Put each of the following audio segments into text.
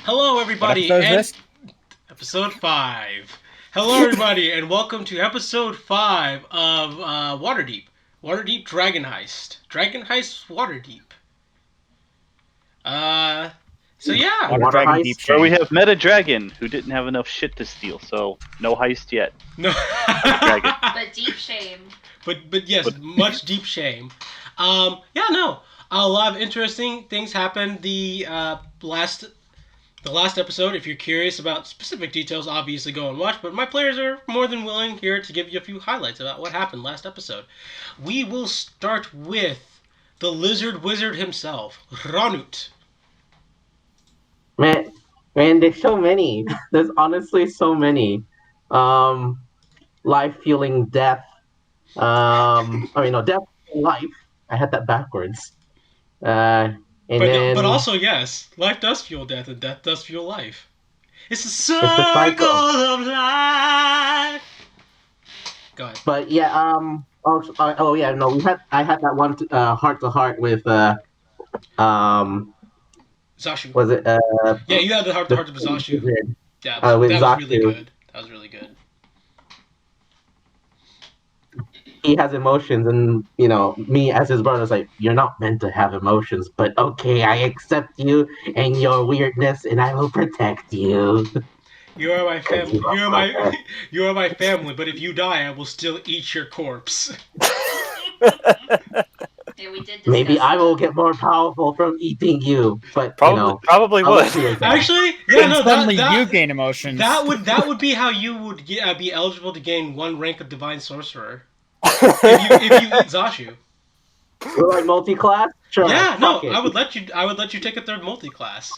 Hello, everybody, What episode is and this? episode 5. Hello, everybody, and welcome to episode 5 of Waterdeep. Waterdeep Dragon Heist. Dragon Heist Waterdeep. Uh, so yeah. Water Water Dragon Heist, Deep Where Shame. we have Meta Dragon, who didn't have enough shit to steal, so no heist yet. No. Dragon. But deep shame. But yes, much deep shame. Yeah, no. A lot of interesting things happened the last episode. If you're curious about specific details, obviously go and watch. But my players are more than willing here to give you a few highlights about what happened last episode. We will start with the lizard wizard himself, Ranut. man, there's so many. There's honestly so many. Life fueling death. Death fueling life. I had that backwards. But also, yes, life does fuel death, and death does fuel life. It's a circle cycle. of life. Go ahead. But yeah, I had that one heart to heart with Zashu. was it Yeah, you had the heart to heart with Zashu. Yeah, with that was really Zashu. good. That was really good. He has emotions, and me as his brother is like, you're not meant to have emotions, but okay, I accept you and your weirdness, and I will protect you. You are my family. You are my family. But if you die, I will still eat your corpse. Yeah, we did discuss Maybe I that. will get more powerful from eating you, but Probably I'll would. let you Actually, yeah, no, Suddenly that you gain emotions. that would be how you would be eligible to gain 1 rank of divine sorcerer if you eat Zashu. We're like multi-class. Sure. Yeah, no, fuck it. I would let you take a 3rd multi-class.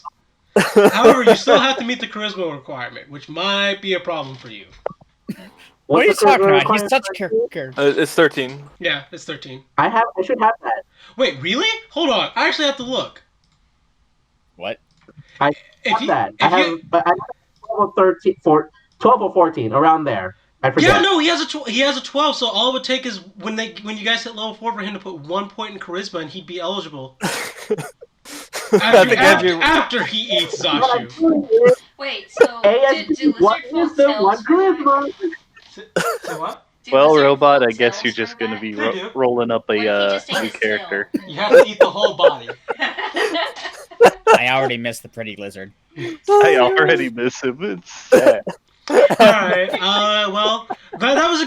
However, you still have to meet the charisma requirement, which might be a problem for you. What are you What's the talking charisma about? He's requirement? such a character. It's 13. Yeah, it's 13. I should have that. Wait, really? Hold on, I actually have to look. What? I If have you, that. if I you, have, but I have 12 or 13, 12 or 14 around there. I forget. yeah, no, he has a 12. So all it would take is when you guys hit level 4 for him to put 1 point in charisma, and he'd be eligible. After he eats What I'm Zashu. doing is Wait, so do what lizard folk wisdom, what tell stories? charisma. So what? Do Well, lizard Robot, folk I guess tell you're just stories? gonna be They do. rolling up What if he a just ate new his tail? character. You have to eat the whole body. I already missed the pretty lizard. I already miss him. It's sad. All right. Well, that was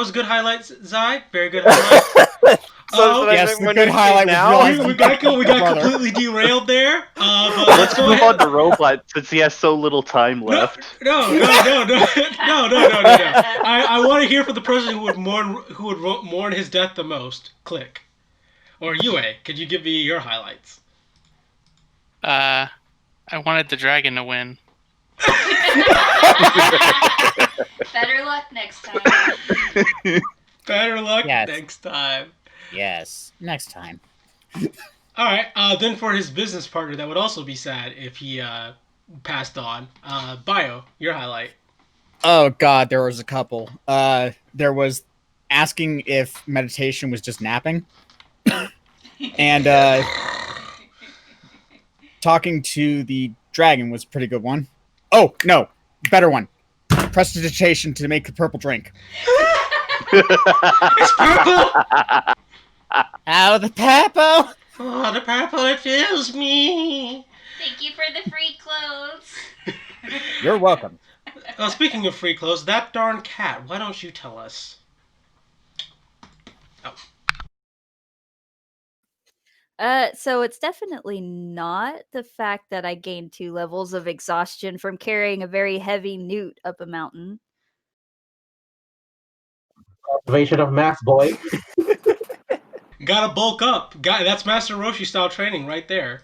a good highlight, Zai. Very good highlight. So yes, the when good you highlight was now, realizing- We got Brother. completely derailed there. But Let's go move ahead. on to Robot since he has so little time left. No. I want to hear from the person who would mourn his death the most. Click. Or Yue, could you give me your highlights? I wanted the dragon to win. Better luck next time. Better luck Yes. next time. Yes, next time. All right. Then for his business partner, that would also be sad if he passed on. Bio, your highlight. Oh god, there was a couple. There was asking if meditation was just napping. And talking to the dragon was a pretty good one. Oh, no, better one. Prestidigitation to make the purple drink. It's purple. Oh, the purple! Oh, the purple, it fills me. Thank you for the free clothes. You're welcome. Speaking of free clothes, that darn cat. Why don't you tell us? So it's definitely not the fact that I gained 2 levels of exhaustion from carrying a very heavy newt up a mountain. Cultivation of mass, boy. Gotta bulk up. That's Master Roshi style training right there.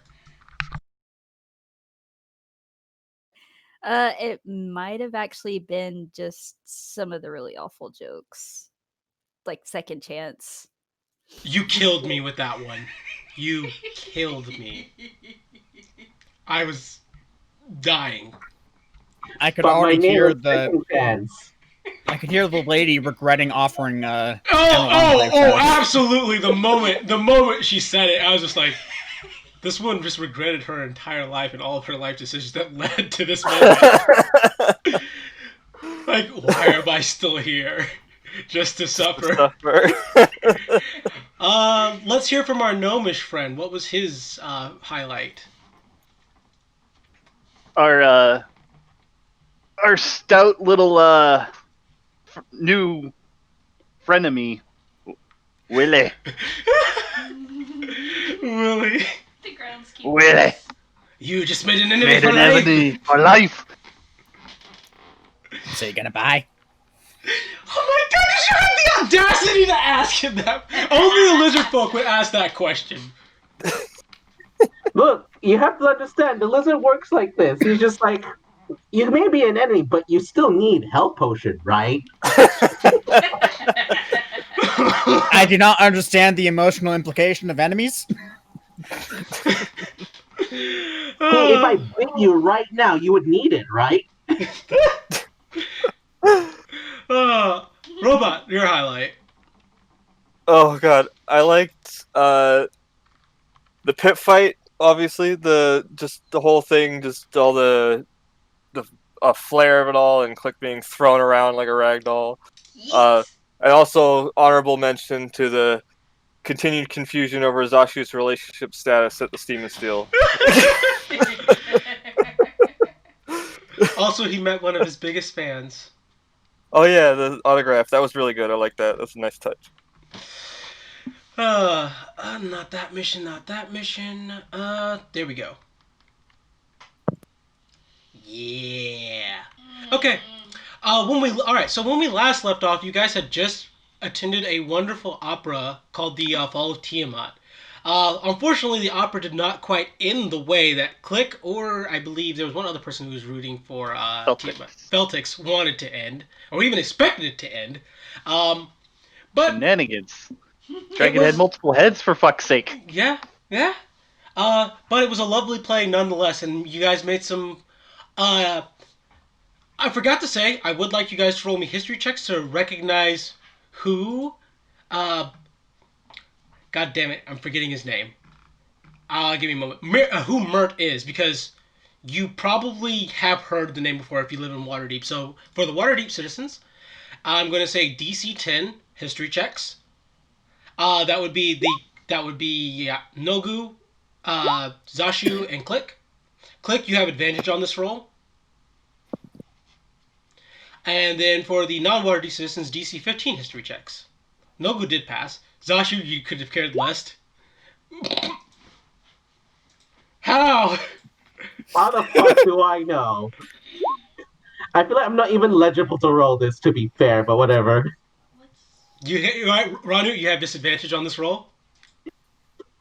It might have actually been just some of the really awful jokes. Like second chance. You killed me with that one. You killed me. I was dying. I could But my already name hear is the second chance. I could hear the lady regretting offering Oh, absolutely. The moment she said it, I was just like, This one just regretted her entire life and all of her life decisions that led to this moment. Like, why am I still here? Just to suffer. Suffer. Let's hear from our gnomish friend. What was his highlight? Our stout little new frenemy, Willie. Willie. The groundskeeper. Willie. You just made an enemy Made for an life. enemy for life. So you're gonna buy? Oh my god, did you have the audacity to ask him that? Only the lizard folk would ask that question. Look, you have to understand, the lizard works like this. He's just like, you may be an enemy, but you still need health potion, right? I do not understand the emotional implication of enemies. Hey, if I bit you right now, you would need it, right? Robot, your highlight. Oh god, I liked the pit fight. Obviously, the whole thing, just all the flair of it all, and Click being thrown around like a rag doll. And also honorable mention to the continued confusion over Zashu's relationship status at the Steam and Steel. Also, he met one of his biggest fans. Oh yeah, the autograph. That was really good. I like that. That's a nice touch. Not that mission, not that mission. There we go. Yeah. Okay. When we last left off, you guys had just attended a wonderful opera called The Fall of Tiamat. Unfortunately, the opera did not quite end the way that Click, or I believe there was one other person who was rooting for Tiamat, Feltix, wanted to end, or even expected it to end. But Shenanigans. Dragon had multiple heads, for fuck's sake. yeah. But it was a lovely play nonetheless, and you guys made some. I forgot to say, I would like you guys to roll me history checks to recognize who. God damn it, I'm forgetting his name. Give me a moment. Who Mert is, because you probably have heard the name before if you live in Waterdeep. So for the Waterdeep citizens, I'm going to say DC 10 history checks. That would be Nogu, Zashu, and Click. Click, you have advantage on this roll. And then for the non-Waterdeep citizens, DC 15 history checks. Nogu did pass. Zashu, you could have cared less. How? How the fuck do I know? I feel like I'm not even legible to roll this, to be fair, but whatever. You right, Ranu, you have disadvantage on this roll?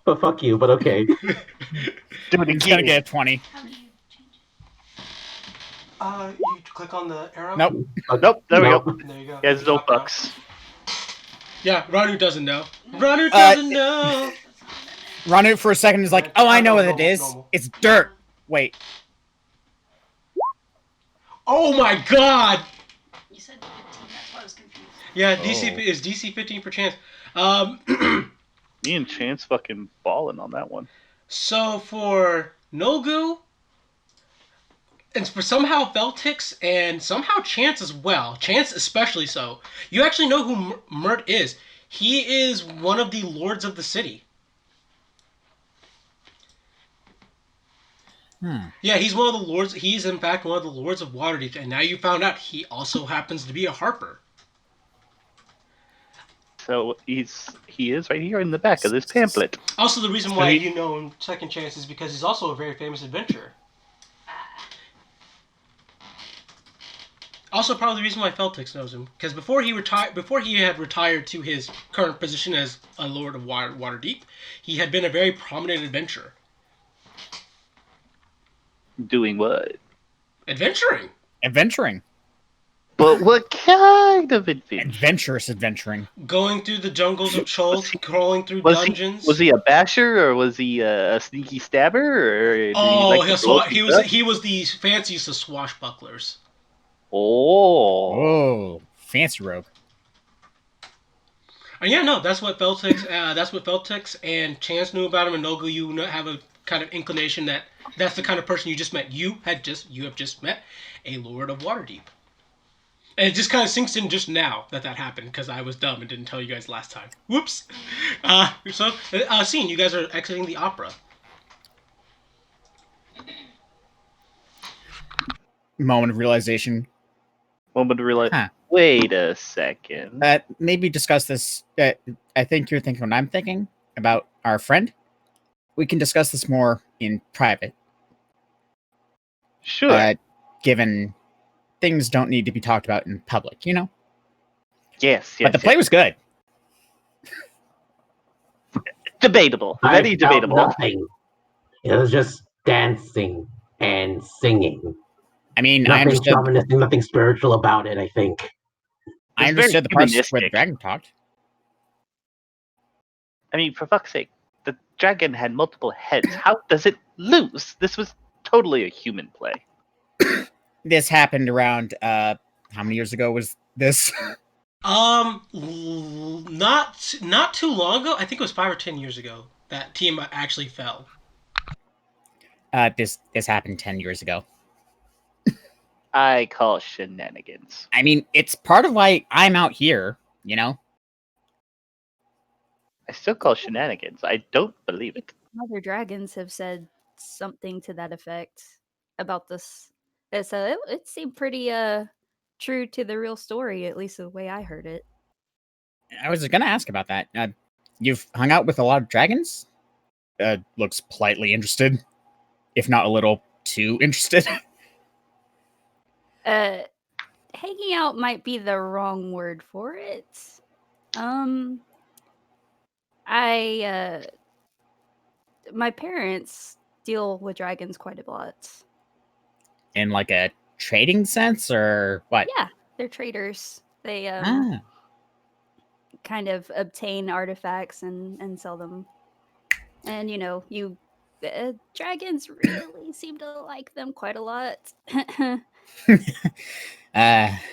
But fuck you, but okay. He's gonna get a 20. How do you change it? You click on the arrow? Nope. Nope, there we Nope. go. There you go. He has no bucks. Yeah, Ranu doesn't know. Ranu doesn't know. Run it for a second is like, oh, I know what it is. Normal. It's dirt. Wait. Oh my god! You said 15, that's why I was confused. Yeah, DC is DC 15 for chance. Me and Chance fucking balling on that one. So for Nogu, and for somehow Feltix, and somehow Chance as well, Chance especially so, you actually know who Mert is. He is one of the lords of the city. Yeah, he's one of the lords. He's in fact one of the lords of Waterdeep, and now you found out he also happens to be a harper. So he is right here in the back of this pamphlet. Also, the reason why you know him second chance is because he's also a very famous adventurer. Also, probably the reason why Feltix knows him, because before he had retired to his current position as a lord of Waterdeep, he had been a very prominent adventurer. Doing what? Adventuring. But what kind of adventure? Adventurous adventuring. Going through the jungles of Chol, crawling through dungeons. Was he a basher, or was he a sneaky stabber? Or did he was the fanciest of swashbucklers. Oh, fancy rogue. And yeah, no, that's what Feltix and Chance knew about him, and Nogu, you have a kind of inclination that that's the kind of person you just met. You have just met a Lord of Waterdeep. And it just kind of sinks in just now that happened because I was dumb and didn't tell you guys last time. Whoops. Scene, you guys are exiting the opera. Moment of realization. Moment to realize. Huh. Wait a second. Maybe discuss this. I think you're thinking what I'm thinking about our friend. We can discuss this more in private. Sure. Given things don't need to be talked about in public, you know? Yes. But the play was good. Debatable. I Very felt debatable. nothing. It was just dancing and singing. I mean, Nothing I understood. shamanistic, nothing spiritual about it, I think. I It's very understood the parts where the humanistic. dragon talked. I mean, for fuck's sake, the dragon had multiple heads. How does it lose? This was totally a human play. This happened around how many years ago was this? Not too long ago. I think it was 5 or 10 years ago that Tiamat actually fell. This happened 10 years ago. I call shenanigans. I mean, it's part of why I'm out here, you know? I still call shenanigans. I don't believe it. Other dragons have said something to that effect about this. So it seemed pretty true to the real story, at least the way I heard it. I was gonna ask about that. You've hung out with a lot of dragons? Looks politely interested, if not a little too interested. Hanging out might be the wrong word for it. My parents deal with dragons quite a lot. In like a trading sense, or what? Yeah, they're traders. They Ah. kind of obtain artifacts and sell them. And dragons really seem to like them quite a lot.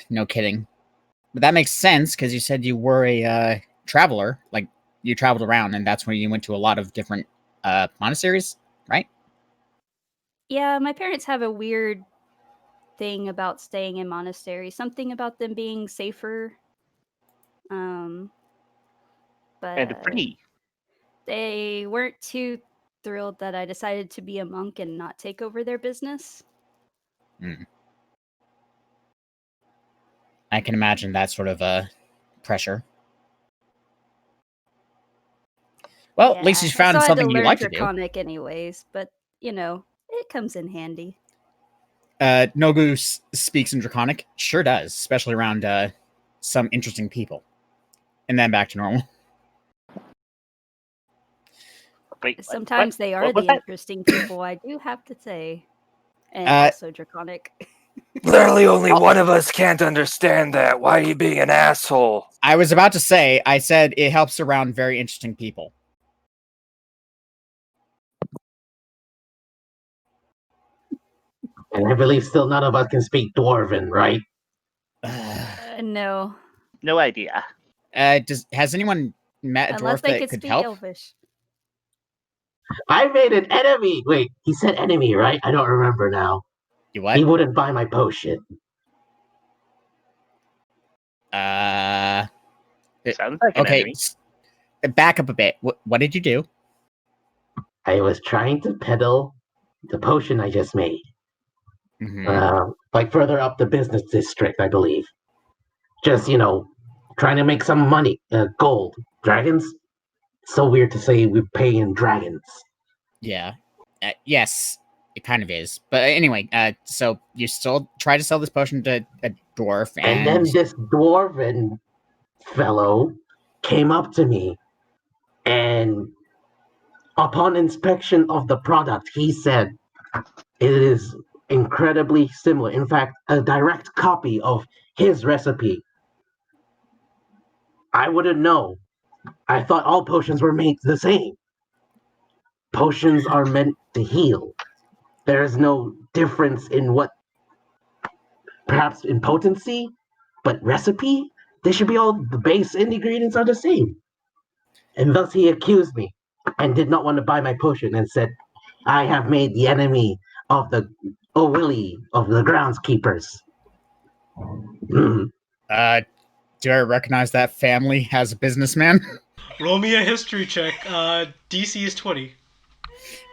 No kidding. But that makes sense because you said you were a traveler. Like you traveled around, and that's when you went to a lot of different monasteries, right? Yeah, my parents have a weird thing about staying in monasteries. Something about them being safer. But And free. they weren't too thrilled that I decided to be a monk and not take over their business. I can imagine that sort of pressure. Well, at least you found so something you like to do. Draconic anyways, but it comes in handy. Nogu speaks in Draconic. Sure does, especially around some interesting people. And then back to normal. Wait, Sometimes they are What was the that? interesting people, I do have to say. And also Draconic. Literally only one of us can't understand that. Why are you being an asshole? I was about to say, I said it helps around very interesting people. And I believe still none of us can speak Dwarven, right? No. No idea. Has anyone met a Unless dwarf they that could could speak help? Elvish. I made an enemy! Wait, he said enemy, right? I don't remember now. You what? He wouldn't buy my potion. Sounds like an Okay, enemy. back up a bit. What did you do? I was trying to peddle the potion I just made. Like further up the business district, I believe. Just, trying to make some money. Gold. Dragons? So weird to say we pay in dragons. Yeah. Yes, it kind of is. But anyway, so you still try to sell this potion to a dwarf, And then this dwarven fellow came up to me, and upon inspection of the product, he said it is incredibly similar. In fact, a direct copy of his recipe. I wouldn't know. I thought all potions were made the same. Potions are meant to heal. There is no difference in what, perhaps in potency, but recipe, they should be all, the base ingredients are the same. And thus he accused me and did not want to buy my potion and said I have made the enemy of the Willie of the groundskeepers. Hmm. Do I recognize that family as a businessman? Roll me a history check. DC is 20.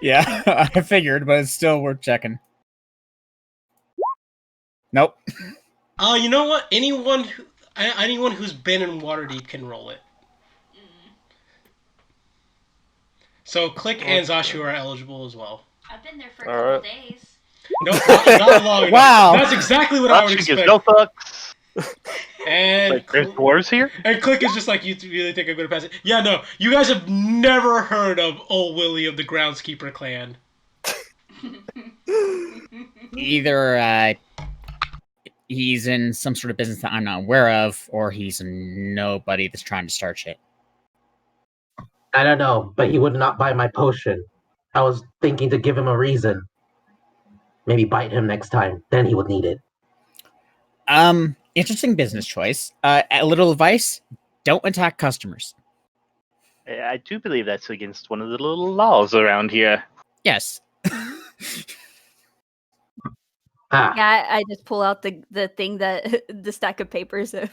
Yeah, I figured, but it's still worth checking. Nope. You know what? Anyone who's been in Waterdeep can roll it. So Click and Zashu are eligible as well. I've been there for a All couple right. days. Nope, not long enough. Wow. That's exactly what I would She gives expect. no fucks. And Like, there's dwarves here? And Click is just like, you really think I'm going to pass it? Yeah, no. You guys have never heard of Old Willie of the Groundskeeper clan. Either he's in some sort of business that I'm not aware of, or he's a nobody that's trying to start shit. I don't know, but he would not buy my potion. I was thinking to give him a reason. Maybe bite him next time. Then he would need it. Interesting business choice. A little advice: don't attack customers. I do believe that's against one of the little laws around here. Yes. Ah, Yeah, I just pull out the thing that the stack of papers that,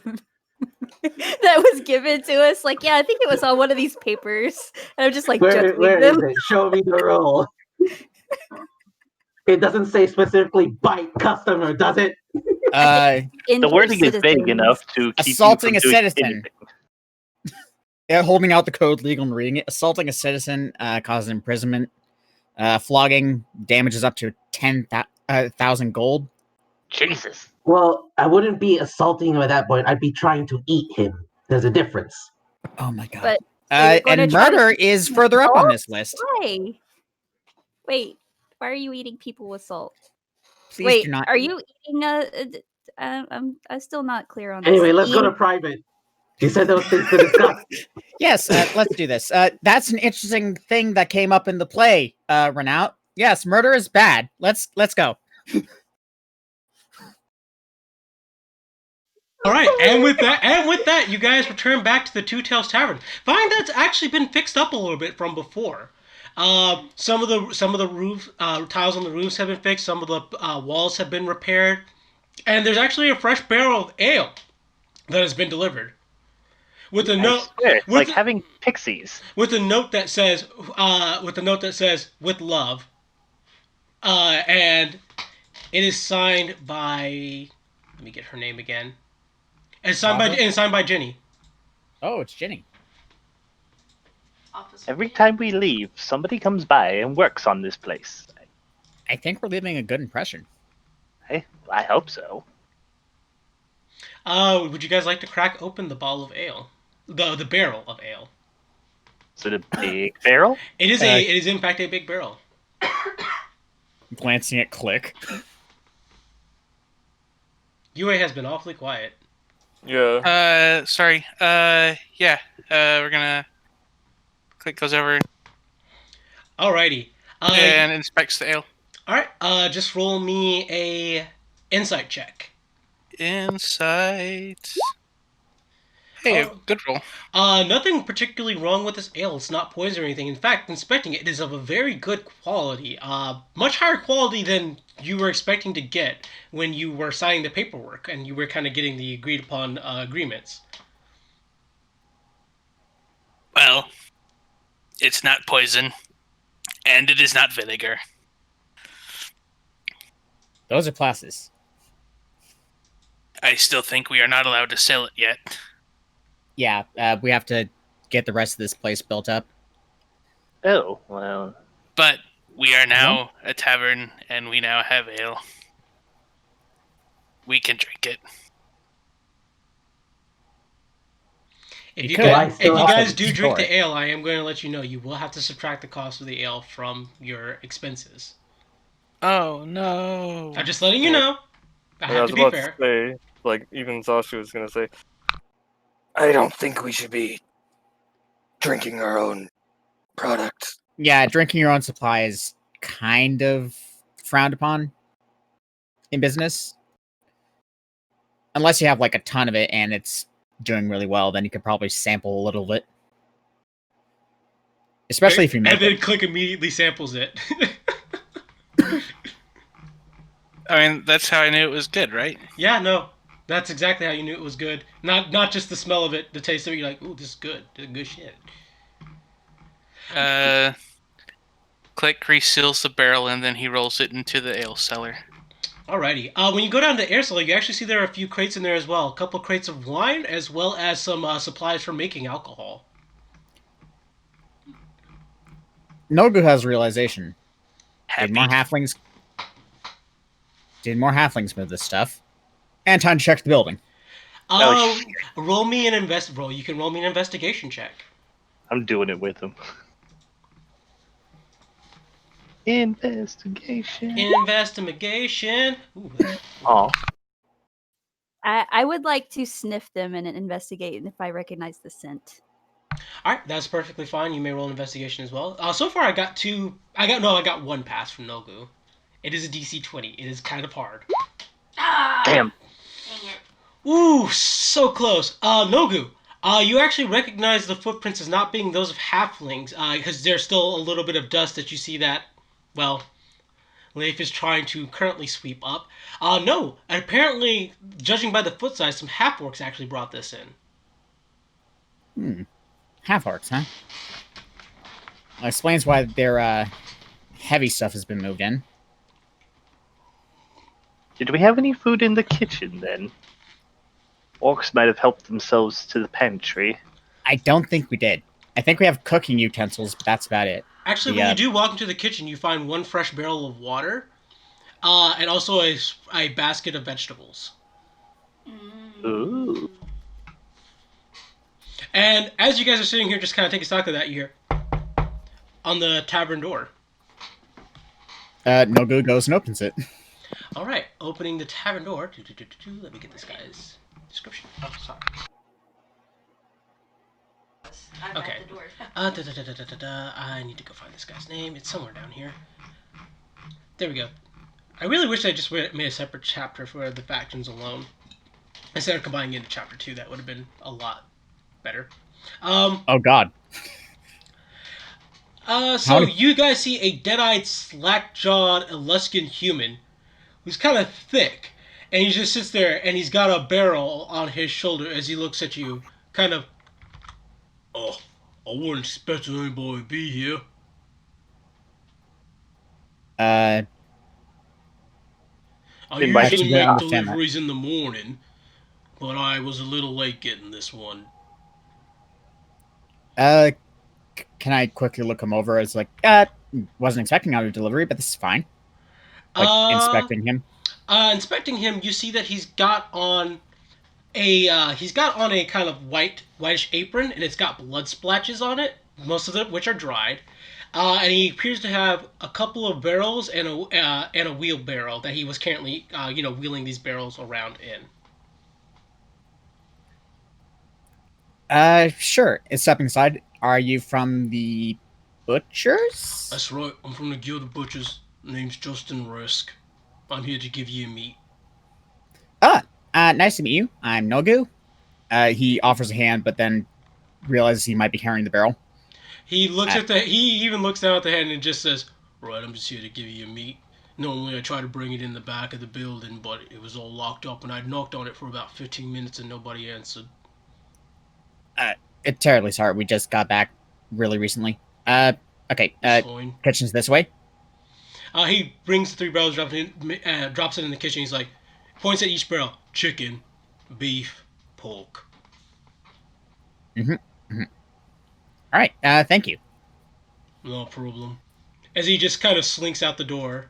that was given to us. Like, yeah, I think it was on one of these papers. And I'm just like where juggling is them. it? Show me the roll. It doesn't say specifically bite customer, does it? The Injure wording is vague citizens. enough to keep Assaulting you a from doing citizen. anything. Yeah, holding out the code legal and reading it. Assaulting a citizen causes imprisonment. Flogging damages up to 10,000 gold. Jesus. Well, I wouldn't be assaulting him at that point. I'd be trying to eat him. There's a difference. Oh my god. But so you're gonna and try to murder eat is them further up on salt? this list. Why? Wait, why are you eating people with salt? Please Wait, do not. are you eating I'm still not clear on this. Anyway, let's go to Eating- private. You said those things to discuss. Yes, let's do this. That's an interesting thing that came up in the play, Renault. Yes, murder is bad. Let's go. All right, and with that, you guys return back to the Two Tails Tavern. Find that's actually been fixed up a little bit from before. Some of the roof tiles on the roofs have been fixed. Some of the walls have been repaired, and there's actually a fresh barrel of ale that has been delivered. With a I note, swear, it's with like the- having pixies. with a note that says, "With love," and it is signed by. Let me get her name again. And signed by Jenny. Oh, it's Jenny. Officer Every Jen. time we leave, somebody comes by and works on this place. I think we're leaving a good impression. I hope so. Would you guys like to crack open the bottle of ale, the barrel of ale? Is it a big barrel? It is in fact a big barrel. Glancing at Click. UA has been awfully quiet. Yeah. Sorry. Yeah. We're gonna. Click goes over Alrighty. and inspects the ale. All right. Just roll me a insight check. Insight. Hey, Oh. good roll. Nothing particularly wrong with this ale. It's not poison or anything. In fact, inspecting it, it is of a very good quality. Much higher quality than you were expecting to get when you were signing the paperwork and you were kind of getting the agreed upon agreements. Well, it's not poison, and it is not vinegar. Those are classes. I still think we are not allowed to sell it yet. Yeah, we have to get the rest of this place built up. Oh, well. But we are now a tavern, and we now have ale. We can drink it. If You you could. guys, if you Well, I still guys have do to drink store the ale, I am going to let you know you will have to subtract the cost of the ale from your expenses. Oh no! I'm just letting you know. I I have was to be about fair. to say, like, even Zashu was gonna say, I don't think we should be drinking our own product. Yeah, drinking your own supply is kind of frowned upon in business. Unless you have like a ton of it and it's doing really well, then you could probably sample a little bit. Especially if you make And then it. Click immediately samples it. I mean, that's how I knew it was good, right? Yeah, no. That's exactly how you knew it was good. Not just the smell of it, the taste of it. You're like, ooh, this is good. This is good shit. Click reseals the barrel, and then he rolls it into the ale cellar. Alrighty. When you go down to air cellar, you actually see there are a few crates in there as well. A couple crates of wine, as well as some supplies for making alcohol. Nogu has realization. Happy. Did more halflings move this stuff? And time to check the building. Oh, Roll me an roll. You can roll me an investigation check. I'm doing it with him. Investigation. Investigation. Ooh, Aw. I would like to sniff them and investigate if I recognize the scent. all right, that's perfectly fine. You may roll an investigation as well. So far, I got one pass from Nogu. It is a DC 20. It is kind of hard. Ah, Damn. dang it. Ooh, so close. Nogu, you actually recognize the footprints as not being those of halflings, because there's still a little bit of dust that you see that, well, Leif is trying to currently sweep up. No, apparently, judging by the foot size, some half-orcs actually brought this in. Half-orcs, huh? Well, explains why their heavy stuff has been moved in. Did we have any food in the kitchen then? Orcs might have helped themselves to the pantry. I don't think we did. I think we have cooking utensils, but that's about it. Actually, when you do walk into the kitchen, you find one fresh barrel of water, and also a basket of vegetables. Ooh. And as you guys are sitting here just kind of taking stock of that, you hear on the tavern door. Nogu goes and opens it. All right, opening the tavern door. Let me get this guy's description. Oh, sorry. I'm Okay. at the door. I need to go find this guy's name. It's somewhere down here. There we go. I really wish I just made a separate chapter for the factions alone. Instead of combining into chapter 2, that would have been a lot better. Oh god. So you guys see a dead-eyed, slack-jawed, Eluskan human who's kind of thick, and he just sits there, and he's got a barrel on his shoulder as he looks at you, kind of, oh, I wouldn't expect anybody to be here. I usually make deliveries in the morning, but I was a little late getting this one. Can I quickly look him over? It's like, wasn't expecting out a delivery, but this is fine. Like, inspecting him. Inspecting him, you see that he's got on a kind of whitish apron, and it's got blood splatches on it, most of them which are dried. And he appears to have a couple of barrels and a wheelbarrow that he was currently wheeling these barrels around in. Sure. Stepping aside. Are you from the butchers? That's right. I'm from the Guild of Butchers. Name's Justin Risk. I'm here to give you meat. Nice to meet you. I'm Nogu. He offers a hand, but then realizes he might be carrying the barrel. He looks he even looks down at the hand and just says, "Right, I'm just here to give you meat. Normally I try to bring it in the back of the building, but it was all locked up, and I'd knocked on it for about 15 minutes and nobody answered." Terribly sorry. We just got back really recently. Okay. Kitchen's this way. He brings the 3 barrels, drops it in the kitchen. He's like, points at each barrel: chicken, beef, pork. All right. Thank you. No problem. As he just kind of slinks out the door.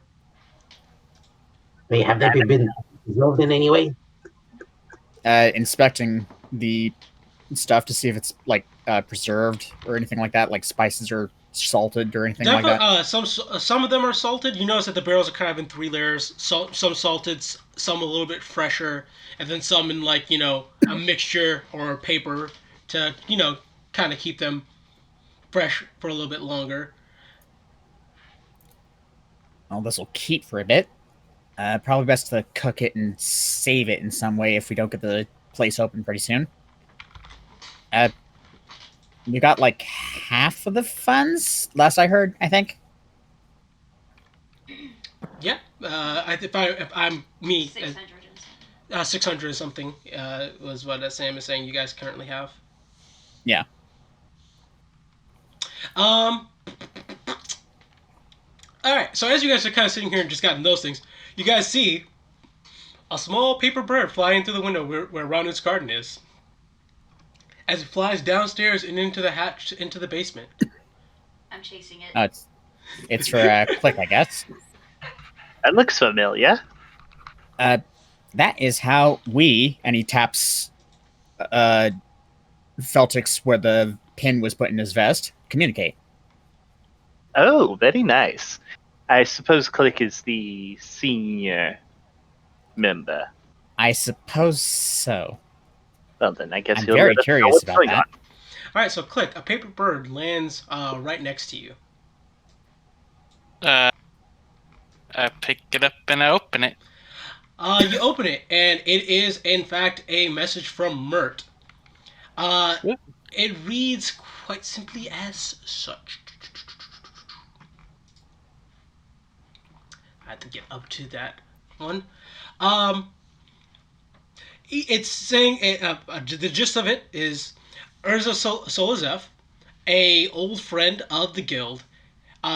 May have they been preserved in any way? Inspecting the stuff to see if it's like preserved or anything like that, like spices or salted or anything like that. Some of them are salted. You notice that the barrels are kind of in 3 layers. Some salted, some a little bit fresher, and then some in like a mixture or paper to kind of keep them fresh for a little bit longer. Well, this will keep for a bit. Probably best to cook it and save it in some way if we don't get the place open pretty soon. You got like half of the funds, last I heard, I think. Yeah. If I'm me, 600 and something. 600 or something was what Sam is saying. You guys currently have. Yeah. Um. All right. So as you guys are kind of sitting here and just gotten those things, you guys see a small paper bird flying through the window where Ronan's garden is. As it flies downstairs and into the hatch into the basement. I'm chasing it. It's for Click, I guess. That looks familiar. That is how we, and he taps Feltix where the pin was put in his vest, communicate. Oh, very nice. I suppose Click is the senior member. I suppose so. Well, then I guess I'm you'll very let us know curious what's about going that. on. All right. So Click, a paper bird lands right next to you. I pick it up and I open it. You open it, and it is, in fact, a message from Mert. It reads quite simply as such. I have to get up to that one. It's saying the gist of it is Urza Solazef, a old friend of the guild,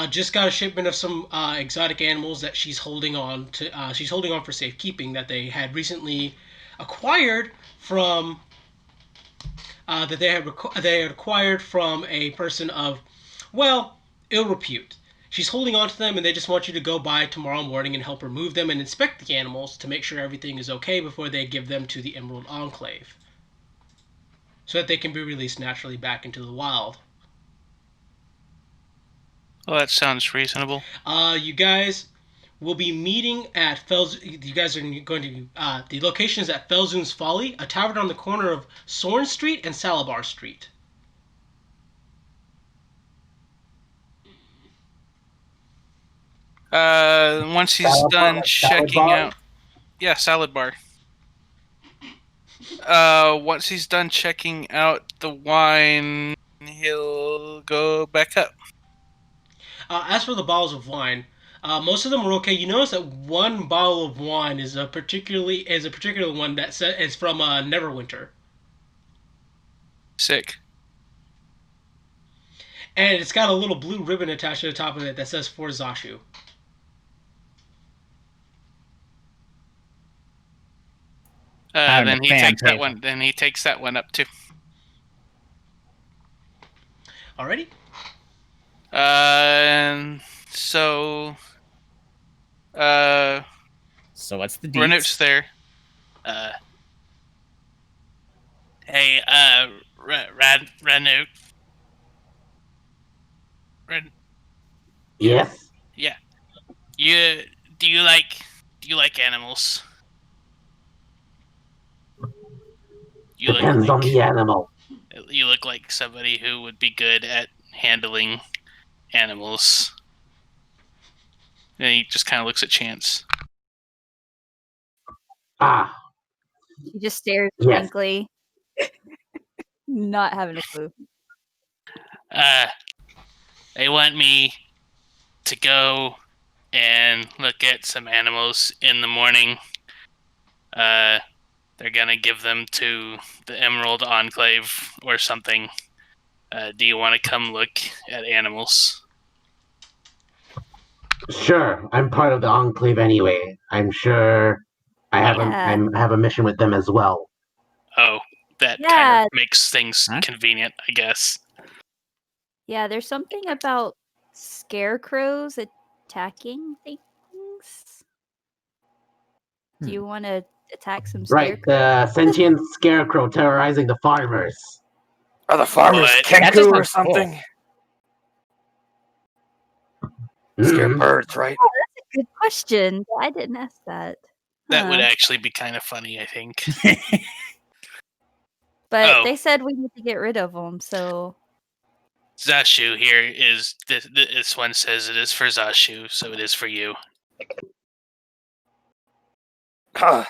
just got a shipment of some exotic animals that she's holding on to. She's holding on for safekeeping that they had recently acquired from they had acquired from a person of, well, ill repute. She's holding on to them, and they just want you to go by tomorrow morning and help remove them and inspect the animals to make sure everything is okay before they give them to the Emerald Enclave, so that they can be released naturally back into the wild. Well, that sounds reasonable. You guys will be meeting at You guys are going to. The location is at Felzoon's Folly, a tavern on the corner of Sorn Street and Salabar Street. Once he's Salad bar, done like salad checking bar? out, yeah, salad bar. Once he's done checking out the wine, he'll go back up. As for the bottles of wine, most of them are okay. You notice that one bottle of wine is a particular one that is from Neverwinter, Sick. and it's got a little blue ribbon attached to the top of it that says for Zashu. Then he takes that one. Then he takes that one up too. Alrighty. So, So what's the Renut's deets? there. Hey, Renut. Yes. Yeah. Do you like animals? You Depends on the animal. You look like somebody who would be good at handling animals. And he just kind of looks at Chance. Ah, He just stares Yes. blankly, not having a clue. They want me to go and look at some animals in the morning. They're gonna give them to the Emerald Enclave or something. Do you want to come look at animals? sure. I'm part of the Enclave anyway. I'm sure I have Yeah. I have a mission with them as well. Oh, that kind Yeah. of makes things Huh? convenient, I guess. Yeah, there's something about scarecrows attacking things. Do you want to attack some Right, scarecrows? the sentient scarecrow terrorizing the farmers. Are the farmers What? That just Kenku or sounds cool. something? Scare Mhm. birds, right? Good question. I didn't ask that. That would Huh. actually be kind of funny, I think. But Oh. they said we need to get rid of them, so Zashu here is this one says it is for Zashu, so it is for you. Huh.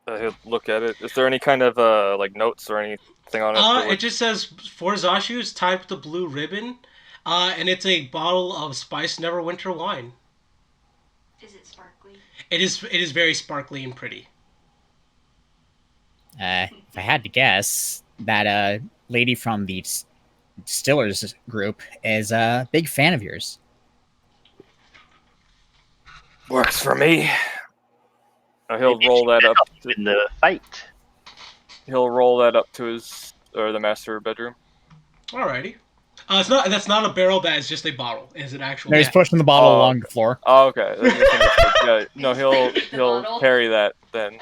He'll look at it. Is there any kind of like notes or anything on it? that It would- just says for Zashu. It's tied with a blue ribbon, and it's a bottle of spiced Neverwinter wine. Is it sparkly? It is very sparkly and pretty. If I had to guess, that lady from the Distillers group is a big fan of yours. Works for me. He'll Maybe roll she that could up. help in the fight. He'll roll that up to his the master bedroom. Alrighty. It's not. That's not a barrel. That is just a bottle. Is it actual? No, he's pushing the bottle along the floor. Oh, okay. I misunderstood. Yeah, no, he'll bottle. carry that then.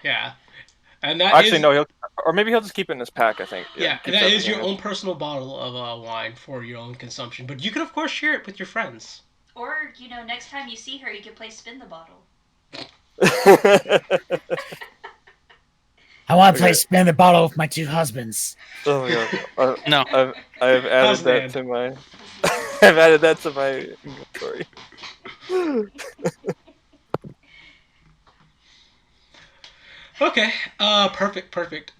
Yeah. And that Actually, is, no, maybe he'll just keep it in his pack. I think. Yeah, keeps that is everything your in own personal bottle of wine for your own consumption. But you can, of course, share it with your friends. Or, next time you see her, you could play spin the bottle. I want to play spin the bottle with my two husbands. Oh my god! No. I've added that to my. I've added that to my inventory. Okay. Perfect.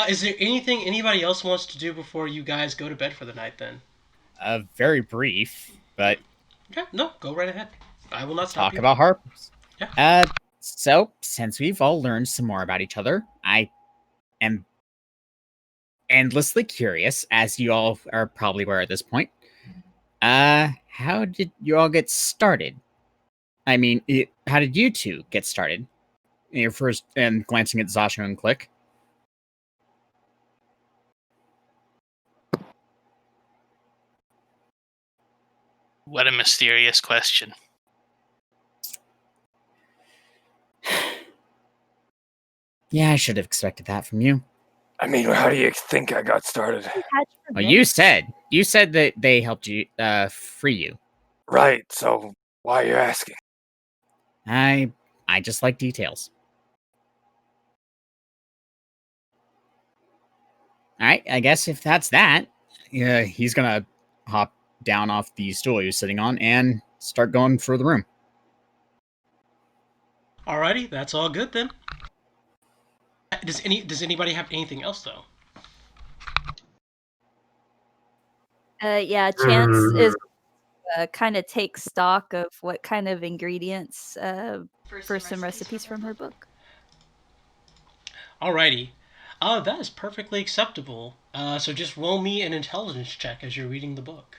Is there anything anybody else wants to do before you guys go to bed for the night? Then. Very brief, but. Okay. No, go right ahead. I will not stop Talk you. about harpers. Yeah. So since we've all learned some more about each other, I am endlessly curious, as you all are probably aware at this point. How did you all get started? I mean, how did you two get started? Your first, and glancing at Zasha and Click. What a mysterious question. Yeah, I should have expected that from you. I mean, how do you think I got started? Well, you said that they helped you free you. Right. So why are you asking? I just like details. All right, I guess if that's that, he's gonna hop down off the stool he was sitting on and start going for the room. Alrighty, that's all good then. Does anybody have anything else though? Yeah, Chance is kind of take stock of what kind of ingredients for some recipes from her book. Alrighty. That is perfectly acceptable. So just roll me an intelligence check as you're reading the book.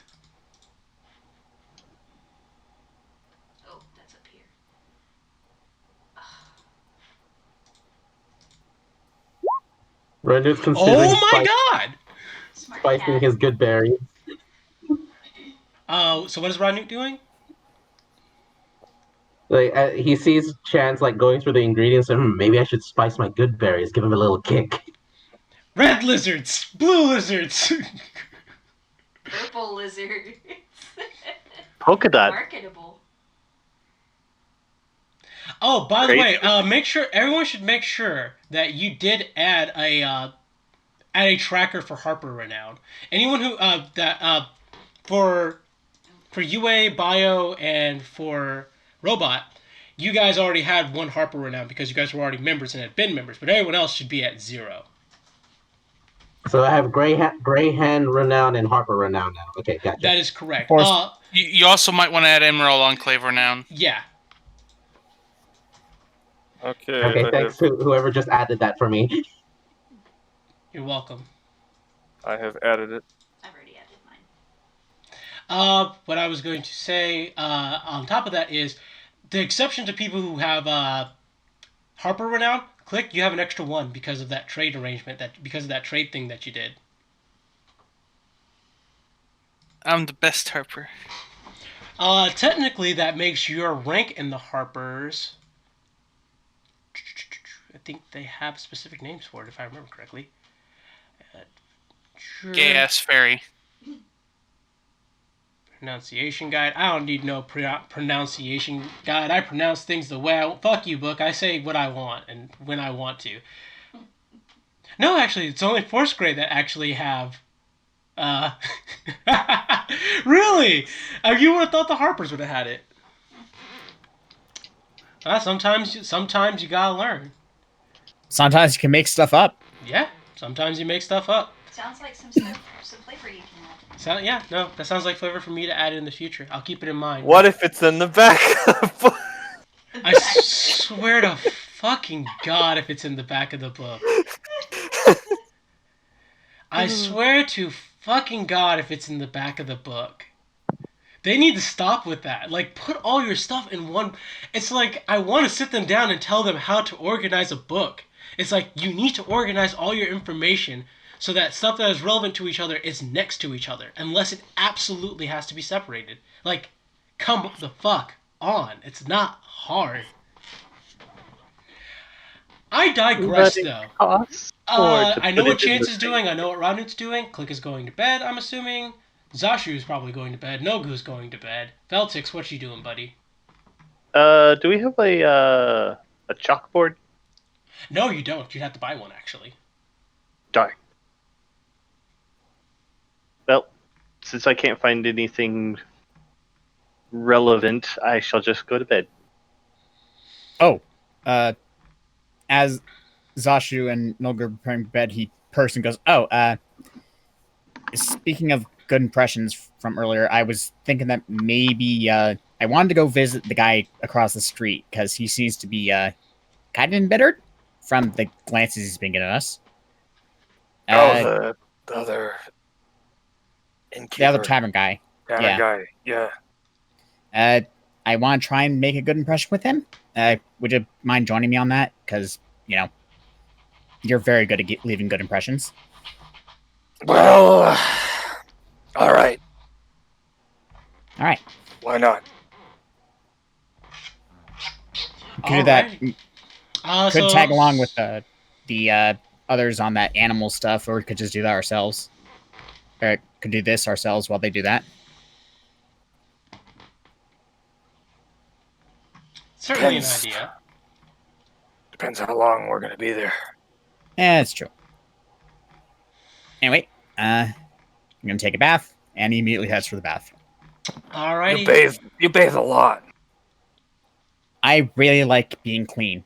Oh, that's up here. Render's considering Oh my god! Smart spicing cat. his good berries. So what is Rodney doing? Like he sees Chance like going through the ingredients, and maybe I should spice my good berries, give him a little kick. Red lizards! Blue lizards! Purple lizard. Polka dot. Marketable. Oh, by the Great. way, everyone should make sure that you did add a tracker for Harper Renown. Anyone who for UA, Bio, and for Robot, you guys already had one Harper Renown because you guys were already members and had been members, but everyone else should be at 0. So I have Gray Hand Renown and Harper Renown now. Okay, gotcha. That is correct. Of course. You also might want to add Emerald Enclave Renown. Yeah. Okay, thanks to whoever just added that for me. You're welcome. I have added it. I've already added mine. What I was going to say on top of that is the exception to people who have Harper Renown, Click, you have an extra 1 because of that trade arrangement, because of that trade thing that you did. I'm the best Harper. Technically, that makes your rank in the Harpers. I think they have specific names for it, if I remember correctly. Gay ass fairy. Pronunciation guide. I don't need no pronunciation guide. I pronounce things the way I want. Fuck you, book. I say what I want and when I want to. No, actually, it's only 4th grade that actually have. Really? You would have thought the Harpers would have had it. Sometimes you gotta learn. Sometimes you can make stuff up. Yeah, sometimes you make stuff up. Sounds like some flavor you can add. That sounds like flavor for me to add in the future. I'll keep it in mind. What if it's in the back? swear to fucking God if it's in the back of the book. I swear to fucking God if it's in the back of the book. They need to stop with that. Like, put all your stuff in one... It's like, I want to sit them down and tell them how to organize a book. It's like, you need to organize all your information so that stuff that is relevant to each other is next to each other, unless it absolutely has to be separated. Like, come the fuck on. It's not hard. I digress, But it though. costs more to I know put what it in Chance the is doing. I know what Rodnut's doing. Click is going to bed, I'm assuming. Zashu is probably going to bed. Nogu's going to bed. Veltix, what you doing, buddy? Do we have a chalkboard? No, you don't. You'd have to buy one, actually. Darn. Well, since I can't find anything relevant, I shall just go to bed. Oh, as Zashu and Nolga are preparing for bed, he person goes, speaking of good impressions from earlier, I was thinking that maybe I wanted to go visit the guy across the street because he seems to be kind of embittered from the glances he's been giving us. The other innkeeper. The other tavern guy. Guy, yeah. I want to try and make a good impression with him. Would you mind joining me on that? Because, you're very good at leaving good impressions. Well, all right. All right. Why not? Could do that. Could tag along with the others on that animal stuff, or we could just do that ourselves. Or could do this ourselves while they do that. Certainly an idea. Depends how long we're going to be there. Yeah, that's true. Anyway, I'm going to take a bath, and he immediately heads for the bathroom. Alrighty. You bathe a lot. I really like being clean.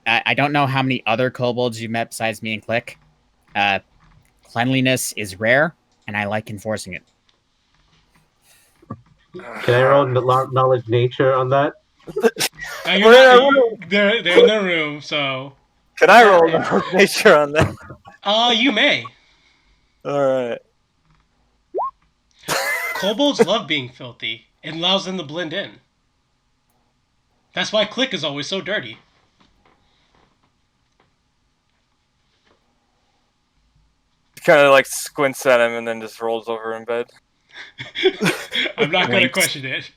I don't know how many other kobolds you've met besides me and Click. Cleanliness is rare, and I like enforcing it. Can I roll knowledge nature on that? They're in their room, so... Can I roll knowledge nature on that? You may. Alright. Kobolds love being filthy. It allows them to blend in. That's why Click is always so dirty. Kind of like squints at him and then just rolls over in bed. I'm not going to question it.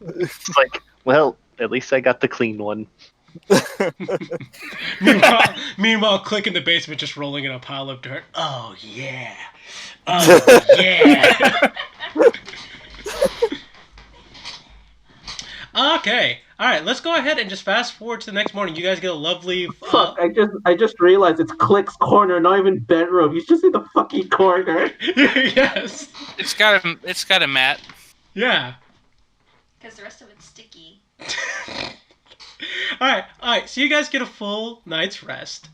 It's like, well, at least I got the clean one. Meanwhile, Click in the basement just rolling in a pile of dirt. Oh, yeah. Oh, yeah. Okay. All right, let's go ahead and just fast forward to the next morning. You guys get a lovely... Fuck, I just realized it's Click's corner, not even bedroom. He's just in the fucking corner. Yes. It's got a mat. Yeah. Because the rest of it's sticky. All right. So you guys get a full night's rest.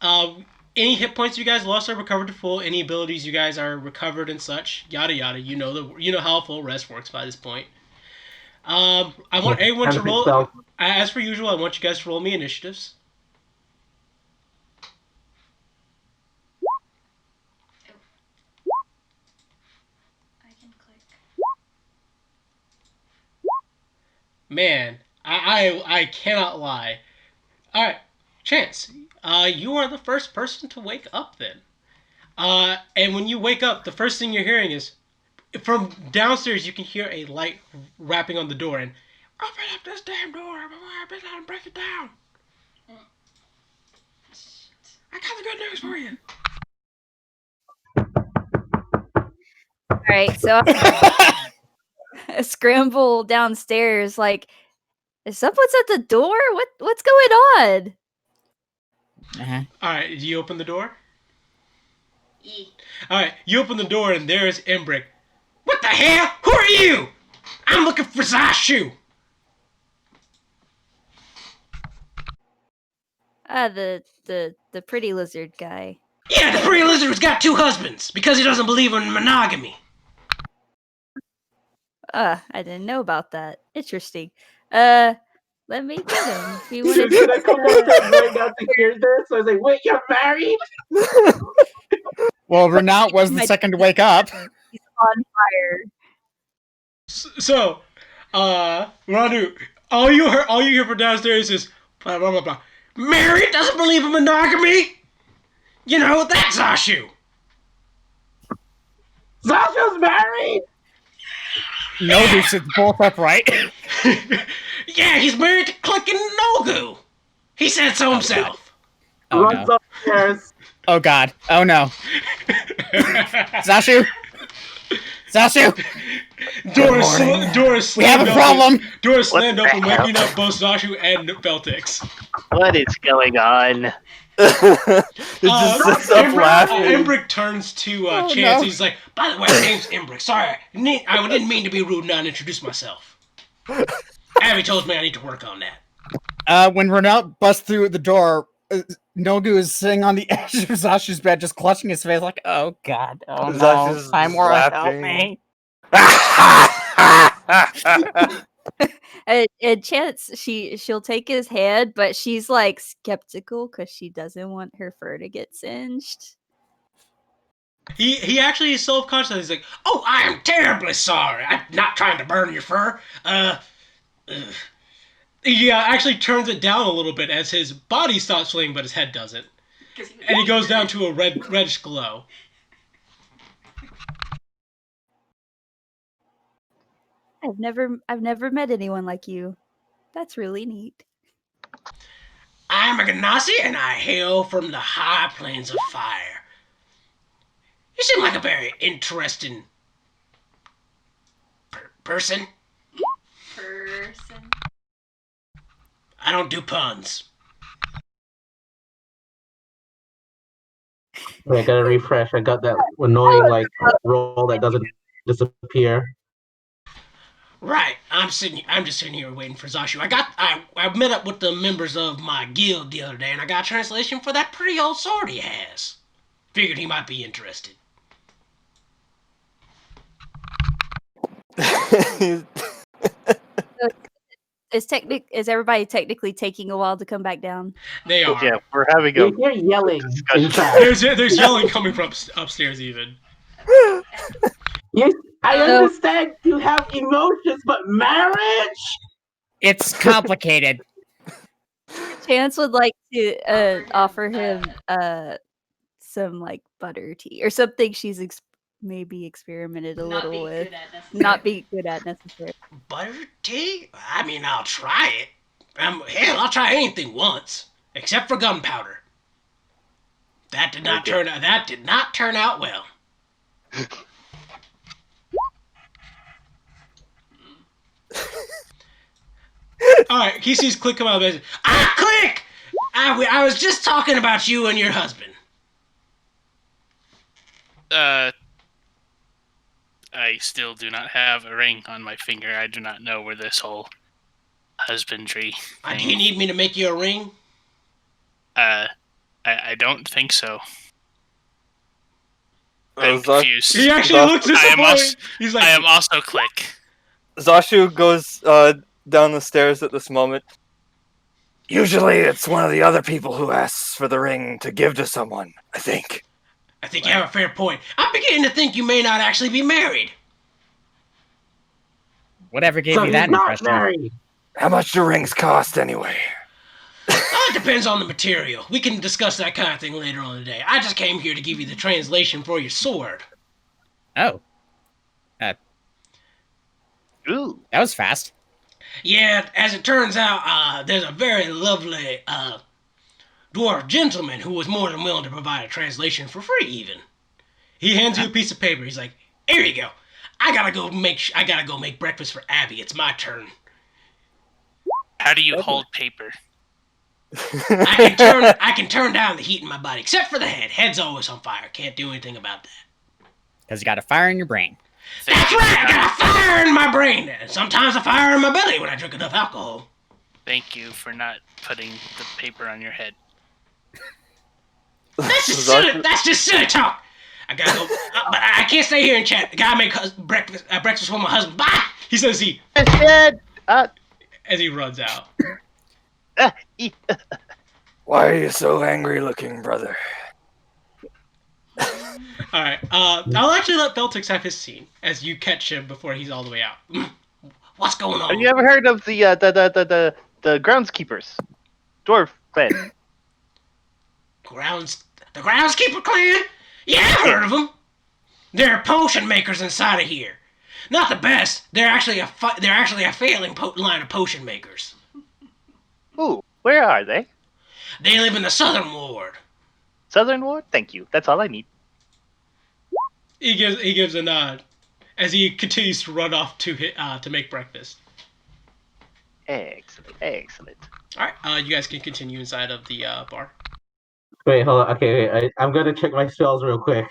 Any hit points you guys lost are recovered to full. Any abilities you guys are recovered and such. Yada yada. You know how a full rest works by this point. I want everyone to roll. As per usual, I want you guys to roll me initiatives. I can click. Man, I cannot lie. All right, Chance, you are the first person to wake up then. And when you wake up, the first thing you're hearing is from downstairs. You can hear a light rapping on the door, and open up this damn door before I let him break it down. I got the good news for you. All right, so I scramble downstairs. Like, someone's at the door. What's going on? All right, do you open the door? E. All right, you open the door, and there's Embrick. What the hell? Who are you? I'm looking for Zashu. The pretty lizard guy. Yeah, the pretty lizard's got 2 husbands because he doesn't believe in monogamy. I didn't know about that. Interesting. Let me get him. If you Should want I come up to him right now to hear this? So I was like, wait, you're married? Well, Renault was the second to wake up. He's on fire. So, Radu, all you hear from downstairs is blah blah blah blah. Mary doesn't believe in monogamy. You know that's Zashu. Sasha's married! No, they sit both upright. Yeah, he's married to Click and Nogu. He said so himself. Oh Runs no. upstairs. Oh god. Oh no. Zashu! Zashu! Doris We have a problem! Doris slammed What open, the hell? waking up both Zashu and Feltix. What is going on? It just sits up laughing. Embrick turns to Oh, Chance. no. He's like, by the way, my name's Embrick. Sorry, I didn't mean to be rude and not introduce myself. Abby told me I need to work on that. When Renault busts through the door, Nogu is sitting on the edge of Zashu's bed, just clutching his face like, oh god, oh no, Zashu's Timora, help laughing. me. And Chance, she'll take his hand, but she's like skeptical because she doesn't want her fur to get singed. He actually is self-conscious. He's like, oh, I am terribly sorry. I'm not trying to burn your fur. He actually turns it down a little bit as his body stops flaming, but his head doesn't. And he goes down to a reddish glow. I've never met anyone like you. That's really neat. I'm a Ganassi, and I hail from the high plains of fire. You seem like a very interesting person. I don't do puns. Wait, I gotta refresh. I got that annoying like roll that doesn't disappear. Right, I'm just sitting here waiting for Zashu. I met up with the members of my guild the other day, and I got a translation for that pretty old sword he has. Figured he might be interested. Is everybody technically taking a while to come back down? They are. Yeah, we're having a You hear yelling discussion. inside. There's yelling coming from upstairs even. I understand you have emotions, but marriage? It's complicated. Chance would like to offer him some like butter tea or something she's maybe experimented a little with. Not be good at necessarily. Butter tea? I mean, I'll try it. Hell, I'll try anything once, except for gunpowder. That did not turn out well. All right, he sees Click come out of the message. Click! I was just talking about you and your husband. I still do not have a ring on my finger. I do not know where this whole husbandry thing... Do you need me to make you a ring? I don't think so. I'm Zashu confused. He actually looks disappointed. He's like, I am also Click. goes down the stairs at this moment. Usually it's one of the other people who asks for the ring to give to someone, I think. I think you have a fair point. I'm beginning to think you may not actually be married. Whatever gave So you that he's not impression? married. How much do rings cost anyway? It depends on the material. We can discuss that kind of thing later on today. I just came here to give you the translation for your sword. Oh. Ooh. That was fast. Yeah, as it turns out, there's a very lovely dwarf gentleman who was more than willing to provide a translation for free, even. He hands you a piece of paper. He's like, "Here you go. I gotta go make breakfast for Abby. It's my turn." How do you hold paper? I can turn down the heat in my body, except for the head. Head's always on fire. Can't do anything about that. Because you got a fire in your brain. That's right. I got a fire in my brain, and sometimes a fire in my belly when I drink enough alcohol. Thank you for not putting the paper on your head. That's just silly talk. I gotta go, but I can't stay here and chat. I gotta make breakfast for my husband. Bye. He says he. Instead, as he runs out. Why are you so angry looking, brother? All right. I'll actually let Beltix have his scene as you catch him before he's all the way out. What's going on? Have you ever heard of the groundskeepers? Dwarf clan. The groundskeeper clan? Yeah, I heard of them. There are potion makers inside of here. Not the best. They're actually a failing line of potion makers. Ooh, where are they? They live in the Southern Ward. Southern Ward? Thank you. That's all I need. He gives a nod as he continues to run off to make breakfast. Excellent. All right, you guys can continue inside of the bar. Wait, hold on. Okay, wait. I'm gonna check my spells real quick.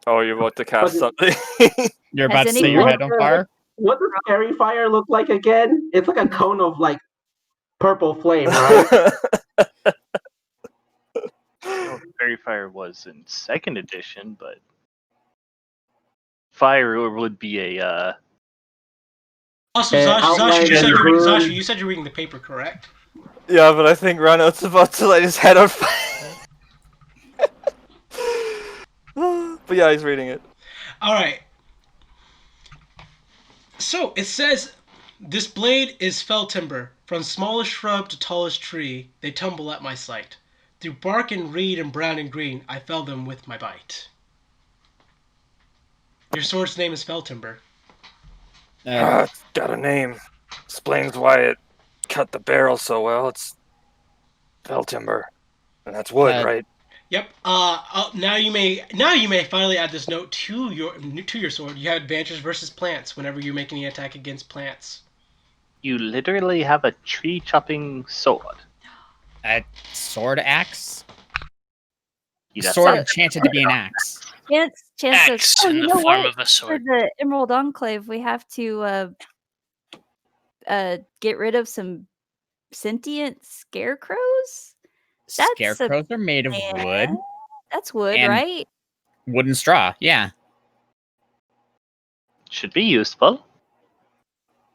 Oh, you're about to cast something. You're about to Has set your anyone- head on fire? What does fairy fire look like again? It's like a cone of like purple flame, right? Fairy Fire was in 2nd edition, but fire would be a Also, outline Zashu, you said you're reading the paper, correct? Yeah, but I think Rano's about to light his head on fire. But yeah, he's reading it. All right. So it says, "This blade is fell timber. From smallest shrub to tallest tree, they tumble at my sight. Through bark and reed and brown and green, I fell them with my bite." Your sword's name is fell timber. It's got a name. Explains why it cut the barrel so well. It's fell timber, and that's wood, right? Yep. Now you may finally add this note to your sword. You have advantage versus plants whenever you make any attack against plants. you literally have a tree chopping sword. A sword axe? That's Sword not- enchanted to be an axe. Chance Axe says, in you the know form what? of a For sword. the Emerald Enclave, we have to get rid of some sentient scarecrows. That's a Scarecrows are made of wood. That's wood, And- right? Wood and straw, yeah. should be useful.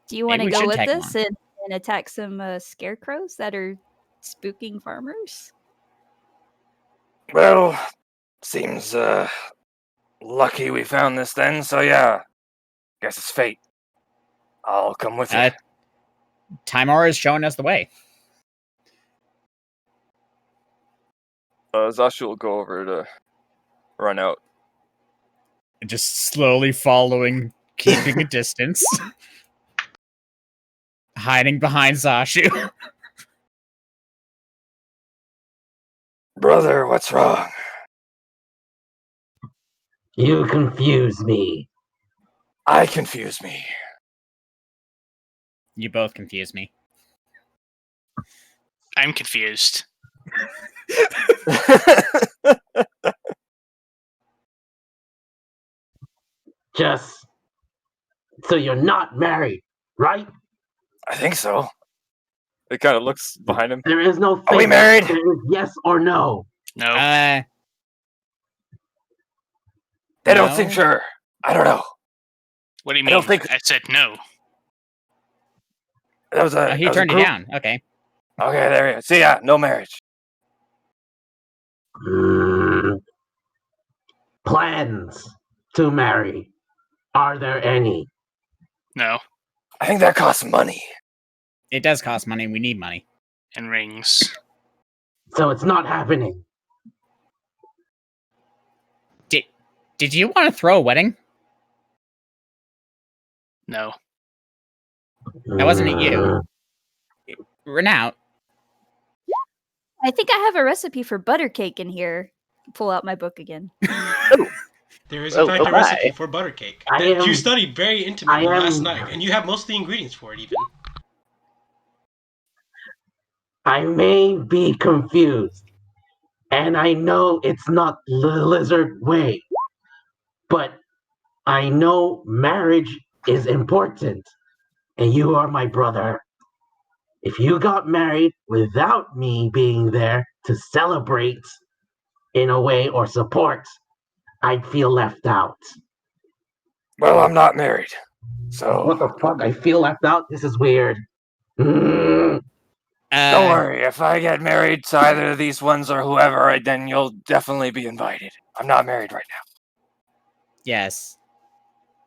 Do you Maybe want to we go should with take this one. and attack some scarecrows that are spooking farmers? Well, seems lucky we found this then. So yeah, guess it's fate. I'll come with you. Timor is showing us the way. Zashu will go over to run out. Just slowly following, keeping a distance. Hiding behind Zashu. Brother, what's wrong? You confuse me. I confuse me. You both confuse me. I'm confused. Just so you're not married, right? I think so. It kind of looks behind him. There is no Are we fate. married? There is yes or no. No. I don't No. seem sure. I don't know. What do you I mean? don't think- I said no. That was a. He that was a turned it group- down. Okay. Okay, there you go. See ya. No marriage. Plans to marry. Are there any? No. I think that costs money. It does cost money. We need money. And rings. So it's not happening. Did you want to throw a wedding? No. That wasn't at you. Renout. I think I have a recipe for butter cake in here. Pull out my book again. There is, in fact, a recipe for butter cake I that am- you studied very intimately I am- last night, and you have most of the ingredients for it, even. I may be confused, and I know it's not the lizard way, but I know marriage is important, and you are my brother. If you got married without me being there to celebrate in a way or support, I'd feel left out. Well, I'm not married, so What the fuck? I feel left out? This is weird. Mm. don't worry. If I get married to either of these ones or whoever, then you'll definitely be invited. I'm not married right now. Yes.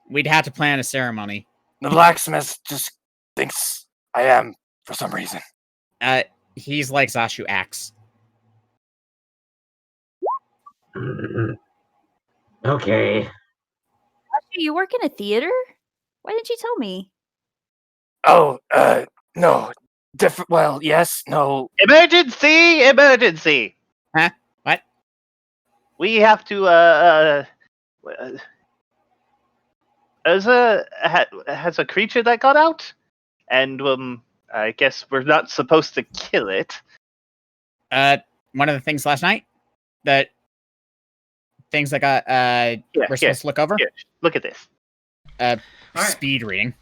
We'd have to plan a ceremony. The blacksmith just thinks I am for some reason. He's like Zashu Axe. Okay. Actually, you work in a theater? Why didn't you tell me? Oh, no. Well, yes, no. Emergency! Emergency! Huh? What? We have to, Urza has a creature that got out, and, I guess we're not supposed to kill it. One of the things last night? That things that got, we're supposed to look over? Here, look at this. Alright. Speed reading.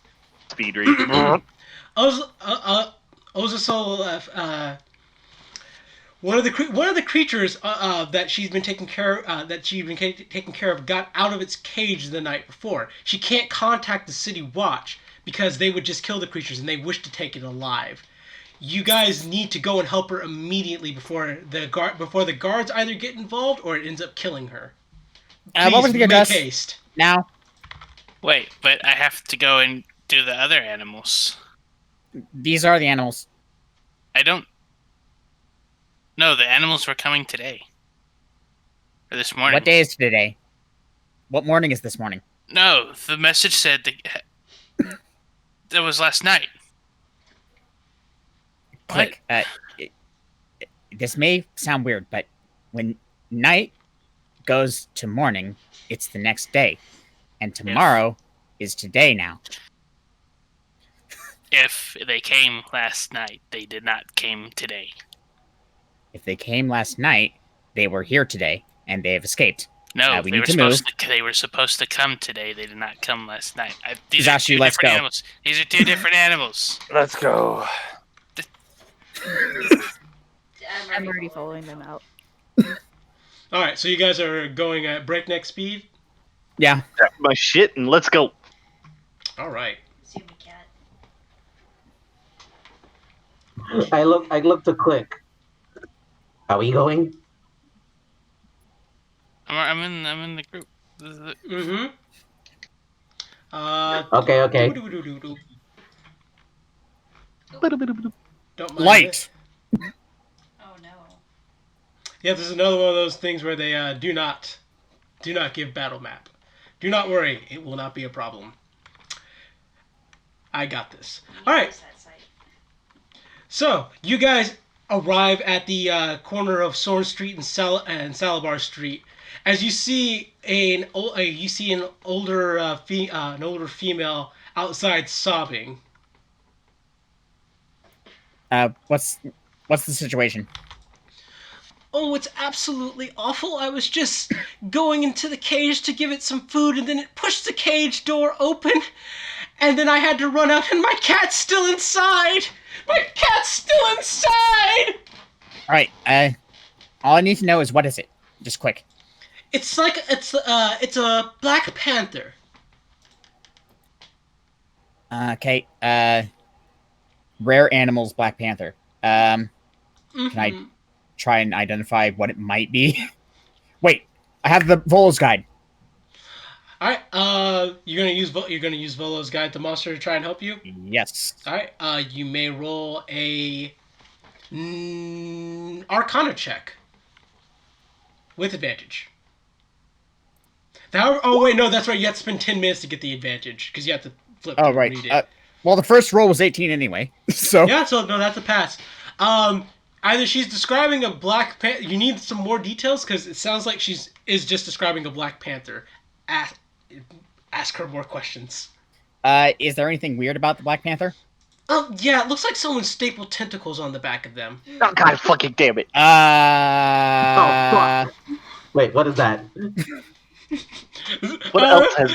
Speed read. One of the creatures that she's been taking care of got out of its cage the night before. She can't contact the city watch because they would just kill the creatures and they wish to take it alive. You guys need to go and help her immediately before the guards either get involved or it ends up killing her. Please, what was the make address? haste. Now? Wait, but I have to go and do the other animals. These are the animals. I don't... No, the animals were coming today. Or this morning. What day is today? What morning is this morning? No, the message said that was last night. Click. This may sound weird, but when night goes to morning, it's the next day. And tomorrow is today now. If they came last night, they did not came today. If they came last night, they were here today, and they have escaped. No, we they need were to supposed move. they were supposed to come today. They did not come last night. These Zashu, are two let's different go. animals. These are two different animals. Let's go. I'm already following them out. Alright, so you guys are going at breakneck speed? Yeah. Grab my shit and let's go. Alright. Zoomy cat. I look to Click. Are we going? I'm in the group. Mm-hmm. Okay. Don't mind Light! it. Oh no. Yeah, this is another one of those things where they do not give battle map. Do not worry, it will not be a problem. I got this. Alright, so you guys arrive at the corner of Sorn Street and Salabar Street. As you see an older female outside sobbing. What's the situation? Oh, it's absolutely awful. I was just going into the cage to give it some food, and then it pushed the cage door open, and then I had to run out, and my cat's still inside! My cat's still inside! Alright, all I need to know is what is it? Just quick. It's a Black Panther. Okay, rare animals, Black Panther. Can I try and identify what it might be? Wait, I have the Volo's guide. All right. You're gonna use Volo's guide to monster to try and help you. Yes. All right. You may roll a Arcana check with advantage. Oh wait, no, that's right. You have to spend 10 minutes to get the advantage because you have to flip. Oh right. Well, the first roll was 18 anyway, so yeah. So no, that's a pass. Either she's describing a Black Panther. You need some more details because it sounds like is just describing a Black Panther. Ask her more questions. Is there anything weird about the Black Panther? Yeah, it looks like someone stapled tentacles on the back of them. Oh god fucking damn it. Oh fuck. Wait, what is that? What else has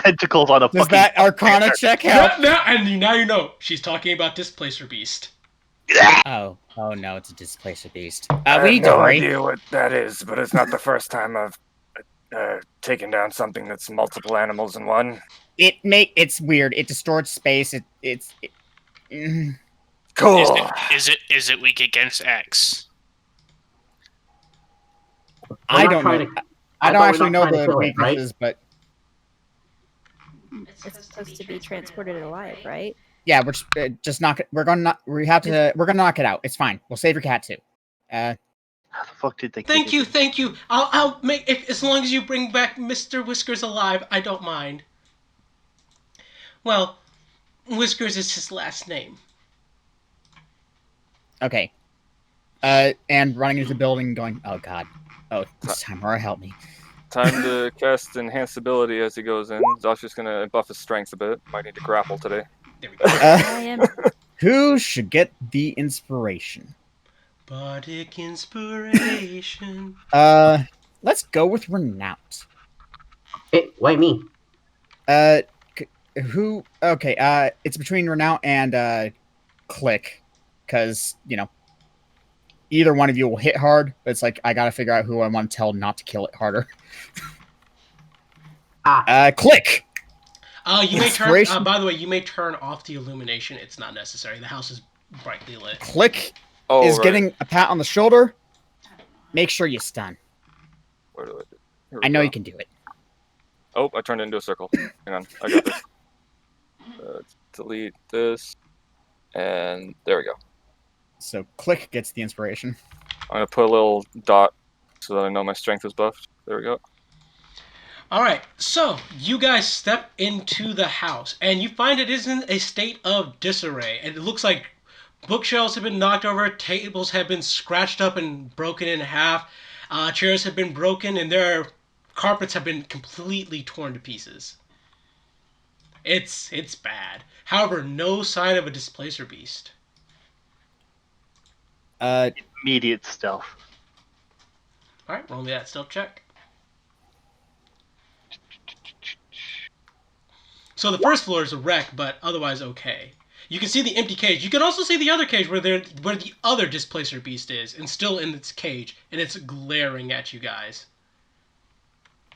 tentacles on a does fucking that Arcana check help? Now you know. She's talking about Displacer Beast. Oh no, it's a Displacer Beast. I we have need to no hurry. idea what that is, but it's not the first time I've taking down something that's multiple animals in one. It's weird. It distorts space. Cool. Is it weak against X? I don't know. I don't actually know the kill it, right? weaknesses, but It's supposed to be transported alive, right? yeah, just knock it. We're gonna knock it out. It's fine. We'll save your cat too. How the fuck did they? Thank you. I'll make if as long as you bring back Mr. Whiskers alive, I don't mind. Well, Whiskers is his last name. Okay. And running into the building, going, oh god, oh this time, Aurora, help me. Time to cast enhanced ability as he goes in. Josh is gonna buff his strength a bit. Might need to grapple today. There we go. Who should get the inspiration? Bardic inspiration. Let's go with Renout. Hey, why me? Who? Okay. It's between Renout and Click, because either one of you will hit hard. But it's like I gotta figure out who I want to tell not to kill it harder. Click. You may turn. By the way, you may turn off the illumination. It's not necessary. The house is brightly lit. Click is getting a pat on the shoulder. Make sure you stun. Where do I know you can do it. Oh, I turned it into a circle. Hang on, I got this. Delete this, and there we go. So Click gets the inspiration. I'm gonna put a little dot so that I know my strength is buffed. There we go. All right, so you guys step into the house, and you find it is in a state of disarray. And it looks like bookshelves have been knocked over, tables have been scratched up and broken in half, chairs have been broken, and carpets have been completely torn to pieces. It's bad. However, no sign of a displacer beast. Immediate stealth. All right, roll me that stealth check. So the first floor is a wreck, but otherwise okay. You can see the empty cage. You can also see the other cage where the other displacer beast is, and still in its cage, and it's glaring at you guys.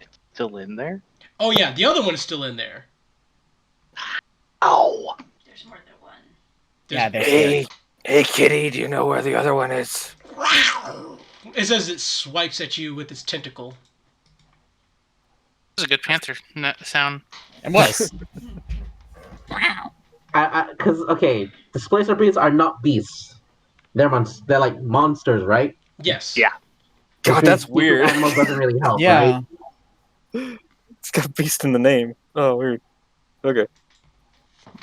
It's still in there? Oh yeah, the other one is still in there. Ow! There's more than one. Hey kitty, do you know where the other one is? It says it swipes at you with its tentacle. This is a good panther sound. It was. Wow. Because displacer beasts are not beasts. They're like monsters, right? Yes. Yeah. God, that's weird. Animals doesn't really help, Yeah. right? It's got beast in the name. Oh, weird. Okay.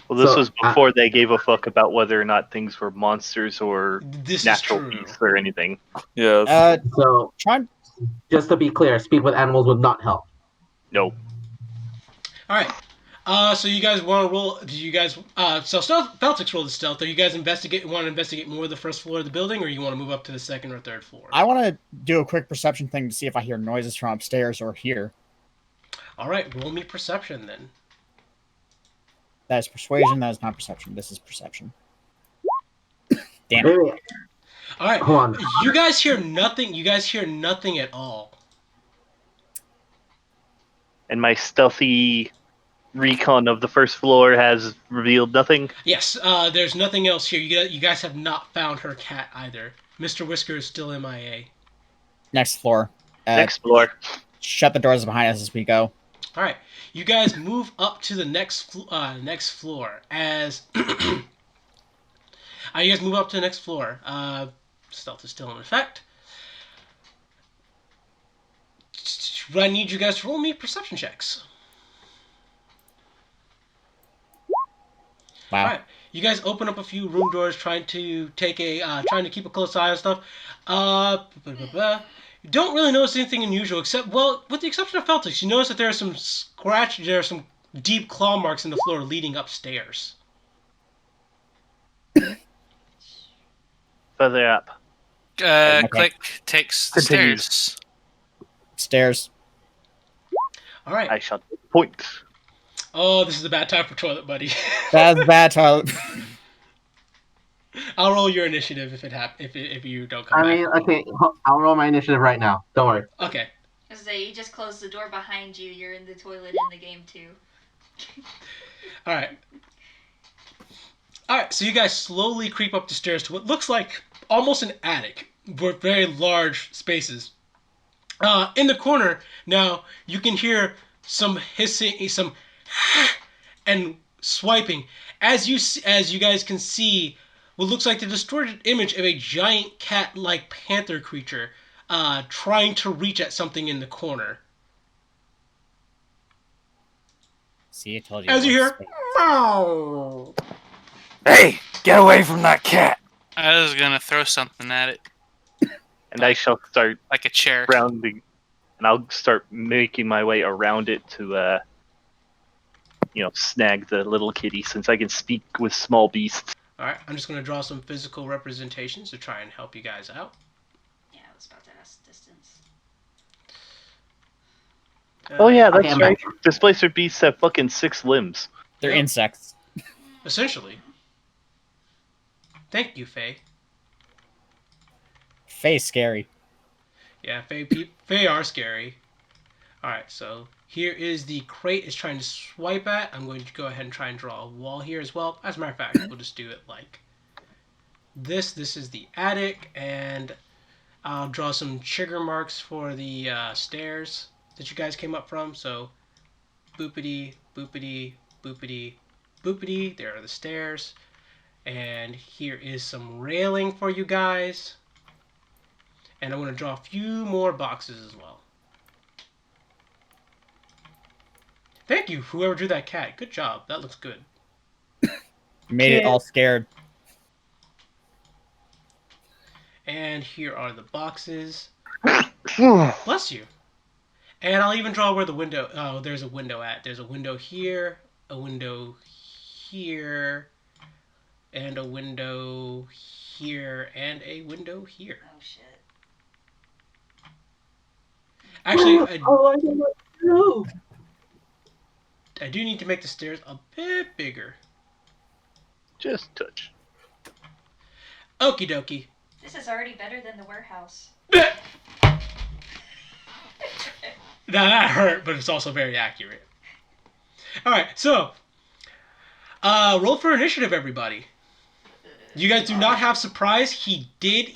Well, this was before they gave a fuck about whether or not things were monsters or natural beasts or anything. Yeah. So, just to be clear, speak with animals would not help. Nope. All right. So you guys want to roll? Do you guys? So Feltix rolled the stealth. Are you guys want to investigate more of the first floor of the building, or you want to move up to the second or third floor? I want to do a quick perception thing to see if I hear noises from upstairs or here. All right, roll me perception then. That is persuasion. That is not perception. This is perception. Damn it. All right. Hold on. You guys hear nothing. You guys hear nothing at all. And my stealthy recon of the first floor has revealed nothing? Yes, there's nothing else here. You guys have not found her cat either. Mr. Whisker is still MIA. Next floor. Next floor. Shut the doors behind us as we go. All right, you guys move up to the next floor as you guys move up to the next floor. Stealth is still in effect. I need you guys to roll me perception checks. Wow. All right, you guys open up a few room doors, trying to keep a close eye on stuff. You don't really notice anything unusual, with the exception of Feltix, you notice that there are some deep claw marks in the floor leading upstairs. Further up. Click takes the stairs. Stairs. All right. I shall point. Oh, this is a bad time for toilet, buddy. That's bad toilet. I'll roll your initiative if you don't come back. Okay, I'll roll my initiative right now. Don't worry. Okay. I was say, you just closed the door behind you. You're in the toilet in the game too. All right. All right. So you guys slowly creep up the stairs to what looks like almost an attic with very large spaces. In the corner now, you can hear some hissing, some and swiping as you guys can see what looks like the distorted image of a giant cat-like panther creature trying to reach at something in the corner. See, I told you. As you hear, space. meow. Hey, get away from that cat! I was gonna throw something at it, And I shall start like a chair. rounding, and I'll start making my way around it to, snag the little kitty, since I can speak with small beasts. All right, I'm just going to draw some physical representations to try and help you guys out. Yeah, I was about to ask distance. Oh yeah, that's Okay, I'm right. back. Displacer beasts have fucking 6 limbs. They're Yep. insects. Essentially. Thank you, Faye. Face scary. Yeah, Faye are scary. Alright, so here is the crate it's trying to swipe at. I'm going to go ahead and try and draw a wall here as well. As a matter of fact, we'll just do it like this. This is the attic, and I'll draw some trigger marks for the stairs that you guys came up from. So, boopity, boopity, boopity, boopity. There are the stairs. And here is some railing for you guys. And I'm going to draw a few more boxes as well. Thank you, whoever drew that cat. Good job. That looks good. You made it all scared. And here are the boxes. Bless you. And I'll even draw where the window... Oh, there's a window at. There's a window here, a window here, and a window here, and a window here. Oh shit. Actually, I don't know. I do need to make the stairs a bit bigger. Just touch. Okie dokie. This is already better than the warehouse. Now that hurt, but it's also very accurate. Alright, so roll for initiative, everybody. You guys do not have surprise. He did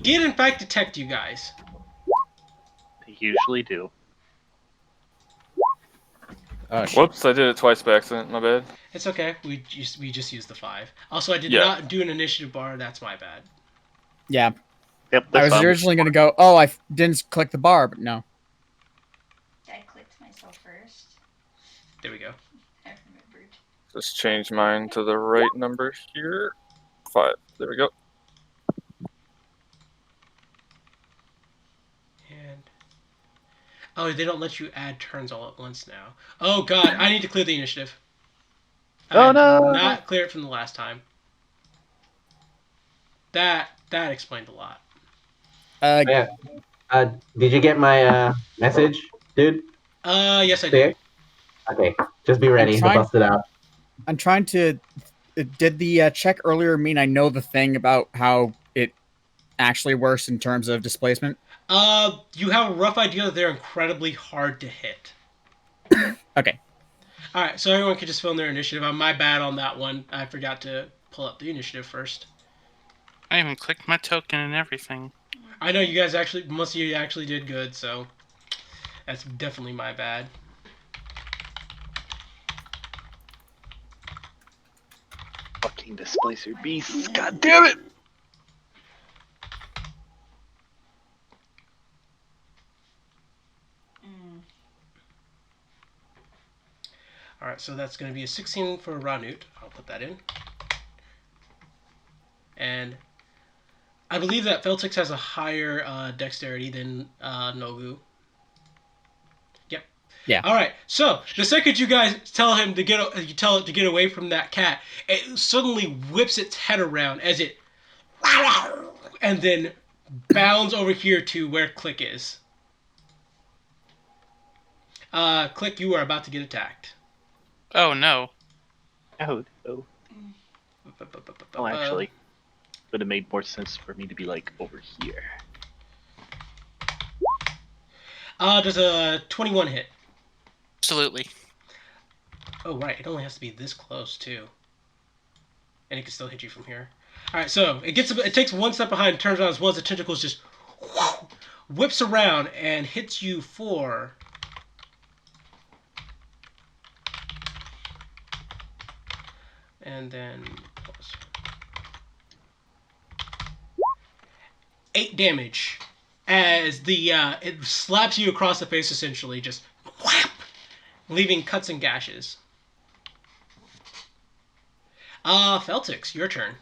in fact detect you guys. They usually do. Oh, shit. Whoops, I did it twice by accident. My bad. It's okay. We just used the 5. Also, I did Yeah. not do an initiative bar. That's my bad. Yeah. Yep, I that's was fine. originally going to go, oh, I didn't click the bar, but no. I clicked myself first. There we go. I remembered. Just change mine to the right number here. 5. There we go. And oh, they don't let you add turns all at once now. Oh god, I need to clear the initiative. Oh, I did no. not clear it from the last time. That explained a lot. Yeah. Did you get my message, dude? Yes I See did. it? Okay, just be ready to trying- bust it out. I'm trying to... Did the check earlier mean I know the thing about how it actually works in terms of displacement? You have a rough idea that they're incredibly hard to hit. Okay. Alright, so everyone can just fill in their initiative. My bad on that one. I forgot to pull up the initiative first. I even clicked my token and everything. I know you guys actually, most of you actually did good, so that's definitely my bad. Fucking displacer beasts. God damn it! Alright, so that's going to be a 16 for Ranut. I'll put that in. And I believe that Feltix has a higher dexterity than Nogu. Yep. Yeah. Alright, so the second you guys tell him to tell it to get away from that cat, it suddenly whips its head around as it and then bounds over here to where Click is. Click, you are about to get attacked. Oh no. Oh, actually, would have made more sense for me to be like over here. Does a 21 hit? Absolutely. Oh, right. It only has to be this close, too. And it can still hit you from here. Alright, so it takes one step behind, turns around as well as the tentacles just whips around and hits you for... And then... Pause. 8 damage. As the it slaps you across the face, essentially, just whap, leaving cuts and gashes. Feltix, your turn.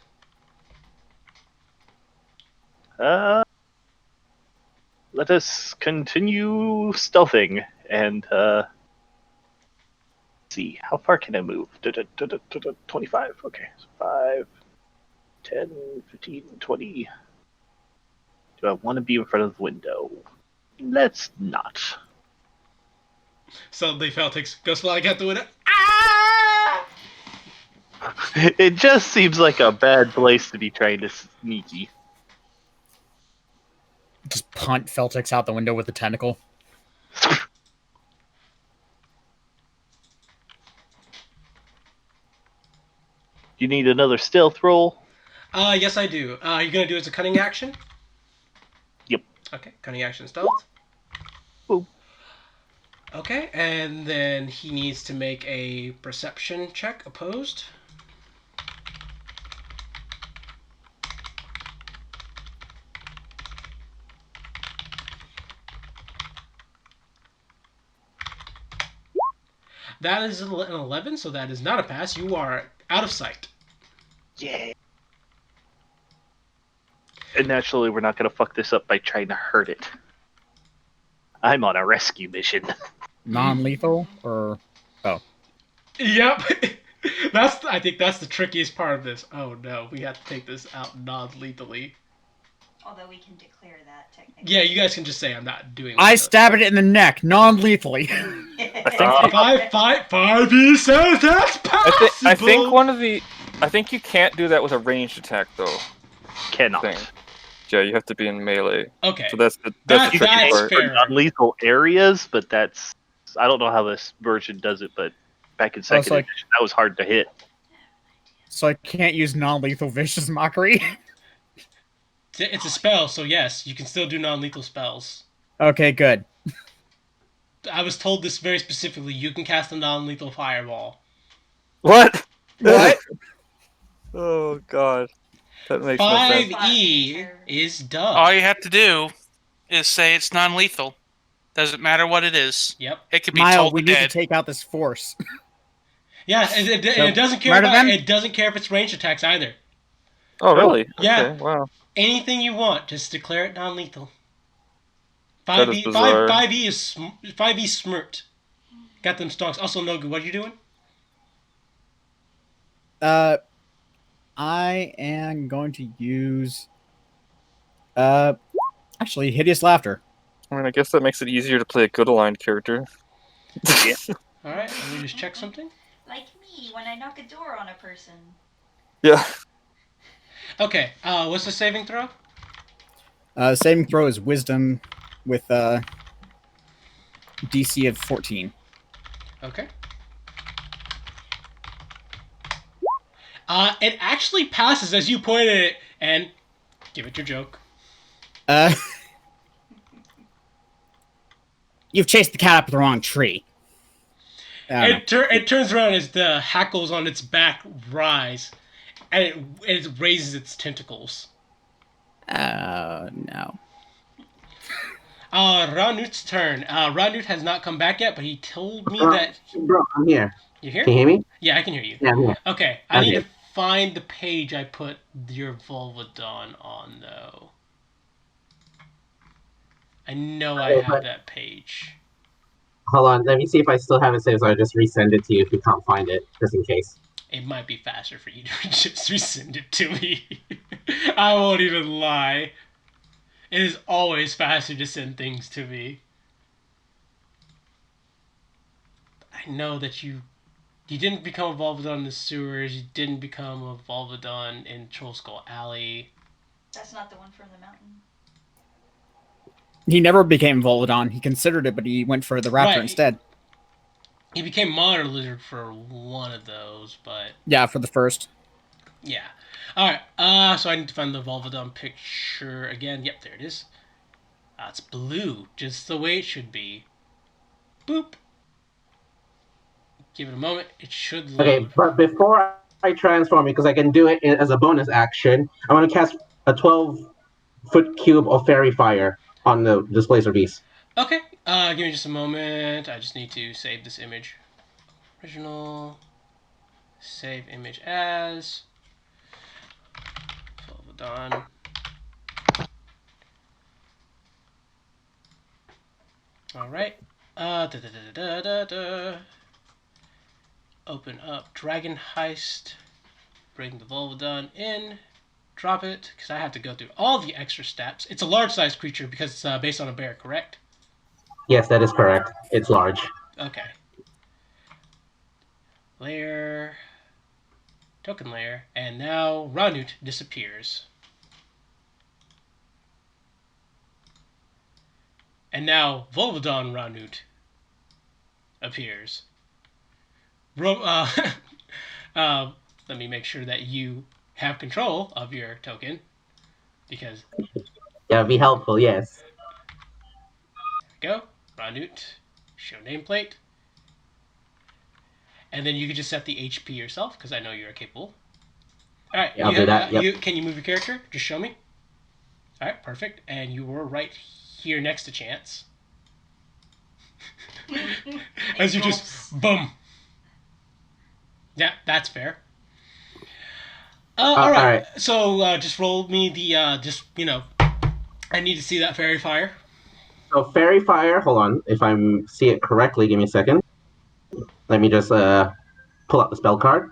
Let us continue stealthing and see, how far can I move? 25. Okay, so 5, 10, 15, 20. Do I want to be in front of the window? Let's not. Suddenly, Feltix goes flying out the window. Ah! It just seems like a bad place to be trying to sneaky. Just punt Feltix out the window with a tentacle. You need another stealth roll? Yes, I do. You're gonna do it as a cunning action? Yep. Okay, cunning action stealth. Boom. Okay, and then he needs to make a perception check opposed. That is an 11, so that is not a pass. You are out of sight. Yeah. And naturally, we're not going to fuck this up by trying to hurt it. I'm on a rescue mission. Non-lethal or... Oh. Yep. I think that's the trickiest part of this. Oh no, we have to take this out non-lethally. Although we can declare that technically. Yeah, you guys can just say I'm not doing. I stab it in the neck, non-lethally. I think 5e says that's possible. I think one of the. I think you can't do that with a ranged attack though. Cannot. Thing. Yeah, you have to be in melee. Okay. So that's the That's tricky part. fair. Non-lethal areas, but that's... I don't know how this version does it, but back in second edition, that was hard to hit. So I can't use non-lethal vicious mockery? It's a spell, so yes, you can still do non-lethal spells. Okay, good. I was told this very specifically. You can cast a non-lethal fireball. What? What? Oh god. That makes no sense. 5e is done. All you have to do is say it's non-lethal. Doesn't matter what it is. Yep. It could be Mile, told we need dead. to take out this force. Yeah, and it doesn't care murder about them? it doesn't care if it's ranged attacks either. Oh really? Yeah. Okay, wow. Anything you want, just declare it non-lethal. That is bizarre. 5e is 5e smirt. Got them stonks. Also, Nogu, what are you doing? I am going to use... actually, Hideous Laughter. I mean, I guess that makes it easier to play a good aligned character. Yeah. All right, let me just check something. Like me when I knock a door on a person. Yeah. Okay, what's the saving throw? Saving throw is Wisdom with DC of 14. Okay. It actually passes as you point at it and give it your joke. You've chased the cat up the wrong tree. It turns around as the hackles on its back rise, and it raises its tentacles. No. Ranut's turn. Ranut has not come back yet, but he told me that... Bro, I'm here. You here? Can you hear me? Yeah, I can hear you. Yeah, I'm here. Okay, I need to find the page I put your Volvodon on, though. I know I have that page. Hold on, let me see if I still have it saved, so I just resend it to you if you can't find it, just in case. It might be faster for you to just resend it to me. I won't even lie. It is always faster to send things to me. I know that you didn't become a Volvodon in the sewers, you didn't become a Volvodon in Troll Skull Alley. That's not the one from the mountain. He never became Volodon. He considered it, but he went for the raptor Right. instead. He became Monitor Lizard for one of those, but Yeah, for the first. yeah. All right. So I need to find the Volvodon picture again. Yep, there it is. It's blue, just the way it should be. Boop. Give it a moment. It should load. Okay, but before I transform, because I can do it as a bonus action, I want to cast a 12-foot cube of fairy fire on the displacer beast. Okay. Give me just a moment. I just need to save this image. Original. Save image as. Volvodon. All right. Open up Dragon Heist. Bring the Volvodon in. Drop it, because I have to go through all the extra steps. It's a large-sized creature because it's based on a bear, correct? Yes, that is correct. It's large. Okay. Layer. Token layer. And now Ranut disappears. And now Volvodon Ranut appears. Let me make sure that you have control of your token, because Yeah, be helpful, yes. there we go. Ranut, show nameplate. And then you can just set the HP yourself, because I know you're capable. Alright, Yeah, I'll do that. Yep. Can you move your character? Just show me. Alright, perfect. And you were right here next to Chance. As you just boom. Yeah, that's fair. All right. So just roll me the I need to see that fairy fire. So fairy fire. Hold on, if I see it correctly, give me a second. Let me just pull out the spell card.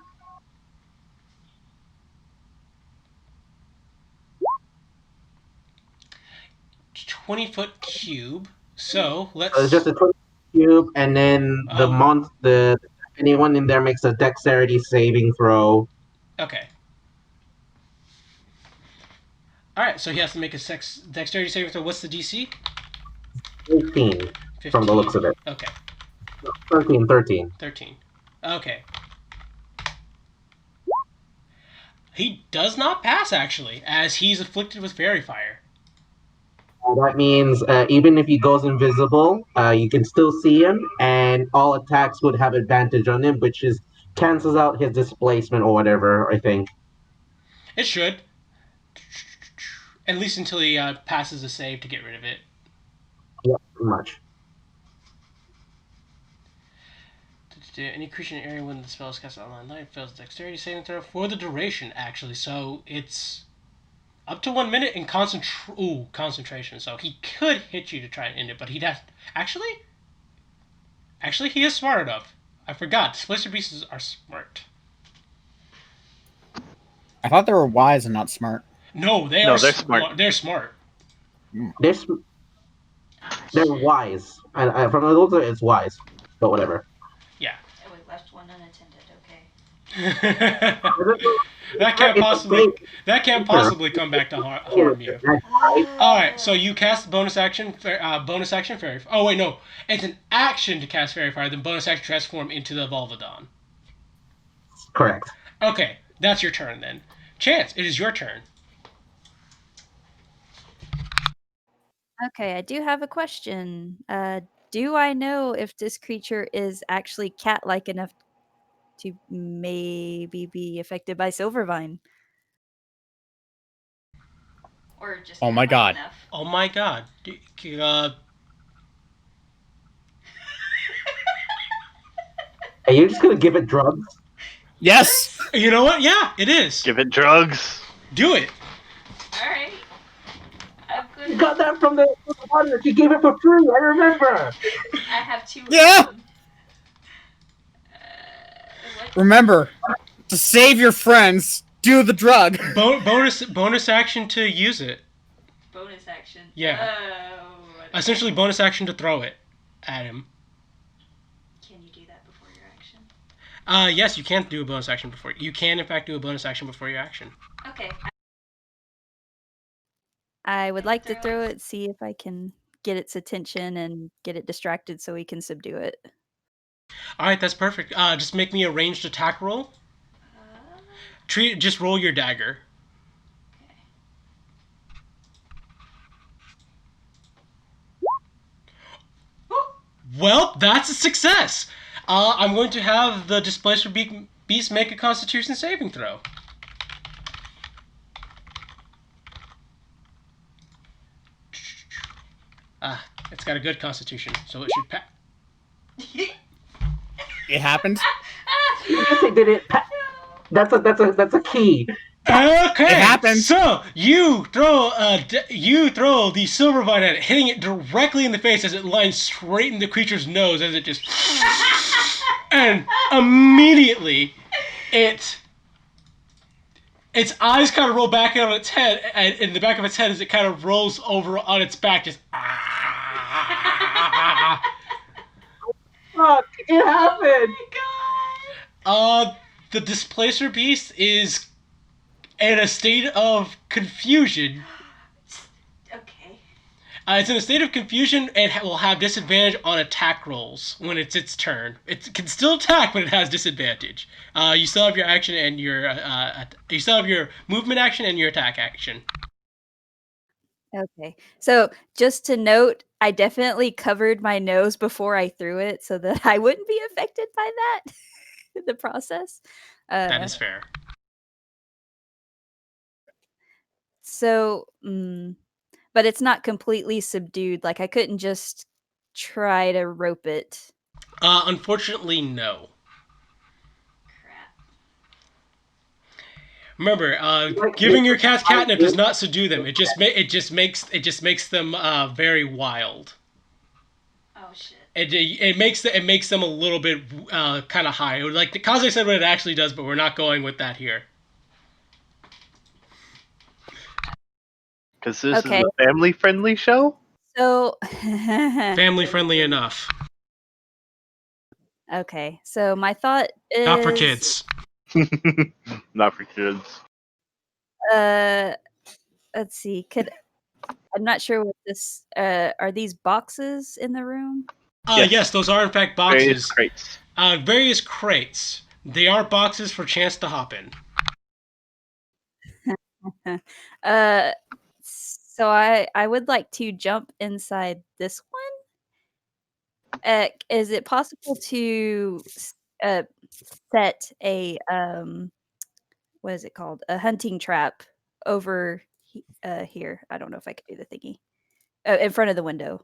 $20-foot cube. So let's. So it's just a 20 cube, and then the anyone in there makes a dexterity saving throw. Okay. All right. So he has to make a dexterity saving throw. What's the DC? 18 from the looks of it. Okay. 13. 13. Okay. He does not pass, actually, as he's afflicted with fairy fire. That means even if he goes invisible, you can still see him, and all attacks would have advantage on him, which is cancels out his displacement or whatever, I think. It should. At least until he passes a save to get rid of it. Yeah, pretty much. Any creature in the area when the spell is cast online light fails dexterity saving throw for the duration, actually. So it's up to 1 minute in concentration. So he could hit you to try and end it, but he'd have... Actually, he is smart enough. I forgot. Displacer beasts are smart. I thought they were wise and not smart. No, they're smart. They're smart. They're wise. And from the looks of it, it's wise. But whatever. Yeah. Oh, we left one unattended. Okay. that can't possibly come back to harm you. All right, so you cast bonus action fairy. Oh wait, no, it's an action to cast fairy fire. Then bonus action transform into the Volvodon. Correct. Okay, that's your turn then. Chance, it is your turn. Okay, I do have a question. Do I know if this creature is actually cat-like enough to maybe be affected by Silvervine? Or just Oh my god. enough. Oh my god. Are you just gonna give it drugs? Yes! You know what? Yeah, it is. Give it drugs. Do it. Alright. I'm good. You got that from the one that you gave it for free, I remember! I have 2 Yeah! of them. Remember, to save your friends, do the drug. Bonus action to use it. Bonus action. Yeah. Essentially, bonus action to throw it at him. Can you do that before your action? Yes, you can do a bonus action before. You can, in fact, do a bonus action before your action. Okay. I would like to throw it, see if I can get its attention and get it distracted so we can subdue it. All right, that's perfect. Just make me a ranged attack roll. Just roll your dagger. Well, that's a success. I'm going to have the Displacer Beast make a Constitution saving throw. It's got a good Constitution, so it should pass. It happened. Yes, it did it. That's a key. Okay, It happens. So you throw the silver vine at it, hitting it directly in the face as it lines straight in the creature's nose as it just, and immediately, its eyes kind of roll back out of its head, and in the back of its head as it kind of rolls over on its back, just. Fuck! It happened. Oh my god! The Displacer Beast is in a state of confusion. Okay. It's in a state of confusion and will have disadvantage on attack rolls when it's its turn. It can still attack, but it has disadvantage. You still have your action and you still have your movement action and your attack action. Okay. So just to note, I definitely covered my nose before I threw it so that I wouldn't be affected by that in the process. That is fair. So, but it's not completely subdued. Like I couldn't just try to rope it. Unfortunately, no. Crap. Remember, Like, giving your cats catnip I- does not subdue them. It just makes them very wild. Oh shit. It makes them a little bit kind of high. Like the Kaze said what it actually does, but we're not going with that here. Because this Okay. is a family-friendly show? So Family friendly enough. okay. So my thought is Not for kids. Not for kids. Let's see. I'm not sure what this are these boxes in the room? Yes, those are in fact Various boxes. crates. Various crates. They are boxes for Chance to hop in. So I would like to jump inside this one. Is it possible to set a what is it called? A hunting trap over here. I don't know if I could do the thingy. In front of the window.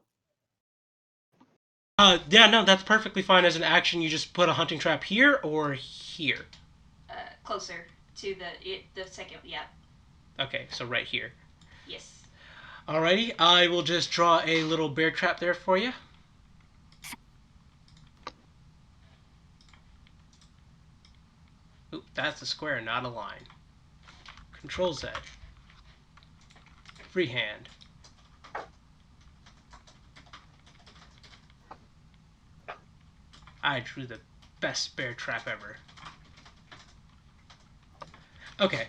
Yeah, no, that's perfectly fine as an action. You just put a hunting trap here or here. Closer to the second. Yeah. Okay, so right here. Yes. Alrighty, I will just draw a little bear trap there for you. Oop, that's a square, not a line. Control Z. Freehand. I drew the best bear trap ever. Okay.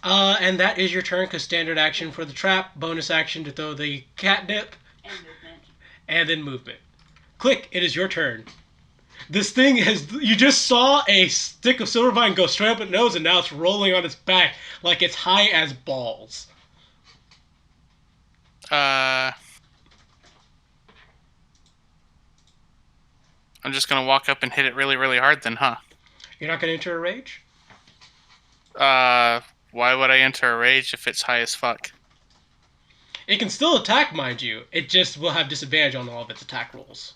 And that is your turn, because standard action for the trap, bonus action to throw the catnip, And movement. and then movement. Click, it is your turn. This thing you just saw a stick of silvervine go straight up its nose, and now it's rolling on its back like it's high as balls. I'm just gonna walk up and hit it really, really hard then, huh? You're not going to enter a rage? Why would I enter a rage if it's high as fuck? It can still attack, mind you. It just will have disadvantage on all of its attack rolls.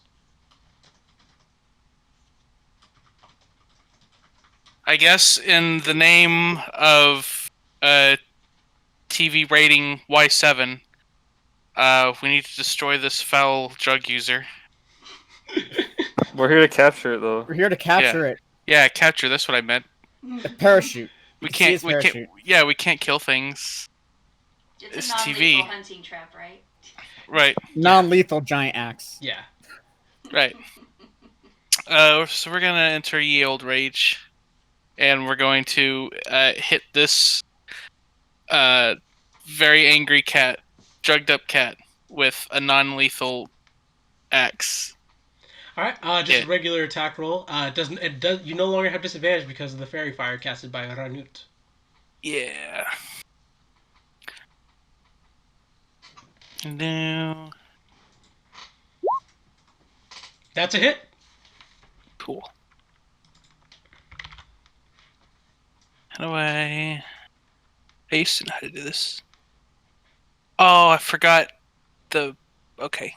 I guess in the name of TV rating Y7, we need to destroy this foul drug user. We're here to capture it, though. We're here to capture it. Yeah, capture. That's what I meant. A parachute. We See can't. his We can't. parachute. Yeah, we can't kill things. It's It's a non-lethal TV. hunting trap, right? Right. Non-lethal giant axe. Yeah. Right. So we're gonna enter ye old rage, and we're going to hit this very angry cat, drugged up cat. with a non-lethal axe. All right, just a regular attack roll. It does. You no longer have disadvantage because of the fairy fire casted by Ranut. Yeah. No. That's a hit. Cool. How do I used to know how to do this. Oh, I forgot the. Okay,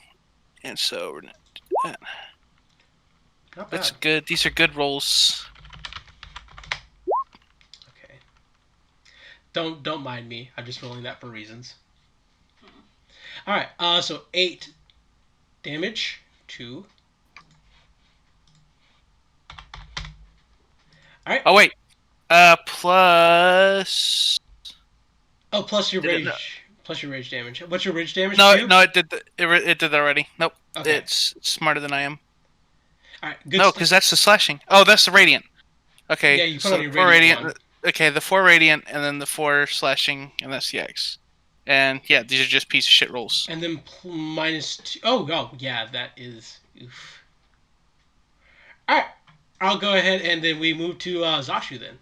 and so we're not doing that. Not bad. That's good. These are good rolls. Okay. Don't mind me. I'm just rolling that for reasons. All right. So 8 damage. 2. All right. Oh wait. Plus. Oh, plus your rage. Plus your rage damage. What's your rage damage? No, 2? no, it did. It did that already. Nope. Okay. It's smarter than I am. All right. Good. No, because that's the slashing. Oh, that's the radiant. Okay. Yeah, you put so on your 4 radiant. One. Okay, the 4 radiant and then the 4 slashing, and that's the X. And yeah, these are just piece of shit rolls. And then -2. Oh, yeah, that is. Oof. All right. I'll go ahead and then we move to Zashu then.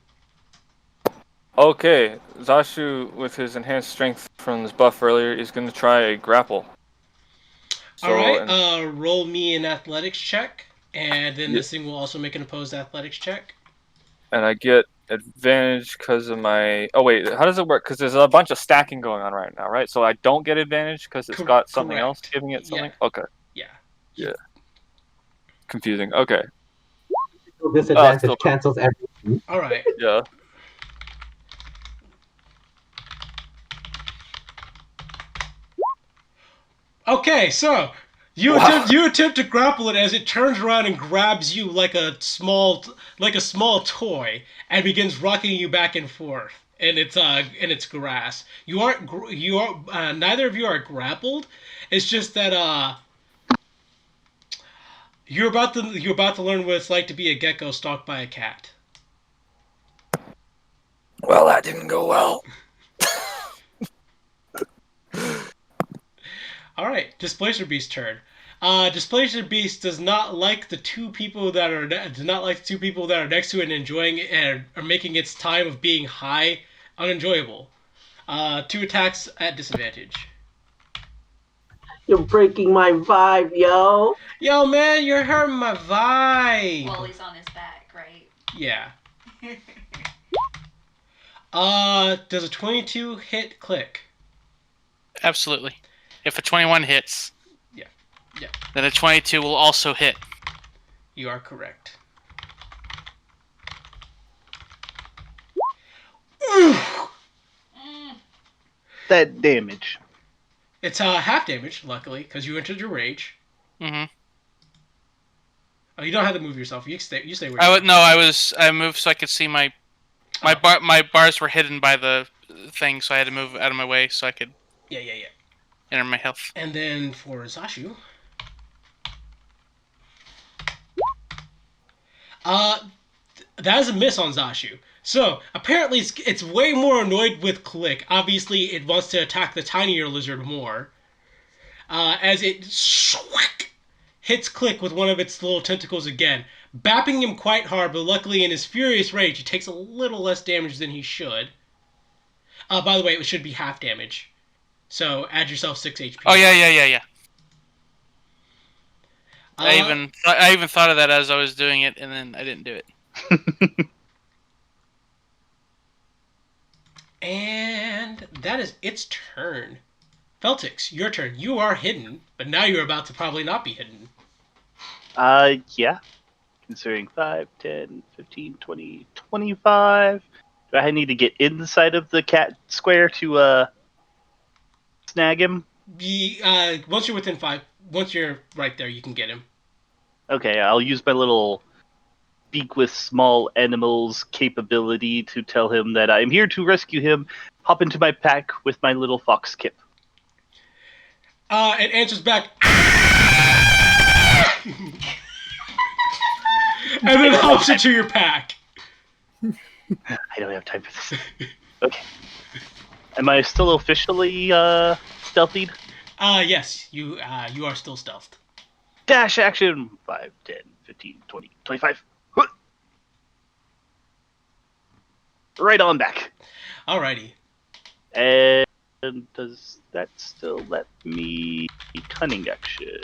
Okay, Zashu, with his enhanced strength from his buff earlier, is going to try a grapple. So, all right, roll me an athletics check, and then this thing will also make an opposed athletics check. And I get advantage because of my... Oh, wait, how does it work? Because there's a bunch of stacking going on right now, right? So I don't get advantage because it's got something else giving it something? Yeah. Okay. Yeah. Confusing. Okay. Disadvantage cancels everything. All right. Yeah. Okay, so you attempt to grapple it as it turns around and grabs you like a small toy and begins rocking you back and forth in its grass. Neither of you are grappled. It's just that you're about to learn what it's like to be a gecko stalked by a cat. Well, that didn't go well. All right, Displacer Beast's turn. Displacer Beast does not like the two people that are next to it and enjoying it and are making its time of being high unenjoyable. 2 attacks at disadvantage. You're breaking my vibe, yo. Yo, man, you're hurting my vibe. While he's on his back, right? Yeah. Does a 22 hit click? Absolutely. If a 21 hits, yeah, then a 22 will also hit. You are correct. That damage. It's half damage, luckily, because you entered your rage. Mm-hmm. Oh, you don't have to move yourself. You stay where you are. No, I moved so I could see my bars were hidden by the thing, so I had to move out of my way so I could. Yeah. Enter my health. And then for Zashu. That is a miss on Zashu. So, apparently it's way more annoyed with Click. Obviously, it wants to attack the tinier lizard more. As it hits Click with one of its little tentacles again, bapping him quite hard, but luckily in his furious rage, he takes a little less damage than he should. By the way, it should be half damage. So, add yourself 6 HP. Oh, yeah. I even thought of that as I was doing it, and then I didn't do it. And that is its turn. Feltix, your turn. You are hidden, but now you're about to probably not be hidden. Yeah. Considering 5, 10, 15, 20, 25. Do I need to get inside of the cat square to snag him? Once you're within 5, once you're right there, you can get him. Okay, I'll use my little speak with small animals capability to tell him that I'm here to rescue him. Hop into my pack with my little fox kip. It answers back. And then hops into your pack. I don't have time for this. Okay. Am I still officially stealthied? Yes, you are still stealthed. Dash action. 5, 10, 15, 20, 25. Right on back. Alrighty. And does that still let me cunning action?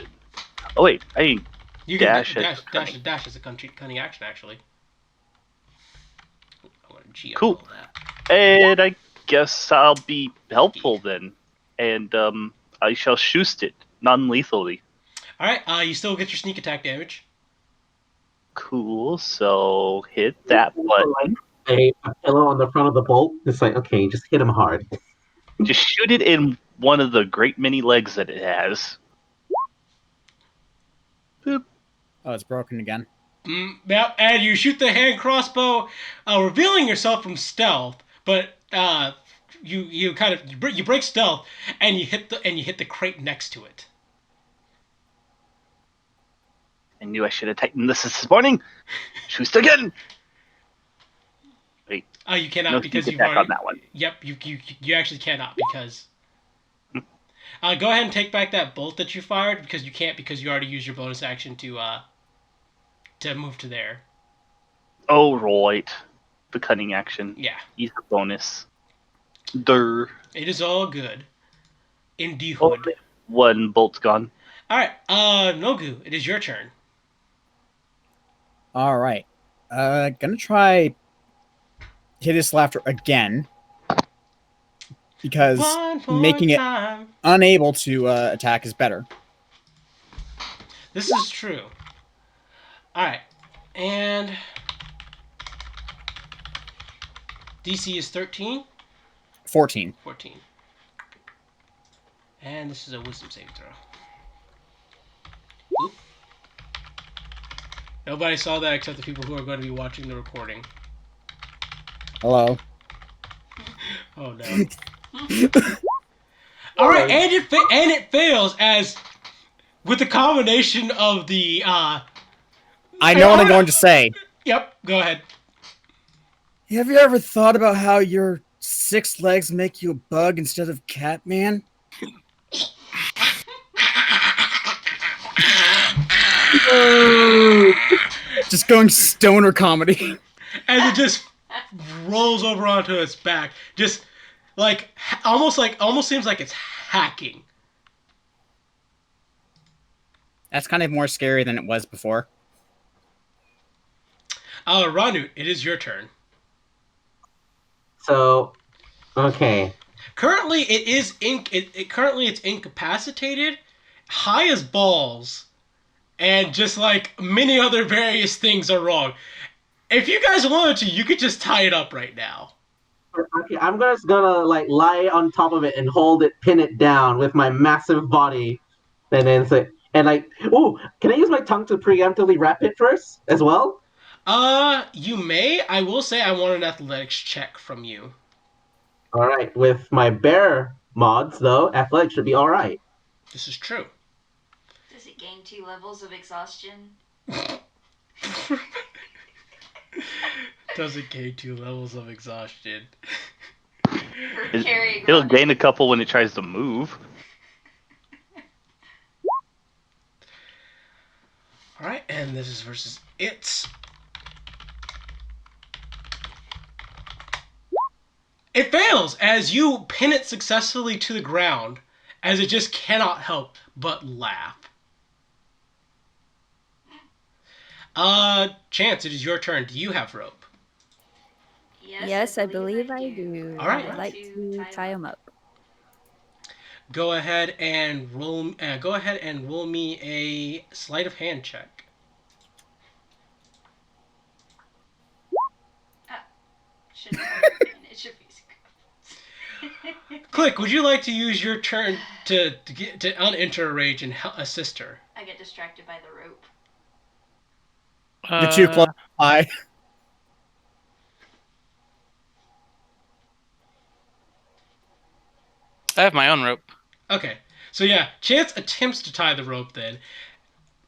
Oh wait, I You can dash dash, as dash, cunning. dash is a cunning action, actually. I want to geo Cool. all that. And I guess I'll be helpful then. And I shall shoost it non-lethally. Alright, you still get your sneak attack damage. Cool. So hit that button. A pillow on the front of the bolt. It's like, okay, just hit him hard. Just shoot it in one of the great many legs that it has. Boop. Oh, it's broken again. Yep, and you shoot the hand crossbow, revealing yourself from stealth, but you kind of you break stealth and you hit the crate next to it. I knew I should have tightened this morning. Shoot again. Wait. You cannot No because sneak you've attack already. on that one. Yep, you actually cannot because. Go ahead and take back that bolt that you fired because you can't because you already used your bonus action to move to there. Oh, right. The cunning action. Yeah. He's a bonus. Durr. It is all good. Indeed. Only one bolt's gone. All right, Nogu, it is your turn. All right. Gonna try hideous laughter again because making it unable to attack is better. This is true. All right, and DC is 13. 14. 14. And this is a wisdom saving throw. Oop. Nobody saw that except the people who are going to be watching the recording. Hello. Oh no. All right, and it fails as with the combination of the. I know what I'm going to say. Yep, go ahead. Have you ever thought about how your 6 legs make you a bug instead of Catman? Just going stoner comedy. As it just rolls over onto its back, just almost seems like it's hacking. That's kind of more scary than it was before. Ranut, it is your turn. So, okay. Currently, currently it's incapacitated, high as balls, and just like many other various things are wrong. If you guys wanted to, you could just tie it up right now. Okay, I'm just gonna like lie on top of it and hold it, pin it down with my massive body, and then say, and like, ooh, can I use my tongue to preemptively wrap it first as well? You may. I will say I want an athletics check from you. All right, with my bear mods though, athletics should be all right. This is true. Does it gain 2 levels of exhaustion? Does it gain 2 levels of exhaustion? It'll gain a couple when it tries to move. Alright, and this is versus it. It fails as you pin it successfully to the ground, as it just cannot help but laugh. Chance, it is your turn. Do you have rope? Yes, I believe I do. All right. I'd like to tie him up. Go ahead and roll. Go ahead and roll me a sleight of hand check. It should be. Click. Would you like to use your turn to unenter a rage and assist her? I get distracted by the rope. You're too close. Hi. I have my own rope. Okay. So yeah, Chance attempts to tie the rope then.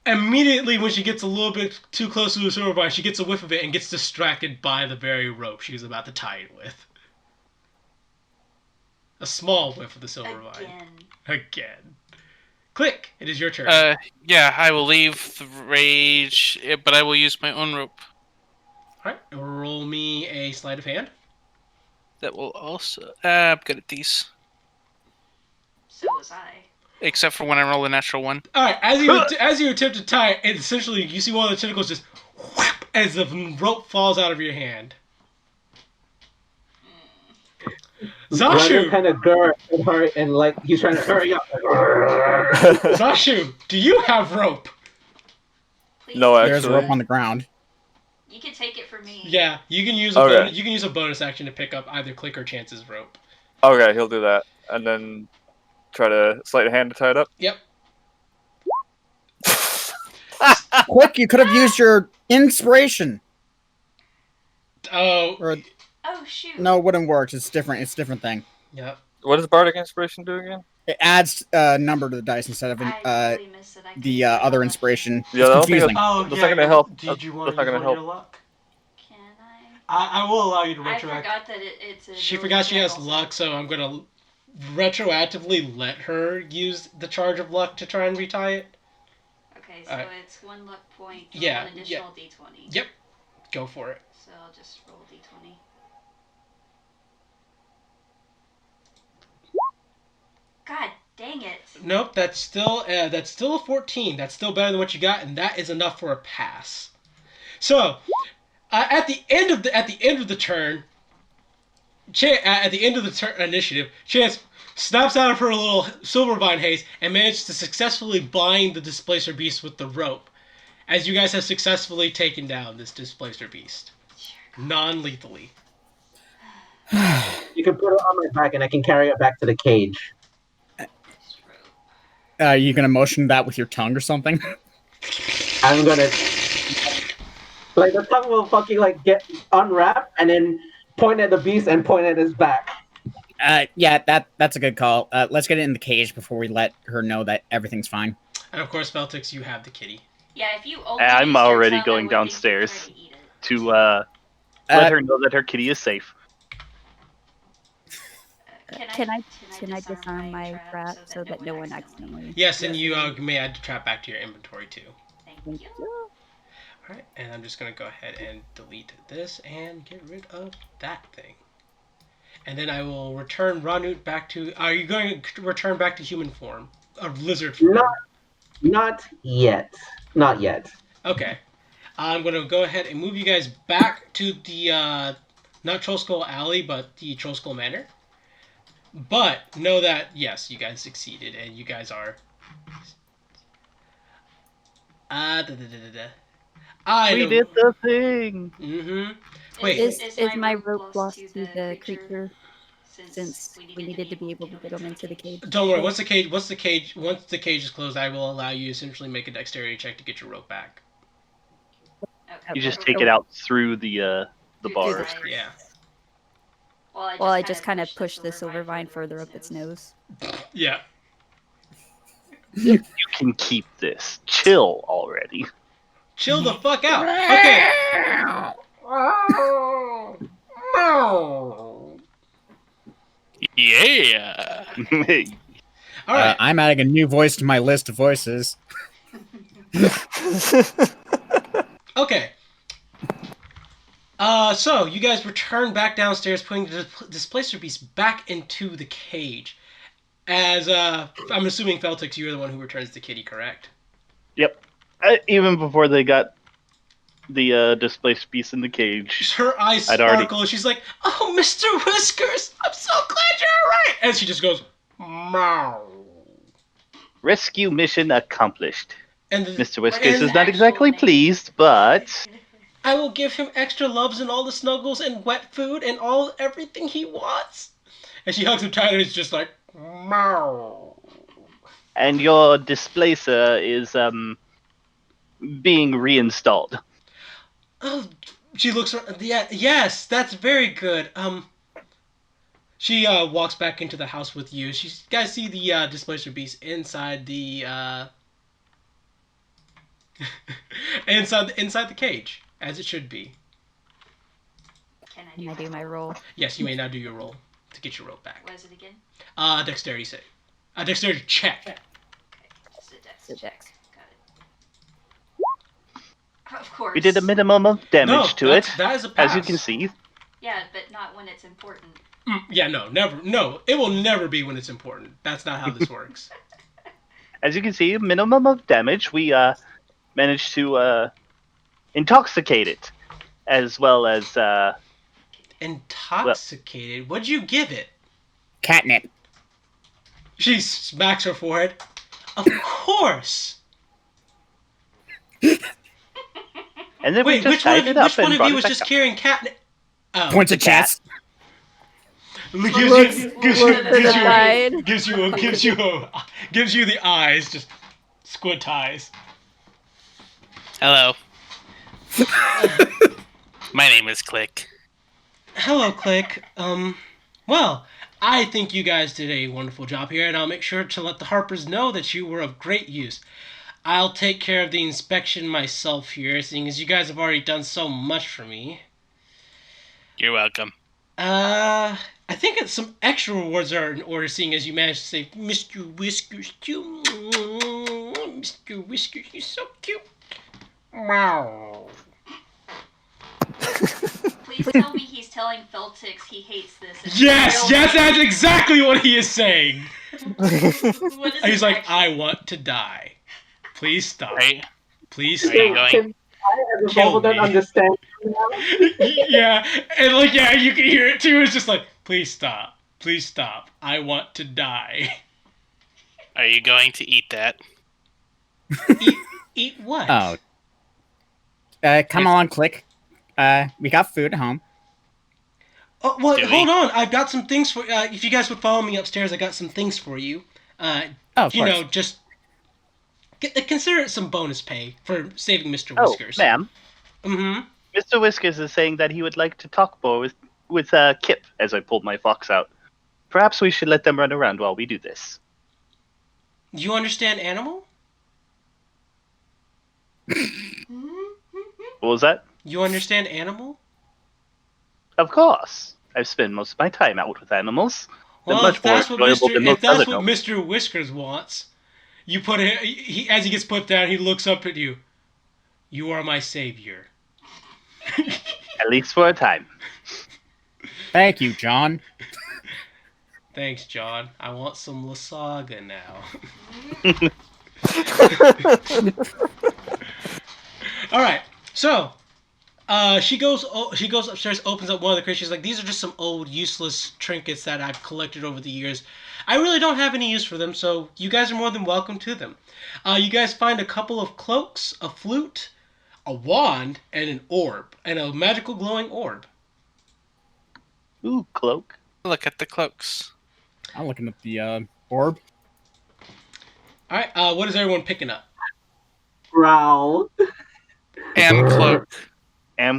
Immediately when she gets a little bit too close to the silver vine, she gets a whiff of it and gets distracted by the very rope she was about to tie it with. small whiff of the silver vine. Again. Click. It is your turn. Yeah, I will leave the rage, but I will use my own rope. All right. Roll me a sleight of hand. That will also. I'm good at these. So was I. Except for when I roll a natural one. All right. As you attempt to tie it, essentially you see one of the tentacles just whap as the rope falls out of your hand. Zashu kind of hurry and like he's trying to hurry up. Zashu, do you have rope? Please. No, There's actually. rope on the ground. You can take it from me. Yeah, you can use a bonus action to pick up either Click or Chance's rope. Okay, he'll do that, and then try to sleight of hand to tie it up. Yep. Quick, you could have used your inspiration. Oh. Oh shoot. No, it wouldn't work. It's different. It's a different thing. Yep. What does Bardic Inspiration do again? It adds a number to the dice instead of Really missed it. the other inspiration. Yeah, It's I don't think confusing. Oh, That's not gonna help. Did you want That's not to use gonna one of help. your luck? Can I? I will allow you to I retroact. forgot that it's a. She forgot she has luck, so I'm gonna retroactively let her use the charge of luck to try and retie it. Okay, so it's 1 luck point. Yeah, An additional d20. Yep. Go for it. So I'll just roll d20. God dang it! Nope, that's still a 14. That's still better than what you got, and that is enough for a pass. So, at the end of the turn, at the end of the initiative, Chance snaps out of her little silver vine haze and manages to successfully bind the displacer beast with the rope, as you guys have successfully taken down this displacer beast, non-lethally. You can put it on my back and I can carry it back to the cage. You gonna motion that with your tongue or something? I'm gonna like the tongue will fucking like get unwrapped and then point at the beast and point at his back. Yeah, that's a good call. Let's get it in the cage before we let her know that everything's fine. And of course, Veltix, you have the kitty. Yeah, if you open I'm your already tongue, going I would think you'd downstairs try to eat it. to let her know that her kitty is safe. Can I disarm my trap so that no one accidentally? Yes, and you may add the trap back to your inventory too. Thank you. Alright, and I'm just going to go ahead and delete this and get rid of that thing. And then I will return Ranut back to... Are you going to return back to human form? Or lizard form? Not yet. Not yet. Okay. I'm going to go ahead and move you guys back to the... not Troll Skull Alley, but the Troll Skull Manor. But know that, yes, you guys succeeded, and you guys are... We did the thing! Mm-hmm. Wait. Is my rope lost to the creature since we needed to be able to get him into the cage? Don't worry. Once the cage is closed, I will allow you to essentially make a dexterity check to get your rope back. Okay. You just take it out through the bars. Yeah. Well, I just kind of push the silver vine further up its nose. Yeah. You can keep this. Chill already. Chill the fuck out. Okay. Yeah. All right. I'm adding a new voice to my list of voices. Okay. So you guys return back downstairs, putting the displacer beast back into the cage. As I'm assuming Feltix, you're the one who returns the kitty, correct? Yep. Even before they got the displaced beast in the cage. Her eyes sparkle. She's like, "Oh, Mr. Whiskers, I'm so glad you're alright." And she just goes, "Meow." Rescue mission accomplished. And Mr. Whiskers is not exactly pleased, but I will give him extra loves and all the snuggles and wet food and everything he wants. And she hugs him tight and it's just like, "Meow." And your displacer is being reinstalled. Oh, she looks. Yeah, yes, that's very good. She walks back into the house with you. You guys see the displacer beast inside the inside the cage, as it should be. Can I do my roll? Yes, you may now do your roll to get your rope back. What is it again? Dexterity save. Dexterity check. Okay. Just a dex. It's a dex. Got it. Of course. We did a minimum of damage to it, that is a pass. as you can see. Yeah, but not when it's important. Yeah, no, never. No, it will never be when it's important. That's not how this works. As you can see, minimum of damage. We managed to intoxicate it, as well as Intoxicated? What'd you give it? Catnip. She smacks her forehead. Of course. and then Wait, we just which one tied of you, it up which one and of brought you it was back just up. carrying catnip? Oh. Points at chest. Gives you the eyes, just squint eyes. Hello. My name is Click. Hello, Click. Well, I think you guys did a wonderful job here, and I'll make sure to let the Harpers know that you were of great use. I'll take care of the inspection myself here, seeing as you guys have already done so much for me. You're welcome. I think some extra rewards are in order, seeing as you managed to say, Mr. Whiskers, too. Mr. Whiskers, you're so cute. Meow. Please tell me he's telling Feltix he hates this. Yes, that's exactly what he is saying. What is He's it like, actually? I want to die. Please stop. Right? Please Are you stop. going? I, as a Kill Voldemort, me. understand. Yeah, and you can hear it too. It's just like, please stop. Please stop. I want to die. Are you going to eat that? Eat what? Oh. Come along, Click. We got food at home. Oh, well, Do we? hold on. I've got some things for. If you guys would follow me upstairs, I got some things for you. Of course. Just consider it some bonus pay for saving Mr. Oh, Whiskers. ma'am. Mm-hmm. Mr. Whiskers is saying that he would like to talk more with Kip, as I pulled my fox out. Perhaps we should let them run around while we do this. You understand animal? What was that? You understand animal? Of course. I've spent most of my time out with animals. They're Well, much if more that's what enjoyable than most other gnomes. Mr. Whiskers wants, you put it. As he gets put down, he looks up at you. You are my savior. At least for a time. Thank you, John. Thanks, John. I want some Lasaga now. All right, so she goes upstairs, opens up one of the crates. She's like, "These are just some old, useless trinkets that I've collected over the years. I really don't have any use for them, so you guys are more than welcome to them." You guys find a couple of cloaks, a flute, a wand, and an orb, and a magical glowing orb. Ooh, cloak. Look at the cloaks. I'm looking at the orb. All right, what is everyone picking up? Growl. And cloak.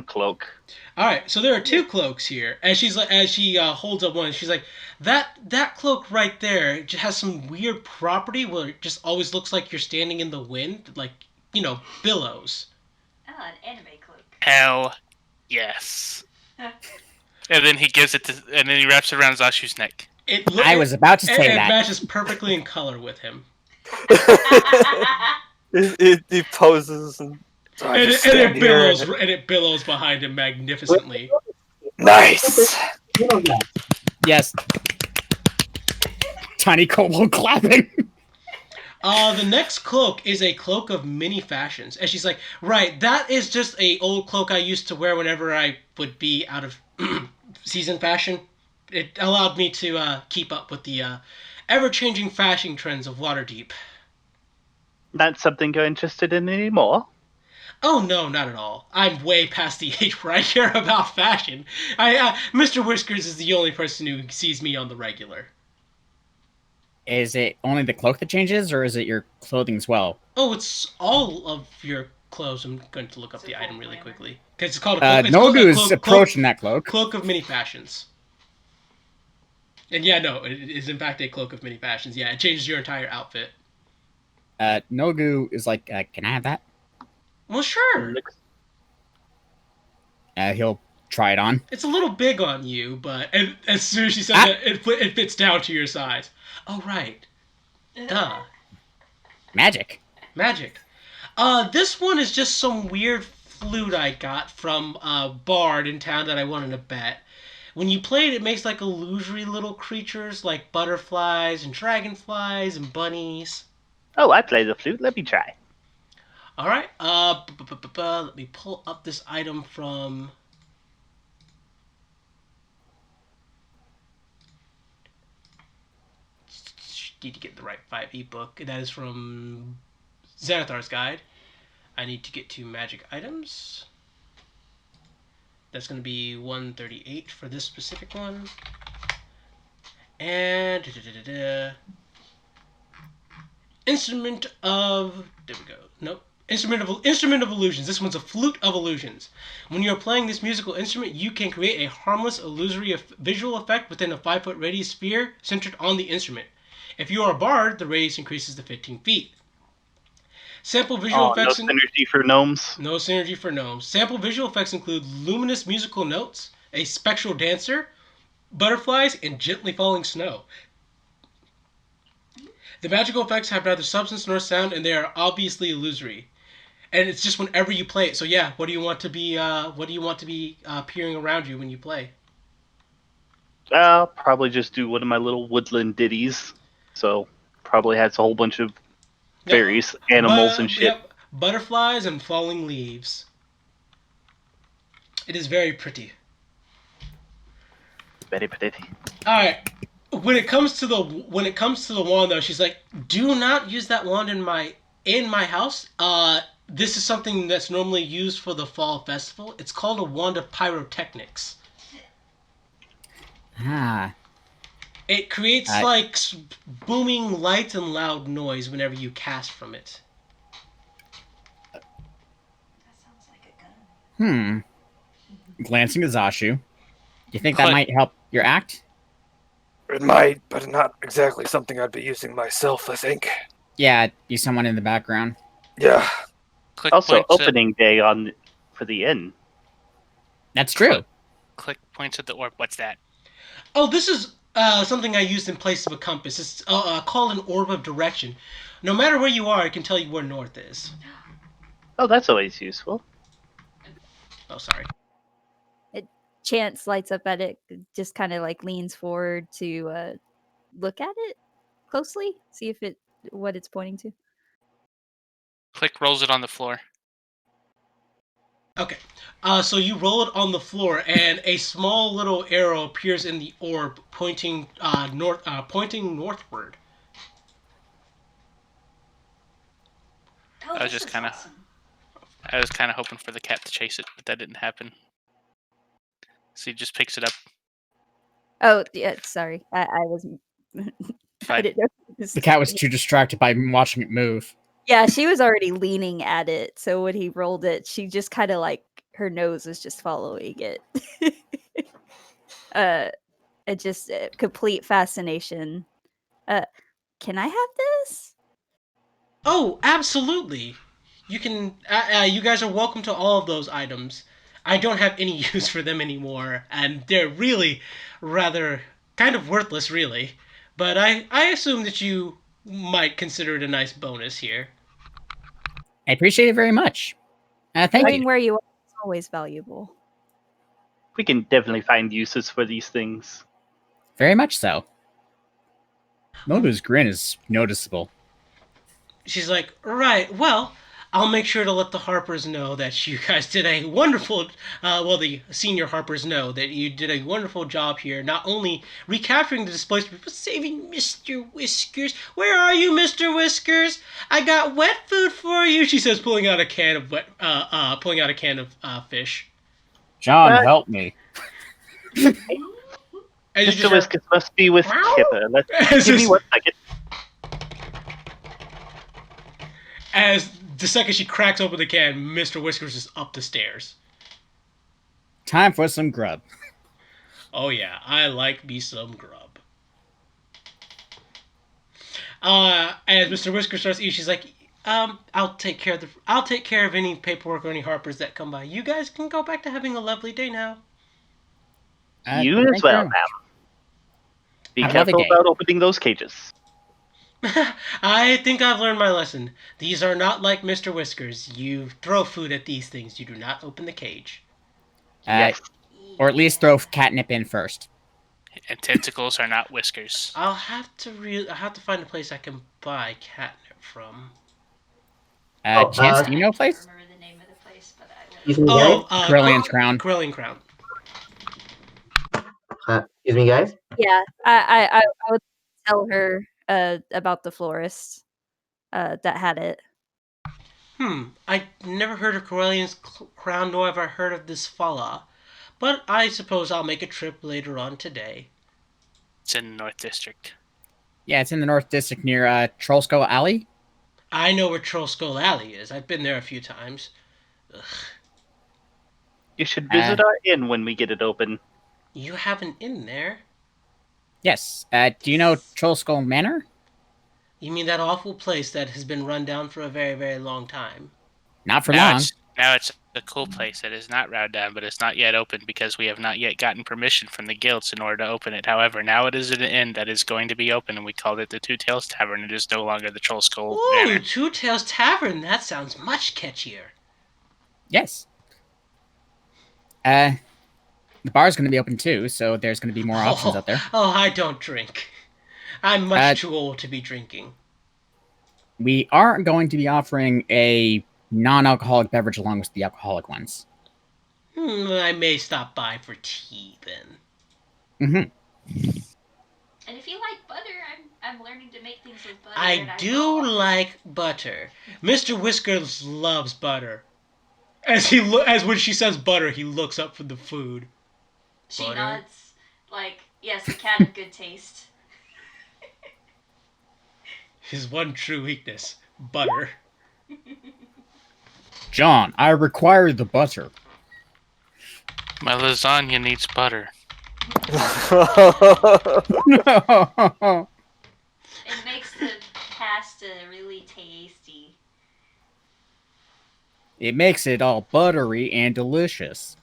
Cloak. All right, so there are two cloaks here. As she holds up one, she's like, that cloak right there just has some weird property where it just always looks like you're standing in the wind, like, billows. Oh, an anime cloak. Hell yes. And then he gives it to, and then he wraps it around Zashu's neck. I was about to say It that. matches perfectly in color with him. He poses and It billows behind him magnificently. nice. Yes. Tiny kobold clapping. The next cloak is a cloak of many fashions. And she's like, right, that is just a old cloak I used to wear whenever I would be out of season fashion. It allowed me to keep up with the ever-changing fashion trends of Waterdeep. Not something you're interested in anymore? Oh, no, not at all. I'm way past the age where I care about fashion. Mr. Whiskers is the only person who sees me on the regular. Is it only the cloak that changes, or is it your clothing as well? Oh, it's all of your clothes. I'm going to look up the item really quickly. Because it's called a cloak. Nogu is approaching that cloak. Cloak of many fashions. And yeah, no, it is in fact a cloak of many fashions. Yeah, it changes your entire outfit. Nogu is like, can I have that? Well, sure. He'll try it on. It's a little big on you, but as soon as she said that, it fits down to your size. Oh, right. Duh. Magic. Magic. This one is just some weird flute I got from a bard in town that I wanted to bet. When you play it, it makes like illusory little creatures like butterflies and dragonflies and bunnies. Oh, I play the flute. Let me try. All right. Let me pull up this item from. Need to get the right 5e book. That is from Xanathar's Guide. I need to get to magic items. That's going to be 138 for this specific one. And instrument of there we go. Nope. Instrument of illusions. This one's a flute of illusions. When you're playing this musical instrument, you can create a harmless illusory visual effect within a 5-foot radius sphere centered on the instrument. If you are a bard, the radius increases to 15 feet. Sample visual effects. No synergy for gnomes. No synergy for gnomes. Sample visual effects include luminous musical notes, a spectral dancer, butterflies, and gently falling snow. The magical effects have neither substance nor sound, and they are obviously illusory. And it's just whenever you play it. So yeah, what do you want to be appearing around you when you play? I'll probably just do one of my little woodland ditties. So probably has a whole bunch of various animals and shit. Yep, butterflies and falling leaves. It is very pretty. Very pretty. All right. When it comes to the wand though, she's like, "Do not use that wand in my house. This is something that's normally used for the fall festival. It's called a wand of pyrotechnics. Ah. It creates like booming light and loud noise whenever you cast from it." That sounds like a gun. Glancing at Zashu. Do you think that might help your act? It might, but not exactly something I'd be using myself, I think. Yeah, use someone in the background. Yeah. Click Also, points opening day for the inn. That's true. Click points at the orb. What's that? Oh, this is something I used in place of a compass. It's called an orb of direction. No matter where you are, it can tell you where north is. Oh, that's always useful. Oh, sorry. Chance lights up at it, just kind of like leans forward to look at it closely, see if what it's pointing to. Click rolls it on the floor. Okay. So you roll it on the floor, and a small little arrow appears in the orb, pointing northward. Oh, I was this just is kinda- awesome. I was kind of hoping for the cat to chase it, but that didn't happen. So he just picks it up. Oh, yeah, sorry. I was. I Fine. didn't know. The cat was too distracted by watching it move. Yeah, she was already leaning at it. So when he rolled it, she just kind of like her nose was just following it. It just complete fascination. Can I have this? Oh, absolutely. You can. You guys are welcome to all of those items. I don't have any use for them anymore, and they're really rather kind of worthless, really. But I assume that you might consider it a nice bonus here. I appreciate it very much. Thank Knowing you. where you are is always valuable. We can definitely find uses for these things. Very much so. Mobu's grin is noticeable. She's like, right, well, I'll make sure to let the Harpers know that you guys did a wonderful, the senior Harpers know that you did a wonderful job here, not only recapturing the displaced people, but saving Mr. Whiskers. Where are you, Mr. Whiskers? I got wet food for you, she says, pulling out a can of fish. John, help me. Mr. Whiskers must be with Kipper. Give me 1 second. As the second she cracks open the can, Mr. Whiskers is up the stairs. Time for some grub. Oh yeah, I like me some grub. As Mr. Whiskers starts eating, she's like, I'll take care of any paperwork or any Harpers that come by. You guys can go back to having a lovely day now. You as thank well, you. ma'am. Be Have a lovely careful day. about opening those cages. I think I've learned my lesson. These are not like Mr. Whiskers. You throw food at these things. You do not open the cage. Yes. Or at least throw catnip in first. And tentacles are not whiskers. I have to find a place I can buy catnip from. Chance, do you know a place? I don't remember the name of the place, but I will. Excuse me, guys. Corellian's Crown. Corellian Crown. Excuse me, guys. Yeah, I would tell her about the florist that had it. I never heard of Corellian's Crown, nor have I heard of this fella. But I suppose I'll make a trip later on today. It's in the North District. Yeah, it's in the North District near Trollskull Alley. I know where Troll Skull Alley is. I've been there a few times. Ugh. You should visit our inn when we get it open. You have an inn there? Yes. Do you know Trollskull Manor? You mean that awful place that has been run down for a very, very long time? Not for now long. Now it's a cool place that is not run down, but it's not yet open because we have not yet gotten permission from the guilds in order to open it. However, now it is an inn that is going to be open, and we called it the Two Tails Tavern. It is no longer the Troll Skull Ooh, Manor. Two Tails Tavern. That sounds much catchier. Yes. The bar's going to be open too, so there's going to be more options out there. Oh, I don't drink. I'm much too old to be drinking. We are going to be offering a non-alcoholic beverage along with the alcoholic ones. I may stop by for tea then. Mm-hmm. And if you like butter, I'm learning to make things with butter. I do like butter. Mr. Whiskers loves butter. As when she says butter, he looks up for the food. She Butter? nods, like, yes, a cat of good taste. His one true weakness, butter. John, I require the butter. My lasagna needs butter. No. It makes the pasta really tasty. It makes it all buttery and delicious.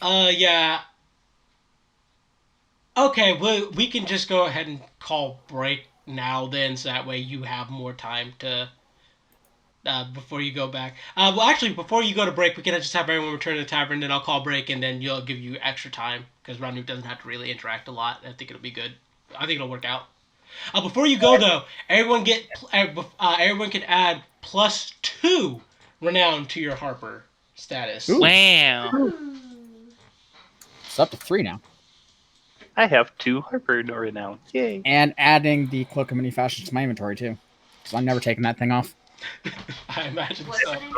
Yeah. Okay, we can just go ahead and call break now then, so that way you have more time to before you go back. Well, actually, before you go to break, we can just have everyone return to the tavern, then I'll call break, and then you'll give you extra time, because Ranu doesn't have to really interact a lot. I think it'll be good. I think it'll work out. Before you go, though, everyone can add +2 renown to your Harper status. Ooh. Wow. It's up to 3 now. I have 2 Harper renown. Yay. And adding the Cloak of Many Fashions to my inventory, too. So I'm never taking that thing off. I imagine What's so. the name?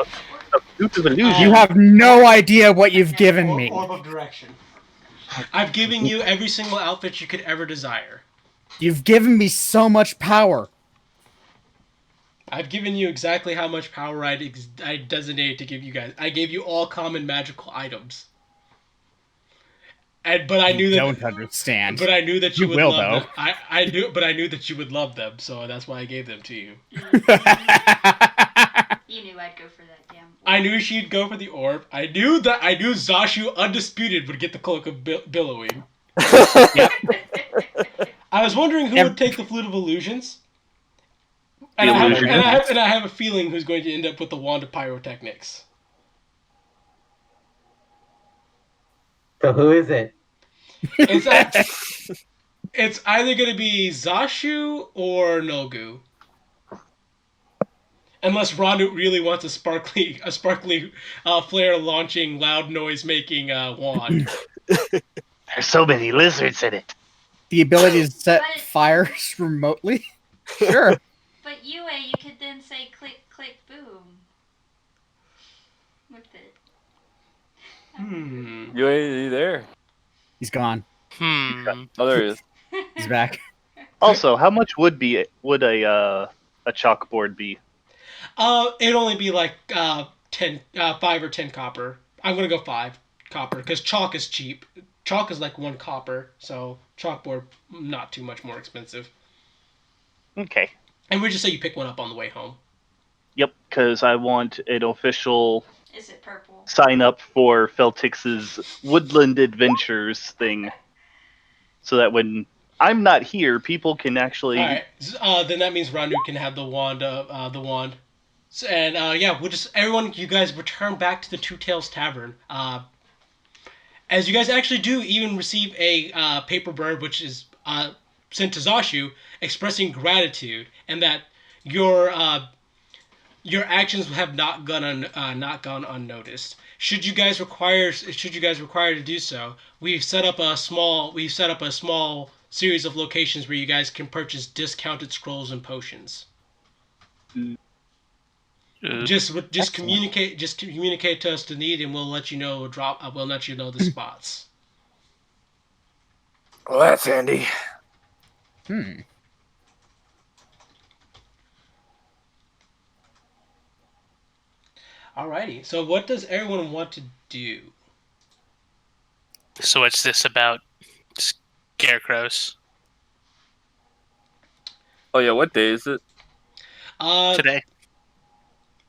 Fruit of illusion. You have no idea what you've given me. Orb of Direction. I've given you every single outfit you could ever desire. You've given me so much power. I've given you exactly how much power I designated to give you guys. I gave you all common magical items. But I knew that don't understand. But I knew that you would will, love though. them. I knew that you would love them, so that's why I gave them to you. You knew I'd go for that damn. I knew she'd go for the orb. I knew Zashu Undisputed would get the Cloak of Billowing. Yep. I was wondering who would take the Flute of Illusions. And I have a feeling who's going to end up with the Wand of Pyrotechnics. So who is it? It's either going to be Zashu or Nogu. Unless Ranu really wants a sparkly flare launching, loud noise making wand. There's so many lizards in it. The ability to set fires remotely? Sure. But Yue, you could then say click, click, boom. With it. You ain't there. He's gone. Oh, there he is. He's back. Also, how much would a chalkboard be? It'd only be like 5 or 10 copper. I'm gonna go 5 copper because chalk is cheap. Chalk is like 1 copper, so chalkboard not too much more expensive. Okay. And we just say you pick one up on the way home. Yep, because I want an official Is it purple? sign up for Feltix's Woodland Adventures thing, so that when I'm not here, people can actually. All right. Then that means Randu can have the wand. The wand. So, and yeah, we'll just everyone. You guys return back to the Two Tails Tavern. As you guys actually do even receive a paper bird, which is sent to Zashu, expressing gratitude and that your actions have not gone unnoticed. Should you guys require to do so, we've set up a small series of locations where you guys can purchase discounted scrolls and potions. Just communicate to us the need, and we'll let you know we'll let you know the spots. Well, that's handy. Alrighty. So what does everyone want to do? So what's this about? Scarecrows. Oh yeah, what day is it? Today.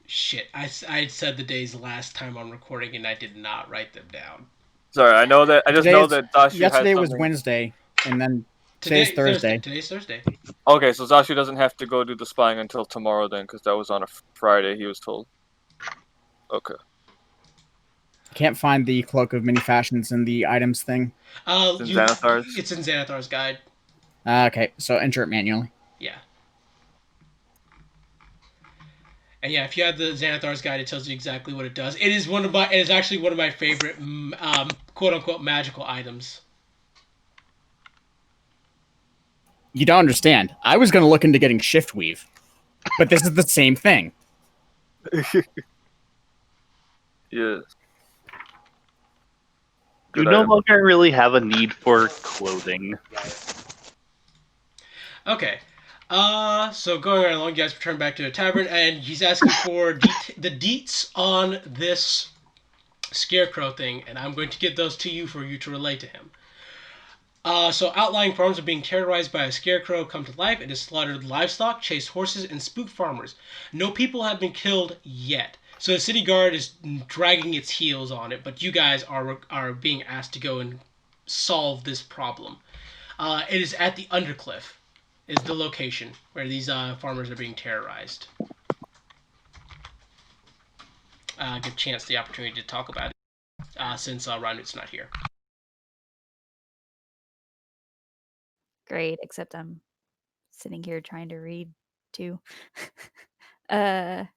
Shit, I said the days last time on recording and I did not write them down. Sorry, I know that. I just know that Zashu yesterday has was something. Wednesday, and then today's Thursday. Today's Thursday. Okay, so Zashu doesn't have to go do the spying until tomorrow then, because that was on a Friday. He was told. Okay. Can't find the Cloak of Many Fashions in the items thing. It's in Xanathar's? It's in Xanathar's guide. Okay, so enter it manually. Yeah. And yeah, if you have the Xanathar's guide, it tells you exactly what it does. It is actually one of my favorite quote unquote magical items. You don't understand. I was going to look into getting Shift Weave, but this is the same thing. Yes. You no longer really have a need for clothing. Okay. So going right along, you guys return back to the tavern, and he's asking for the deets on this scarecrow thing, and I'm going to give those to you for you to relay to him. So outlying farms are being terrorized by a scarecrow come to life. It has slaughtered livestock, chased horses, and spooked farmers. No people have been killed yet. So the city guard is dragging its heels on it, but you guys are being asked to go and solve this problem. It is at the Undercliff, is the location where these farmers are being terrorized. Give Chance the opportunity to talk about it, since Ranut's not here. Great, except I'm sitting here trying to read too. So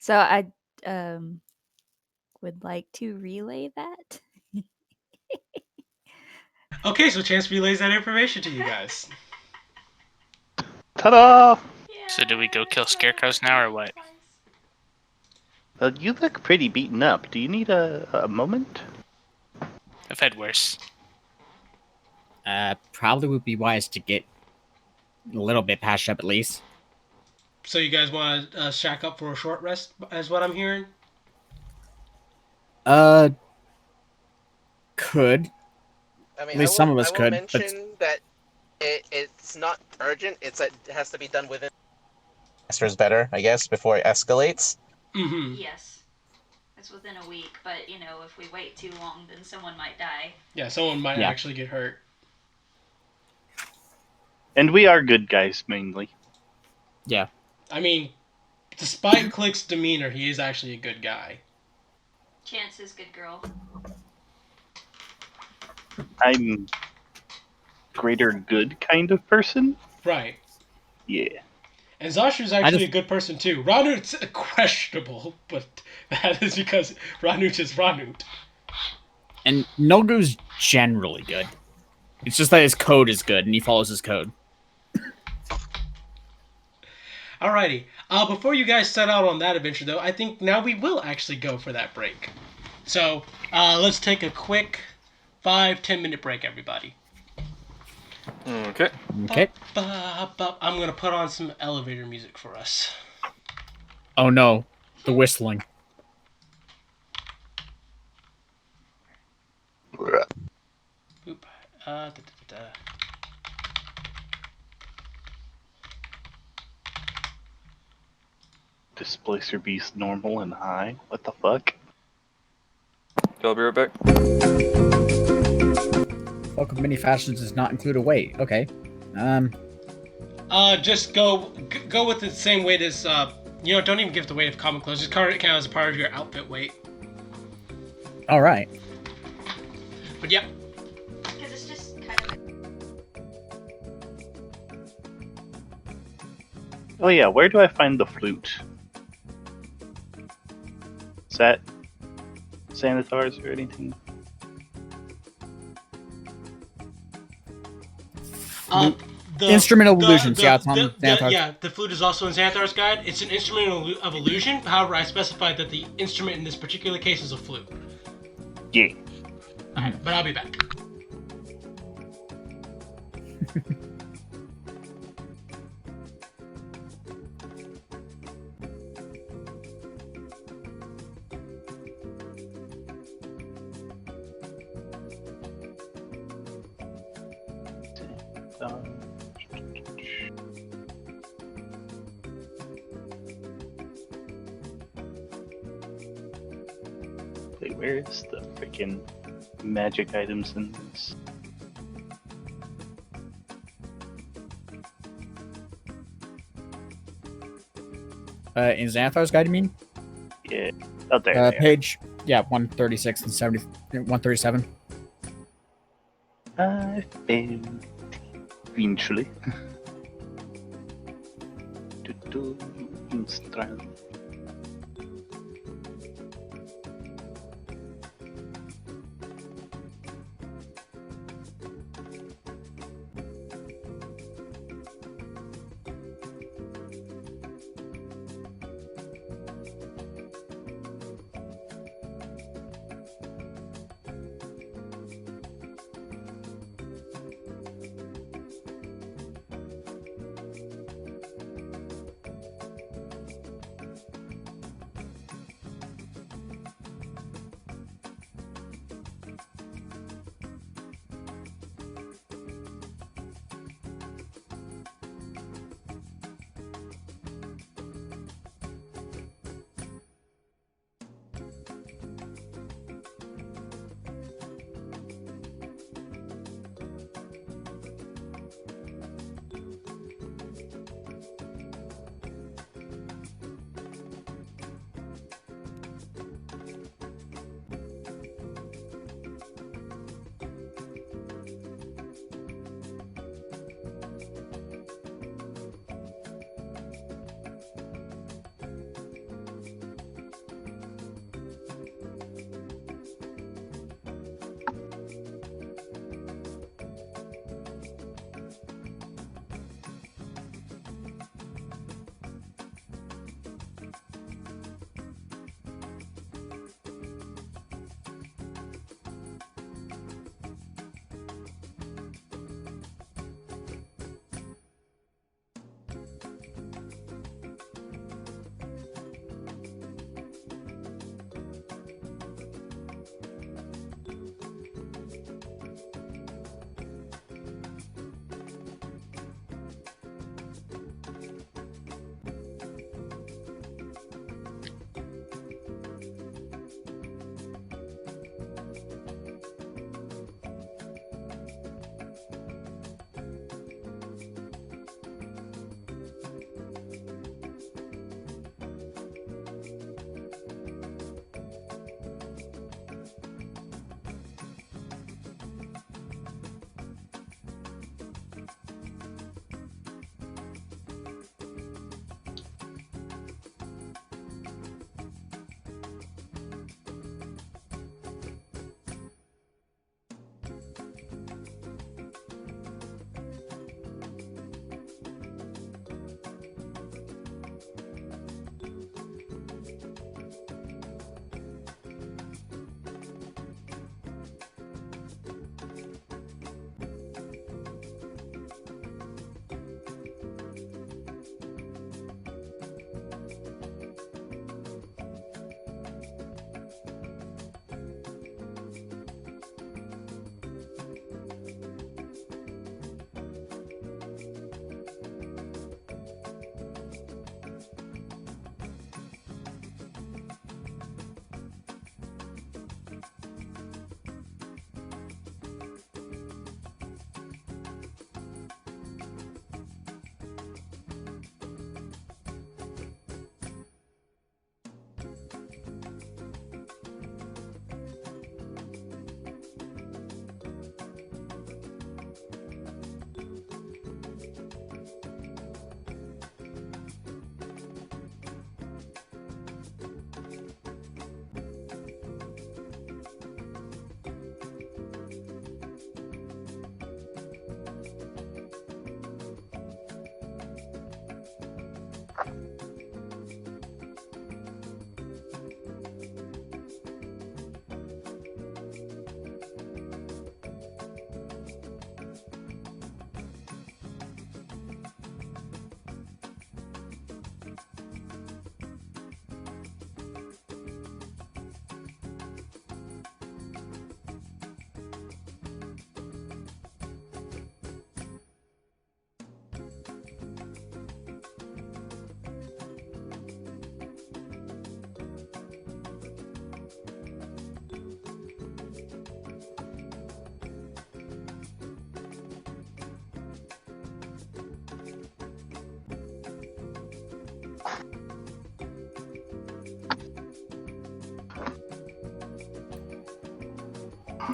I would like to relay that. Okay, so Chance relays that information to you guys. Ta-da! So do we go kill scarecrows now or what? You look pretty beaten up. Do you need a moment? I've had worse. Probably would be wise to get a little bit patched up at least. So you guys want to shack up for a short rest, is what I'm hearing? Could. I mean, At least some of us I will could, mention that it's not urgent. It has to be done within. Is better, I guess, before it escalates. Mm-hmm. Yes. It's within a week, but if we wait too long, then someone might die. Yeah, someone might actually get hurt. And we are good guys, mainly. Yeah. I mean, despite Click's demeanor, he is actually a good guy. Chance is good girl. I'm greater good kind of person. Right. Yeah. And Zashu's actually a good person too. Ranut's questionable, but that is because Ranut is Ranut. And Nolgu's generally good. It's just that his code is good and he follows his code. Alrighty. Before you guys set out on that adventure, though, I think now we will actually go for that break. So, let's take a quick 5-10 minute break, everybody. Okay. Okay. I'm going to put on some elevator music for us. Oh no. The whistling. Boop. Displacer beast normal and high. What the fuck? I'll be right back. Bulk of many fashions does not include a weight. Okay. Just go with the same weight as don't even give the weight of common clothes. Just count it as a part of your outfit weight. All right. But yeah. Because it's just kind of. Oh yeah, where do I find the flute? Is that Xanathar's or anything? The instrument of illusions. Yeah, it's on Xanathar's. Yeah, the flute is also in Xanathar's guide. It's an instrument of illusion. However, I specified that the instrument in this particular case is a flute. Yeah. Alright, but I'll be back. Wait, where is the freaking magic items in this? In Xanathar's guide, you mean? Yeah. Oh, there. They are. Page, 136 and 137. I failed eventually. Instrument.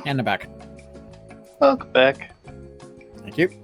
And I'm back. Welcome back. Thank you.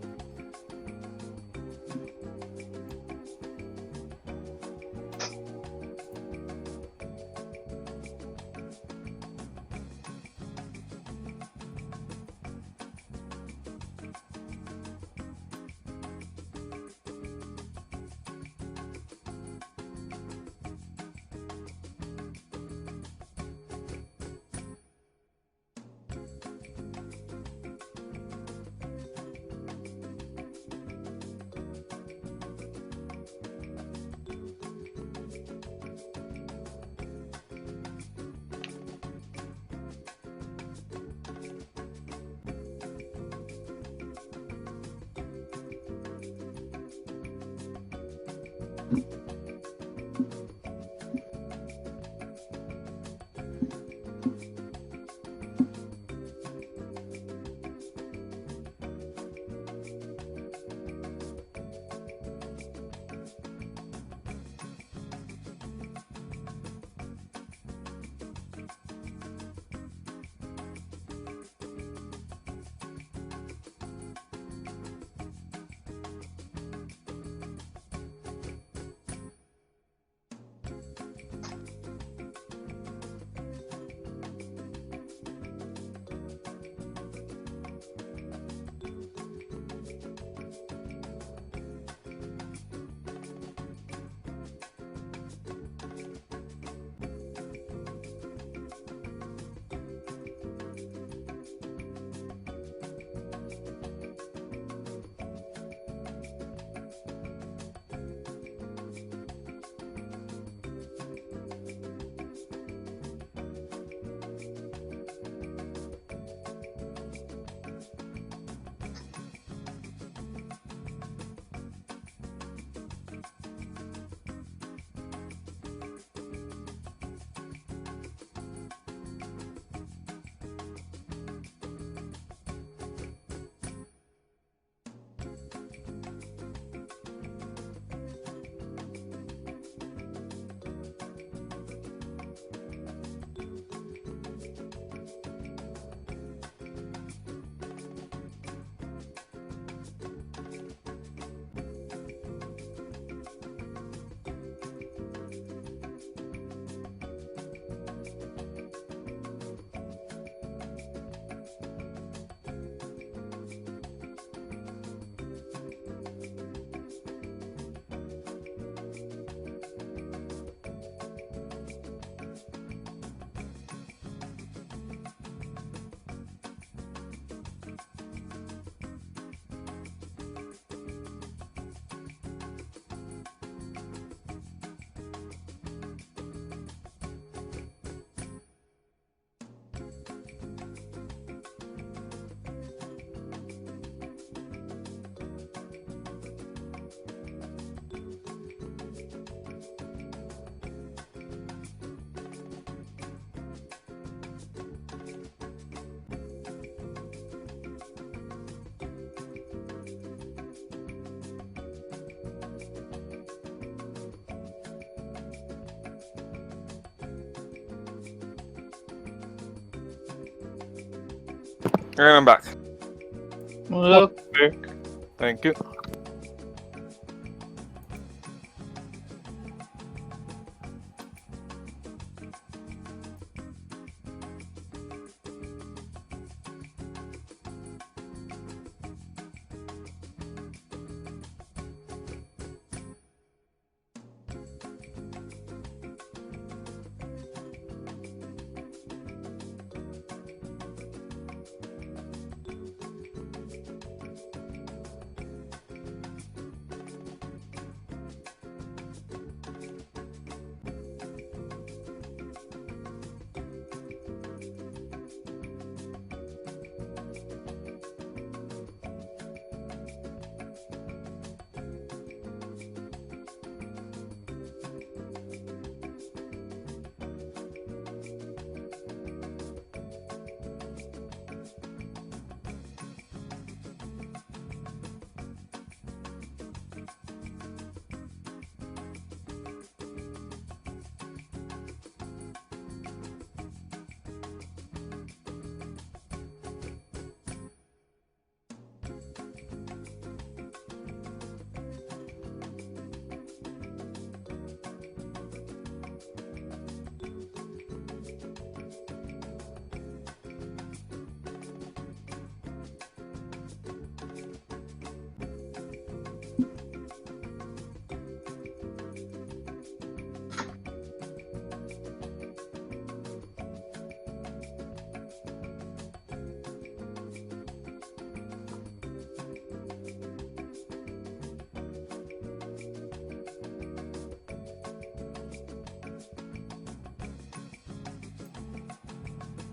And I'm back. Welcome back. Thank you.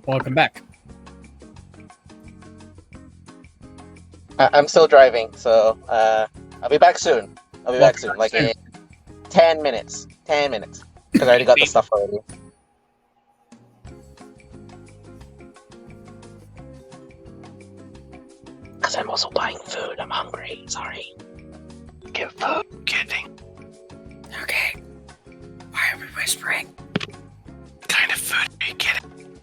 Welcome back. I'm still driving, so I'll be back soon. Like in 10 minutes. 10 minutes. Because I already got the stuff already. Because I'm also buying food. I'm hungry. Sorry. Get food. Kidding. Okay. Why are we whispering? What kind of food are you getting?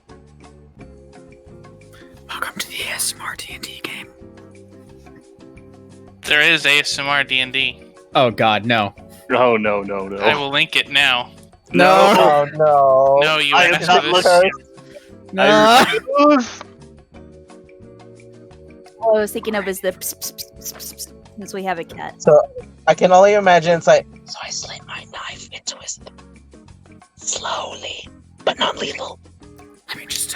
Welcome to the ASMR D&D game. There is ASMR D&D. Oh God, no. No, no, no, no. I will link it now. No. Oh no. No, you I asked am for not this. cursed. No. I refuse. All I was thinking of is the pss, pss, pss, pss, pss, since we have a cat. So I can only imagine it's like, so I slid my knife into his slowly, but not lethal. Let me just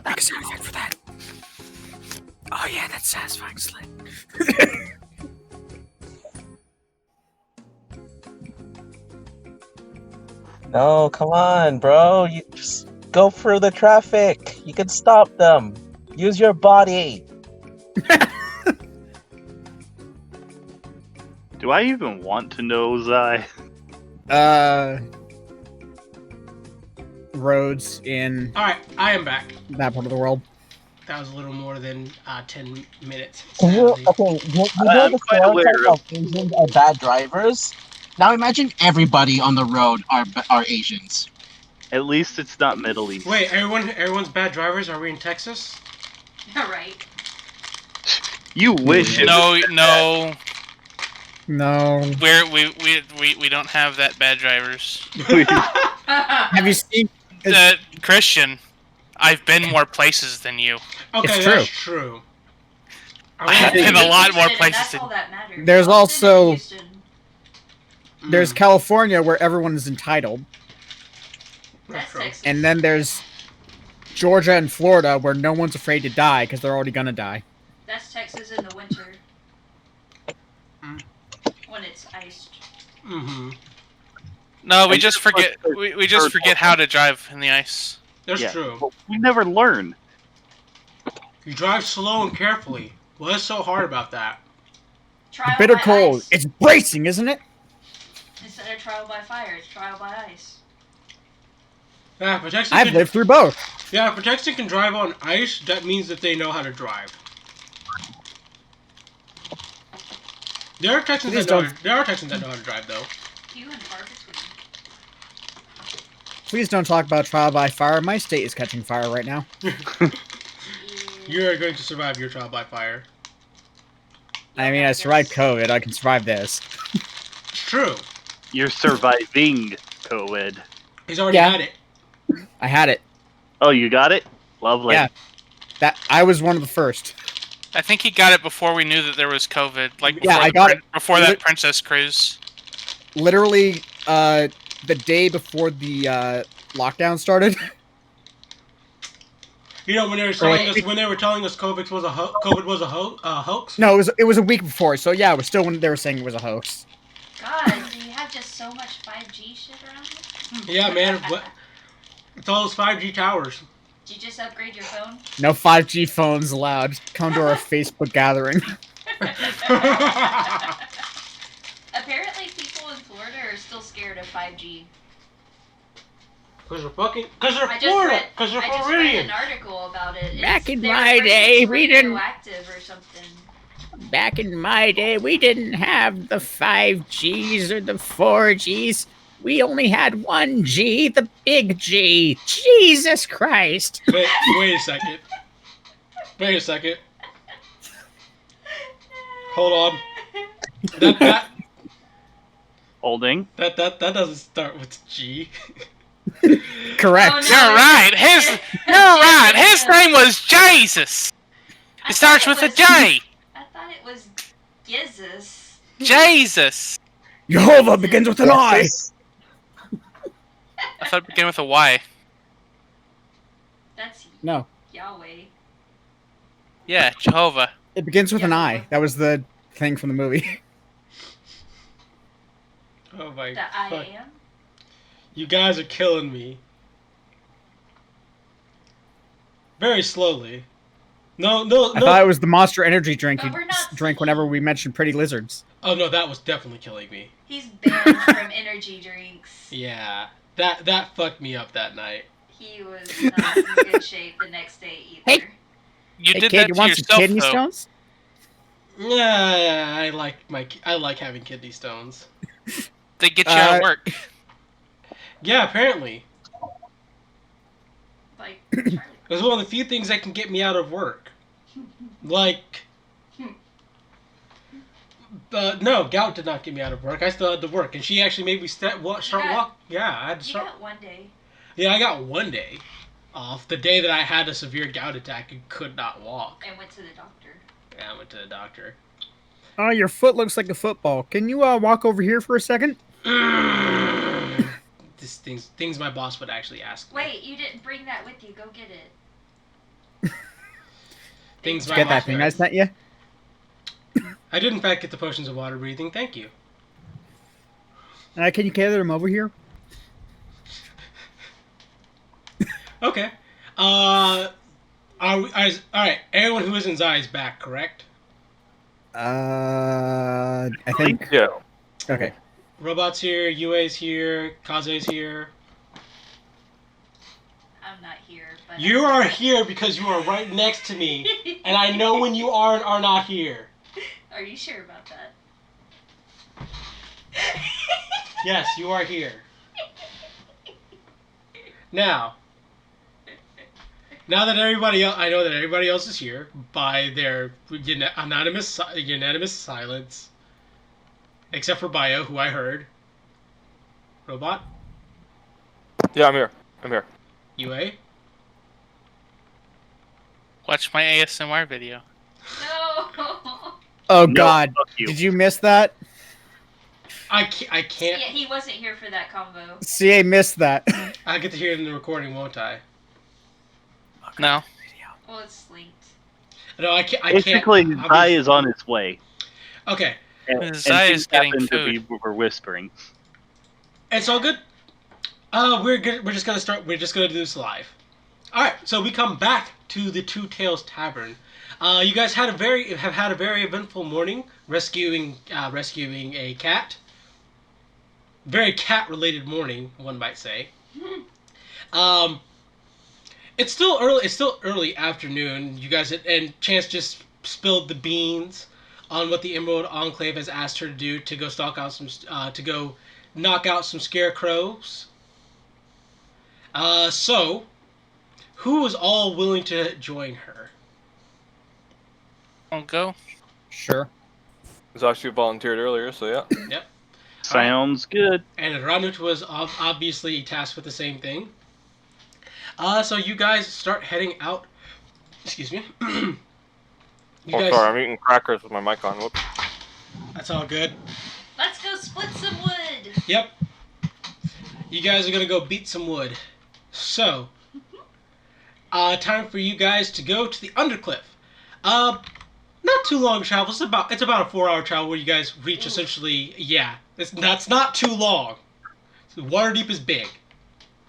make a sound effect for that. Oh yeah, that's satisfying slit. No, come on, bro. You just go through the traffic. You can stop them. Use your body. Do I even want to know, Zai? Roads in All right, I am back. that part of the world. That was a little more than 10 minutes. Can you, sadly. okay, you know I'm the quite aware stereotype of- of Asians are bad drivers? Now imagine everybody on the road are Asians. At least it's not Middle East. Wait, everyone's bad drivers? Are we in Texas? All right. You wish it No, was no. No. We don't have that bad drivers. Have you seen? Christian, I've been more places than you. Okay, It's that's true. I've been a lot more places That's than all that matters. There's Austin also- and Houston. There's California where everyone is entitled, That's true. Texas. and then there's Georgia and Florida where no one's afraid to die because they're already gonna die. That's Texas in the winter. Mm. When it's iced. Mm-hmm. No, we And just just like forget. We just forget how to drive in the ice. That's Yeah. true. Well, we never learn. You drive slow and carefully. What's so hard about that? Trial Bitter by cold. ice. It's bracing, isn't it? Instead of trial by fire, it's trial by ice. Yeah, if a Texan I've can, lived through both. yeah, if a Texan can drive on ice, that means that they know how to drive. There are Texans Please that know. don't- There are Texans that know how to drive, though. You and Harvard's with Please don't talk about trial by fire. My state is catching fire right now. You are going to survive your trial by fire. I mean, I survived COVID. I can survive this. It's true. You're surviving COVID. He's already Yeah. had it. I had it. Oh, you got it? Lovely. Yeah. That I was one of the first. I think he got it before we knew that there was COVID. Like Yeah, before I the got it. before that Princess Cruise. Literally, the day before the lockdown started. You know, when they were telling us, COVID was a hoax. No, it was a week before. So yeah, it was still when they were saying it was a hoax. God, do you have just so much 5G shit around you? Yeah, man. What? It's all those 5G towers. Did you just upgrade your phone? No 5G phones allowed. Come to our Facebook gathering. Apparently, people in Florida are still scared of 5G. Because they're I Florida. just Because they're read Floridian. an article about it. Back in they were my afraid day, it's we didn't- radioactive or something. Back in my day, we didn't have the 5Gs or the 4Gs. We only had 1G, the big G. Jesus Christ. Wait a second. Wait a second. Hold on. That Holding. doesn't start with G. Correct. Oh, no. You're right. You're right. His name was Jesus. I It starts thought with a was- J. I thought it was Jesus. Jesus. Jehovah begins with an I. I thought it began with a Y. That's No, Yahweh. Yeah, Jehovah. it begins with an I. That was the thing from the movie. Oh my The I fuck. am. You guys are killing me. very slowly. No. I thought it was the Monster Energy drink you But we're not drink whenever we mentioned pretty lizards. Oh no, that was definitely killing me. He's banned from energy drinks. Yeah, that fucked me up that night. He was not in good shape the next day either. Hey. You Hey did kid, that you to want some yourself, kidney though. stones? Yeah, I like having kidney stones. They get you out of work. Yeah, apparently. Like, It was one of the few things that can get me out of work. Like, no, gout did not get me out of work. I still had to work, and she actually made me start walk. Yeah, I had to you start. got one day. Yeah, I got one day off. The day that I had a severe gout attack and could not walk. And went to the doctor. Yeah, I went to the doctor. Oh, your foot looks like a football. Can you walk over here for a second? This things my boss would actually ask me. Wait, you didn't bring that with you. Go get it. Things my Get boss that thing would I ask- sent you? I did in fact get the potions of water breathing. Thank you. Can you gather them over here? Okay. All right. Everyone who is in Zai is back, correct? I think. Yeah. Okay. Robot's here. Yue's here. Kaze's here. I'm not here, but You are here because you are right next to me, and I know when you are and are not here. Are you sure about that? Yes, you are here. Now that everybody else, I know that everybody else is here by their unanimous silence, except for Bio, who I heard. Robot, Yeah, I'm here. UA. Watch my ASMR video. No. Oh No, God! fuck you. Did you miss that? I can't. Yeah, he wasn't here for that combo. CA missed that. I get to hear it in the recording, won't I? No. Well, it's linked. No, I can't. Basically, Zai obviously- is on its way. Okay, Zai is things getting happen to food. be- We're whispering. it's all good. We're good. We're just gonna start. We're just gonna do this live. All right. So we come back to the Two Tails Tavern. You guys have had a very eventful morning rescuing a cat. Very cat-related morning, one might say. It's still early. It's still early afternoon. You guys and Chance just spilled the beans on what the Emerald Enclave has asked her to do to go to go knock out some scarecrows. So, who is all willing to join her? I'll go. Sure. It was actually volunteered earlier, so yeah. Yep. Sounds good. And Ranut was obviously tasked with the same thing. So you guys start heading out. Excuse me. You guys, Sorry, I'm eating crackers with my mic on. Whoops. that's all good. Let's go split some wood. Yep. You guys are gonna go beat some wood. So, time for you guys to go to the Undercliff. Not too long travel. It's about a 4-hour travel where you guys reach essentially. Yeah, that's not too long. So Waterdeep is big.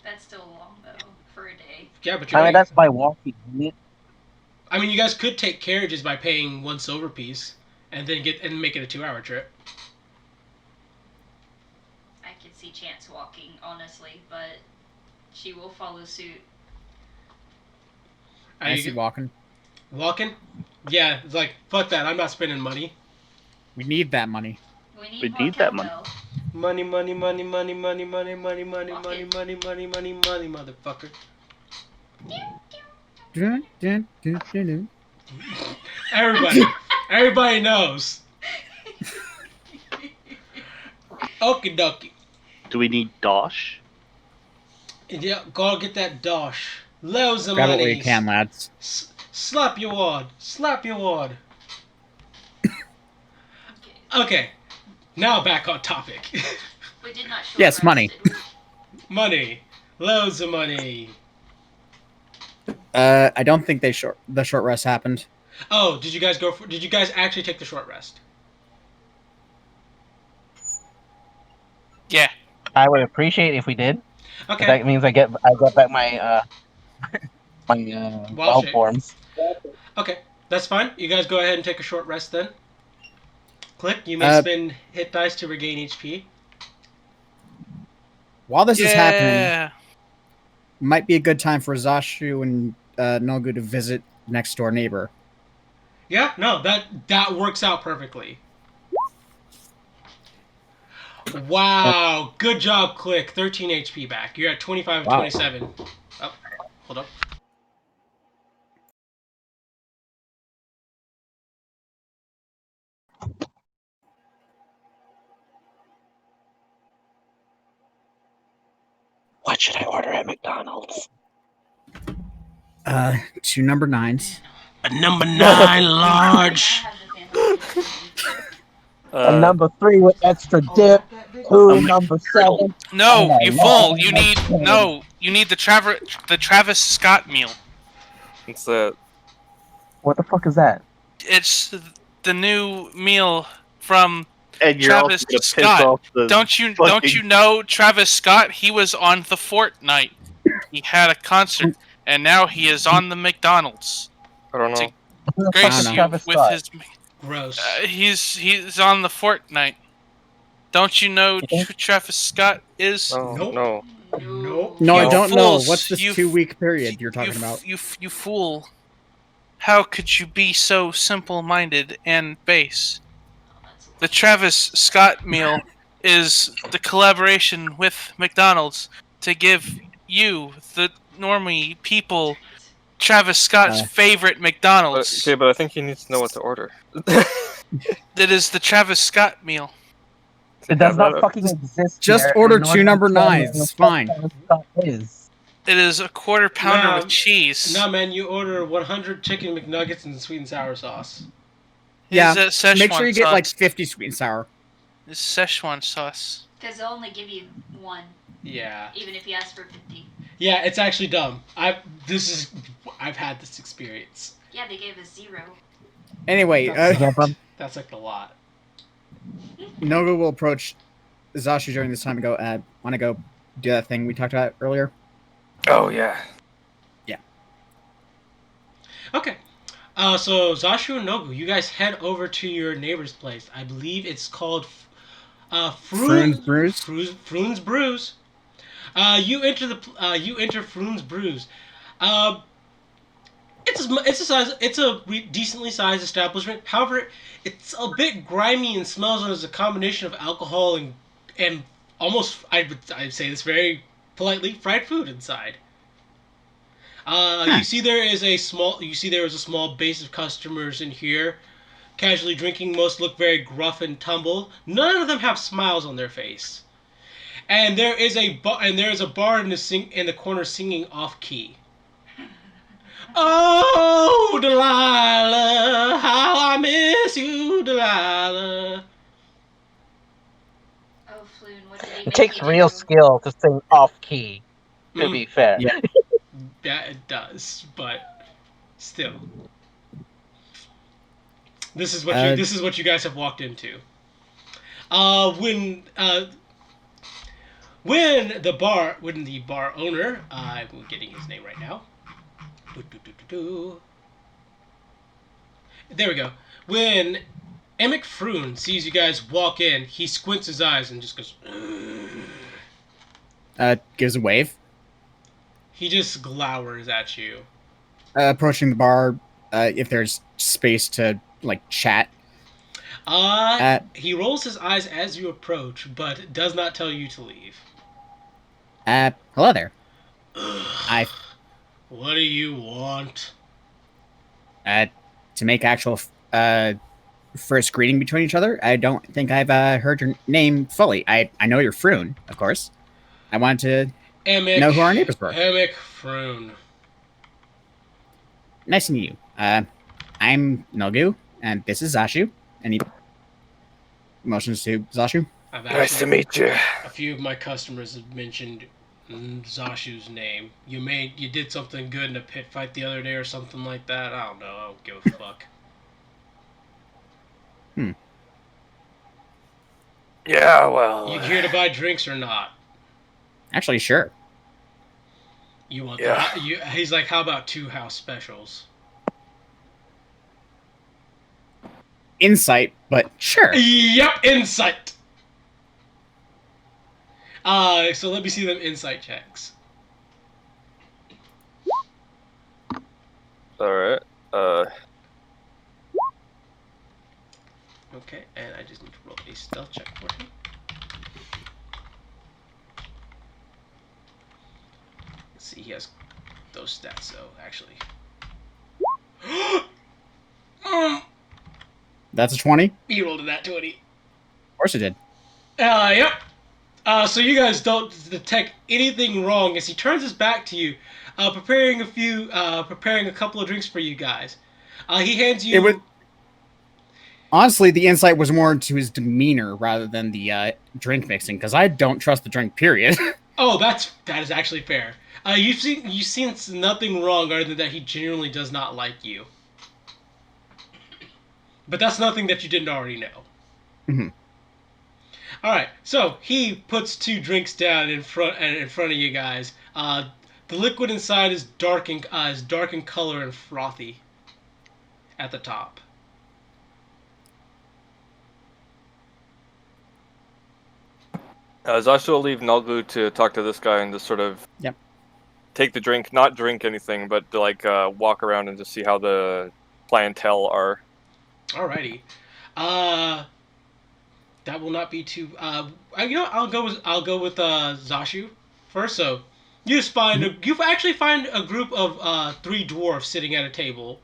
That's still long though for a day. Yeah, but I mean, that's by walking. Isn't it? I mean, you guys could take carriages by paying 1 silver piece, and then make it a 2-hour trip. I could see Chance walking, honestly, but she will follow suit. Are I you see walking. walking? Yeah, it's like fuck that. I'm not spending money. We need that money. We need We more need that money. cowbell. Money, money, money, money, money, money, money, money, Walk money, it. money, money, money, money, motherfucker. Dun, dun, dun, dun, dun. Everybody knows. Okie dokie. Do we need Dosh? Yeah, go get that dosh. Loads of Grab it money. where you can, lads. Slap your wad. Slap your wad. Okay, now back on topic. We did not short Yes, rest, money. did we? Money. Loads of money. I don't think the short rest happened. Oh, did you guys actually take the short rest? Yeah. I would appreciate if we did. Okay. That means I get back my my Wild wild shape. forms. Okay, that's fine. You guys go ahead and take a short rest then. Click. You may spend hit dice to regain HP. While this is happening, Yeah. might be a good time for Zashu and Nogu to visit next door neighbor. Yeah, no, that works out perfectly. Wow, good job, Click. 13 HP back. You're at 25 Wow. 27. Oh, hold up. What should I order at McDonald's? 2 number 9s. A number 9 large. And number 3 with extra dip. 2 number 7. No, Oh, you Lord, fool! You my need God. you need the Travis Scott meal. What's that? What the fuck is that? It's the new meal from And you're Travis also gonna piss Scott. off the Don't you fucking- know Travis Scott? He was on the Fortnite. He had a concert, and now he is on the McDonald's. I don't know. Who the fuck Grace is you Travis with Scott? his. Gross. He's on the Fortnite. Don't you know who Travis Scott is? No, Nope. no. Nope. No, I You don't know. fools, What's this you 2-week period you're talking about? You fool! How could you be so simple-minded and base? The Travis Scott meal is the collaboration with McDonald's to give you, the normie people, Travis Scott's favorite McDonald's. Okay, but I think he needs to know what to order. That is the Travis Scott meal. It does not fucking exist. Just here, order and nor 2 does number it tell me 9s. what It's fine. Travis Scott is. It is a quarter pounder Nah, with cheese. Nah, man, you order 100 chicken McNuggets and sweet and sour sauce. Yeah, Is it Szechuan make sure you get like sauce? 50 sweet and sour. It's Szechuan sauce. Because they'll only give you one, Yeah. even if you ask for 50. Yeah, it's actually dumb. I've had this experience. Yeah, they gave us 0. Anyway, That's like a lot. Nogu will approach Zashu during this time and go, want to go do that thing we talked about earlier? Oh, yeah. Okay. So Zashu and Nogu, you guys head over to your neighbor's place. I believe it's called Froon's Brews? Froon's Brews. You enter Froon's Brews. It's a decently sized establishment. However, it's a bit grimy and smells as a combination of alcohol and almost I'd say this very politely, fried food inside. You see there is a small base of customers in here, casually drinking. Most look very gruff and tumble. None of them have smiles on their face. And there is a bar in the corner singing off key. Oh, Delilah, how I miss you, Delilah. Oh, Floon, what did he It make takes you real do? skill to sing off key. To be fair. Yeah. Yeah, it does, but still. This is what you guys have walked into. When the bar owner, I'm getting his name right now. There we go. When Emic Froon sees you guys walk in, he squints his eyes and just goes. Gives a wave. He just glowers at you. Approaching the bar, if there's space to like chat. He rolls his eyes as you approach, but does not tell you to leave. Hello there. What do you want? To make actual first greeting between each other. I don't think I've heard your name fully. I know you're Froon, of course. I wanted to know who our neighbors were. Emic Froon. Nice to meet you. I'm Nogu, and this is Zashu. Any motions to Zashu? Nice to meet you. A few of my customers have mentioned Zashu's name. You did something good in a pit fight the other day or something like that. I don't know. I don't give a fuck. Yeah, well. You here to buy drinks or not? Actually, sure. You want Yeah. he's like, how about 2 house specials? Insight, but sure. Yep, insight. So let me see them insight checks. All right. Okay, and I just need to roll a stealth check for him. Let's see, he has those stats, so actually. That's a 20. He rolled a nat 20. Of course it did. Yep. So you guys don't detect anything wrong as he turns his back to you, preparing a couple of drinks for you guys. He hands you. Honestly, the insight was more into his demeanor rather than the drink mixing, because I don't trust the drink. Period. Oh, that is actually fair. You've seen nothing wrong other than that he genuinely does not like you. But that's nothing that you didn't already know. Mm-hmm. All right, so he puts 2 drinks down in front of you guys. The liquid inside is dark in color and frothy at the top. Zashu will leave Nalgu to talk to this guy and just sort of take the drink, not drink anything, but to, like walk around and just see how the clientele are. Alrighty, that will not be too. I'll go with Zashu first. So you actually find a group of 3 dwarfs sitting at a table,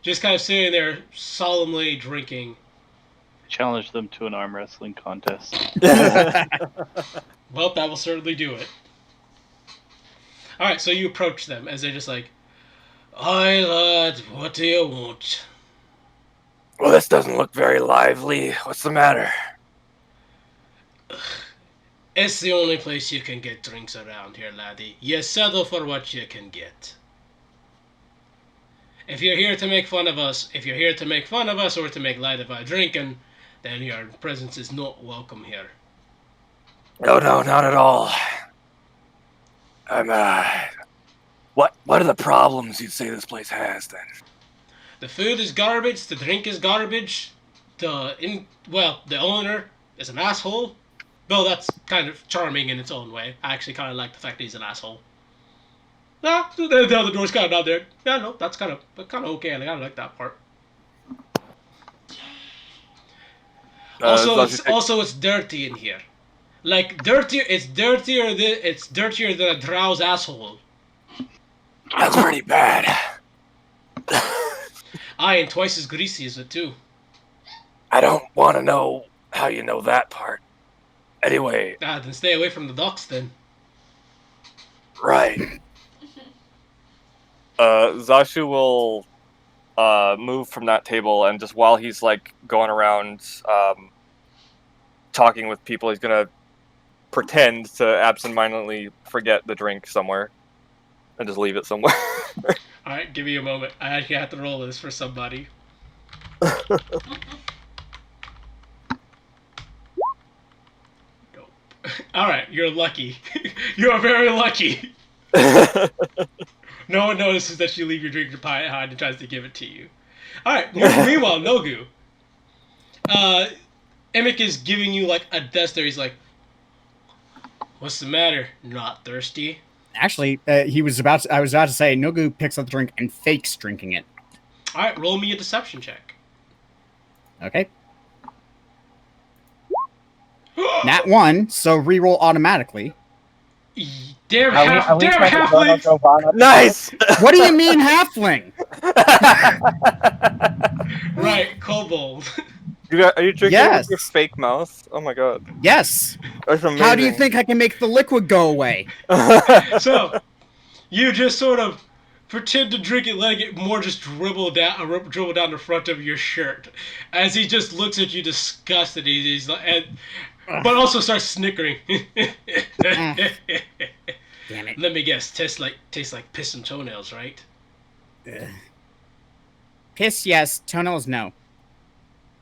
just kind of sitting there solemnly drinking. Challenge them to an arm wrestling contest. Well, that will certainly do it. Alright, so you approach them as they're just like, "Hi, lad, what do you want?" Well, this doesn't look very lively. What's the matter? It's the only place you can get drinks around here, laddie. You settle for what you can get. If you're here to make fun of us, or to make light of our drinking, then your presence is not welcome here. No, not at all. I'm, What are the problems you'd say this place has, then? The food is garbage, the drink is garbage, the owner is an asshole. Though that's kind of charming in its own way. I actually kind of like the fact that he's an asshole. Nah, the other door's kind of down there. Yeah, no, that's kind of okay. I like that part. It's dirty in here. Like dirtier. It's dirtier than a drow's asshole. That's pretty bad. Aye, and twice as greasy as it too. I don't want to know how you know that part. Anyway. Then stay away from the docks then. Right. Zashu will move from that table, and just while he's like going around talking with people, he's gonna pretend to absentmindedly forget the drink somewhere and just leave it somewhere. Alright, give me a moment. I actually have to roll this for somebody. Nope. Alright, you're lucky. You're very lucky. No one notices that you leave your drink behind and tries to give it to you. Alright, meanwhile, Nogu. Emic is giving you like a death stare. He's like, "What's the matter? Not thirsty?" Actually, I was about to say, Nogu picks up the drink and fakes drinking it. Alright, roll me a deception check. Okay. Nat 1, so reroll automatically. Damn halfling! Nice! What do you mean halfling? Right, kobold. Are you drinking with your fake mouth? Oh my god. Yes. That's amazing. How do you think I can make the liquid go away? So, you just sort of pretend to drink it, letting it more just dribble down the front of your shirt, as he just looks at you disgusted. He's like, but also starts snickering. Damn it! Let me guess. Tastes like piss and toenails, right? Piss, yes. Toenails, no.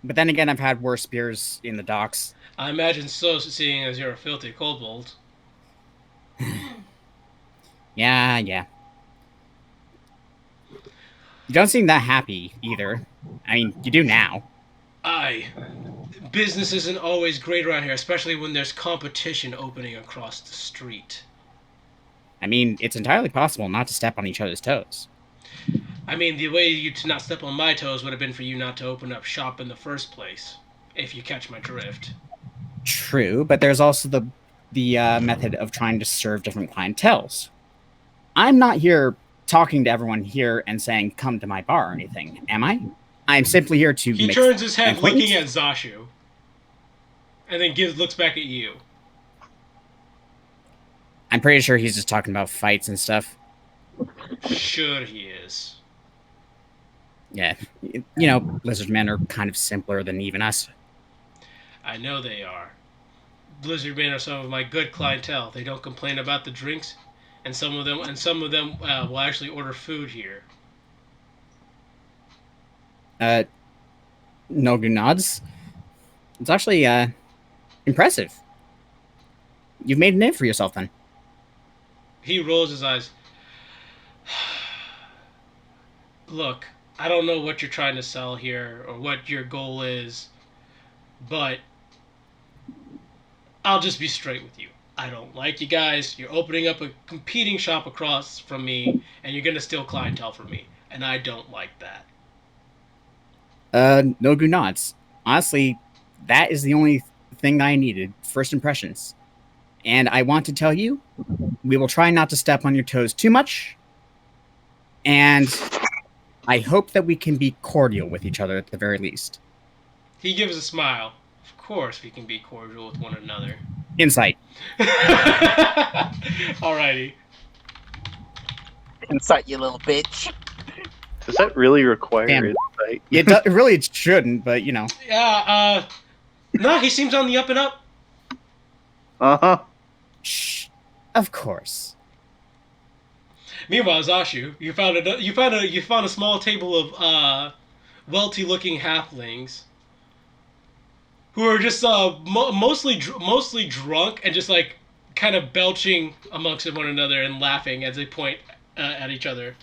But then again, I've had worse beers in the docks. I imagine so, seeing as you're a filthy kobold. Yeah. You don't seem that happy either. I mean, you do now. Business isn't always great around here, especially when there's competition opening across the street. I mean, it's entirely possible not to step on each other's toes. I mean, the way you to not step on my toes would have been for you not to open up shop in the first place, if you catch my drift. True, but there's also the method of trying to serve different clienteles. I'm not here talking to everyone here and saying, come to my bar or anything, am I? I'm simply here to He make turns his head acquaintance. looking at Zashu, and then looks back at you. I'm pretty sure he's just talking about fights and stuff. Sure he is. Yeah, you know, lizard men are kind of simpler than even us. I know they are. Blizzard men are some of my good clientele. They don't complain about the drinks, and some of them will actually order food here. Nogu nods. It's actually impressive. You've made a name for yourself then. He rolls his eyes. Look, I don't know what you're trying to sell here or what your goal is, but I'll just be straight with you. I don't like you guys. You're opening up a competing shop across from me, and you're going to steal clientele from me, and I don't like that. Nogu nods. Honestly, that is the only thing I needed. First impressions. And I want to tell you, we will try not to step on your toes too much. And I hope that we can be cordial with each other at the very least. He gives a smile. Of course we can be cordial with one another. Insight. Alrighty. Insight, you little bitch. Does that really require Damn. insight? It really shouldn't, but you know. Yeah, no, he seems on the up and up. Uh-huh. Shh. Of course. Meanwhile, Zashu, you found a small table of welty-looking halflings who are just mostly drunk and just like kind of belching amongst one another and laughing as they point at each other.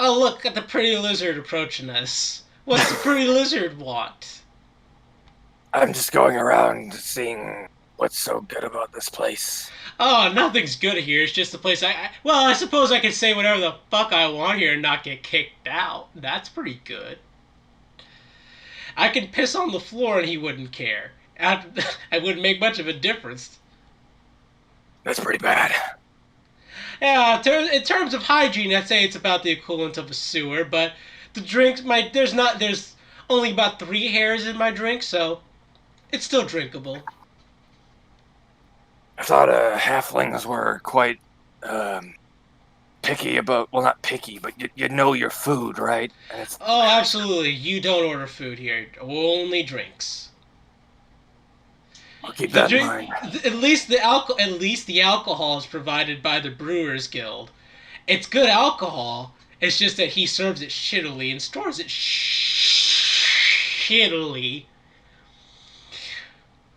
Oh, look at the pretty lizard approaching us. What's the pretty lizard want? I'm just going around seeing what's so good about this place. Oh, nothing's good here. It's just a place well, I suppose I can say whatever the fuck I want here and not get kicked out. That's pretty good. I can piss on the floor and he wouldn't care. I wouldn't make much of a difference. That's pretty bad. Yeah, in terms of hygiene, I'd say it's about the equivalent of a sewer, but the drinks, there's only about 3 hairs in my drink, so it's still drinkable. I thought halflings were quite picky about, well, not picky, but you know your food, right? And Oh, absolutely. You don't order food here. Only drinks. I'll keep that in mind. At least the alcohol is provided by the Brewers Guild. It's good alcohol. It's just that he serves it shittily and stores it shittily.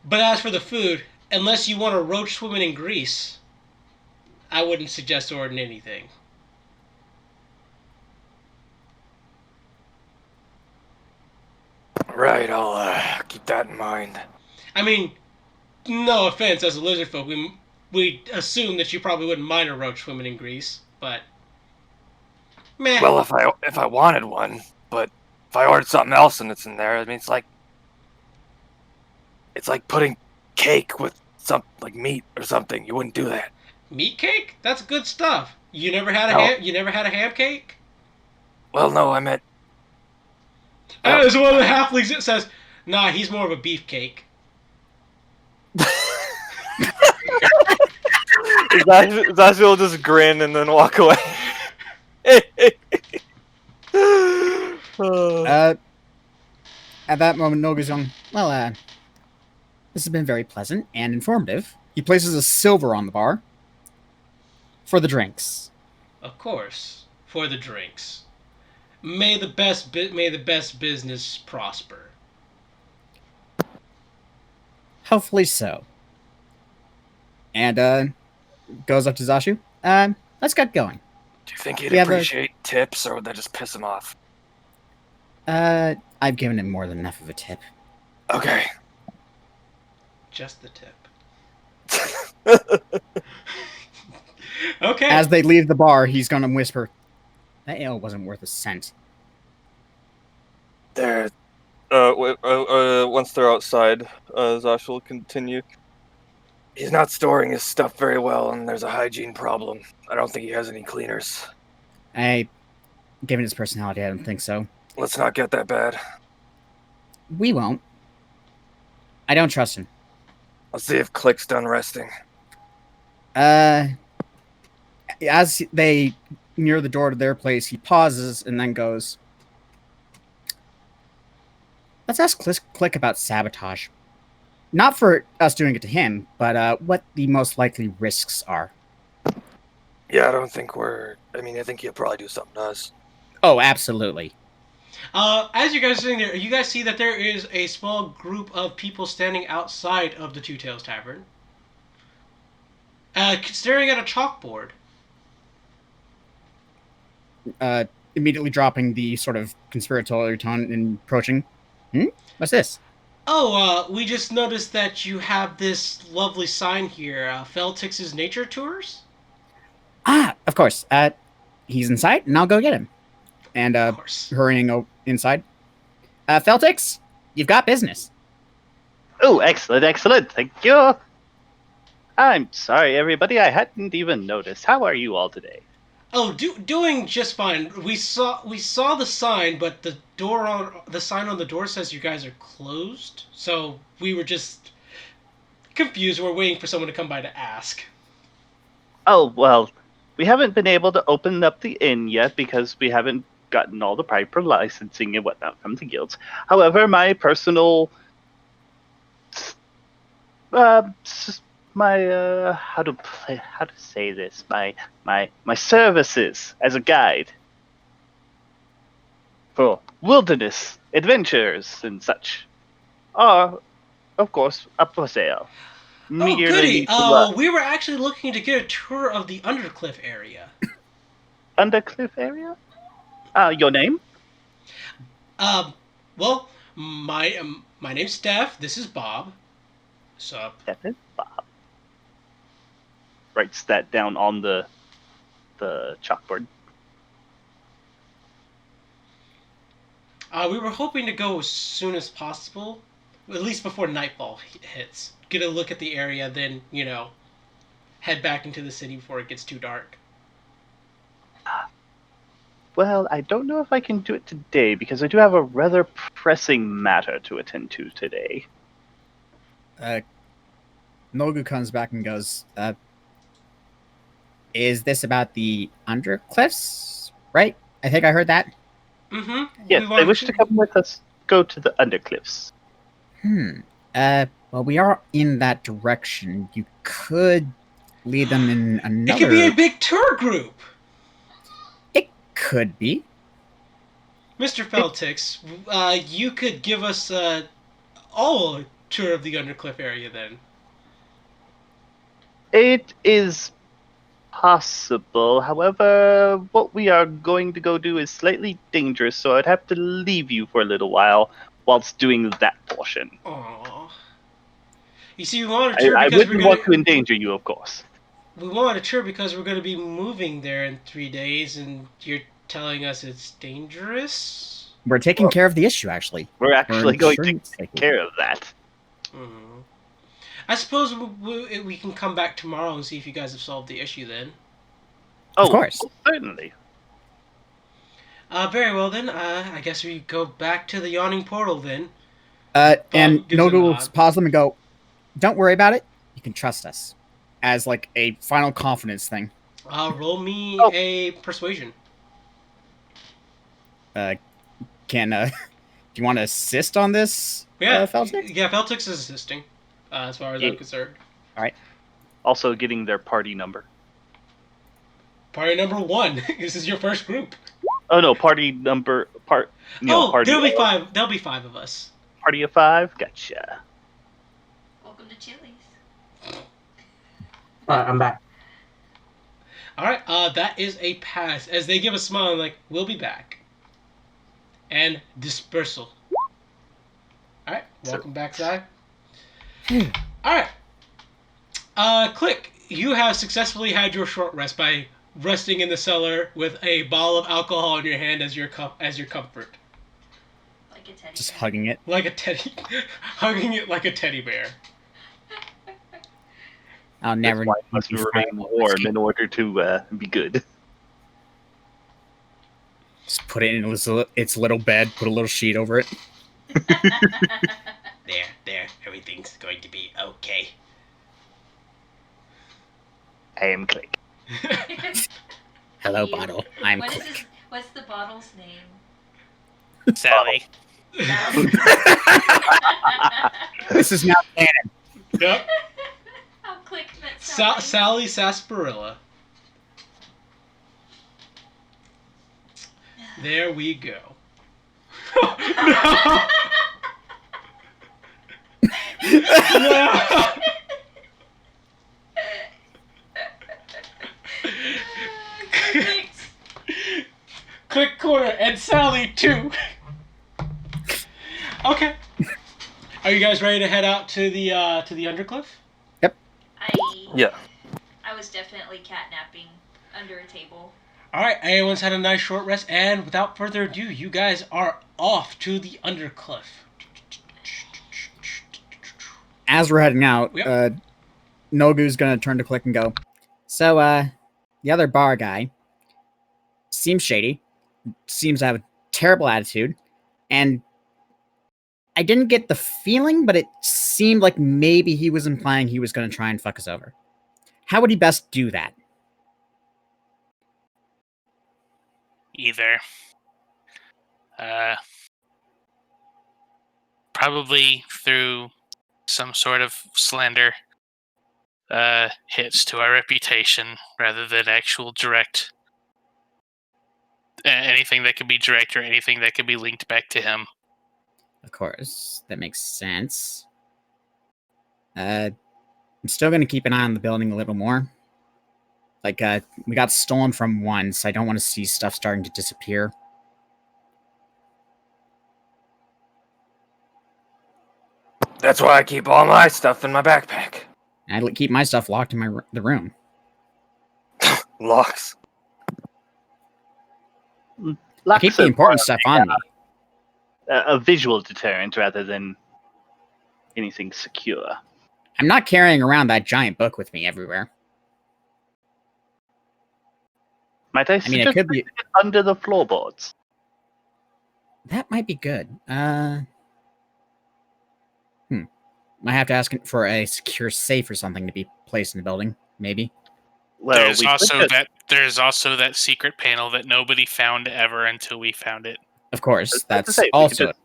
But as for the food, unless you want a roach swimming in grease, I wouldn't suggest ordering anything. Right, I'll keep that in mind. I mean, no offense, as a lizard folk, we assume that you probably wouldn't mind a roach swimming in grease, but meh. Well, if I wanted one, but if I ordered something else and it's in there, I mean, it's like putting cake with some like meat or something. You wouldn't do that. Meat cake? That's good stuff. You never had You never had a ham cake? Well, no, I meant. There's one of the halflings that says, "Nah, he's more of a beefcake." Zashi will just grin and then walk away. At that moment, Nogu's young. Well, this has been very pleasant and informative. He places a silver on the bar for the drinks. Of course, for the drinks. May the best business prosper. Hopefully so. And goes up to Zashu. Let's get going. Do you think he'd We have a- appreciate tips, or would that just piss him off? I've given him more than enough of a tip. Okay. Just the tip. Okay. As they leave the bar, he's gonna whisper, "That ale wasn't worth a cent." There. Once they're outside, Zash will continue. He's not storing his stuff very well, and there's a hygiene problem. I don't think he has any cleaners. Given his personality, I don't think so. Let's not get that bad. We won't. I don't trust him. I'll see if Click's done resting. As they near the door to their place, he pauses and then goes, "Let's ask Click about sabotage. Not for us doing it to him, but what the most likely risks are." Yeah, I think he'll probably do something to us. Oh, absolutely. As you guys are sitting there, you guys see that there is a small group of people standing outside of the Two Tails Tavern, staring at a chalkboard. Immediately dropping the sort of conspiratorial tone and approaching. What's this? Oh, we just noticed that you have this lovely sign here, Feltix's Nature Tours? Ah, of course. He's inside, and I'll go get him. And Of course. hurrying inside. Feltix, you've got business. Oh, excellent. Thank you. I'm sorry, everybody. I hadn't even noticed. How are you all today? Oh, doing just fine. We saw the sign, but the sign on the door says you guys are closed. So we were just confused. We're waiting for someone to come by to ask. Oh, well, we haven't been able to open up the inn yet because we haven't gotten all the proper licensing and whatnot from the guilds. However, my personal how to say this, my services as a guide for wilderness adventures and such are, of course, up for sale. Oh, goody! We were actually looking to get a tour of the Undercliff area. Undercliff area? Your name? Well, my name's Steph. This is Bob. What's up? That is Bob. Writes that down on the chalkboard. We were hoping to go as soon as possible, at least before nightfall hits. Get a look at the area, then, head back into the city before it gets too dark. Well, I don't know if I can do it today because I do have a rather pressing matter to attend to today. Nogu comes back and goes, "Is this about the Undercliffs? Right? I think I heard that." Mm-hmm. Yes, they wish to come with us. Go to the Undercliffs. Well, we are in that direction. You could lead them in another... It could be a big tour group! It could be. Mr. Feltix, you could give us all a tour of the Undercliff area then. It is possible. However, what we are going to go do is slightly dangerous, so I'd have to leave you for a little while whilst doing that portion. Aww. You see, we wanted a tour I because wouldn't want to endanger you, of course. We wanted a tour because we're going to be moving there in 3 days, and you're telling us it's dangerous? We're taking care of the issue, actually. We're actually going to take care of that. Mm-hmm. I suppose we can come back tomorrow and see if you guys have solved the issue then. Oh, of course. Certainly. Very well then. I guess we go back to the yawning portal then. And Nogu will pause them and go, "Don't worry about it. You can trust us." As like a final confidence thing. Roll me a persuasion. Do you want to assist on this? Yeah, Feltix? Yeah, Feltix is assisting, as far as I'm concerned. All right. Also getting their party number. Party number 1. This is your first group. Oh no, party number party. There'll be 5. There'll be 5 of us. Party of 5. Gotcha. I'm back. All right, that is a pass. As they give a smile, like, we'll be back. And dispersal. All right, welcome back, Zai. All right. Click. You have successfully had your short rest by resting in the cellar with a bottle of alcohol in your hand as your comfort. Like a teddy Just bear. hugging it. Like a teddy, hugging it like a teddy bear. I'll never That's why it must be remain warm in order to be good. Just put it in its little bed, put a little sheet over it. There, everything's going to be okay. I am Click. Hello, You- bottle. I'm Click. What's the bottle's name? Sally. This is not canon. Yep. I'll click that Sally. Sally Sarsaparilla. There we go. No. No. Click corner and Sally too. Okay. Are you guys ready to head out to the Undercliff? Yeah. I was definitely catnapping under a table. All right. Everyone's had a nice short rest, and without further ado, you guys are off to the Undercliff. As we're heading out, Yep. Nogu's gonna turn to Click and go, so, the other bar guy seems shady, seems to have a terrible attitude, and I didn't get the feeling, but it seemed like maybe he was implying he was gonna try and fuck us over. How would he best do that? Either. Probably through some sort of slander hits to our reputation rather than actual direct anything that could be direct or anything that could be linked back to him. Of course, that makes sense. I'm still gonna keep an eye on the building a little more. Like, we got stolen from once. I don't want to see stuff starting to disappear. That's why I keep all my stuff in my backpack. I keep my stuff locked in the room. Locks. I keep the important stuff on me. A visual deterrent rather than anything secure. I'm not carrying around that giant book with me everywhere. Might I I mean, it suggest could be... under the floorboards? That might be good. Might have to ask for a secure safe or something to be placed in the building, maybe. Well, There's also that secret panel that nobody found ever until we found it. Of course, that's we could also... just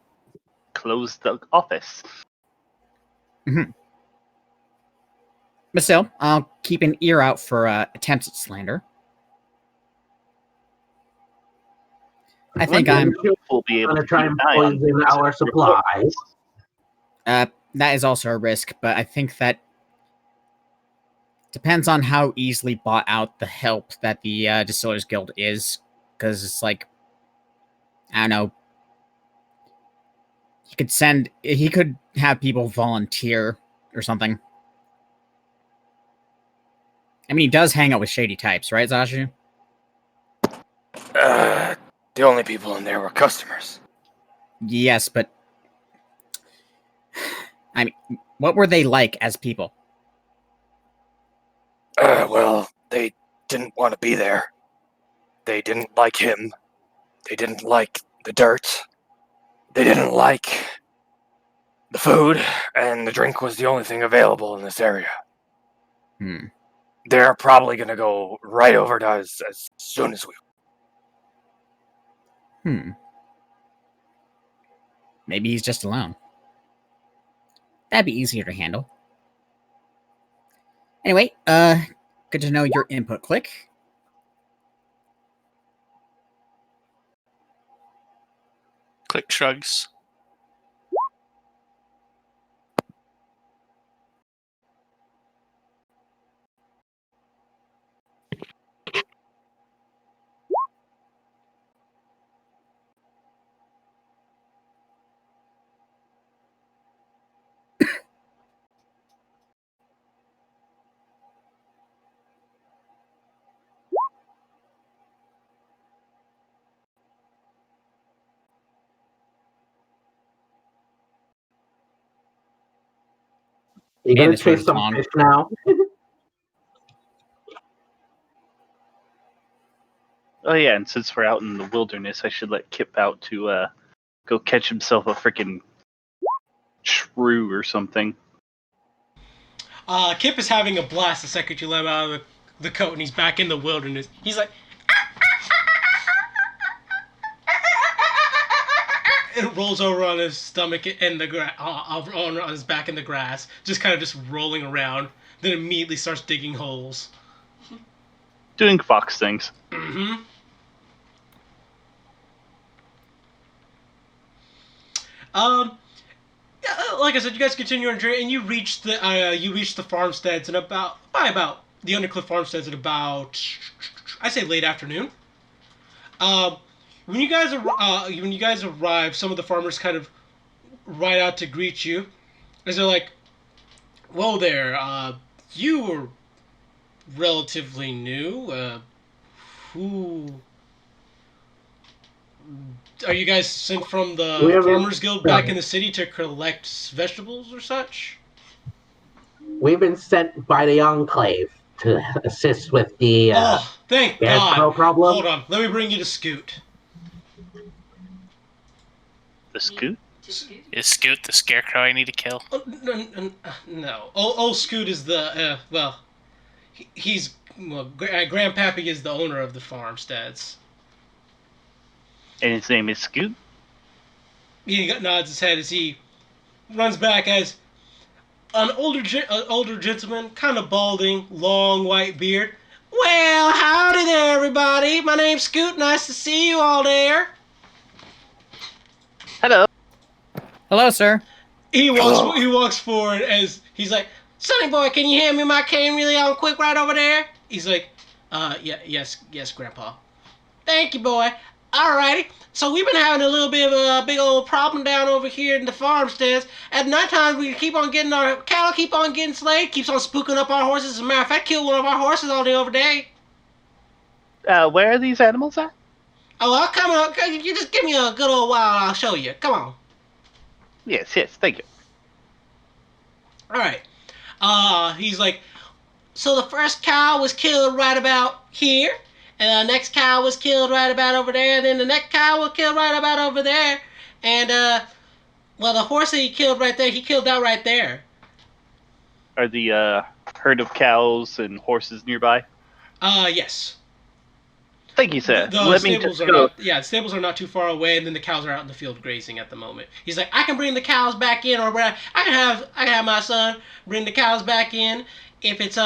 close the office. Mm-hmm. But still, I'll keep an ear out for attempts at slander. I think we'll be able to to try keep and an eye on poison our supplies. that is also a risk, but I think that depends on how easily bought out the help that the Distillers Guild is, because it's like, I don't know, he could have people volunteer or something. I mean, he does hang out with shady types, right, Zashu? The only people in there were customers. Yes, but I mean, what were they like as people? Well, they didn't want to be there. They didn't like him. They didn't like the dirt. They didn't like the food, and the drink was the only thing available in this area. They're probably going to go right over to us as soon as we... Maybe he's just alone. That'd be easier to handle. Anyway, good to know your input, Click. Click shrugs. You Man, gonna this road chase is some long. fish now? Oh yeah, and since we're out in the wilderness, I should let Kip out to go catch himself a freaking shrew or something. Kip is having a blast the second you let him out of the coat, and he's back in the wilderness. He's like, and rolls over on his stomach in the on his back in the grass, just kind of just rolling around. Then immediately starts digging holes. Doing fox things. Mm-hmm. Like I said, you guys continue on your journey, and you reach the farmsteads, and by about the Undercliff farmsteads at about, I say, late afternoon. When you guys arrive, some of the farmers kind of ride out to greet you, as they're like, "Whoa there, you were relatively new. Who are you guys sent from the Farmers Guild back in the city to collect vegetables or such?" We've been sent by the Enclave to assist with the Oh, thank scarecrow God! problem. Hold on, let me bring you to Scoot. The Scoot? Is Scoot the scarecrow I need to kill? No. Old Scoot is the Grandpappy is the owner of the farmsteads. And his name is Scoot? He nods his head as he runs back as an older gentleman, kind of balding, long white beard. Well, howdy there, everybody. My name's Scoot. Nice to see you all there. Hello. Hello, sir. He walks forward as he's like, "Sonny boy, can you hand me my cane really on quick right over there?" He's like, yes, Grandpa. Thank you, boy. Alrighty. So we've been having a little bit of a big old problem down over here in the farmsteads. At nighttime, our cattle keep on getting slayed, keeps on spooking up our horses. As a matter of fact, killed one of our horses all day over day. Where are these animals at? Oh, well, come on. You just give me a good old while, I'll show you. Come on. Yes, thank you. Alright. He's like, so the first cow was killed right about here, and the next cow was killed right about over there, and then the next cow was killed right about over there, and, well, the horse that he killed right there, he killed that right there. Are the herd of cows and horses nearby? Yes. Thank you, sir. The stables are not too far away, and then the cows are out in the field grazing at the moment. He's like, I can bring the cows back in, or I can have my son bring the cows back in if it's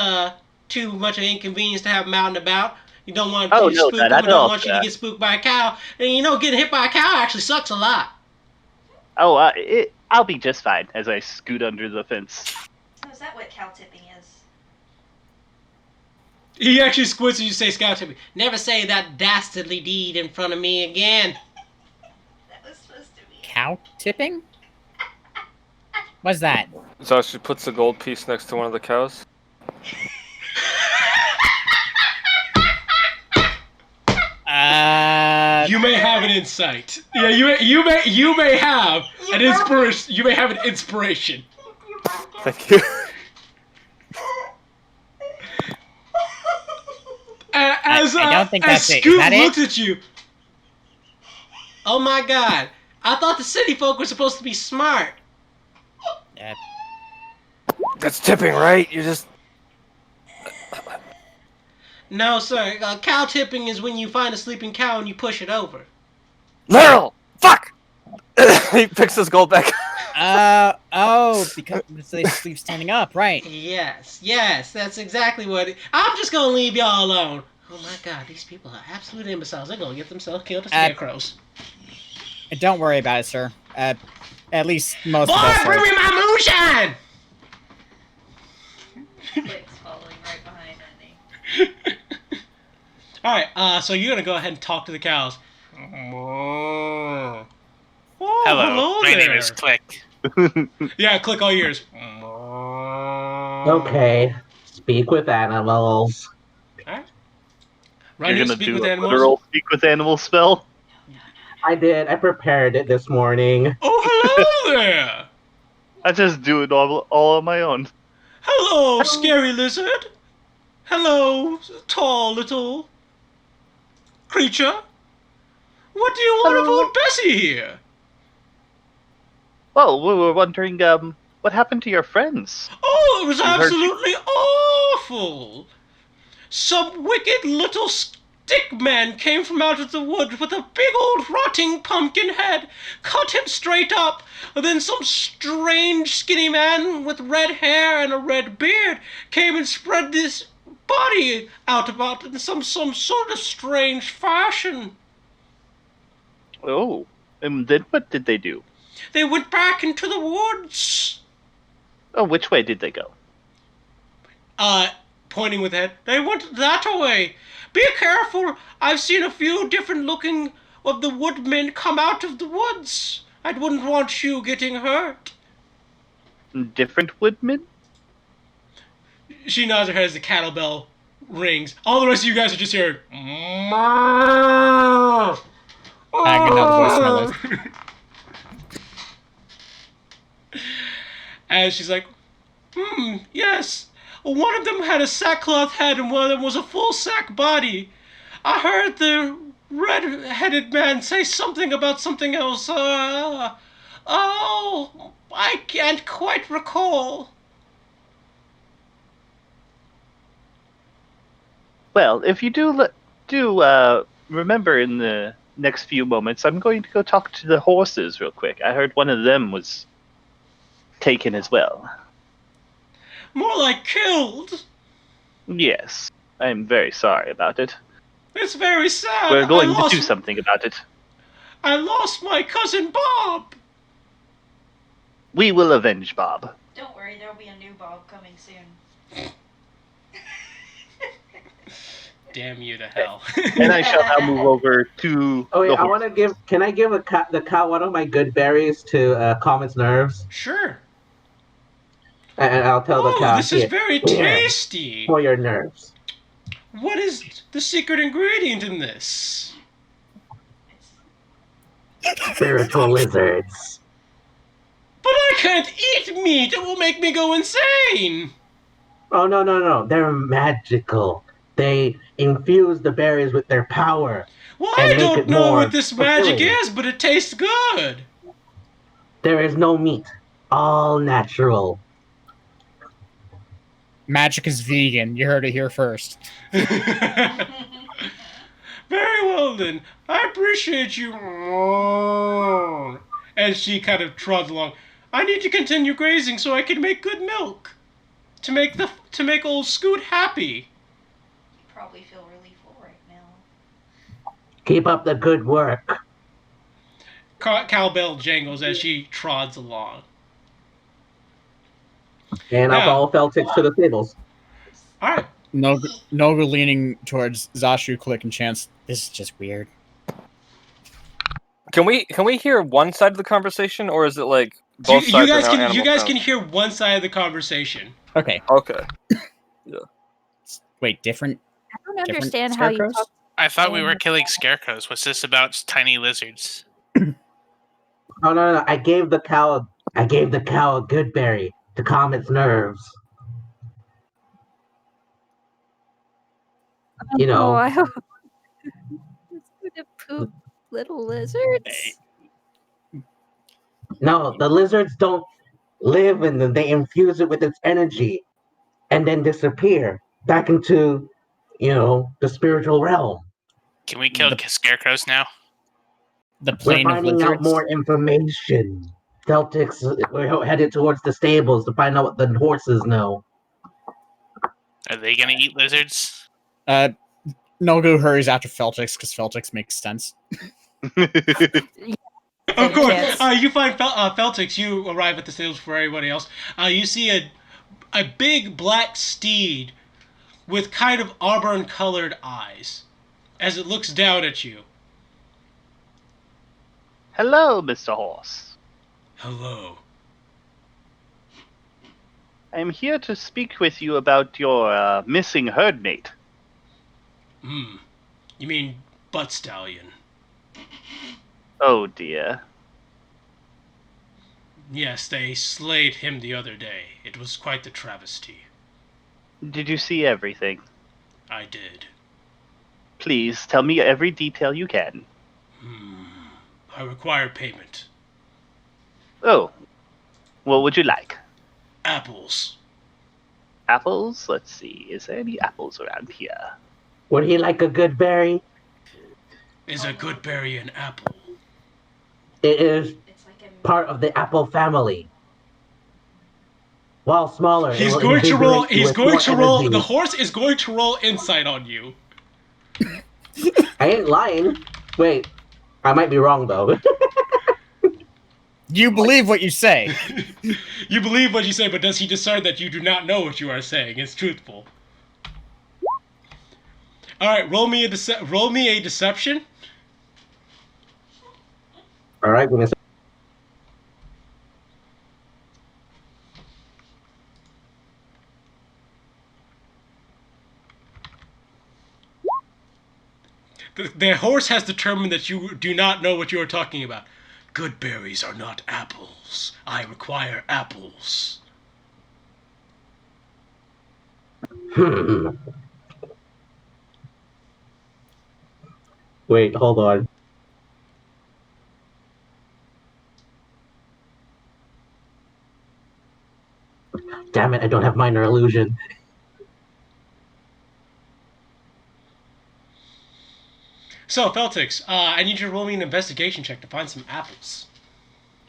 too much of an inconvenience to have them out and about. You don't want to spook them, and don't want you to get spooked by a cow. And getting hit by a cow actually sucks a lot. Oh, I'll be just fine as I scoot under the fence. So is that what cow tipping is? He actually squints and you say, "Scout tipping. Never say that dastardly deed in front of me again." That was supposed to be. Cow tipping? What's that? So she puts the gold piece next to one of the cows. You may have an insight. Yeah, you may have an inspiration. You may have an inspiration. Thank you. I don't think that's it. Scoot Is that looks it? at you. Oh my God! I thought the city folk were supposed to be smart. That's tipping, right? You just... No, sir. Cow tipping is when you find a sleeping cow and you push it over. Merle! Fuck! He picks his gold back. Because they sleep standing up, right? Yes, that's exactly what I'm just gonna leave y'all alone. Oh my God, these people are absolute imbeciles. They're gonna get themselves killed as scarecrows. Don't worry about it, sir. At least most Boy, of us bring are. me my moonshine! Click's following right behind Andy. Alright, so you're gonna go ahead and talk to the cows. Oh, Hello, my name there. is Click. Yeah, click all ears. Okay, speak with animals. Alright. You're Ryan, gonna speak do with a animals. literal speak with animal spell? I did. I prepared it this morning. Oh, hello there! I just do it all on my own. Hello, scary lizard. Hello, tall little creature. What do you want of Hello. old Bessie here? Well, we were wondering, what happened to your friends? Oh, it was We heard you- absolutely awful. Some wicked little stick man came from out of the woods with a big old rotting pumpkin head, cut him straight up. And then some strange skinny man with red hair and a red beard came and spread this body out about in some sort of strange fashion. Oh, and then what did they do? They went back into the woods. Oh, which way did they go? Pointing with head. They went that way. Be careful. I've seen a few different looking of the woodmen come out of the woods. I wouldn't want you getting hurt. Different woodmen? She nods her head as the cattle bell rings. All the rest of you guys are just hearing. I can now the voicemail is. And she's like, yes. One of them had a sackcloth head and one of them was a full sack body. I heard the red-headed man say something about something else. I can't quite recall. Well, if you do remember in the next few moments, I'm going to go talk to the horses real quick. I heard one of them was taken as well. More like killed. Yes, I'm very sorry about it. It's very sad. We're going to do something about it. I lost my cousin Bob. We will avenge Bob. Don't worry, there'll be a new Bob coming soon. Damn you to hell. And I shall now move over to. Oh yeah, the I want to give. Can I give the cow one of my good berries to calm its nerves? Sure. And I'll tell the cow. This is "Here, very here, tasty. for your nerves." What is the secret ingredient in this? Spiritual lizards. But I can't eat meat. It will make me go insane. Oh no! They're magical. They infuse the berries with their power. Well, and I make don't it know more what this magic fulfilling. is, but it tastes good. There is no meat. All natural. Magic is vegan. You heard it here first. Very well then. I appreciate you. And she kind of trods along. I need to continue grazing so I can make good milk. To make old Scoot happy. You probably feel really full right now. Keep up the good work. Cowbell jangles as she trods along. And I'll follow Feltix to the stables. All right. Nogu leaning towards Zashu, Click, and Chance. This is just weird. Can we hear one side of the conversation, or is it like both You sides guys are now can animal you guys sounds? can hear one side of the conversation. Okay. Okay. Yeah. Wait, different. I don't understand how you scarecrows? talk. I thought we were killing scarecrows. What's this about tiny lizards? Oh no! I gave the cow a good berry to calm its nerves. You know. Oh, I hope it's gonna poop little lizards. No, the lizards don't live in them. They infuse it with its energy and then disappear back into, the spiritual realm. Can we kill scarecrows now? The We're plane of finding lizards. out more information. Celtics, we're headed towards the stables to find out what the horses know. Are they gonna eat lizards? Nogu hurries after Feltix because Feltix makes sense. Of course. You find Feltix. You arrive at the stables before everybody else. You see a big black steed with kind of auburn-colored eyes as it looks down at you. Hello, Mr. Horse. Hello. I'm here to speak with you about your missing herd mate. You mean Butt Stallion? Oh dear. Yes, they slayed him the other day. It was quite the travesty. Did you see everything? I did. Please tell me every detail you can. I require payment. Oh, what would you like? Apples. Apples? Let's see. Is there any apples around here? Would he like a good berry? Is a good berry an apple? It is It's like a part of the apple family. While smaller, it He's will going to roll. invigorate you He's with going more to roll. energy. The horse is going to roll insight on you. I ain't lying. Wait, I might be wrong though. You believe what you say. You believe what you say, but does he discern that you do not know what you are saying? It's truthful. All right, roll me a deception. All right, give me a The horse has determined that you do not know what you are talking about. Good berries are not apples. I require apples. Wait, hold on. Damn it, I don't have minor illusion. So, Feltix, I need you to roll me an investigation check to find some apples.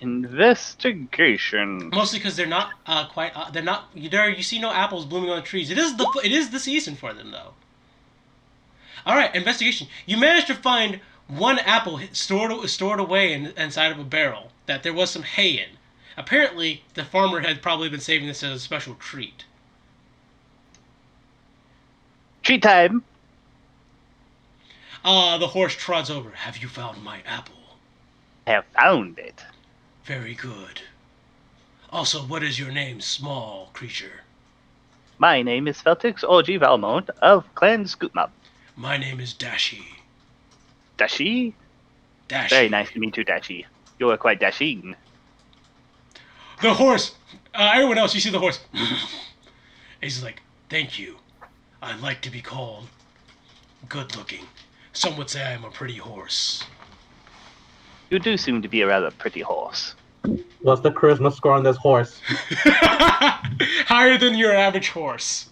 Investigation. Mostly because they're not quite. They're not. You see no apples blooming on the trees. It is the season for them though. All right, investigation. You managed to find one apple stored away inside of a barrel that there was some hay in. Apparently, the farmer had probably been saving this as a special treat. Treat time. The horse trots over. Have you found my apple? I have found it. Very good. Also, what is your name, small creature? My name is Feltix Orgy Valmont of Clan Scootmop. My name is Dashi. Dashi? Dashi. Very nice to meet you, Dashi. You are quite dashing. The horse. Everyone else, you see the horse. He's like, thank you. I like to be called good looking. Some would say I am a pretty horse. You do seem to be a rather pretty horse. What's the charisma score on this horse? Higher than your average horse.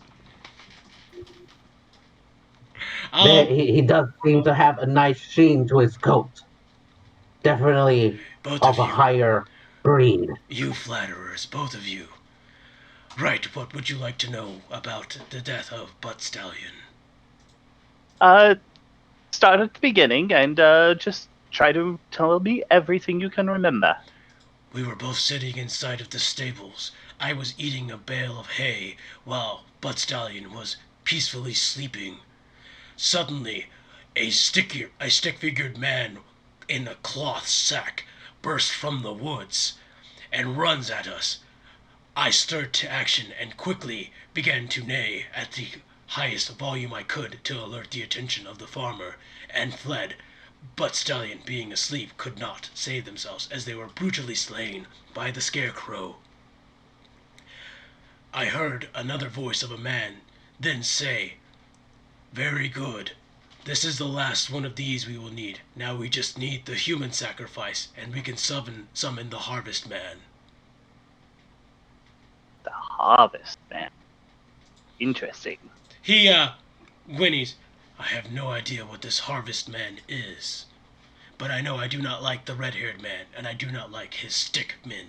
He does seem to have a nice sheen to his coat. Definitely Both of of a you. higher breed. You flatterers, both of you. Right, what would you like to know about the death of Butt Stallion? Start at the beginning and just try to tell me everything you can remember. We were both sitting inside of the stables. I was eating a bale of hay while Butt Stallion was peacefully sleeping. Suddenly, a stick-figured man in a cloth sack burst from the woods and runs at us. I stirred to action and quickly began to neigh at the highest volume I could to alert the attention of the farmer, and fled. But Stallion, being asleep, could not save themselves, as they were brutally slain by the scarecrow. I heard another voice of a man then say, "Very good. This is the last one of these we will need. Now we just need the human sacrifice, and we can summon the Harvest Man." The Harvest Man. Interesting. He, whinnies, "I have no idea what this Harvest Man is. But I know I do not like the red-haired man, and I do not like his stickmen."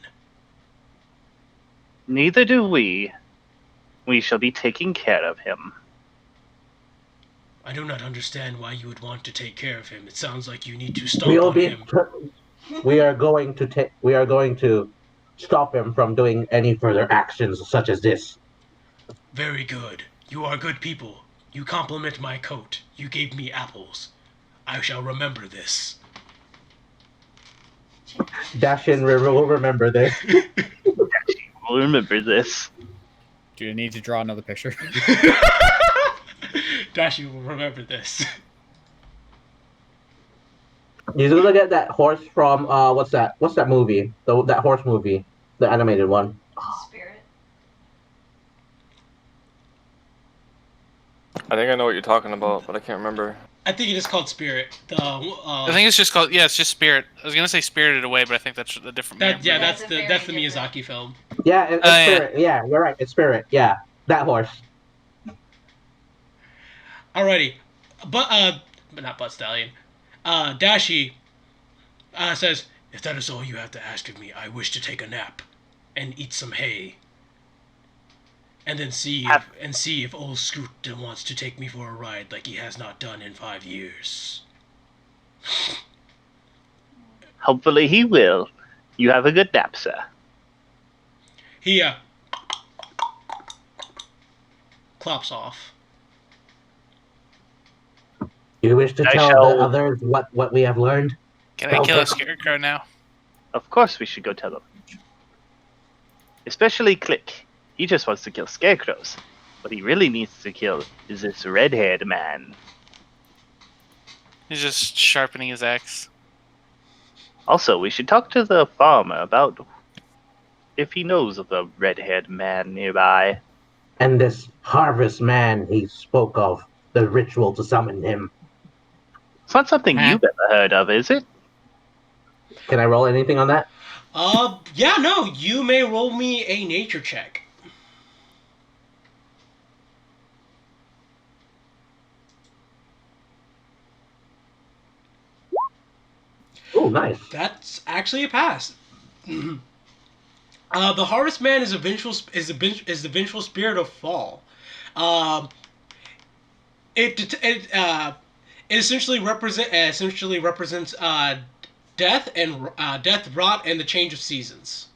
Neither do we. We shall be taking care of him. I do not understand why you would want to take care of him. It sounds like you need to stomp We'll on be. him. We are going to stop him from doing any further actions such as this. Very good. You are good people. You compliment my coat. You gave me apples. I shall remember this. Dashin will remember this. We'll remember this. Do you need to draw another picture? Dashi will remember this. You look at that horse from what's that movie? That horse movie. The animated one. Spirit. I think I know what you're talking about, but I can't remember. I think it is called Spirit. I think it's just called it's just Spirit. I was gonna say Spirited Away, but I think that's a different. That's the very Miyazaki film. Yeah, it's Spirit. Yeah, you're right. It's Spirit. Yeah, that horse. Alrighty, but not Butt Stallion. Dashi says, "If that is all you have to ask of me, I wish to take a nap and eat some hay, and then see if old Scoot wants to take me for a ride like he has not done in 5 years." Hopefully he will. You have a good nap, sir. He clops off. You wish to tell the others what we have learned? Can I kill a scarecrow now? Of course we should go tell them. Especially Click. He just wants to kill scarecrows. What he really needs to kill is this red-haired man. He's just sharpening his axe. Also, we should talk to the farmer about if he knows of the red-haired man nearby. And this harvest man he spoke of, the ritual to summon him. It's not something you've ever heard of, is it? Can I roll anything on that? Yeah, no, you may roll me a nature check. Oh, nice. That's actually a pass. The Harvest Man is the vengeful spirit of fall. It essentially represents death and death, rot, and the change of seasons.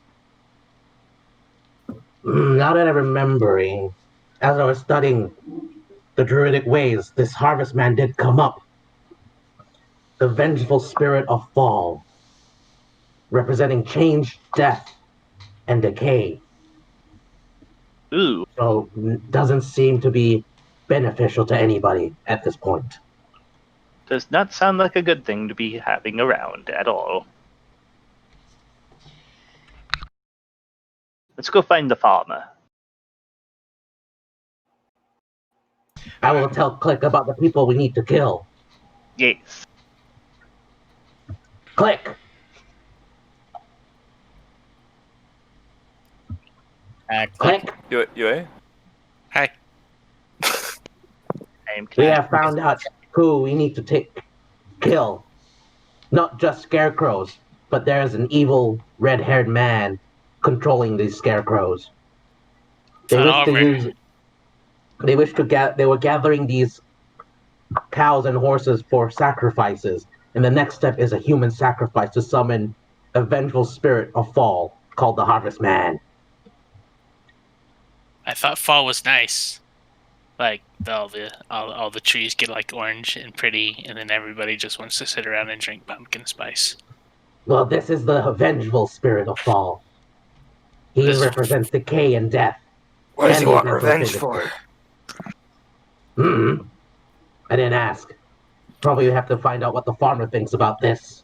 Now that I'm remembering, as I was studying the druidic ways, this harvest man did come up. The vengeful spirit of fall, representing change, death, and decay. Ooh. So doesn't seem to be beneficial to anybody at this point. Does not sound like a good thing to be having around at all. Let's go find the farmer. I will tell Click about the people we need to kill. Yes. Click! Click! UA? Hi. We have found out who we need to kill. Not just scarecrows, but there's an evil red-haired man controlling these scarecrows. They were gathering these cows and horses for sacrifices, and the next step is a human sacrifice to summon a vengeful spirit of fall called the Harvest Man. I thought fall was nice. Like all the trees get like orange and pretty, and then everybody just wants to sit around and drink pumpkin spice. Well, this is the vengeful spirit of fall. He represents decay and death. What does he want revenge for? I didn't ask. Probably have to find out what the farmer thinks about this.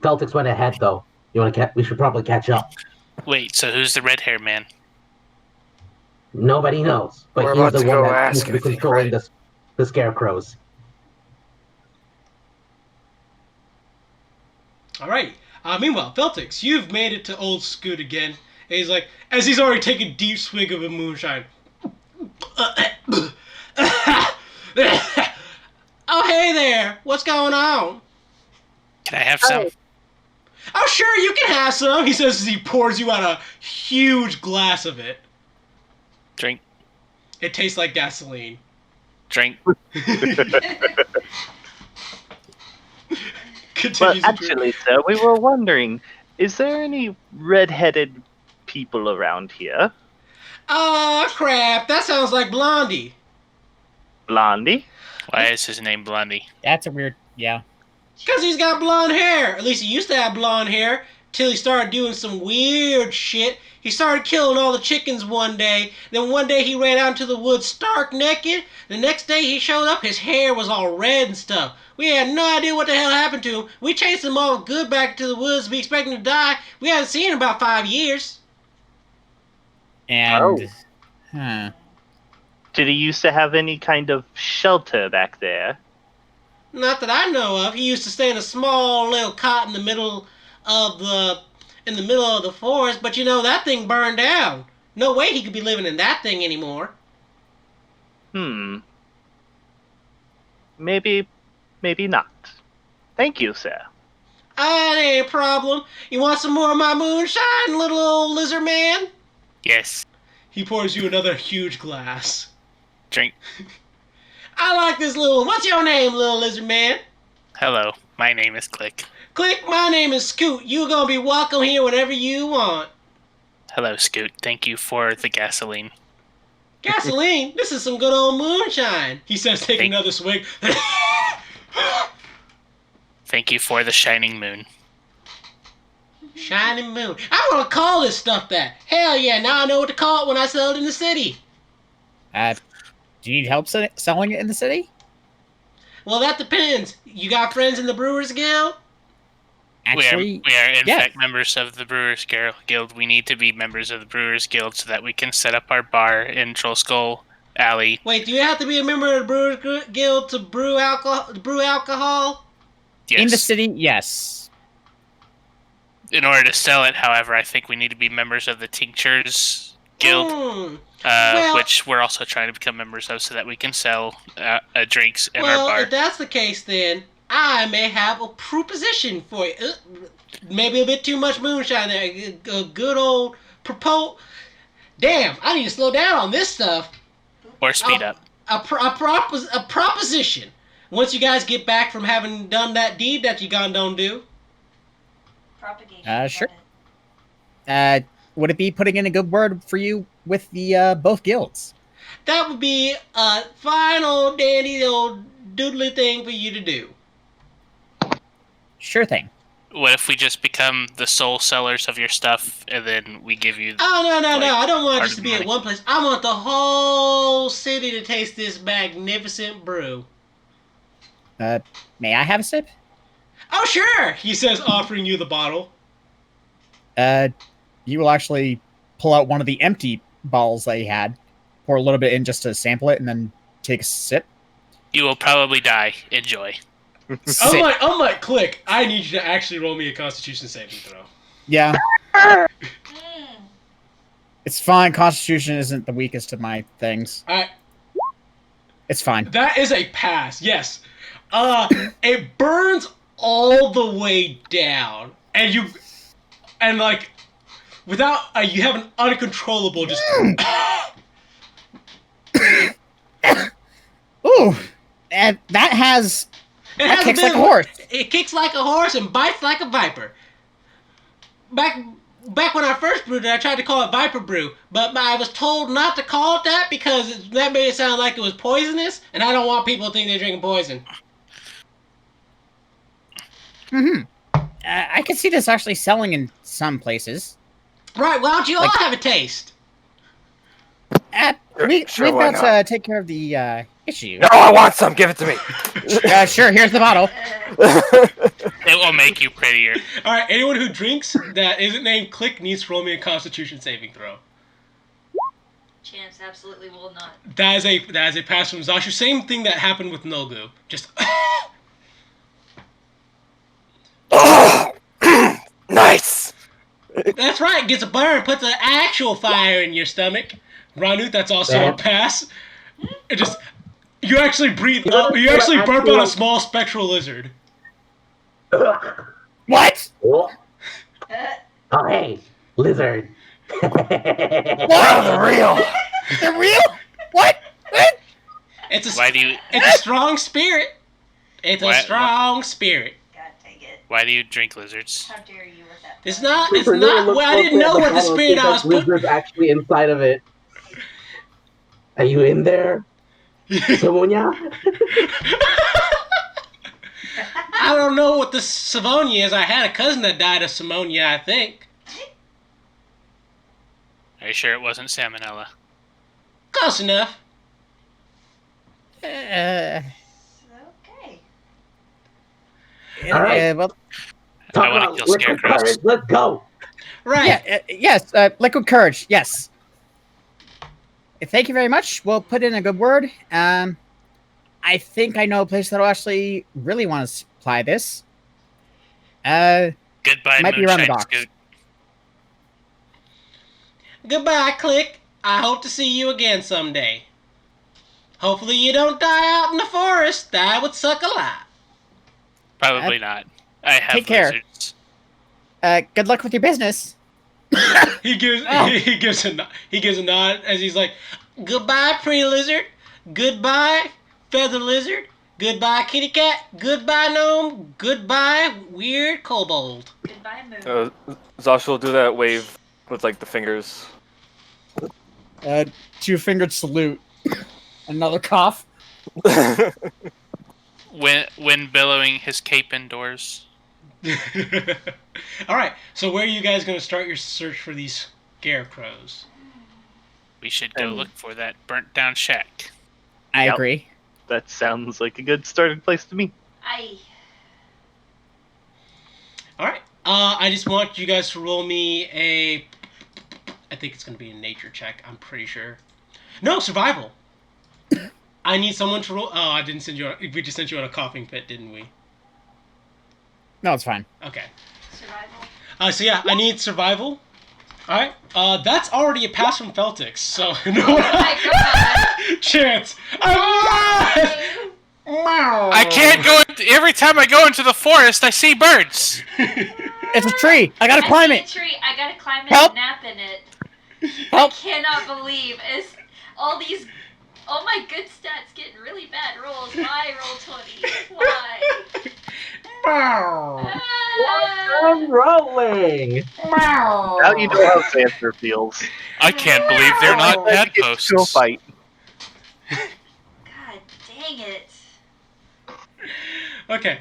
Celtics went ahead, though. We should probably catch up. Wait, so who's the red hair man? Nobody knows, but We're he's about the to one go that ask, seems to be I think, controlling right? the scarecrows. All right. Meanwhile, Feltix, you've made it to Old Scoot again. And he's like, as he's already taken a deep swig of a moonshine. Oh, hey there. What's going on? Can I have some? Oh, sure, you can have some, he says as he pours you out a huge glass of it. Drink. It tastes like gasoline. Drink. But actually, sir, we were wondering, is there any red-headed people around here? Oh, crap. That sounds like Blondie. Blondie? Why is his name Blondie? That's a weird, yeah. Because he's got blonde hair. At least he used to have blonde hair. till he started doing some weird shit. He started killing all the chickens one day. Then one day he ran out into the woods stark naked. The next day he showed up, his hair was all red and stuff. We had no idea what the hell happened to him. We chased him all good back to the woods, be expecting to die. We haven't seen him in about 5 years. And, huh. Did he used to have any kind of shelter back there? Not that I know of. He used to stay in a small little cot in the middle of the forest, but you know, that thing burned down. No way he could be living in that thing anymore. Maybe not. Thank you, sir. That ain't a problem. You want some more of my moonshine, little old lizard man? Yes. He pours you another huge glass. Drink. I like this little... What's your name, little lizard man? Hello, my name is Click. Click, my name is Scoot. You're gonna be welcome here whenever you want. Hello, Scoot. Thank you for the gasoline. Gasoline? This is some good old moonshine. He says, taking another swig. Thank you for the shining moon. Shining moon. I want to call this stuff that. Hell yeah, now I know what to call it when I sell it in the city. Do you need help selling it in the city? Well, that depends. You got friends in the Brewers Guild? Actually, we are in fact members of the Brewers Guild. We need to be members of the Brewers Guild so that we can set up our bar in Troll Skull Alley. Wait, do you have to be a member of the Brewers Guild to brew alcohol? Yes. In the city, yes. In order to sell it, however, I think we need to be members of the Tinctures Guild, which we're also trying to become members of so that we can sell drinks in our bar. Well, if that's the case, then I may have a proposition for you. Maybe a bit too much moonshine there. A good old Damn, I need to slow down on this stuff. Or speed up. A proposition. Once you guys get back from having done that deed that you don't do. Propagation. Sure. Would it be putting in a good word for you with the both guilds? That would be a fine old dandy old doodly thing for you to do. Sure thing. What if we just become the sole sellers of your stuff and then we give you... Oh, no. I don't want it part just of to the be at money? one place. I want the whole city to taste this magnificent brew. May I have a sip? Oh, sure, he says, offering you the bottle. You will actually pull out one of the empty bottles that he had, pour a little bit in just to sample it, and then take a sip. You will probably die. Enjoy. Unlike Click, I need you to actually roll me a Constitution saving throw. Yeah. It's fine. Constitution isn't the weakest of my things. It's fine. That is a pass, yes. It burns all the way down, and you have an uncontrollable just. Ooh, and that kicks like a horse. It kicks like a horse and bites like a viper. Back when I first brewed it, I tried to call it Viper Brew, but I was told not to call it that because that made it sound like it was poisonous, and I don't want people to think they're drinking poison. I can see this actually selling in some places. Right, why don't you all have a taste? We've why got not? to take care of the issue. No, I want some. Give it to me. Sure, here's the bottle. It will make you prettier. Alright, anyone who drinks that isn't named Click needs to roll me a Constitution saving throw. Chance absolutely will not. That is a pass from Zashu. Same thing that happened with Nolgu. Just Nice. That's right, gets a burn, puts an actual fire in your stomach. Ranut, that's also a pass. It just you actually breathe up. You actually burp out a small spectral lizard. What? Oh, hey, lizard. Wow, they're real. They're real? What? It's a strong spirit. It's a strong spirit. God dang it. Why do you drink lizards? How dare you with that? It's not. Well, I didn't Closer know at what the bottle, spirit I was see if that putting. lizard's actually inside of it. Are you in there, Sonia? I don't know what the Savonia is. I had a cousin that died of pneumonia, I think. Are you sure it wasn't salmonella? Close enough. Okay. All right. Well, Talk I wanna about kill liquid scarecrows. courage. Let's go. Right. yeah, yes, liquid courage, yes. Thank you very much. We'll put in a good word. I think I know a place that'll actually really want to supply this. Goodbye, Might be around the moonshine docks. scoot. Goodbye, Click. I hope to see you again someday. Hopefully you don't die out in the forest. That would suck a lot. Probably not. I have Take care. lizards. Good luck with your business. He gives he gives a nod as he's like, "Goodbye, pretty lizard. Goodbye, feather lizard. Goodbye, kitty cat. Goodbye, gnome. Goodbye, weird kobold." Goodbye, moon. Zosh will do that wave with like the fingers. Two-fingered salute. Another cough. When billowing his cape indoors. All right. So where are you guys going to start your search for these scarecrows? We should go look for that burnt down shack. I Yep. agree. That sounds like a good starting place to me. All right. I just want you guys to roll me a. I think it's going to be a nature check. I'm pretty sure. No, survival. I need someone to roll. Oh, I didn't send you. We just sent you on a coughing fit, didn't we? No, it's fine. Okay. Survival. So yeah, I need survival. All right. That's already a pass from Feltix. So no Oh my god. chance. I can't go every time I go into the forest. I see birds. It's a tree. I gotta climb see it. a tree. I gotta climb it Help. and nap in it. Help. I cannot believe is all these. Oh my good stats getting really bad rolls. Why roll 20? Why? I'm rolling. Now you know how Sanser feels. I can't believe they're not Let's get bedposts. to a fight. God dang it. Okay.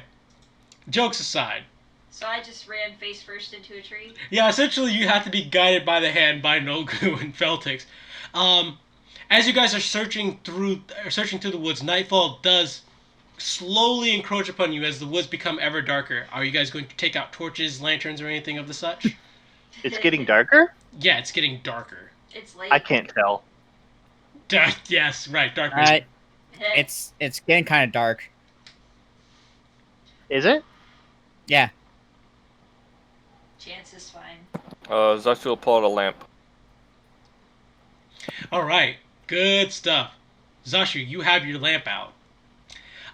Jokes aside. So I just ran face first into a tree. Yeah, essentially you have to be guided by the hand by Nogu and Feltix. As you guys are searching through the woods, nightfall does slowly encroach upon you as the woods become ever darker. Are you guys going to take out torches, lanterns, or anything of the such? It's getting darker? Yeah, it's getting darker. It's late. I can't tell. Yes, right, dark. It's getting kind of dark. Is it? Yeah. Chance is fine. Zosh will pull out a lamp. All right, good stuff. Zashu, you have your lamp out,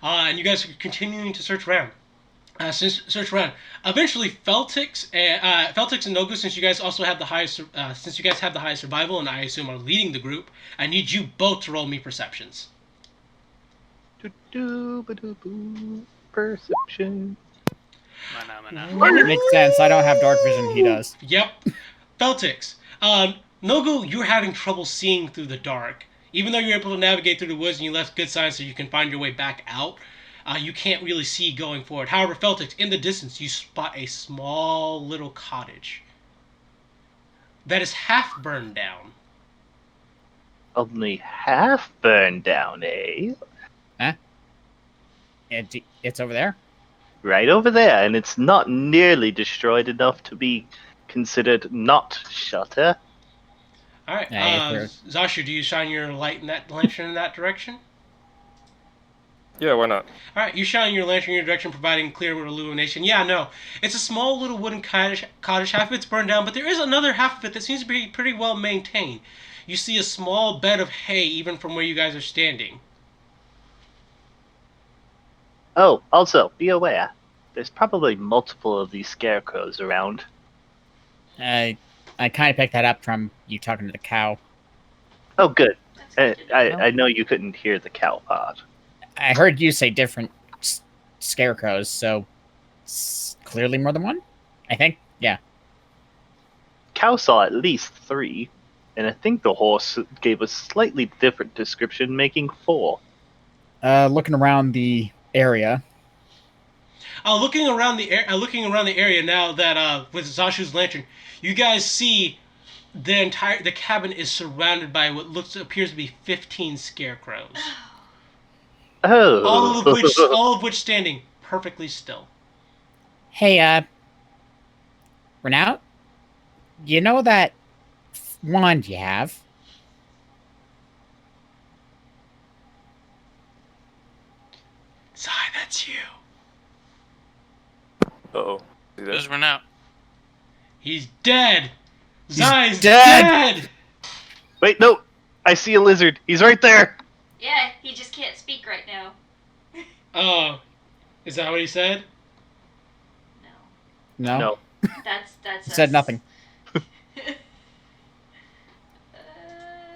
and you guys are continuing to search around. Search around. Eventually, Feltix and Nogu, since you guys also have the highest, survival, and I assume are leading the group, I need you both to roll me perceptions. Perception. Mana. Makes sense. I don't have dark vision. He does. Yep. Feltix. Nogu, you're having trouble seeing through the dark. Even though you're able to navigate through the woods and you left good signs so you can find your way back out, you can't really see going forward. However, Feltix, in the distance, you spot a small little cottage that is half burned down. Only half burned down, eh? Huh? It's over there? Right over there, and it's not nearly destroyed enough to be considered not shelter. All right, Yeah, Zashu, do you shine your lantern in that direction? Yeah, why not? All right, you shine your lantern in your direction, providing clear illumination. Yeah, no, it's a small little wooden cottage. Half of it's burned down, but there is another half of it that seems to be pretty well maintained. You see a small bed of hay even from where you guys are standing. Oh, also, be aware, there's probably multiple of these scarecrows around. I kind of picked that up from you talking to the cow. Oh, good. That's good to know. I know you couldn't hear the cow part. I heard you say different scarecrows, so clearly more than one, I think. Yeah. Cow saw at least 3, and I think the horse gave a slightly different description, making 4. Looking around the area. Looking around the area now that with Zashu's lantern, you guys see the cabin is surrounded by what appears to be 15 scarecrows. Oh. All of which standing perfectly still. Hey, Renault, you know that wand you have? Zai, that's you. Uh-oh. See Who's that? run out? He's dead. He's Zai's dead! dead. Wait, no! I see a lizard. He's right there. Yeah, he just can't speak right now. Oh, is that what he said? No. No. That's He said us. nothing.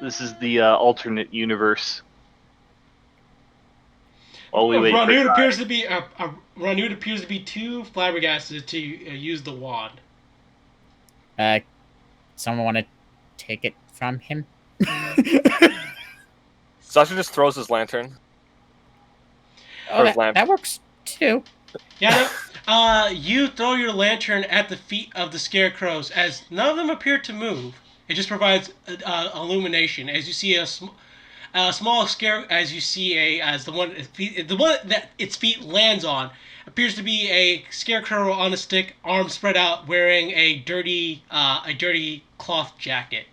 This is the alternate universe. While we wait Ranut for appears to be Ranut appears to be too flabbergasted to use the wand. Someone want to take it from him? Sasha just throws his lantern. Oh, Or his lamp. that works too. Yeah, no. You throw your lantern at the feet of the scarecrows as none of them appear to move. It just provides illumination as you see a small scare. As you see the one that its feet lands on appears to be a scarecrow on a stick, arms spread out, wearing a dirty cloth jacket.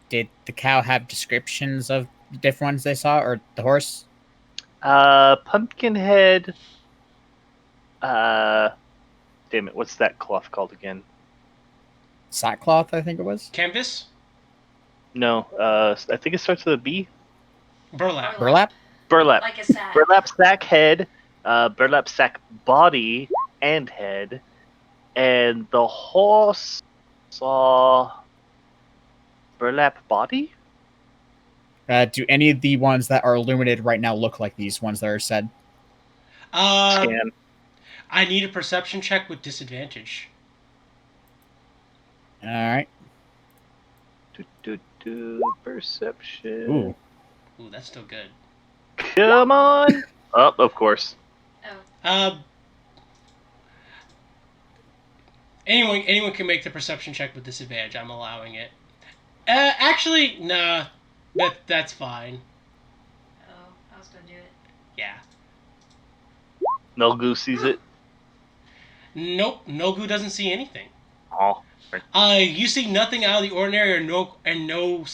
Did the cow have descriptions of the different ones they saw, or the horse? Pumpkinhead. Damn it! What's that cloth called again? Sackcloth, I think it was. Canvas, No. I think it starts with a B. burlap. Burlap? Burlap. Like a sack. Burlap sack head. Burlap sack body and head, and the horse saw burlap body. Do any of the ones that are illuminated right now look like these ones that are said? Scan. I need a perception check with disadvantage. All right. Perception. Ooh. Ooh, that's still good. Come on. Oh, of course. Anyone can make the perception check with disadvantage. I'm allowing it. Actually, nah. That's fine. Oh, I was gonna do it. Yeah. Melgu sees it. Nope. Nogu doesn't see anything. Oh. You see nothing out of the ordinary, or no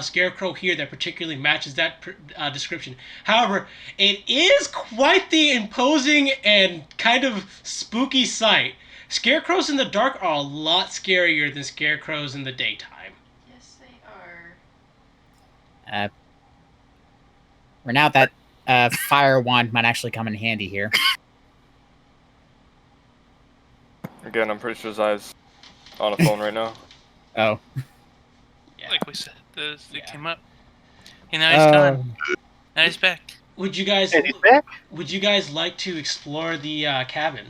scarecrow here that particularly matches that description. However, it is quite the imposing and kind of spooky sight. Scarecrows in the dark are a lot scarier than scarecrows in the daytime. Yes, they are. Now that fire wand might actually come in handy here. Again, I'm pretty sure Zai's on a phone right now. Oh. Yeah. Like we said, they came up. And now he's gone. Now he's back. Would you guys? And he's back. Would you guys like to explore the cabin?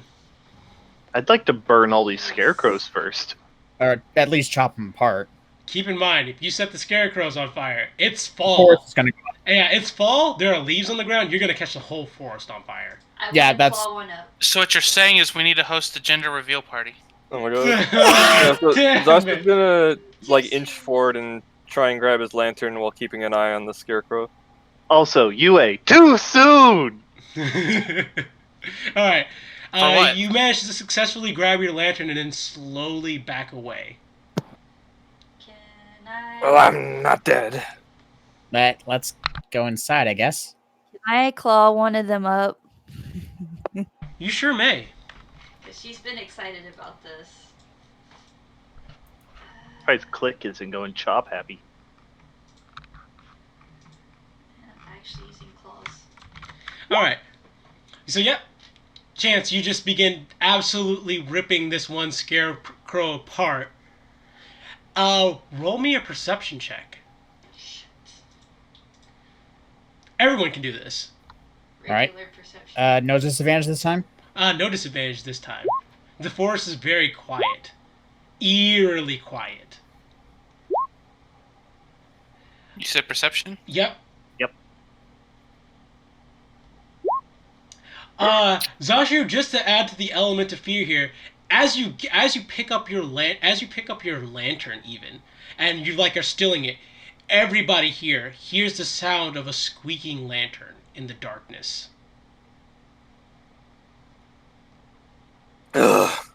I'd like to burn all these scarecrows first. Or at least chop them apart. Keep in mind, if you set the scarecrows on fire, it's Of fall. course it's gonna go. Yeah, it's fall. There are leaves on the ground. You're gonna catch the whole forest on fire. I Yeah, would that's- claw one up. So what you're saying is we need to host a gender reveal party. Oh my god. Yeah, so Damn Zasha's it. gonna inch forward and try and grab his lantern while keeping an eye on the scarecrow. Also, UA, too soon! All right. For what? You manage to successfully grab your lantern and then slowly back away. Can I? Well, I'm not dead. Let's go inside, I guess. Can I claw one of them up? You sure may. Because she's been excited about this. Price click isn't going chop happy. I'm actually using claws. All right. So, yep. Chance, you just begin absolutely ripping this one scarecrow apart. Roll me a perception check. Shit. Everyone can do this. Alright. Regular perception. No disadvantage this time? No disadvantage this time. The forest is very quiet. Eerily quiet. You said perception? Yep. Yep. Zashu, just to add to the element of fear here, as you pick up your lantern even, and you like are stilling it, everybody here hears the sound of a squeaking lantern in the darkness. Ugh.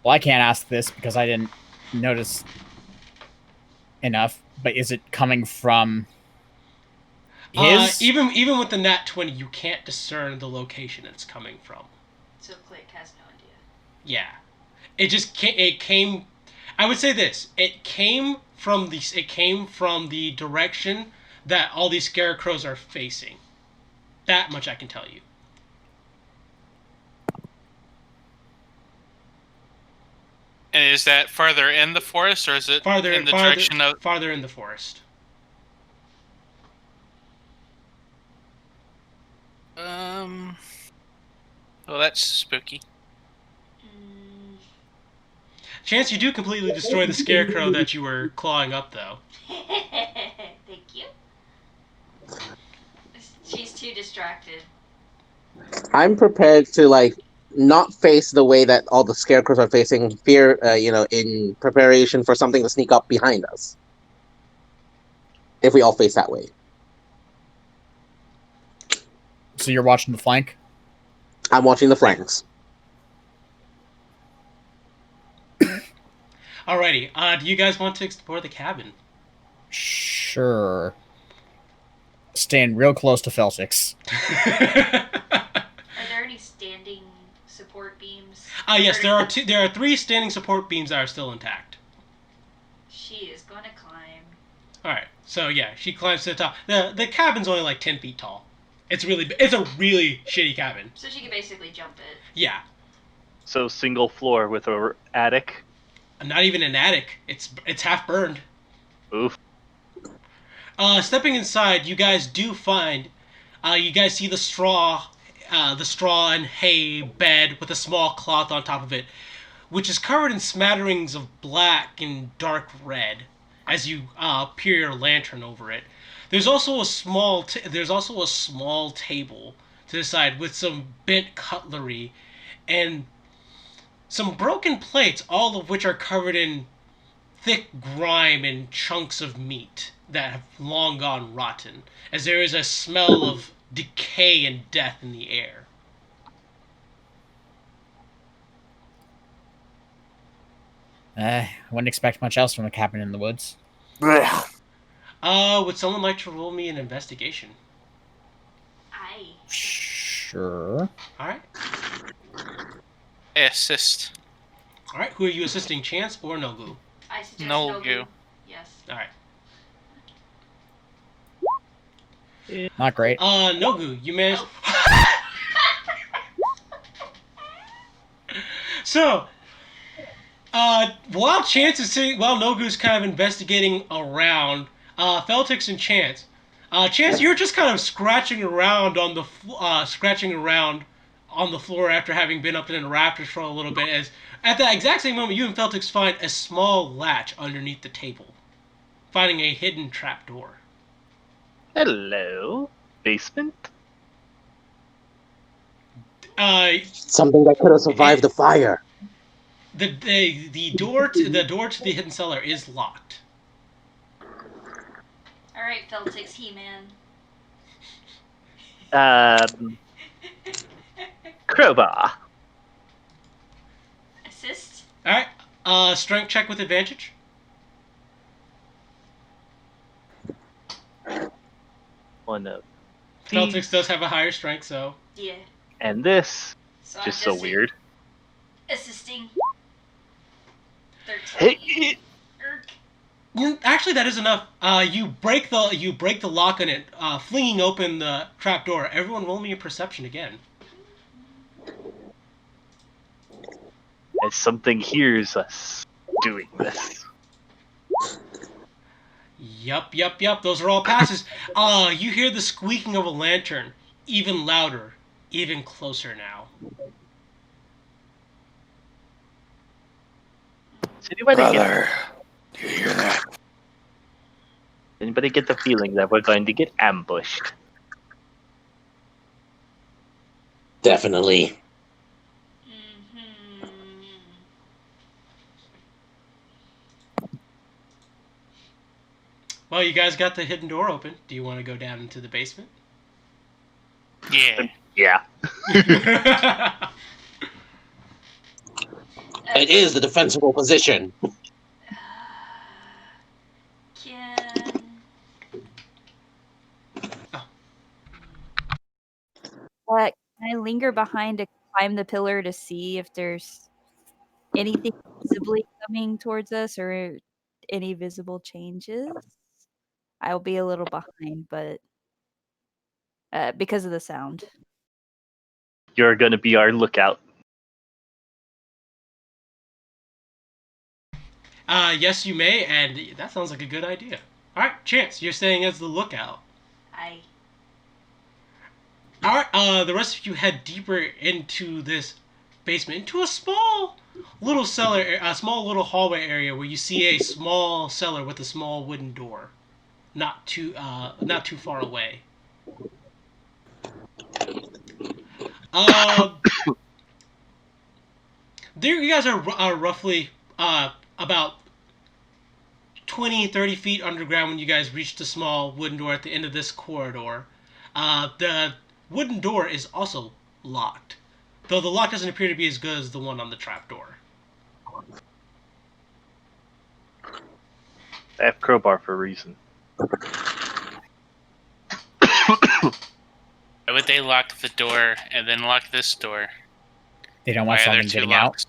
Well, I can't ask this because I didn't notice enough, but is it coming from his? Even with the nat 20, you can't discern the location it's coming from. So Click has no idea. Yeah, it came. I would say this: it came from the direction that all these scarecrows are facing. That much I can tell you. And is that farther in the forest, or is it in the direction of... farther in the forest? Well, that's spooky. Chance, you do completely destroy the scarecrow that you were clawing up, though. Thank you. She's too distracted. I'm prepared to like not face the way that all the scarecrows are facing fear, in preparation for something to sneak up behind us. If we all face that way. So you're watching the flank? I'm watching the flanks. Alrighty, do you guys want to explore the cabin? Sure. Staying real close to Feltix. Are there any standing support beams? Yes, there are 3 standing support beams that are still intact. She is gonna climb. Alright, so yeah, she climbs to the top. The cabin's only like 10 feet tall. It's a really shitty cabin. So she can basically jump it. Yeah. So single floor with a attic. Not even an attic. It's half burned. Oof. Stepping inside, you guys do find, you guys see the straw and hay bed with a small cloth on top of it, which is covered in smatterings of black and dark red as you peer your lantern over it. There's also a small table to the side with some bent cutlery and some broken plates, all of which are covered in thick grime and chunks of meat that have long gone rotten, as there is a smell of decay and death in the air. I wouldn't expect much else from a cabin in the woods. Would someone like to roll me an investigation? Aye. Sure. Alright. Assist. Alright, who are you assisting, Chance or Nogu? I suggest Nogu. Yes. Alright. Not great. Nogu, you managed... So, while Nogu's kind of investigating around, Feltix and Chance, you're just kind of scratching around on the floor after having been up in the rafters for a little bit. As at that exact same moment, you and Feltix find a small latch underneath the table, finding a hidden trapdoor. Hello, basement. Something that could have survived the fire. The door to the hidden cellar is locked. All right, Feltix, He-Man. Crowbar. Assist. All right. Strength check with advantage. One of Feltix does have a higher strength, so. Yeah. And this, So just so weird. Assisting. 13. Hey. Actually, that is enough. You break the lock on it, flinging open the trapdoor. Everyone, roll me a perception again. As something hears us doing this. Yup. Those are all passes. You hear the squeaking of a lantern, even louder, even closer now. Is anybody Brother, do you hear that? Anybody get the feeling that we're going to get ambushed? Definitely. Well, you guys got the hidden door open. Do you want to go down into the basement? Yeah. Yeah. It is the defensible position. Can Can I linger behind to climb the pillar to see if there's anything visibly coming towards us or any visible changes? I'll be a little behind, but because of the sound. You're going to be our lookout. Yes, you may, and that sounds like a good idea. All right, Chance, you're staying as the lookout. I? All right, the rest of you head deeper into this basement, into a small little cellar, a small little hallway area where you see a small cellar with a small wooden door, not too far away. There, you guys are roughly about 20, 30 feet underground when you guys reach the small wooden door at the end of this corridor. The wooden door is also locked, though the lock doesn't appear to be as good as the one on the trapdoor. I have crowbar for a reason. Why would they lock the door and then lock this door? They don't want Why are there something two getting out. locks?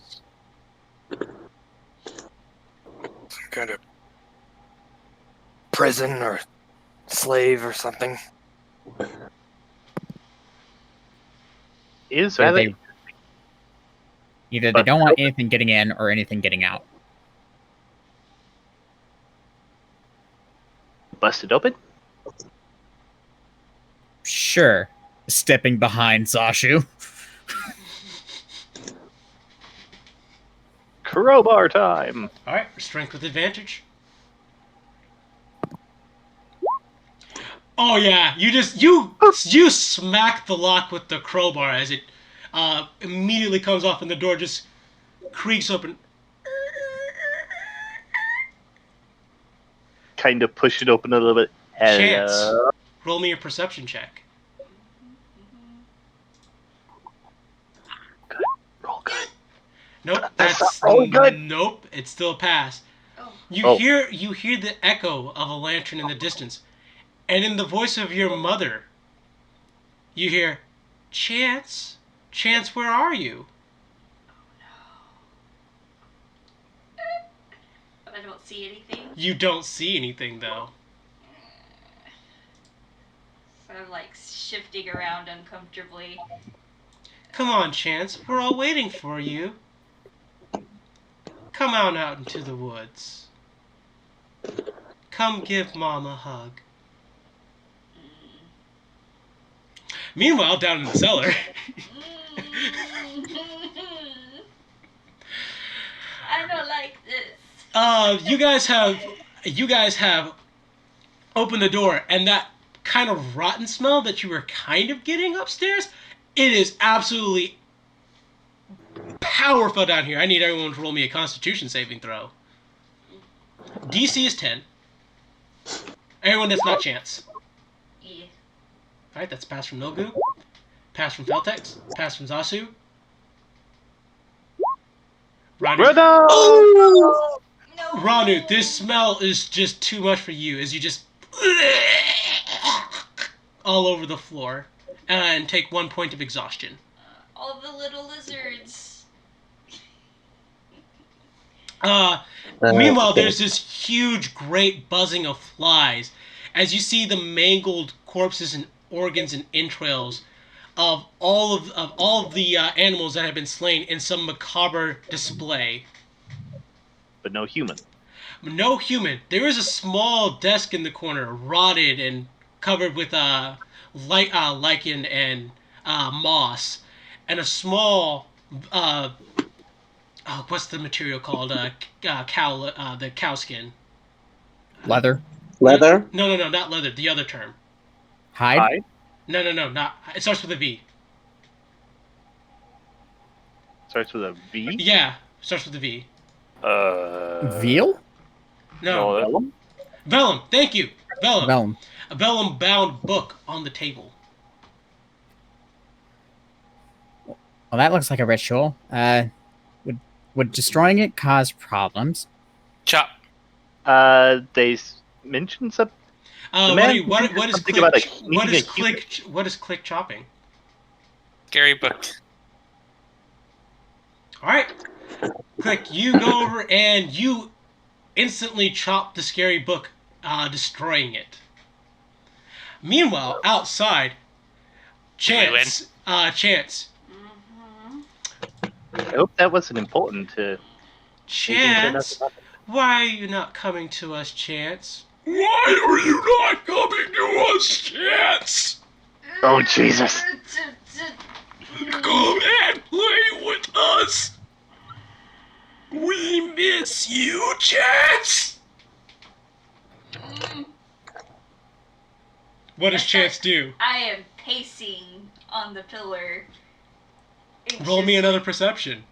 Some kind of prison or slave or something. Is Either rather they, either they don't want anything getting in or anything getting out. busted open? Sure. Stepping behind Sashu. Crowbar time! All right, strength with advantage. Oh yeah, you smack the lock with the crowbar as it immediately comes off, and the door just creaks open. Kind of push it open a little bit. Chance, roll me a perception check. Good. Roll good. Nope, That's that's not rolling good. Nope, it's still a pass. Oh. You hear the echo of a lantern in the distance, and in the voice of your mother, you hear, "Chance, Chance, where are you?" I don't see anything. You don't see anything though. So I'm like shifting around uncomfortably. Come on, Chance, we're all waiting for you. Come on out into the woods. Come give Mom a hug. Meanwhile, down in the cellar. I don't like this. You guys have opened the door, and that kind of rotten smell that you were kind of getting upstairs, it is absolutely powerful down here. I need everyone to roll me a Constitution saving throw. DC is 10. Everyone that's not Chance. Yeah. Alright, that's pass from Milgu. Pass from Feltex. Pass from Zasu. Ranu. Oh! No. Ranu, this smell is just too much for you as you just all over the floor and take 1 point of exhaustion. All the little lizards. Meanwhile, Okay. there's this huge, great buzzing of flies as you see the mangled corpses and organs and entrails of all of the animals that have been slain in some macabre display. But no human. No human. There is a small desk in the corner, rotted and covered with lichen and moss, and a small what's the material called? The cow skin. Leather. Leather? No, not leather. The other term. Hide? No, not. It starts with a V. Starts with a V. Yeah, starts with a V. Veal? No. Vellum? Vellum. Thank you. Vellum. Vellum. A vellum-bound book on the table. Well, that looks like a ritual. Would destroying it cause problems? Chop. They mentioned some. What is something click? about What needing is a human. click? What is click chopping? Scary book. All right, click. You go over and you instantly chop the scary book, destroying it. Meanwhile, outside, Chance. Chance. I hope that wasn't important to. Chance. Why are you not coming to us, Chance? Why are you not coming to us, Chance? Oh Jesus! Come and play with us. We miss you, Chance. What does Chance do? I am pacing on the pillar. Roll me another perception.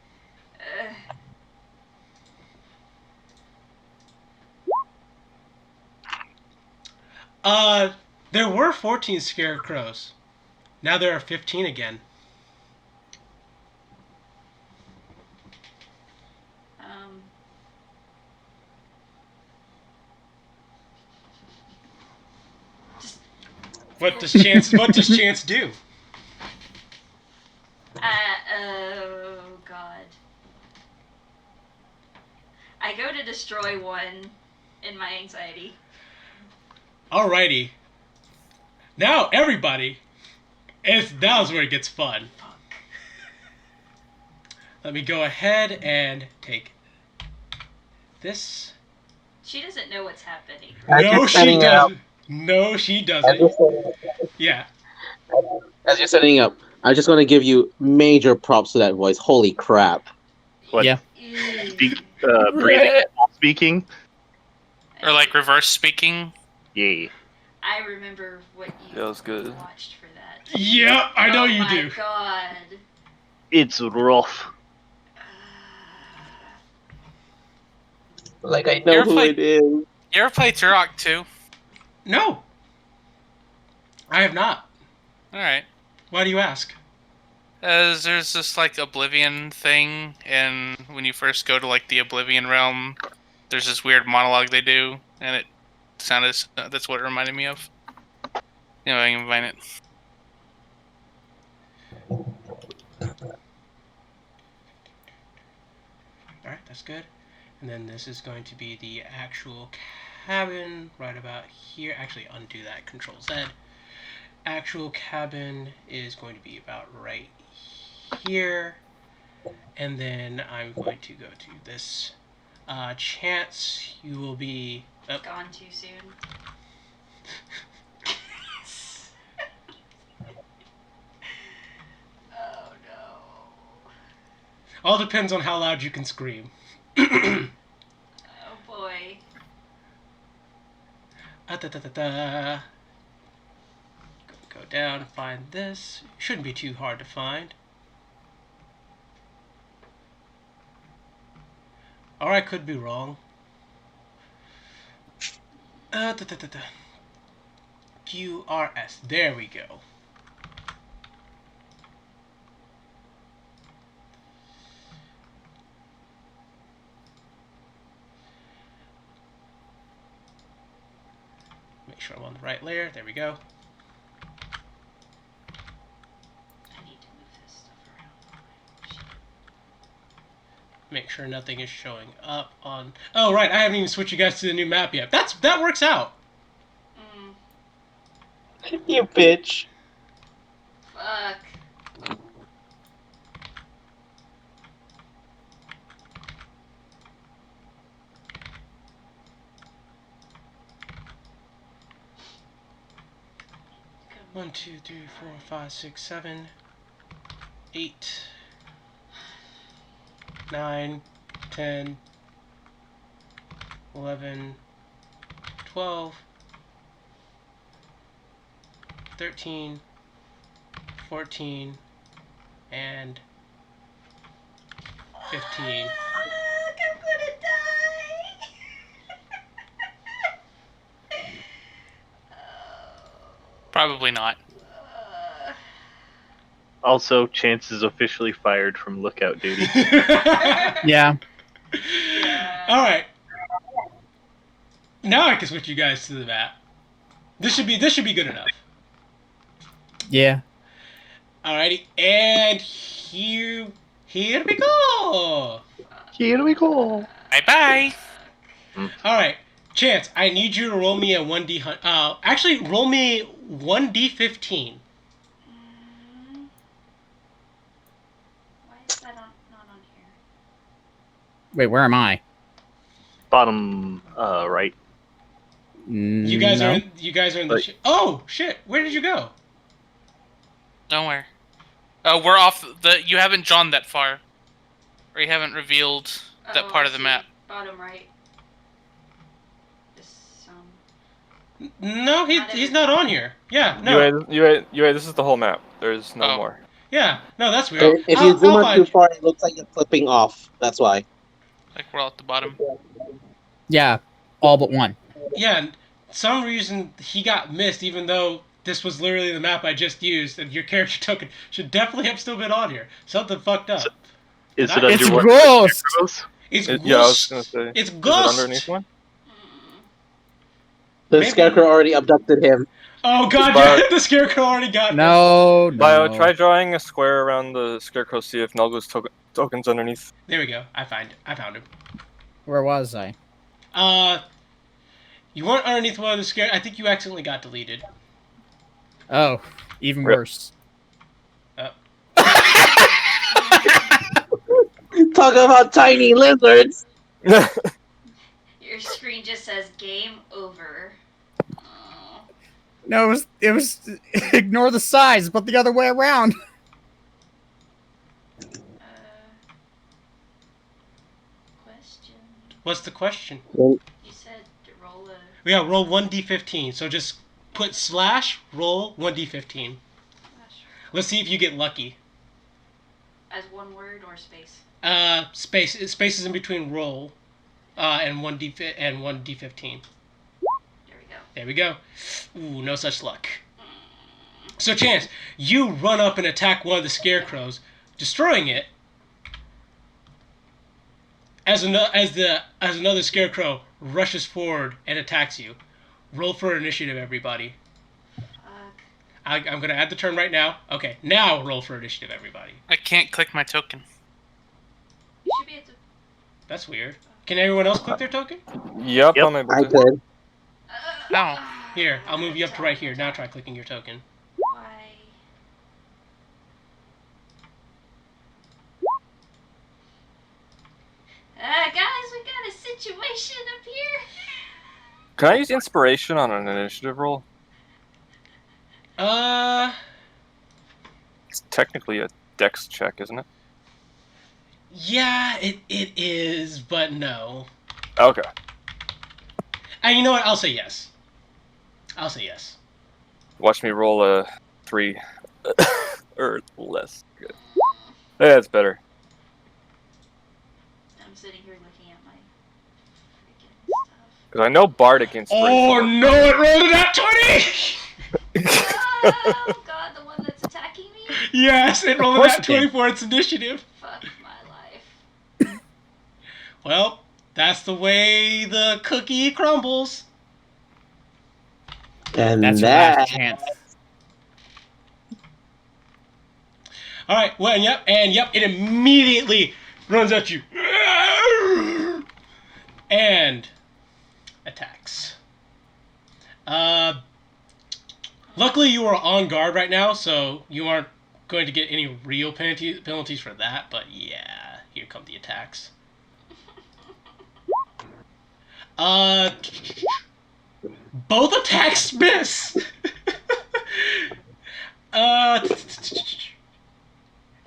There were 14 scarecrows. Now there are 15 again. What does Chance do? Oh God. I go to destroy one in my anxiety. Alrighty. Now everybody, now's where it gets fun. Let me go ahead and take this. She doesn't know what's happening. No, she doesn't. No, she doesn't. Yeah. As you're setting up, I'm just going to give you major props to that voice. Holy crap. What? Yeah. Breathing, speaking. Or like reverse speaking. Yeah. I remember what you That was good. watched for that. Yeah, I know you do. Oh my God. It's rough. Like, I know who it is. You ever play Turok 2? No. I have not. Alright. Why do you ask? There's this like Oblivion thing, and when you first go to like the Oblivion realm, there's this weird monologue they do, and it sounded that's what it reminded me of. Anyway, I can find it. Alright, that's good. And then this is going to be the actual cabin right about here. Actually, undo that. Control Z. Actual cabin is going to be about right here. And then I'm going to go to this. Chance, you will be... Oh. Gone too soon. Oh no. All depends on how loud you can scream. Oh boy. Go down and find this. Shouldn't be too hard to find. Or I could be wrong. QRS. There we go. Make sure I'm on the right layer. There we go. I need to move this stuff around. Make sure nothing is showing up on... Oh, right. I haven't even switched you guys to the new map yet. That works out. You bitch. Fuck. One, 2, 3, 4, 5, 6, 7, 8, 9, 10, 11, 12, 13, 14, and 15. I'm gonna die. Probably not. Also, Chance is officially fired from lookout duty. Yeah. All right. Now I can switch you guys to the map. This should be good enough. Yeah. Alrighty, and here we go. Here we go. Bye-bye. All right, Chance, I need you to roll me a 1d. Actually, roll me 1d15. Why is that not on here? Wait, where am I? Bottom right. You guys No. are in the. Oh shit! Where did you go? Nowhere. Oh, we're off the. You haven't drawn that far, or you haven't revealed that part of the map. Bottom right. This No, he's not on here. Yeah, no. UA, this is the whole map. There's no more. Yeah, no, that's weird. If you zoom up too far, it looks like you're flipping off. That's why. Like we're all at the bottom. Yeah, all but one. Yeah, and some reason he got missed, even though this was literally the map I just used, and your character token should definitely have still been on here. Something fucked up. Is it It's under ghost. It's ghost. Yeah, I was gonna say. It's Is it ghost. underneath one? The Maybe- scarecrow already abducted him. Oh god, Bio- the scarecrow already got me. No, Bio, no. try drawing a square around the scarecrow. See if Nulgo's token's underneath. There we go. I found him. Where was I? You weren't underneath one of the scare. I think you accidentally got deleted. Oh, even Rip. worse. Talk about tiny lizards. Your screen just says game over. Oh. No, it was ignore the size, but the other way around. Question. What's the question? You said to roll a. Yeah, roll 1d15. So just put / roll 1d15. Let's see if you get lucky. As one word or space? Spaces in between roll, and 1d15. There we go. Ooh, no such luck. So Chance, you run up and attack one of the scarecrows, destroying it. As another scarecrow rushes forward and attacks you. Roll for initiative, everybody. I'm gonna add the turn right now. Okay, now roll for initiative, everybody. I can't click my token. You should be able to. That's weird. Can everyone else click their token? Yep, I'm able I to. could. No. Here, I'll move you up to right here. Now try clicking your token. Why? Guys, we got a situation up here. Can I use inspiration on an initiative roll? It's technically a dex check, isn't it? Yeah, it is, but no. Okay. And you know what? I'll say yes. Watch me roll a 3 or less. Good. Yeah, it's better. I'm sitting here looking at my freaking stuff. Because I know bardic inspiration. Oh no! It rolled a nat 20. Oh god, the one that's attacking me? Yes, it rolled a course nat it did. 20 for its initiative. Fuck my life. Well, that's the way the cookie crumbles. And That's your that. last chance. All right. Well, and yep, it immediately runs at you and attacks. Luckily, you are on guard right now, so you aren't going to get any real penalties for that. But yeah, here come the attacks. Both attacks miss.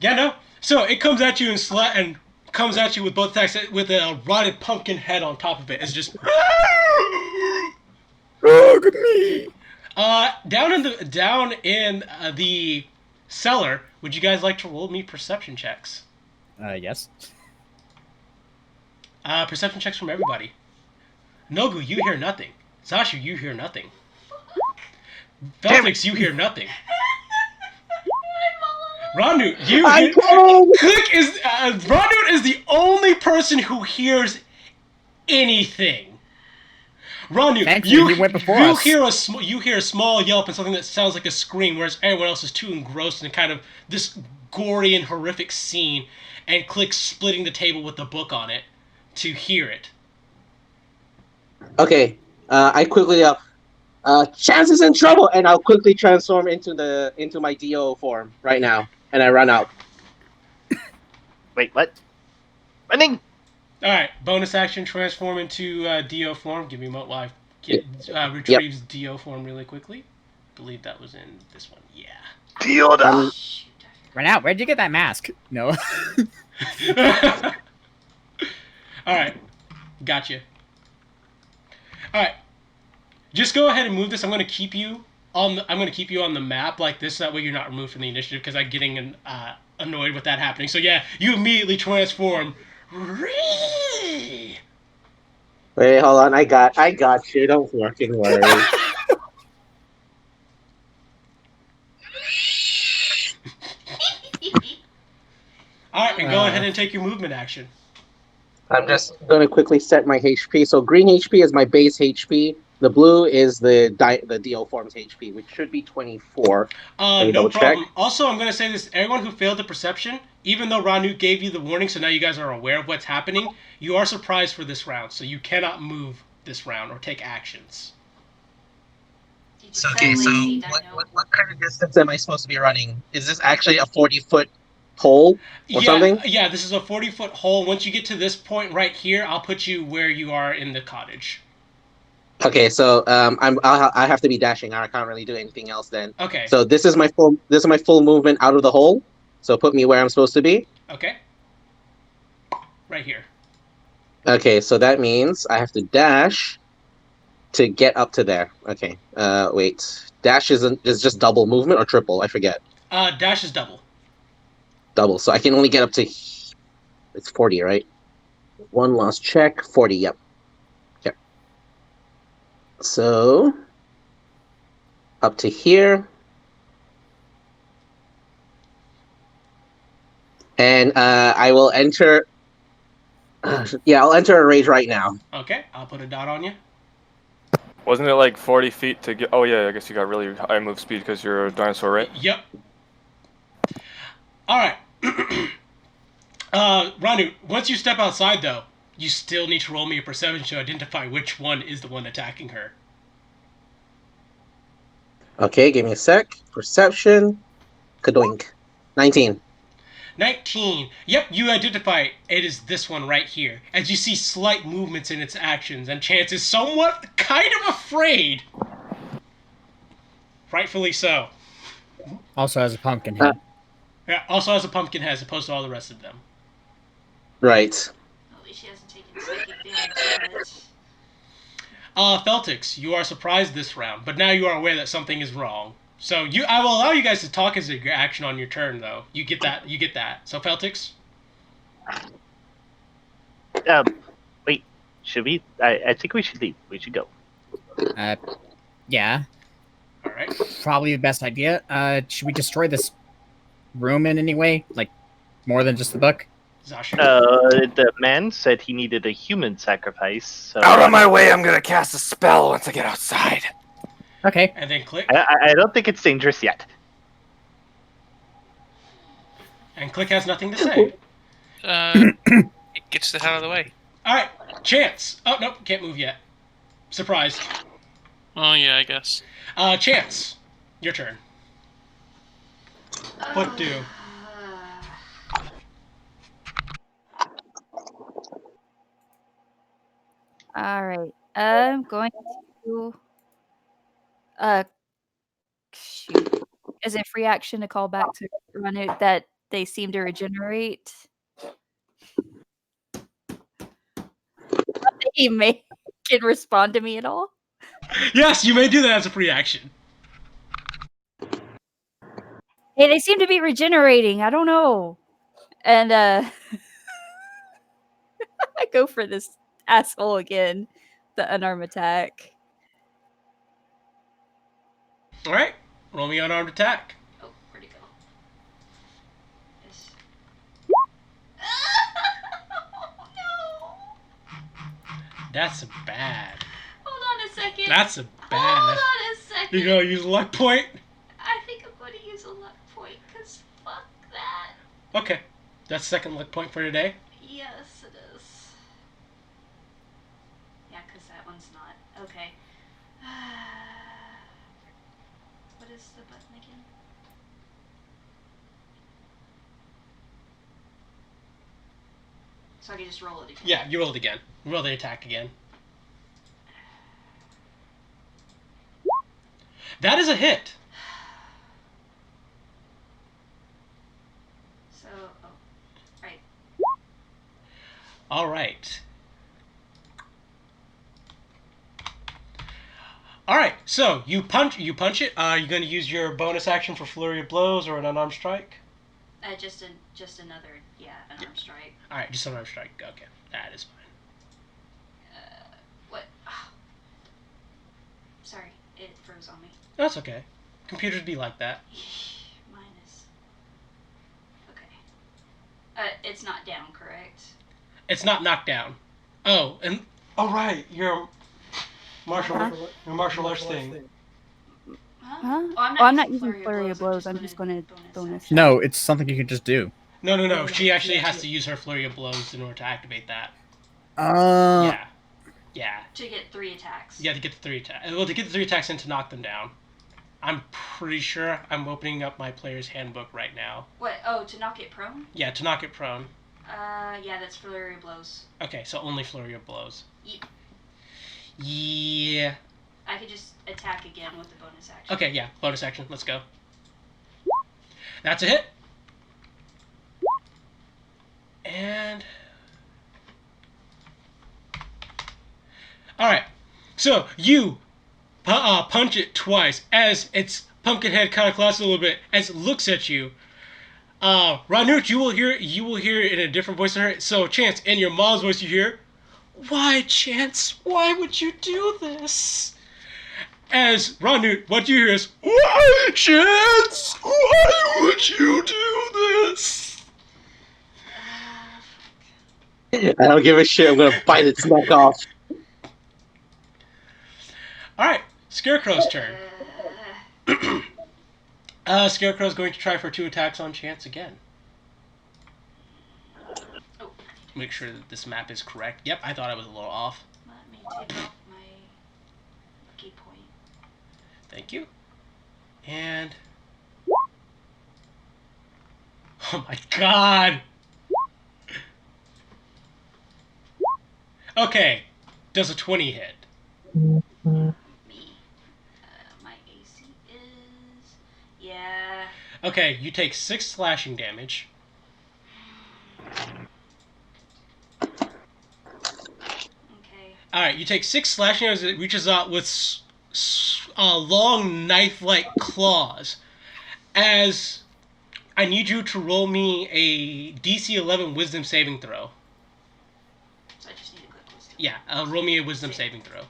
Yeah, no. So it comes at you and comes at you with both attacks with a rotted pumpkin head on top of it. It's just. Oh, good me. Down in the cellar, would you guys like to roll me perception checks? Yes. Perception checks from everybody. Nogu, you hear nothing. Zashu, you hear nothing. Felix, you hear nothing. Randu, you hear... Click is... Randu is the only person who hears anything. Randu, Thankfully, he went before us. You hear a small yelp and something that sounds like a scream, whereas everyone else is too engrossed in kind of this gory and horrific scene, and Click splitting the table with the book on it to hear it. Okay, I quickly Chance is in trouble, and I'll quickly transform into my DO form right now, and I run out. Wait, what? Running! Alright, bonus action, transform into DO form. Give me a moment while I retrieves DO form really quickly. I believe that was in this one. Yeah. Dioda! Run out. Where'd you get that mask? No. Alright. Gotcha. Alright. Just go ahead and move this. I'm gonna keep you on the map like this, that way you're not removed from the initiative, because I'm getting annoyed with that happening. So yeah, you immediately transform. Wait, hold on. I got you. Don't fucking worry. Alright, and go ahead and take your movement action. I'm just going to quickly set my HP. So green HP is my base HP. The blue is the DO forms HP, which should be 24. No problem. Also, I'm going to say this. Everyone who failed the perception, even though Ranu gave you the warning, so now you guys are aware of what's happening, you are surprised for this round, so you cannot move this round or take actions. So, okay, so what kind of distance am I supposed to be running? Is this actually a 40-foot hole or something? Yeah, this is a 40-foot hole. Once you get to this point right here, I'll put you where you are in the cottage. Okay, so I have to be dashing. I can't really do anything else then. Okay. So this is my full movement out of the hole. So put me where I'm supposed to be. Okay. Right here. Okay, so that means I have to dash to get up to there. Okay. Wait. Dash is just double movement or triple? I forget. Dash is double. Double. So I can only get up to. It's 40, right? One last check. 40. Yep. Okay. So up to here. And I will enter. I'll enter a rage right now. Okay, I'll put a dot on you. Wasn't it like 40 feet to get? Oh yeah, I guess you got really high move speed because you're a dinosaur, right? Yep. All right. Ranu, once you step outside, though, you still need to roll me a perception to identify which one is the one attacking her. Okay, give me a sec. Perception. Kadoink. 19. 19. Yep, you identify it is this one right here, as you see slight movements in its actions, and Chance is somewhat kind of afraid. Rightfully so. Also has a pumpkin head. Yeah, also has a pumpkin head as opposed to all the rest of them. Right. At least she hasn't taken psychic damage. Feltix, you are surprised this round, but now you are aware that something is wrong. So I will allow you guys to talk as your action on your turn, though. You get that. So Feltix? Wait, should we? I think we should leave. We should go. Yeah. Alright. Probably the best idea. Should we destroy this room in any way? Like, more than just the book? Zashu. The man said he needed a human sacrifice. So Out of my way, I'm gonna cast a spell once I get outside. Okay. And then Click. I don't think it's dangerous yet. And Click has nothing to say. It gets the hell out of the way. Alright, Chance. Oh, no, can't move yet. Surprise. Oh, yeah, I guess. Chance. Your turn. What do? All right. I'm going to shoot. Is it free action to call back to run it that they seem to regenerate? He can respond to me at all. Yes, you may do that as a free action. Hey, they seem to be regenerating. I don't know. And I go for this asshole again. The unarmed attack. All right, roll me unarmed attack. Oh, where'd he go? Yes. Oh, no! That's bad. Hold on a second. That's a bad. Hold on a second. You gonna use a luck point? I think I'm going to use a luck point, because fuck that. Okay, that's second luck point for today. Yes, it is. Yeah, because that one's not. Okay. What is the button again? So I can just roll it again. Yeah, you rolled again. Roll the attack again. That is a hit. So, oh, right. All right. All right. So you punch it. Are you going to use your bonus action for flurry of blows or an unarmed strike? Just another, unarmed strike. All right, just an unarmed strike. Okay, that is fine. What? Oh. Sorry, it froze on me. That's okay. Computers be like that. Minus. Okay. It's not down, correct? It's not knocked down. Oh, and right, your martial arts thing. Huh? Huh? Oh, I'm not using flurry of blows. I'm just going to bonus. No, it's something you can just do. No. She actually has to use her flurry of blows in order to activate that. Yeah. To get 3 attacks. Yeah, to get the 3 attacks. Well, to get the 3 attacks and to knock them down. I'm pretty sure I'm opening up my player's handbook right now. What? Oh, to knock it prone? Yeah, to knock it prone. Yeah, that's flurry of blows. Okay, so only flurry of blows. Yep. Yeah. I could just attack again with the bonus action. Okay, yeah, bonus action. Let's go. That's a hit. And... Alright, so you punch it twice as its pumpkin head kind of collapses a little bit as it looks at you. Ranut, you will hear it in a different voice than her. So, Chance, in your mom's voice, you hear, "Why, Chance? Why would you do this?" As Ranut, what you hear is, "Why, Chance? Why would you do this?" I don't give a shit. I'm gonna bite its neck off. Alright, Scarecrow's turn. Scarecrow's going to try for 2 attacks on Chance again. Oh. Make sure that this map is correct. Yep, I thought I was a little off. Let me take off my key point. Thank you. And... oh my god! Okay, does a 20 hit? Me. My AC is... yeah. Okay, you take 6 slashing damage. Okay. Alright, you take 6 slashing damage as it reaches out with long knife-like claws. As I need you to roll me a DC 11 wisdom saving throw. So I just need a quick wisdom. Yeah, roll me a wisdom saving throw.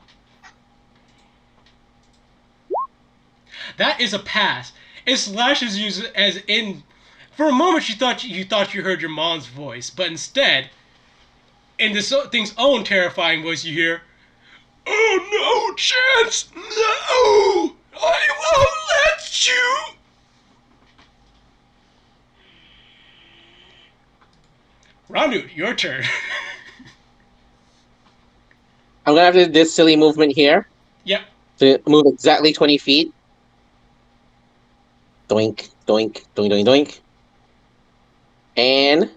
That is a pass. It slashes you as in... for a moment you thought you heard your mom's voice, but instead, in this thing's own terrifying voice, you hear, "Oh no, Chance! No! I won't let you!" Ranut, your turn. I'm gonna have to do this silly movement here. Yep. To move exactly 20 feet. Doink, doink, doink, doink, doink. And,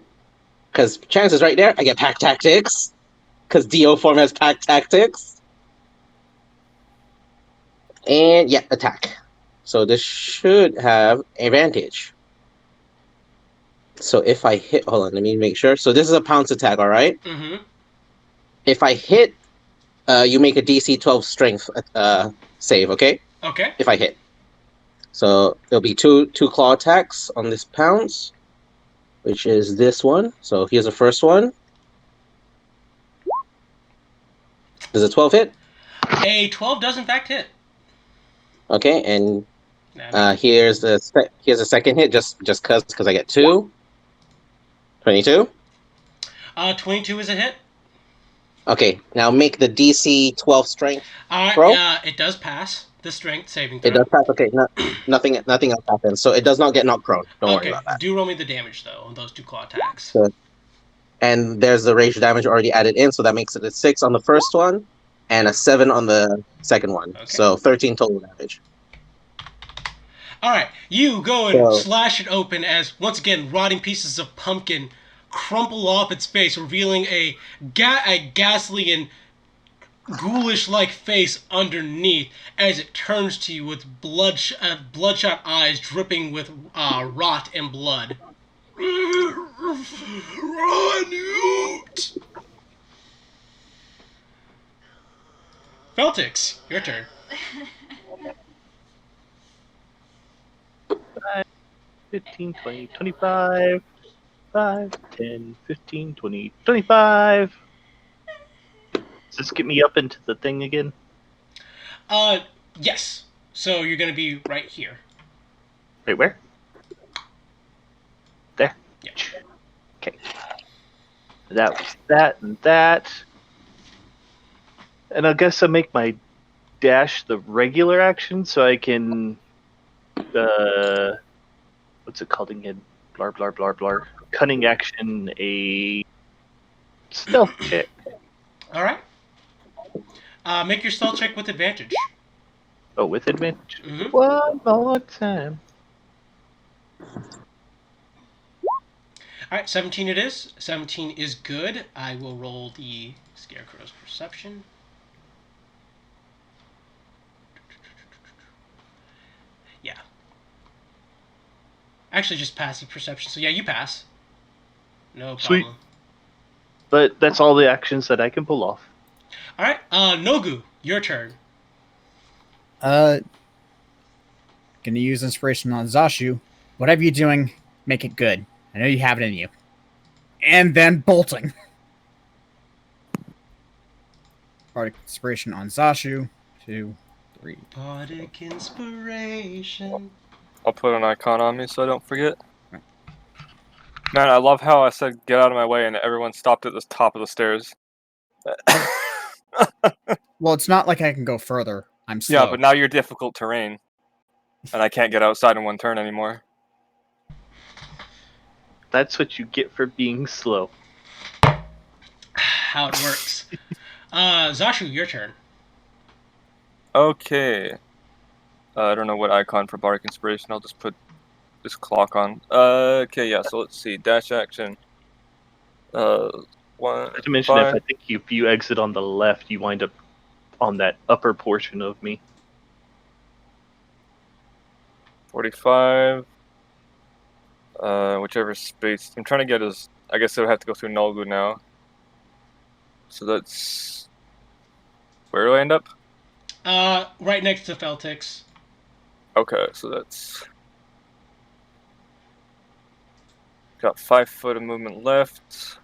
because Chance is right there, I get Pack Tactics. Because DO form has Pack Tactics. And, yeah, attack. So this should have advantage. So if I hit... hold on, let me make sure. So this is a pounce attack, alright? Mm-hmm. If I hit, you make a DC 12 strength save, okay? Okay. If I hit. So it'll be two claw attacks on this pounce, which is this one. So here's the first one. Does a 12 hit? A 12 does in fact hit. Okay, and I mean, here's the second hit, just because I get 2. 22. 22 is a hit. Okay, now make the DC 12 strength throw. It does pass the strength saving throw. It does pass. Okay, nothing else happens, so it does not get knocked prone. Don't worry about that. Do roll me the damage though on those 2 claw attacks. So, and there's the rage damage already added in, so that makes it a 6 on the first one, and a 7 on the second one. Okay. So 13 total damage. All right, you go and slash it open as once again rotting pieces of pumpkin crumple off its face, revealing a ghastly and ghoulish-like face underneath as it turns to you with bloodshot eyes dripping with rot and blood. Feltix, your turn. 15, 20, 25, 5, 10, 15, 20, 25. Does this get me up into the thing again? Yes. So you're going to be right here. Right where? There? Yeah. Okay. That was that and that. And I guess I make my dash the regular action so I can... what's it called again? Blar, blar, blar, blar. Cunning action, a stealth check. All right. Make your stealth check with advantage. Oh, with advantage? Mm-hmm. One more time. All right, 17 it is. 17 is good. I will roll the Scarecrow's perception. Yeah. Actually, just passive perception. So yeah, you pass. No problem. Sweet. But that's all the actions that I can pull off. All right, Nogu, your turn. Gonna use inspiration on Zashu. Whatever you're doing, make it good. I know you have it in you. And then bolting. Bardic inspiration on Zashu. 2, 3. Bardic inspiration. I'll put an icon on me so I don't forget. Man, I love how I said get out of my way and everyone stopped at the top of the stairs. Well, it's not like I can go further. I'm slow. Yeah, but now you're difficult terrain. And I can't get outside in one turn anymore. That's what you get for being slow. How it works. Zashu, your turn. Okay. I don't know what icon for Bardic Inspiration. I'll just put this clock on. Okay, yeah, so let's see. Dash action. One. Not to mention, I think if you exit on the left, you wind up on that upper portion of me. 45. Whichever space. I'm trying to get his. I guess I would have to go through Nulgu now. So that's. Where do I end up? Right next to Feltix. Okay, so that's. Got 5 foot of movement left.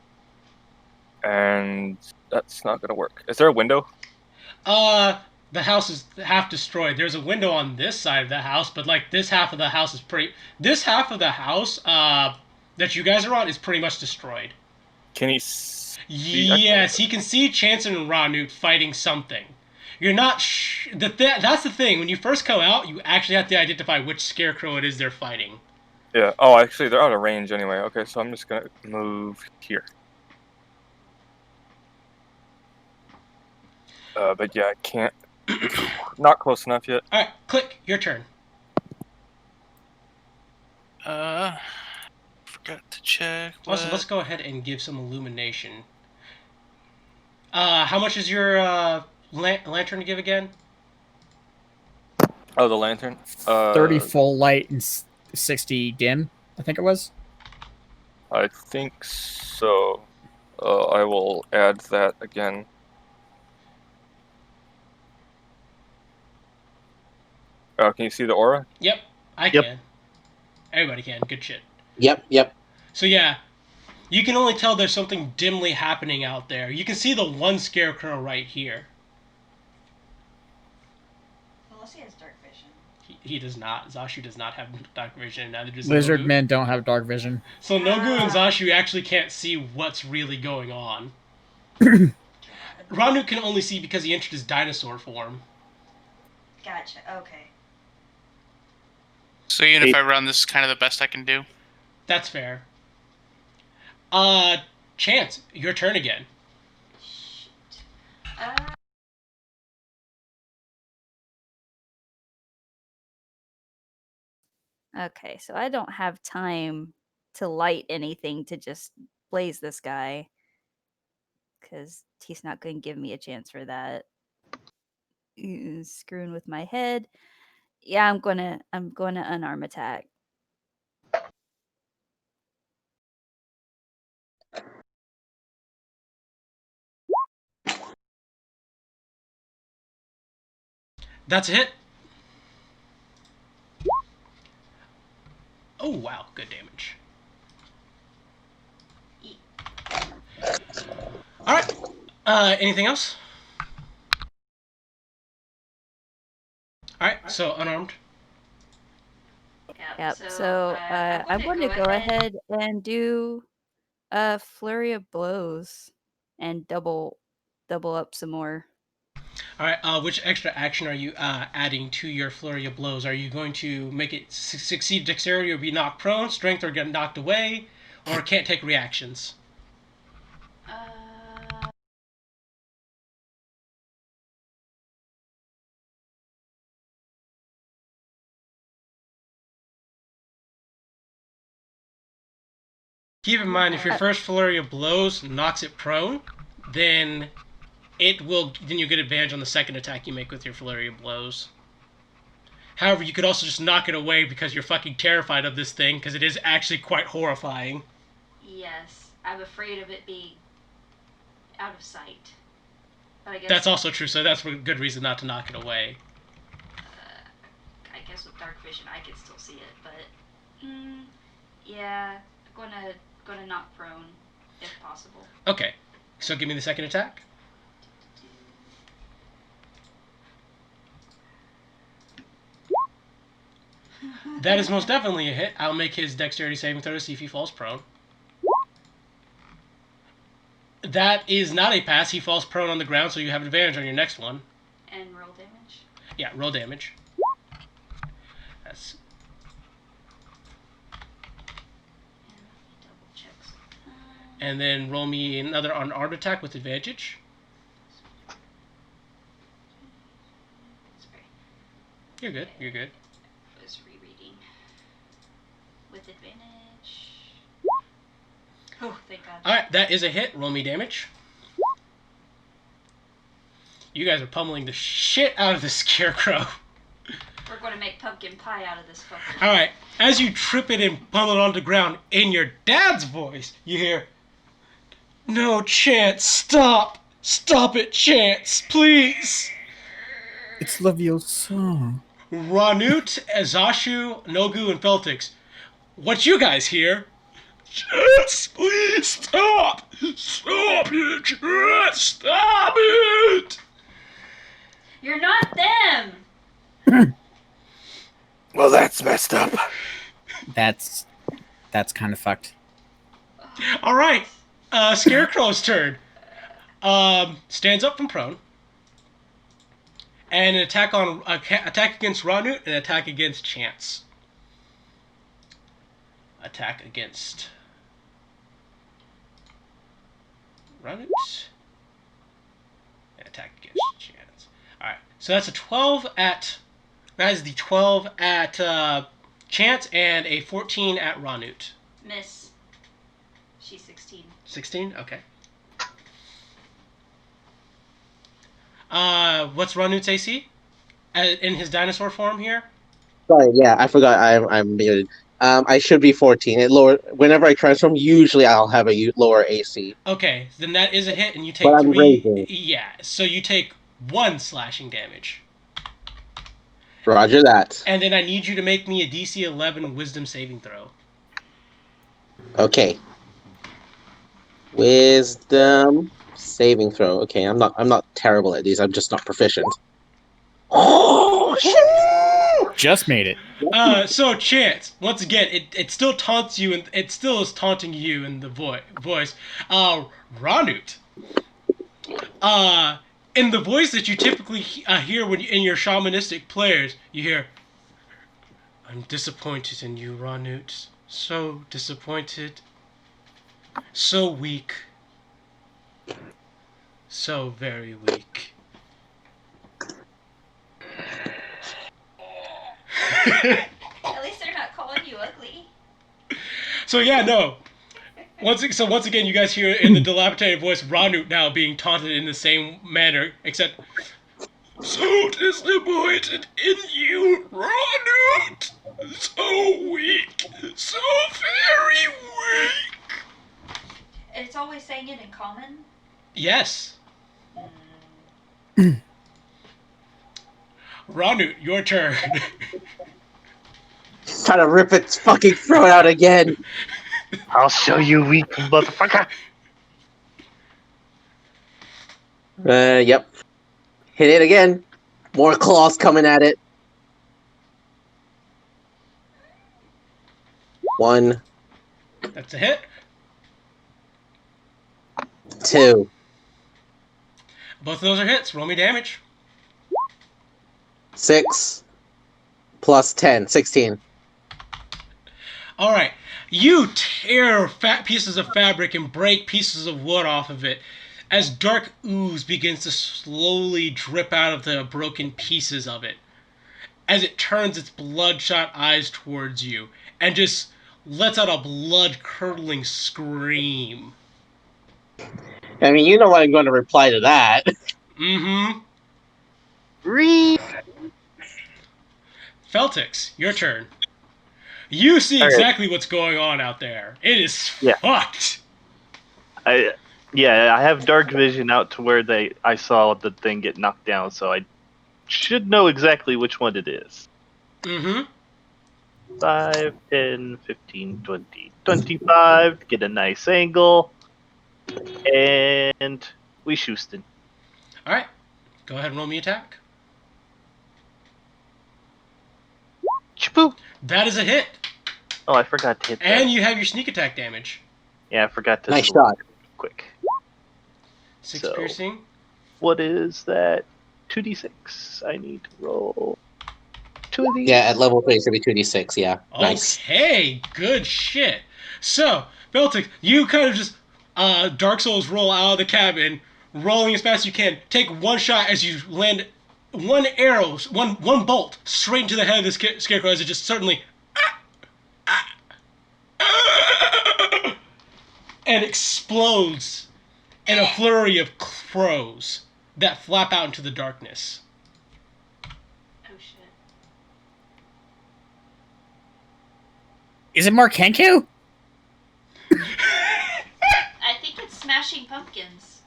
And that's not gonna work. Is there a window? The house is half destroyed. There's a window on this side of the house, but like this half of the house is pretty. This half of the house that you guys are on is pretty much destroyed. Can he? Yes, he can see Chanson and Ranut fighting something. You're not. That's the thing. When you first come out, you actually have to identify which scarecrow it is they're fighting. Yeah. Oh, actually, they're out of range anyway. Okay, so I'm just gonna move here. But yeah, I can't. Not close enough yet. All right, click. Your turn. Forgot to check. Also, let's go ahead and give some illumination. How much is your lantern to give again? Oh, the lantern. 30 full light and 60 dim, I think it was. I think so. I will add that again. Can you see the aura? Yep. I Yep. can. Everybody can. Good shit. Yep. So yeah, you can only tell there's something dimly happening out there. You can see the one scarecrow right here. Unless he has dark vision. He does not. Zashu does not have dark vision. Neither does Lizard Nogu. men don't have dark vision. So Nogu and Zashu actually can't see what's really going on. Ranu can only see because he entered his dinosaur form. Gotcha. Okay. So even if I run, this is kind of the best I can do. That's fair. Chance, your turn again. Shit. Okay, so I don't have time to light anything to just blaze this guy. Because he's not going to give me a chance for that. Screwing with my head. Yeah, I'm gonna unarm attack. That's a hit. Oh wow, good damage. All right. Anything else? All right. So unarmed. Yep. So I'm going to go ahead and do a flurry of blows and double up some more. All right. Which extra action are you adding to your flurry of blows? Are you going to make it succeed dexterity or be knocked prone, strength or get knocked away, or can't take reactions? Keep in mind, if your first flurry of blows knocks it prone, then you get advantage on the second attack you make with your flurry of blows. However, you could also just knock it away because you're fucking terrified of this thing, because it is actually quite horrifying. Yes, I'm afraid of it being out of sight. But I guess that's also true, so that's a good reason not to knock it away. I guess with dark vision I can still see it, but yeah, I'm gonna knock prone if possible. Okay, so give me the second attack. That is most definitely a hit. I'll make his dexterity saving throw to see if he falls prone. That is not a pass. He falls prone on the ground, so you have advantage on your next one. And roll damage? Yeah, roll damage. That's... double checks. And then roll me another unarmed attack with advantage. Sorry. You're good, you're good. I was rereading. With advantage. Oh, thank God. Alright, that is a hit. Roll me damage. You guys are pummeling the shit out of the scarecrow. We're going to make pumpkin pie out of this fucker. Alright, as you trip it and pummel it onto the ground, in your dad's voice, you hear, "No, Chance, stop! Stop it, Chance, please!" It's Leviosa. Ranut, Zashu, Nogu, and Feltix. What you guys hear? Chance, please stop! Stop it, Chance! Stop it! You're not them! Well, that's messed up. That's kind of fucked. Alright, Scarecrow's turn. Stands up from prone. And an attack against Ranut and an attack against Chance. Attack against Ranut. And attack against Chance. Alright, so that's a 12 at... That is the 12 at Chance and a 14 at Ranut. Miss. She's 16. 16? Okay. What's Ranut's AC? In his dinosaur form here? Sorry, yeah, I forgot. I'm muted. I should be 14. Whenever I transform, usually I'll have a lower AC. Okay, then that is a hit, and you take But I'm 3. raising. Yeah, so you take 1 slashing damage. Roger that. And then I need you to make me a DC 11 Wisdom saving throw. Okay. Wisdom saving throw. Okay, I'm not terrible at these. I'm just not proficient. Oh shit! Just made it. So Chance, once again, it still taunts you, and it still is taunting you in the voice. Ranut. In the voice that you typically hear when in your shamanistic players, you hear, "I'm disappointed in you, Ranut. So disappointed. So weak. So very weak." At least they're not calling you ugly. So yeah, no. Once again, you guys hear in the dilapidated voice Ranut now being taunted in the same manner, except, "So disappointed in you, Ranut. So weak. So very weak." And it's always saying it in common? Yes. Ranut, your turn. Trying to rip its fucking throat out again. I'll show you, weak motherfucker. Yep. Hit it again. More claws coming at it. 1, That's a hit. 2. Both of those are hits. Roll me damage. 6 plus 10, 16. All right. You tear fat pieces of fabric and break pieces of wood off of it as dark ooze begins to slowly drip out of the broken pieces of it as it turns its bloodshot eyes towards you and just lets out a blood-curdling scream. I mean, you know what I'm going to reply to that. Mm-hmm. Feltix, your turn. You see exactly what's going on out there. It is fucked. I have dark vision out to where I saw the thing get knocked down, so I should know exactly which one it is. Mm-hmm. 5, 10, 15, 20, 25. Get a nice angle. And we shoostin'. Alright. Go ahead and roll me attack. Chipoo! That is a hit. Oh, I forgot to hit that. And you have your sneak attack damage. Yeah, I forgot to Nice select shot. quick. 6 So- piercing. What is that? 2d6. I need to roll 2 of these. Yeah, at level 3 it should be 2d6, yeah. Nice. Okay, good shit. So, Beltic, you kind of just Dark Souls roll out of the cabin, rolling as fast as you can. Take one shot as you land one arrow, one bolt straight into the head of the scarecrow as it just suddenly and explodes in a flurry of crows that flap out into the darkness. Oh shit. Is it Mark Henke? I think it's Smashing Pumpkins.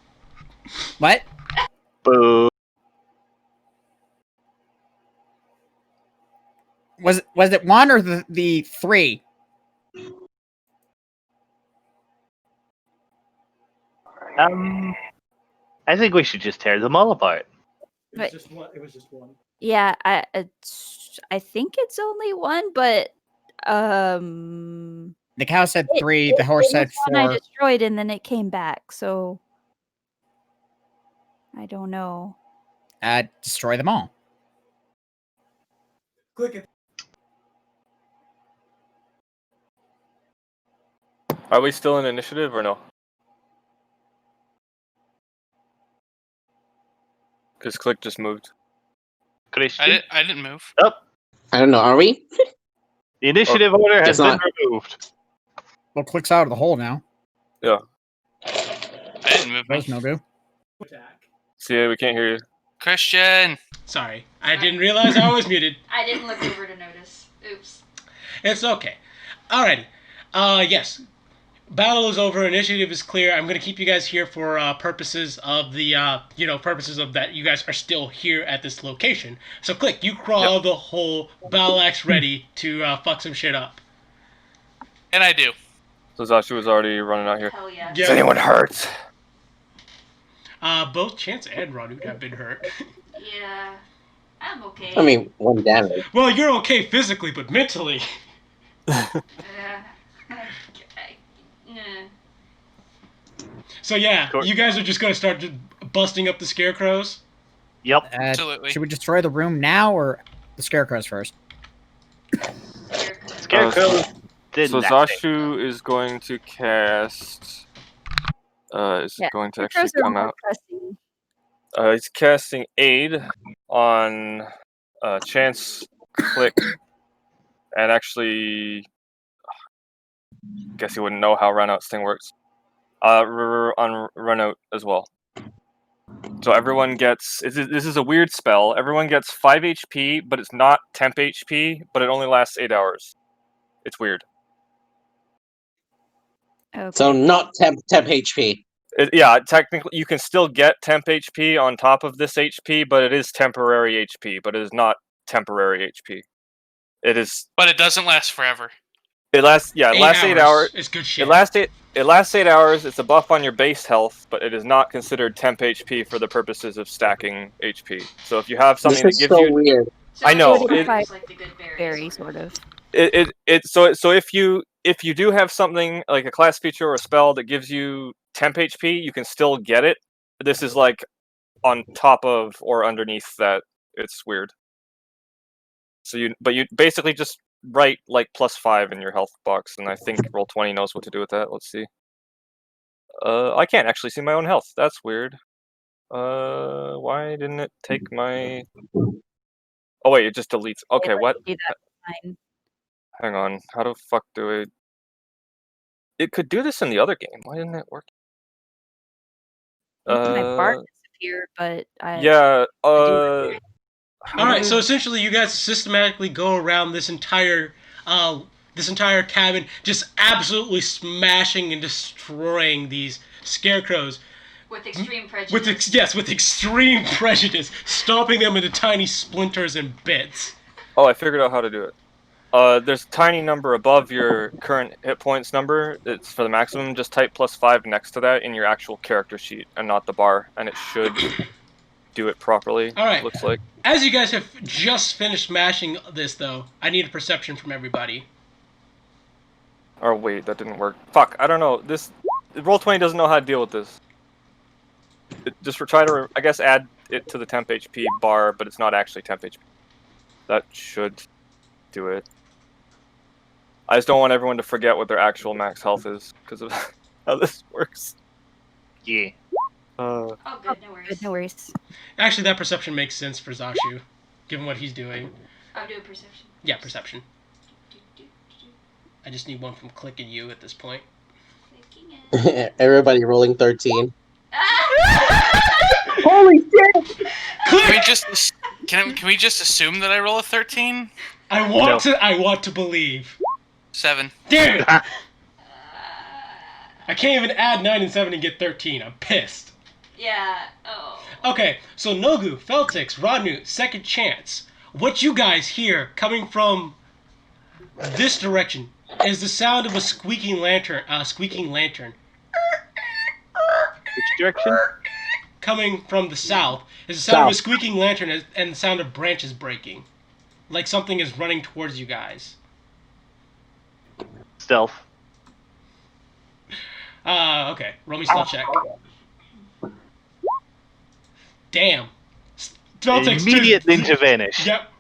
What? Boo. Was it 1 or the 3? I think we should just tear them all apart. It was just one. Yeah, I think it's only 1, but The cow said 3. The horse said 4. One I destroyed, and then it came back. So I don't know. Destroy them all. Click it. Are we still in initiative or no? Because Click just moved. Christian? I didn't move. Oh, I don't know, are we? the initiative order has Guess been not. removed. Well, Click's out of the hole now. Yeah. I didn't move. There's no go. See, we can't hear you. Christian! Sorry, I didn't realize I was muted. I didn't look over to notice. Oops. It's okay. Alrighty. Yes. battle is over. Initiative is clear. I'm going to keep you guys here for purposes of the purposes of that you guys are still here at this location. So click. You crawl out of the hole. Battle axe ready to fuck some shit up. And I do. So Zashu was already running out here. Hell yeah. Is anyone hurt? Both Chance and Radu have been hurt. Yeah. I'm okay. I mean, 1 damage. Well, you're okay physically, but mentally. So yeah, you guys are just gonna start busting up the scarecrows. Yep. Absolutely. Should we destroy the room now or the scarecrows first? Scarecrow did So nothing. Zashu is going to cast. Is going to actually Scarecrows are come more out. pressing. He's casting Aid on Chance, Click, and actually, guess he wouldn't know how Runout's thing works. On Runout as well. So everyone gets. This is a weird spell. Everyone gets 5 HP, but it's not temp HP, but it only lasts 8 hours. It's weird. Okay. So not temp HP. Yeah, technically you can still get temp HP on top of this HP, but it is temporary HP, but it is not temporary HP. It is. But it doesn't last forever. It lasts. Yeah, it lasts 8 hours. It's good shit. It lasts 8 hours. It's a buff on your base health, but it is not considered temp HP for the purposes of stacking HP. So if you have something This that is gives so you, weird. So I know, it's it- like the good berries. Very sort of. so if you do have something like a class feature or a spell that gives you temp HP, you can still get it. This is like on top of or underneath that. It's weird. So you basically just write like +5 in your health box, and I think Roll20 knows what to do with that. Let's see. I can't actually see my own health. That's weird. Why didn't it take my? Oh wait, it just deletes. Okay, what? Do that fine. Hang on. How the fuck do I? It could do this in the other game. Why didn't it work? My bar disappeared, but Yeah. All right, so essentially, you guys systematically go around this entire cabin, just absolutely smashing and destroying these scarecrows. With extreme prejudice. With extreme prejudice, stomping them into tiny splinters and bits. Oh, I figured out how to do it. There's a tiny number above your current hit points number. It's for the maximum. Just type +5 next to that in your actual character sheet and not the bar, and it should do it properly. All right. Looks like. As you guys have just finished smashing this, though, I need a perception from everybody. Oh wait, that didn't work. Fuck, I don't know. This Roll20 doesn't know how to deal with this. Just try to, I guess, add it to the temp HP bar, but it's not actually temp HP. That should do it. I just don't want everyone to forget what their actual max health is because of how this works. Yeah. Oh, good, no worries. Good, no worries. Actually, that perception makes sense for Zashu, given what he's doing. I'll do a perception. Yeah, perception. I just need one from Click and you at this point. Clicking it. Everybody rolling 13. Holy shit! Can we just assume that I roll a 13? I want to believe. 7. Damn it! I can't even add 9 and 7 and get 13. I'm pissed. Yeah. Oh. Okay, so Nogu, Feltix, Rodnu, Second Chance. What you guys hear coming from this direction is the sound of a squeaking lantern. Which direction? Coming from the south is the sound of a squeaking lantern and the sound of branches breaking. Like something is running towards you guys. Stealth. Okay. Roll me stealth check. Damn. Feltix Immediate ninja vanish. Yep.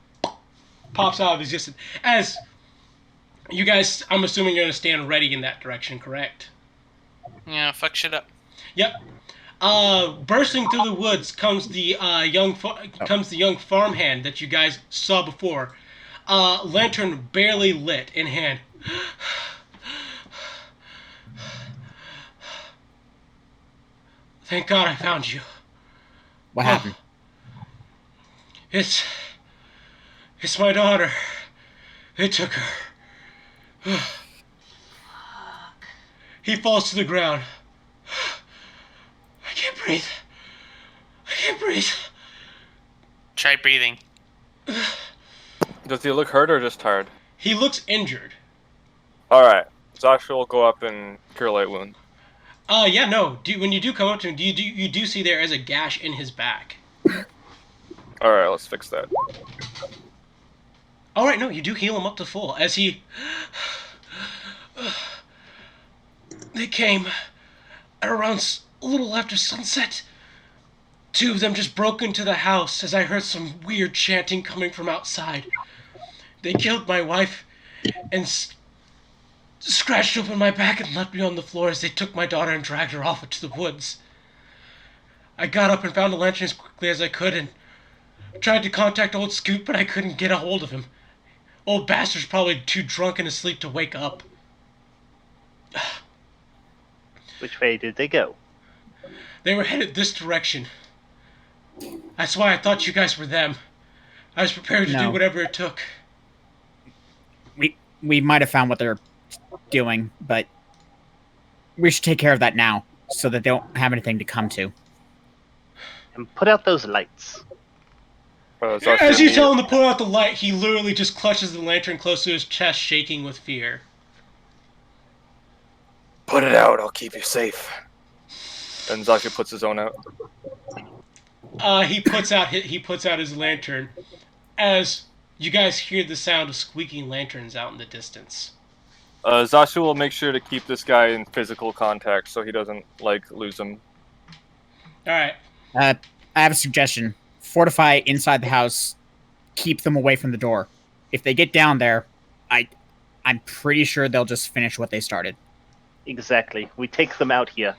Pops out of existence. As you guys, I'm assuming you're going to stand ready in that direction, correct? Yeah, fuck shit up. Yep. Bursting through the woods comes the young farmhand that you guys saw before. Lantern barely lit in hand. Thank God I found you. What happened? It's my daughter. They took her. He falls to the ground. I can't breathe. I can't breathe. Try breathing. Does he look hurt or just tired? He looks injured. Alright. Zasha will go up and cure light wound. Yeah, no. When you do come up to him, you do see there is a gash in his back. Alright, let's fix that. Alright, no, you do heal him up to full. As he... They came at around a little after sunset. 2 of them just broke into the house as I heard some weird chanting coming from outside. They killed my wife and scratched open my back and left me on the floor as they took my daughter and dragged her off into the woods. I got up and found a lantern as quickly as I could and tried to contact old Scoot, but I couldn't get a hold of him. Old bastard's probably too drunk and asleep to wake up. Which way did they go? They were headed this direction. That's why I thought you guys were them. I was prepared to do whatever it took. We might have found what they're doing, but we should take care of that now, so that they don't have anything to come to. And put out those lights. As you tell him to put out the light, he literally just clutches the lantern close to his chest, shaking with fear. Put it out, I'll keep you safe. And Zasha puts his own out. He puts out his lantern as you guys hear the sound of squeaking lanterns out in the distance. Zasha will make sure to keep this guy in physical contact so he doesn't, lose him. Alright. I have a suggestion. Fortify inside the house. Keep them away from the door. If they get down there, I'm pretty sure they'll just finish what they started. Exactly. We take them out here.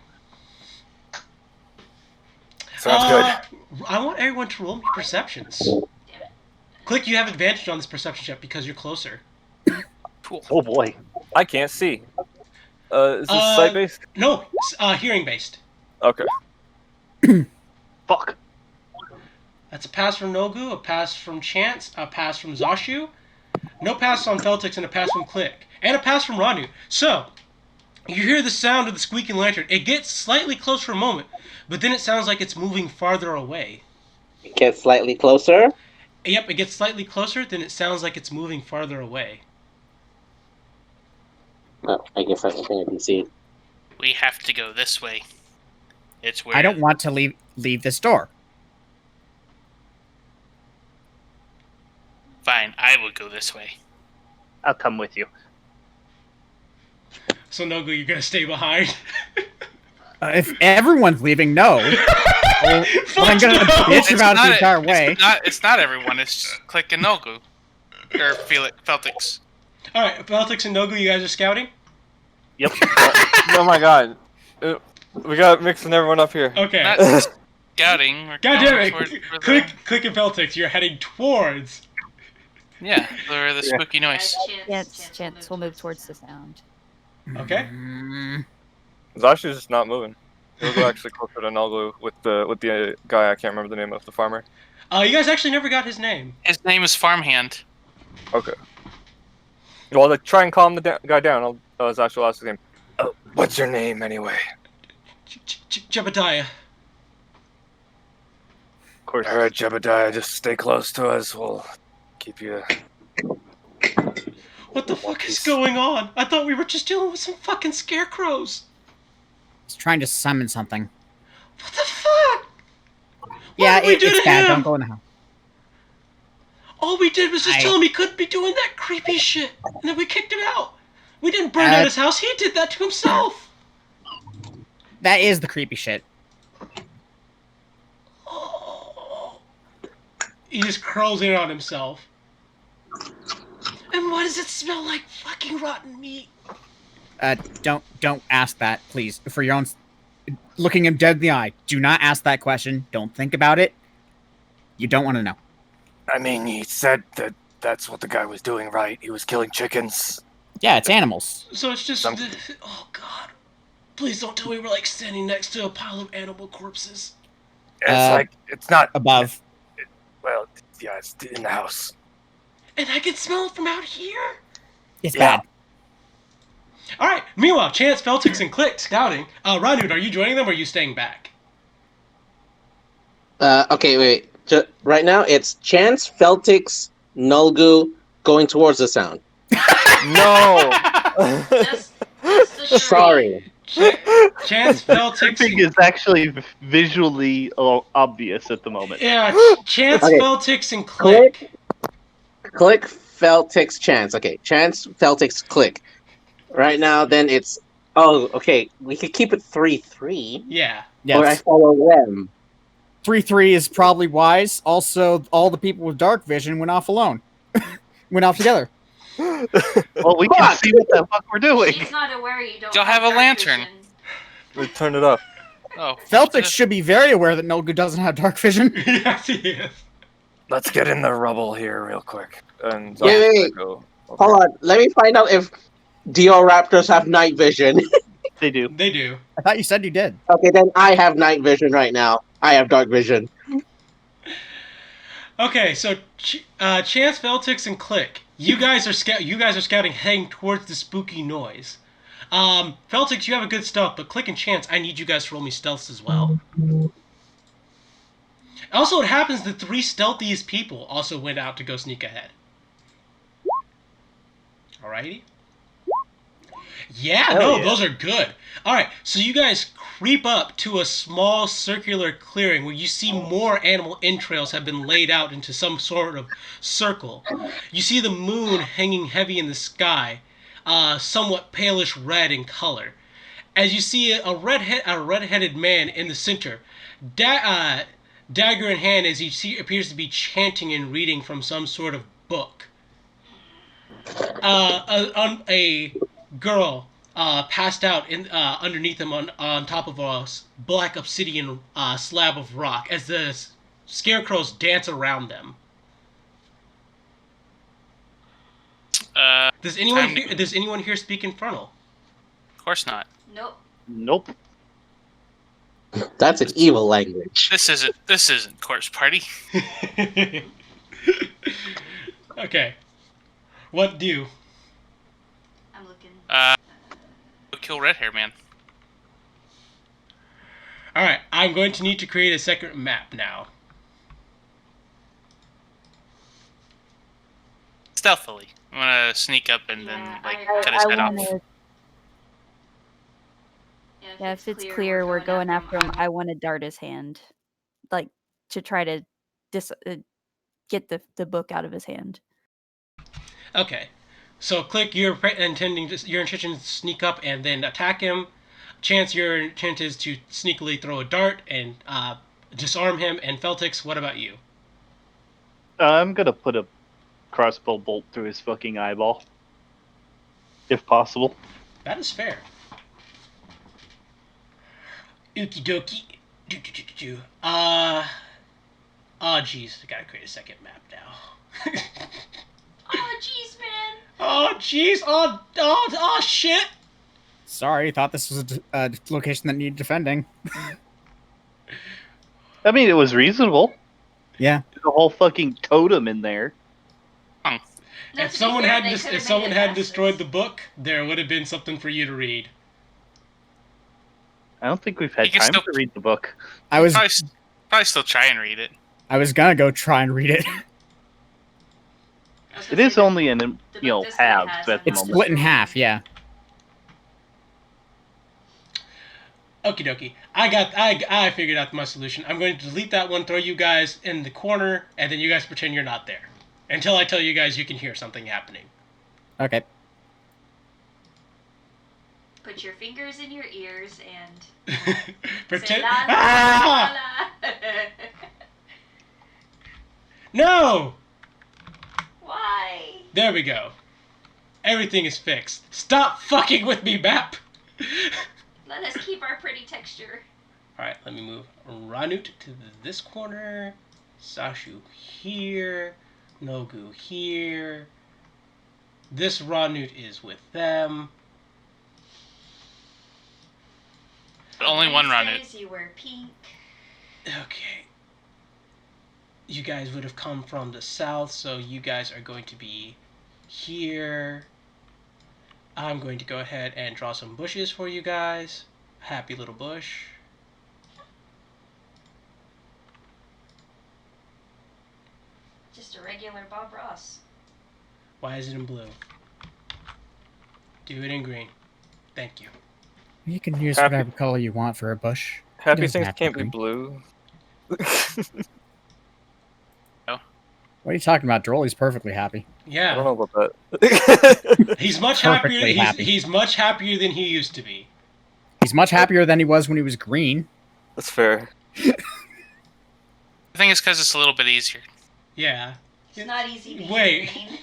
Sounds good. I want everyone to roll me perceptions. Click, you have advantage on this perception check because you're closer. Cool. Oh boy. I can't see. Is this sight-based? No, hearing-based. Okay. Fuck. That's a pass from Nogu, a pass from Chance, a pass from Zashu, no pass on Feltix, and a pass from Click. And a pass from Ranu. So, you hear the sound of the squeaking lantern. It gets slightly close for a moment, but then it sounds like it's moving farther away. It gets slightly closer. Yep, it gets slightly closer, then it sounds like it's moving farther away. Oh, I guess that's the thing I can see. We have to go this way. It's where I don't want to leave this door. Fine, I will go this way. I'll come with you. So Nogu, you're gonna stay behind? If everyone's leaving, no. Well, I'm gonna bitch about it the entire way. It's not everyone. It's just Click and Nogu. Or Feltix. Alright, Feltix and Nogu, you guys are scouting? Yep. Oh my god. We got mixing everyone up here. Okay. Not scouting. We're God damn going it! toward Click and Feltix, you're heading towards... Yeah, where the spooky noise. Chance will move towards the sound. Okay. Zashu's just not moving. He'll go actually closer to Nalgu with the guy, I can't remember the name of, the farmer. You guys actually never got his name. His name is Farmhand. Okay. Well, try and calm the guy down. Zashu will ask his name. What's your name, anyway? Jebediah. Of course. Alright, Jebediah, just stay close to us. We'll keep you... What the fuck is going on? I thought we were just dealing with some fucking scarecrows. He's trying to summon something. What the fuck? Yeah, What did we do it's to bad. him? Don't go in the house. All we did was just tell him he couldn't be doing that creepy shit, and then we kicked him out. We didn't burn out his house. He did that to himself. That is the creepy shit. Oh. He just curls in on himself. And why does it smell like fucking rotten meat? Don't ask that, please. For your own... Looking him dead in the eye. Do not ask that question. Don't think about it. You don't want to know. I mean, he said that that's what the guy was doing, right? He was killing chickens. Yeah, it's animals. So it's just... Oh, God. Please don't tell me we're, like, standing next to a pile of animal corpses. It's not... Above. Well, yeah, it's in the house. And I can smell it from out here? It's bad. All right. Meanwhile, Chance, Feltix, and Click scouting. Ranud, are you joining them or are you staying back? Okay, wait. Right now, it's Chance, Feltix, Nulgu going towards the sound. No. Just the three. Sorry. Chance, Feltix, Tripping is actually visually obvious at the moment. yeah, Chance, Okay. Feltix, and Click. Click, Feltix, Chance. Okay, Chance, Feltix, Click. Right now, then it's... Oh, okay. We could keep it 3-3. Yeah. Or I Yes. follow them. 3-3 is probably wise. Also, all the people with dark vision went off alone. Went off together. Well, we can see what the fuck we're doing. She's not aware you don't Y'all have a dark lantern. vision. We turn it off. Oh, Feltix should be very aware that Nolgu doesn't have dark vision. Yes, he is. Let's get in the rubble here real quick. And Wait. go. Hold on. Let me find out if Dio Raptors have night vision. They do. They do. I thought you said you did. Okay, then I have night vision right now. I have dark vision. Okay, so Chance, Feltix, and Click. You guys are scouting, heading towards the spooky noise. Feltix, you have a good stealth, but Click and Chance, I need you guys to roll me stealths as well. Also, it happens the 3 stealthiest people also went out to go sneak ahead. Alrighty. Yeah, those are good. Alright, so you guys creep up to a small circular clearing where you see more animal entrails have been laid out into some sort of circle. You see the moon hanging heavy in the sky, somewhat palish red in color. As you see a red-headed man in the center, dagger in hand, as he appears to be chanting and reading from some sort of book. A girl passed out underneath him on top of a black obsidian slab of rock as the scarecrows dance around them. Does anyone here speak Infernal? Of course not. Nope. That's an evil language. This isn't Corpse Party. Okay. What do? I'm looking. Kill Red Hair Man. Alright, I'm going to need to create a second map now. Stealthily. I'm gonna sneak up and then cut his head off. Yeah, if it's clear we're going after him, I want to dart his hand, like to try to get the book out of his hand. Okay, so Click, your intention to sneak up and then attack him. Chance, your intent is to sneakily throw a dart and disarm him. And Feltix, what about you? I'm gonna put a crossbow bolt through his fucking eyeball, if possible. That is fair. Okie dokie. Oh jeez, I gotta create a second map now. Oh jeez, man. Oh jeez. Oh shit. Sorry, thought this was a location that needed defending. I mean, it was reasonable. Yeah. There's a whole fucking totem in there. If someone hadn't destroyed the book, there would have been something for you to read. I don't think we've had You can time still- to read the book. I was Probably still try and read it. I was gonna go try and read it. It is only in book this guy halves has at the It's moment. split in half, yeah. Okie dokie. I figured out my solution. I'm going to delete that one, throw you guys in the corner, and then you guys pretend you're not there. Until I tell you guys you can hear something happening. Okay. Put your fingers in your ears and Pretend. say la la Ah! la la. No! Why? There we go. Everything is fixed. Stop fucking with me, map! Let us keep our pretty texture. Alright, let me move Ranut to this corner. Sashu here. Nogu here. This Ranut is with them. But only one run it. Wednesdays you wear pink. Okay. You guys would have come from the south, so you guys are going to be here. I'm going to go ahead and draw some bushes for you guys. Happy little bush. Just a regular Bob Ross. Why is it in blue? Do it in green. Thank you. You can use Happy- whatever color you want for a bush. It Happy doesn't things have to can't be green. blue. What are you talking about? Drolly's perfectly happy. Yeah. I don't know about that. He's much happier. Perfectly happy. He's much happier than he used to be. He's much happier than he was when he was green. That's fair. I think it's because it's a little bit easier. Yeah. It's not easy being Wait. green.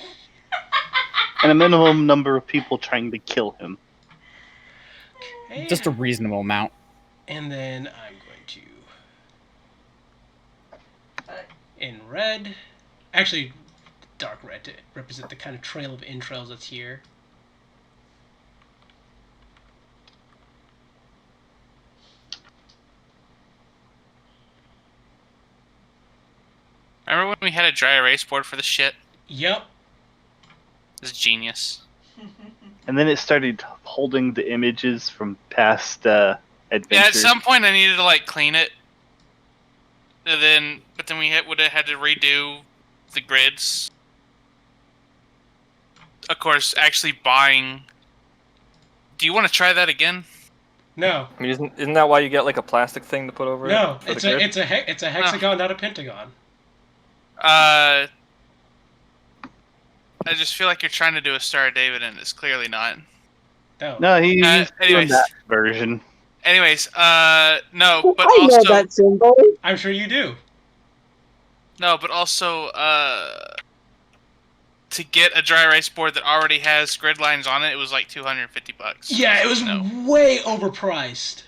And a minimum number of people trying to kill him. Okay. Just a reasonable amount. And then I'm going to But in red, actually dark red to represent the kind of trail of entrails that's here. Remember when we had a dry erase board for the shit? Yep. It was genius. And then it started holding the images from past Yeah, at adventures. some point I needed to like clean it. But then we would have had to redo the grids. Of course, actually buying. Do you want to try that again? No. I mean, isn't that why you get like a plastic thing to put over it? No. for It's the a grid? it's a hexagon, not a pentagon. I just feel like you're trying to do a Star of David, and it's clearly not. No. No, he's doing anyways. that version. Anyways, no, but I know also that symbol. I'm sure you do. no, but also to get a dry erase board that already has grid lines on it, it was like $250. Yeah, it was No. way overpriced.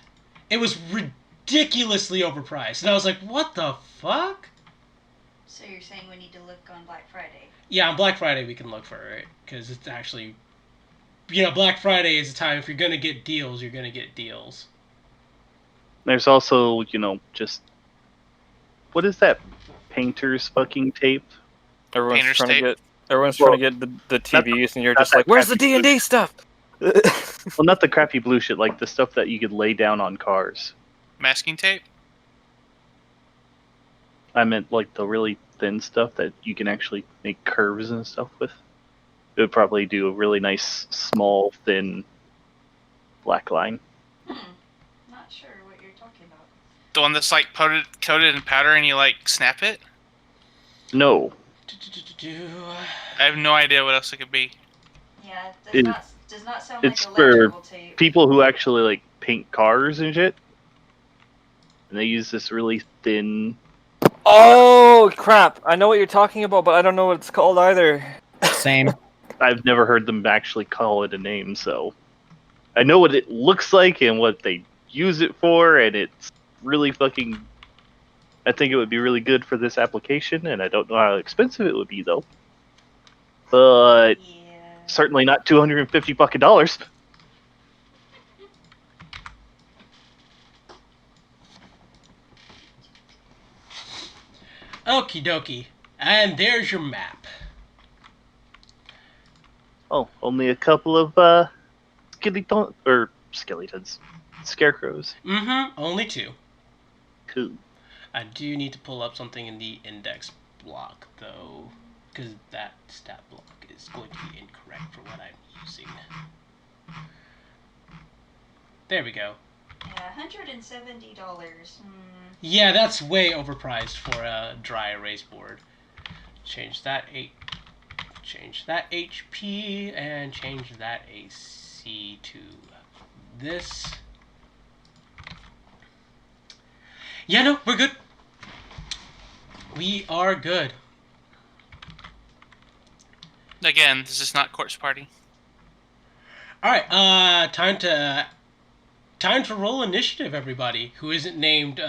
It was ridiculously overpriced, and I was like, "What the fuck?" so you're saying we need to look on Black Friday? Yeah, on Black Friday we can look for it because it's actually, Black Friday is the time if you're gonna get deals, you're gonna get deals. There's also, just what is that painter's fucking tape? Everyone's Painter's trying tape? to get. Everyone's Well, trying to get the TVs, and you're not just like, that "Where's the crappy D&D stuff?" Well, not the crappy blue shit, like the stuff that you could lay down on cars. Masking tape? I meant like the really thin stuff that you can actually make curves and stuff with. It would probably do a really nice, small, thin black line. Not sure what you're talking about. The one that's like coated in powder and you like snap it? No. I have no idea what else it could be. Yeah, It- does not sound it's like for electrical tape. People who actually like paint cars and shit. And they use this really thin. Oh crap! I know what you're talking about, but I don't know what it's called either. Same. I've never heard them actually call it a name, so I know what it looks like and what they use it for, and it's really fucking. I think it would be really good for this application, and I don't know how expensive it would be though. But Yeah. certainly not $250. Okie dokie. And there's your map. Oh, only a couple of skeletons, scarecrows. Only two. Cool. I do need to pull up something in the index block, though, because that stat block is going to be incorrect for what I'm using. There we go. Yeah, $170. Yeah, that's way overpriced for a dry erase board. Change that HP and change that AC to this. Yeah, no, we're good. We are good. Again, this is not Corpse Party. All right, time to roll initiative. Everybody who isn't named,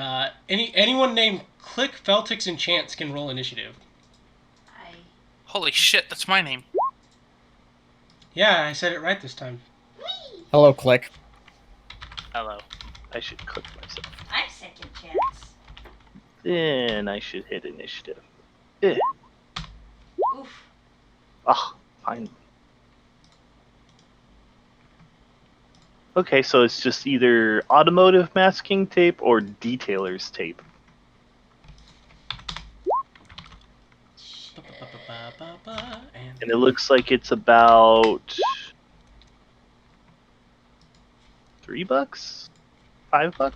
anyone named Click, Feltix, and Chance can roll initiative. Holy shit, that's my name. Yeah, I said it right this time. Hello, Click. Hello. I should click myself. I'm second chance. Then I should hit initiative. Yeah. Oof. Ah, fine. Okay, so it's just either automotive masking tape or detailer's tape. And it looks like it's about $3, $5.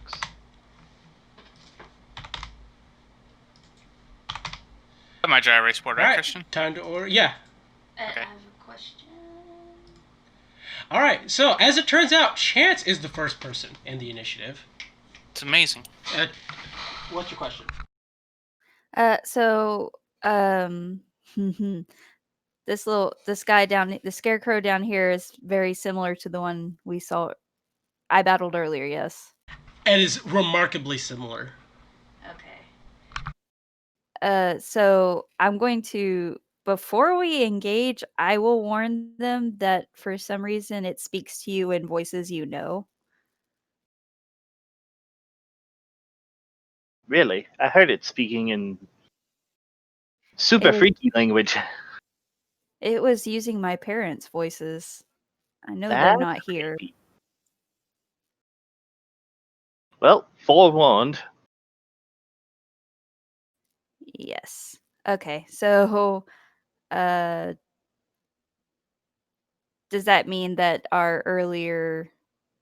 My dry erase board, right, All right, Christian? time to order. Yeah. Okay. I have a question. All right. So as it turns out, Chance is the first person in the initiative. It's amazing. What's your question? So, this guy down, the scarecrow down here is very similar to the one I battled earlier. Yes. It is remarkably similar. Okay. So I'm going to, before we engage, I will warn them that for some reason it speaks to you in voices you know. Really? I heard it speaking in super freaky language. It was using my parents' voices. I know they're That's not here. creepy. Well, forewarned. Yes. Okay. So, does that mean that our earlier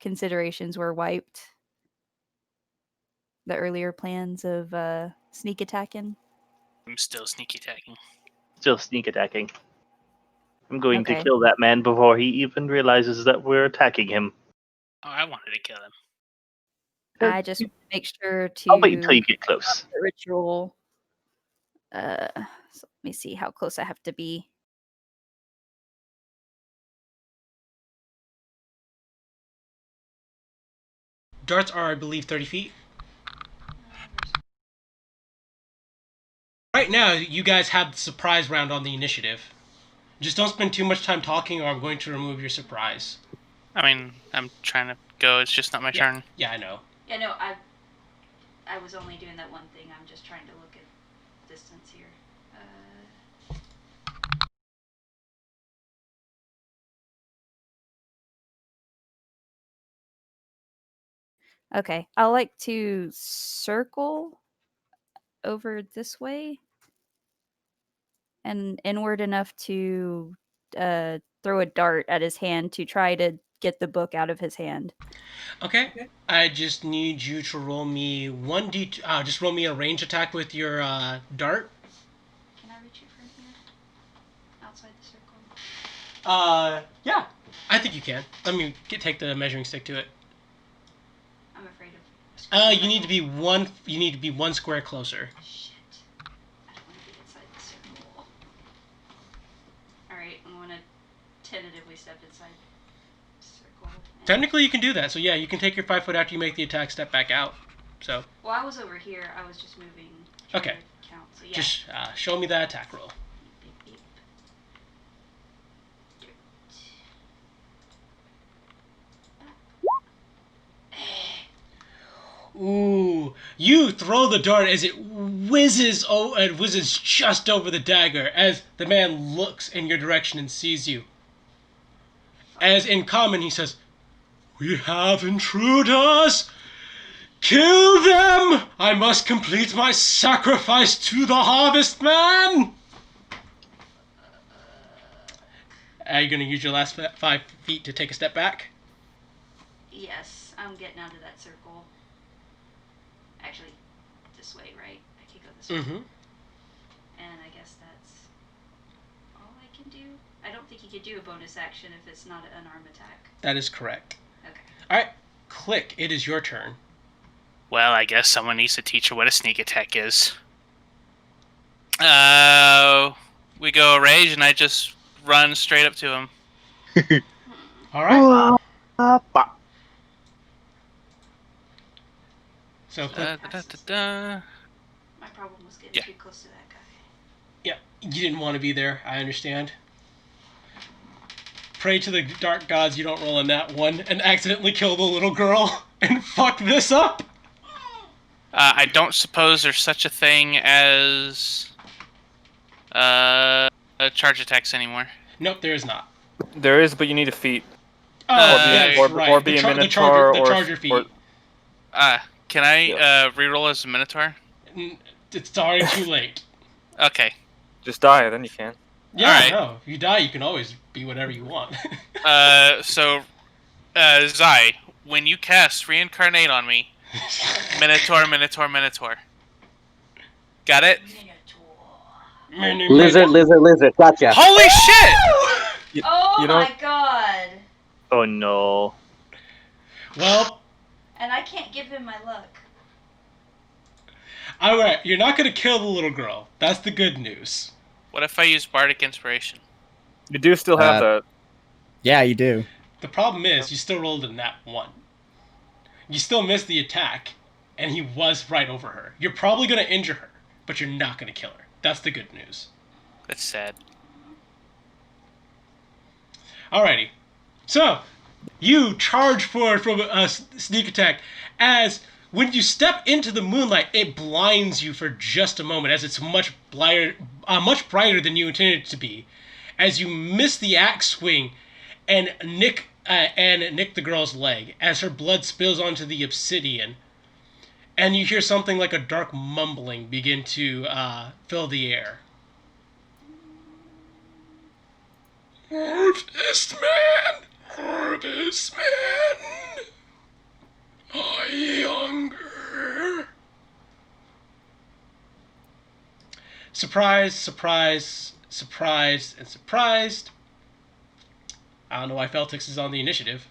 considerations were wiped? The earlier plans of sneak attacking? I'm still sneaky attacking. Still sneak attacking. I'm going to Okay. kill that man before he even realizes that we're attacking him. Oh, I wanted to kill him. I just want to make sure to I'll wait until you get close. the ritual. So let me see how close I have to be. Darts are, I believe, 30 feet. Right now, you guys have the surprise round on the initiative. Just don't spend too much time talking, or I'm going to remove your surprise. I mean, I'm trying to go. It's just not my turn. Yeah, I know. Yeah, no, I was only doing that one thing. I'm just trying to look at distance here. Okay. I like to circle over this way and inward enough to throw a dart at his hand to try to get the book out of his hand. Okay. I just need you to roll me 1d. Just roll me a range attack with your dart. Can I reach it from here? Outside the circle? Yeah. I think you can. Let me take the measuring stick to it. I'm afraid of. You need to be one. You need to be one square closer. Shit. I don't want to be inside the circle. Alright, I'm gonna tentatively step inside the circle. Technically, you can do that. So yeah, you can take your 5 foot after you make the attack, step back out. So. Well, I was over here. I was just moving. Okay. Count. So yeah. Just show me that attack roll. Beep, beep, beep. Ooh, you throw the dart as it whizzes just over the dagger as the man looks in your direction and sees you. As in common, he says, "We have intruders! Kill them! I must complete my sacrifice to the harvest man!" Are you going to use your last 5 feet to take a step back? Yes, I'm getting out of that circle. Actually, this way, right? I can go this way. Mm-hmm. And I guess that's all I can do. I don't think you can do a bonus action if it's not an unarmed attack. That is correct. Okay. Alright, Click, it is your turn. Well, I guess someone needs to teach her what a sneak attack is. We go rage, and I just run straight up to him. Alright. So Click. My problem was getting too close to that guy. Yeah, you didn't want to be there, I understand. Pray to the dark gods you don't roll a nat 1 and accidentally kill the little girl and fuck this up. I don't suppose there's such a thing as charge attacks anymore. Nope, there is not. There is, but you need a feat. Oh, yeah, or, right. or be a Minotaur, the charger feat. Can I reroll as a Minotaur? It's already too late. Okay. Just die, then you can. Yeah, Alright. no. If you die, you can always be whatever you want. So, Zai, when you cast Reincarnate on me, Minotaur. Got it? Lizard. Gotcha. Holy shit! Oh you know- my god. Oh no. Well, And I can't give him my luck. alright, you're not going to kill the little girl. That's the good news. What if I use Bardic Inspiration? You do still have that. Yeah, you do. The problem is, you still rolled a nat 1. You still missed the attack, and he was right over her. You're probably going to injure her, but you're not going to kill her. That's the good news. That's sad. Alrighty. So, you charge forward from a sneak attack as when you step into the moonlight, it blinds you for just a moment as it's much brighter than you intended it to be. As you miss the axe swing and nick the girl's leg as her blood spills onto the obsidian, and you hear something like a dark mumbling begin to fill the air. Harvest man, I hunger. Surprised, and surprised. I don't know why Feltix is on the initiative.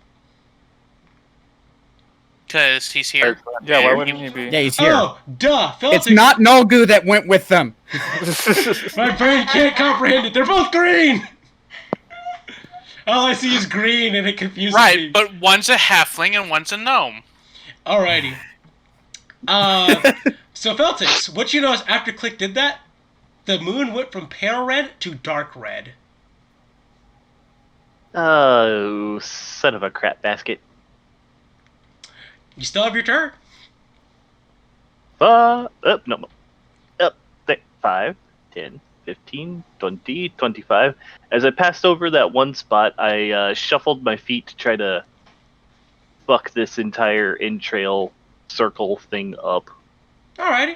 Because he's here. Yeah, why wouldn't he be? Yeah, he's here. Oh, duh! Feltix. It's not Nolgu that went with them. My brain can't comprehend it. They're both green. All I see is green, and it confuses me. Right, but one's a halfling and one's a gnome. Alrighty. So Feltix, what you know is after Click did that, the moon went from pale red to dark red. Oh, son of a crap basket. You still have your turn? No. Up, 5, 10, 15, 20, 25. As I passed over that one spot, I shuffled my feet to try to fuck this entire entrail circle thing up. Alrighty.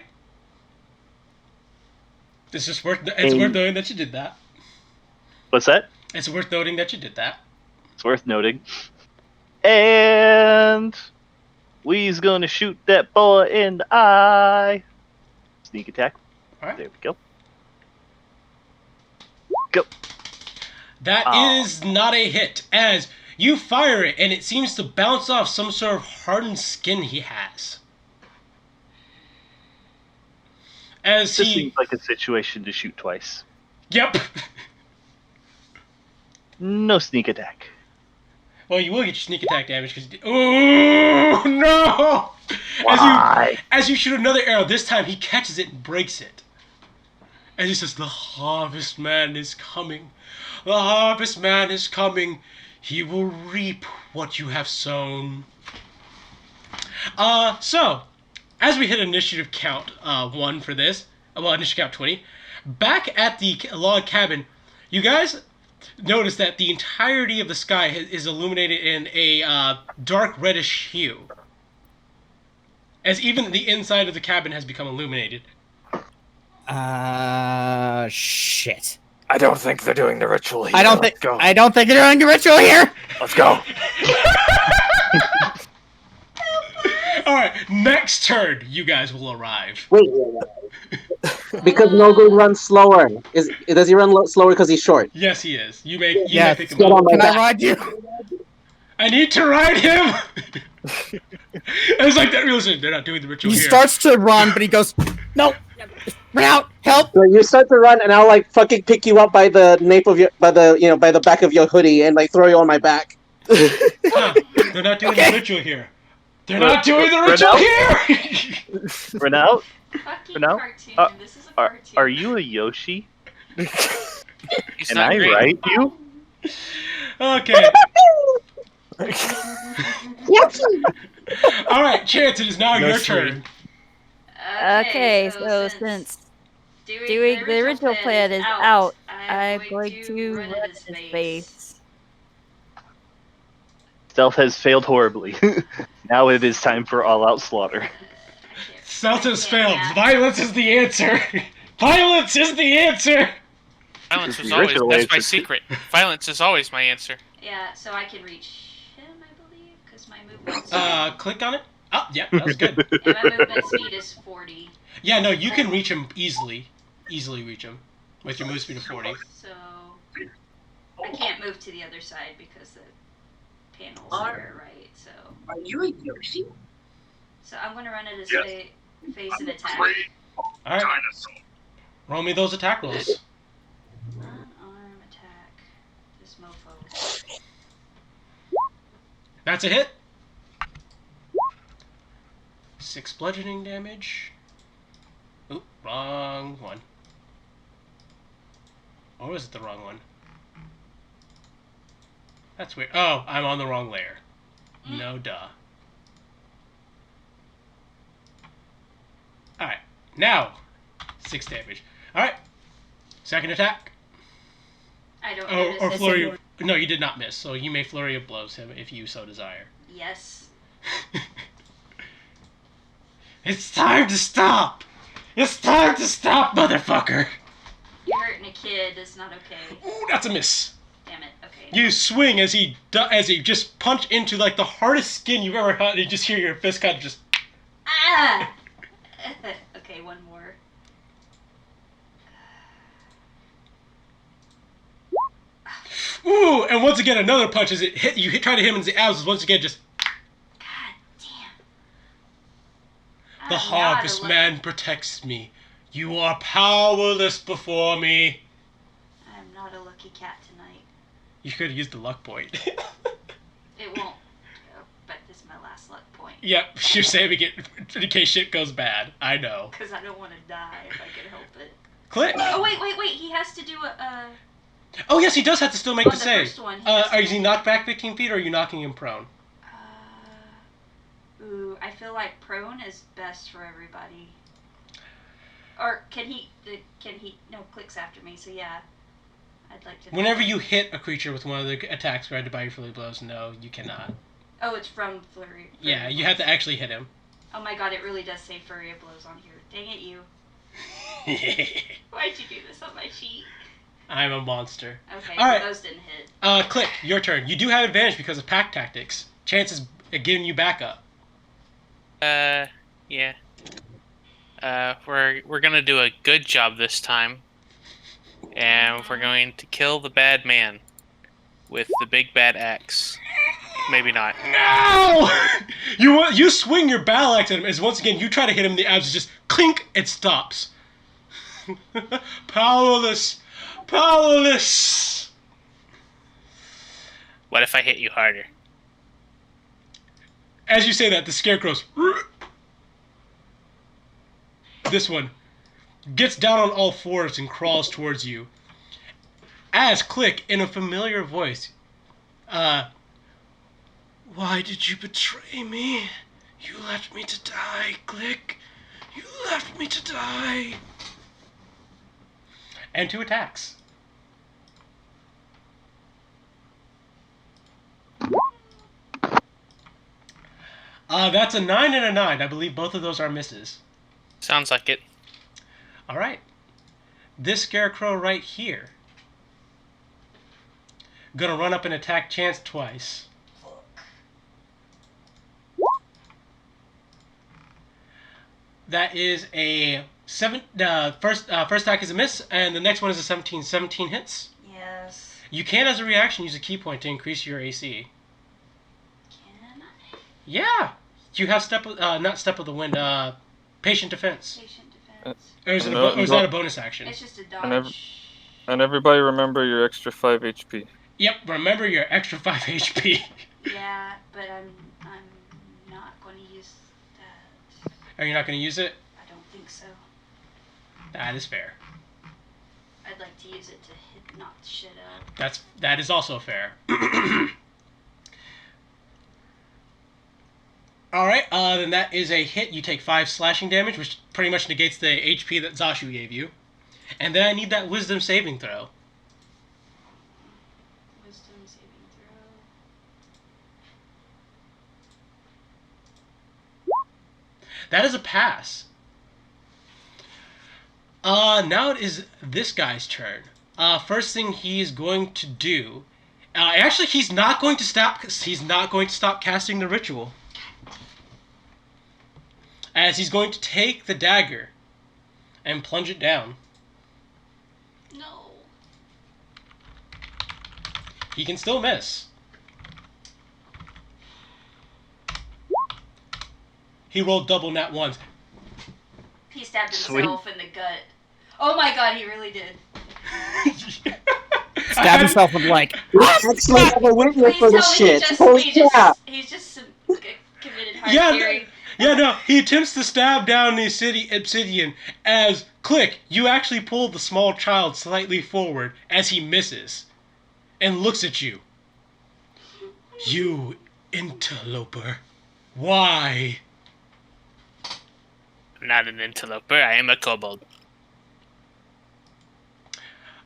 It's just worth noting that you did that. What's that? It's worth noting that you did that. It's worth noting. And we's gonna shoot that boy in the eye. Sneak attack. Alright. There we go. Go. That is not a hit, as you fire it and it seems to bounce off some sort of hardened skin he has. As This seems like a situation to shoot twice. Yep. No sneak attack. Well, you will get your sneak attack damage because you did. Oh no! Why? As you shoot another arrow, this time he catches it and breaks it. And he says, "The harvest man is coming. The harvest man is coming. He will reap what you have sown." So, as we hit initiative count 1 for this, initiative count 20, back at the log cabin, you guys notice that the entirety of the sky is illuminated in a dark reddish hue. As even the inside of the cabin has become illuminated. Shit. I don't think they're doing the ritual here. I don't think they're doing the ritual here. Let's go. Alright, next turn, you guys will arrive. Wait. Because Nolgu runs slower. Does he run slower because he's short? Yes, he is. You may pick him get up. on my Can I back. ride you? I need to ride him! It's like that. Listen, they're not doing the ritual He here. starts to run, but he goes, "No, run out, help!" So you start to run, and I'll like fucking pick you up by the nape of by the back of your hoodie, and like throw you on my back. Huh, they're not doing the ritual here. They're not doing the ritual here! Run out. Fucking No? cartoon. This is a cartoon. Are you a Yoshi? He's Can not I green. write you? Okay. Alright, Chance, it is now your turn. Okay, so since doing the ritual plan is out, I'm going to run his face. Stealth has failed horribly. Now it is time for all-out slaughter. Stealth has failed. Violence is the answer. Violence is the answer. Violence The was always original that's answer my too. secret. Violence is always my answer. Yeah, so I can reach him, I believe, because my movement. Click on it. Oh, yeah, that was good. And my movement speed is 40. Yeah, no, you can reach him easily. Easily reach him with your move speed of 40. So I can't move to the other side because the panel's there, right? So. Are you a Yoshi? So I'm gonna run at his face and attack. All right. Roll me those attack rolls. Unarmed attack. This mofo. That's a hit. 6 bludgeoning damage. Oop, wrong one. Or was it the wrong one? That's weird. Oh, I'm on the wrong layer. No duh. Alright, now 6 damage. Alright, second attack. I don't Or miss flurry. No, you did not miss, so you may flurry of blows him if you so desire. Yes. It's time to stop! It's time to stop, motherfucker! You hurting a kid is not okay. Ooh, that's a miss. Damn it. Okay. You swing as he just punch into like the hardest skin you've ever had. And you just hear your fist kind of just. Ah! Okay, one more. Ooh! And once again, another punch as it hit you. Try to hit him in the abs. Once again, just. God damn. The harvest man protects me. You are powerless before me. I'm not a lucky cat tonight. You could have used the luck point. It won't. But this is my last luck point. Yep, you're saving it in case shit goes bad. I know. Because I don't want to die if I can help it. Click. Oh, wait. He has to do a... Oh, yes, he does have to still make On the the save. first one, Is he knocked back 15 feet or are you knocking him prone? Ooh, I feel like prone is best for everybody. Or can he... No, clicks after me, so yeah. I'd like to... Whenever you hit a creature with one of the attacks granted by your flurry blows, no, you cannot. Oh, it's from flurry. Yeah, you have to actually hit him. Oh my god, it really does say flurry of blows on here. Dang it, you. Why'd you do this on my sheet? I'm a monster. Okay, all right. those didn't hit. Click, your turn. You do have advantage because of pack tactics. Chances of giving you backup. Yeah. We're gonna do a good job this time, and we're going to kill the bad man with the big bad axe. Maybe not. No! You swing your battle axe at him as once again you try to hit him in the abs. Just clink, it stops. Powerless. Powerless! What if I hit you harder? As you say that, the scarecrow's... This one gets down on all fours and crawls towards you. As Click, in a familiar voice, why did you betray me? You left me to die, Click. You left me to die. And 2 attacks. That's a 9 and a 9. I believe both of those are misses. Sounds like it. All right. This scarecrow right here. Gonna run up and attack Chance twice. That is a 7. First attack is a miss, and the next one is a 17. 17 hits. Yes. You can, as a reaction, use a key point to increase your AC. Can I? Yeah. You have not Step of the Wind. Patient Defense. Patient defense. Or is that a bonus action? It's just a dodge. And everybody remember your extra 5 HP. Yep. Remember your extra 5 HP. Yeah, but I'm not going to use that. Are you not going to use it? I don't think so. That is fair. I'd like to use it to knock shit out. That is also fair. Alright, then that is a hit. You take 5 slashing damage, which pretty much negates the HP that Zashu gave you. And then I need that wisdom saving throw. Wisdom saving throw. That is a pass. Now it is this guy's turn. First thing he is going to do. Actually, he's not going to stop. He's not going to stop casting the ritual. As he's going to take the dagger and plunge it down. No. He can still miss. He rolled double nat ones. He stabbed himself in the gut. Oh my god, he really did. Stabbed himself with like. Actually, have a witness for this shit. Holy crap! He's just committed hard no. He attempts to stab down the obsidian as, click, you actually pull the small child slightly forward as he misses. And looks at you. You interloper. Why? I'm not an interloper, I am a kobold.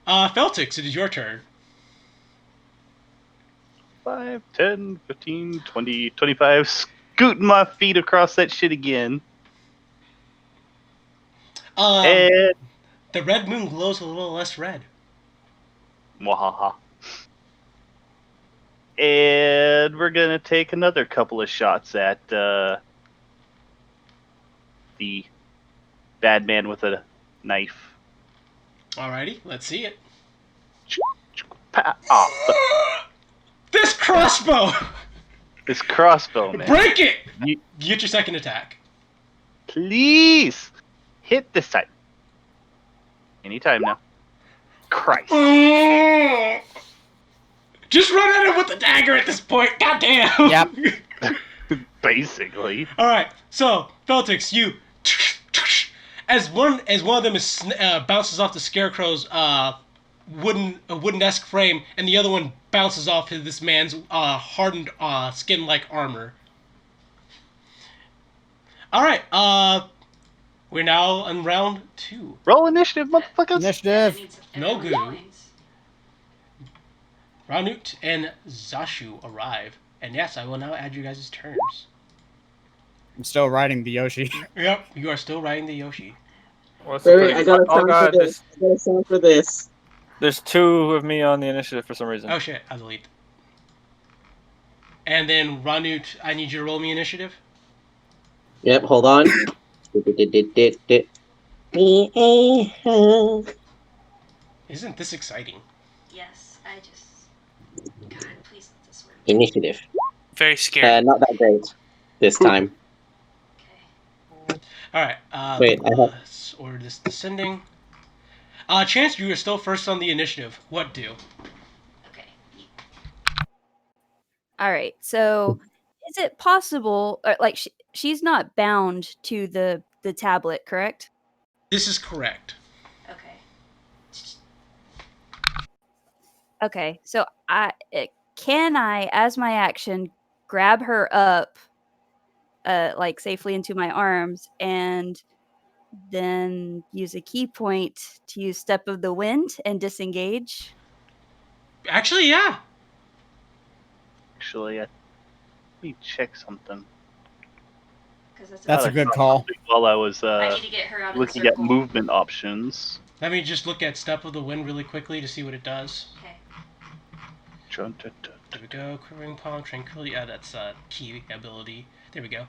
Feltix, it is your turn. 5, 10, 15, 20, 25. Scooting my feet across that shit again. And... The red moon glows a little less red. Wahaha. And we're gonna take another couple of shots at the bad man with a knife. Alrighty, let's see it. This crossbow! This crossbow, man. Break it! You get your second attack. Please! Hit this side. Anytime now. Christ. Just run at him with the dagger at this point. Goddamn. Yep. Basically. Alright, so, Feltix, you... As one of them is, bounces off the scarecrow's wooden-esque frame, and the other one bounces off this man's hardened skin-like armor. Alright, we're now on round 2. Roll initiative, motherfuckers! Initiative. No good. Ranut and Zashu arrive. And yes, I will now add you guys' turns. I'm still riding the Yoshi. Yep, you are still riding the Yoshi. Wait, I got a sound for this. I got a sound for this. There's 2 of me on the initiative for some reason. Oh shit, I delete. And then Ranut, I need you to roll me initiative. Yep, hold on. Isn't this exciting? Yes, God, please let this work. Initiative. Very scary. Not that great this time. Okay. Alright, Wait, let's order this descending. Chance, you are still first on the initiative. What do? Okay. All right. So, is it possible? Like, she's not bound to the tablet, correct? This is correct. Okay. Okay. So, can I, as my action, grab her up, like safely into my arms, and then use a key point to use Step of the Wind and disengage? Actually, yeah. Actually, let me check something. That's a good call. While I was I need to get her out looking of the at circle. movement options. Let me just look at Step of the Wind really quickly to see what it does. Okay. There we go. Quivering Palm, Tranquility. That's key ability. There we go.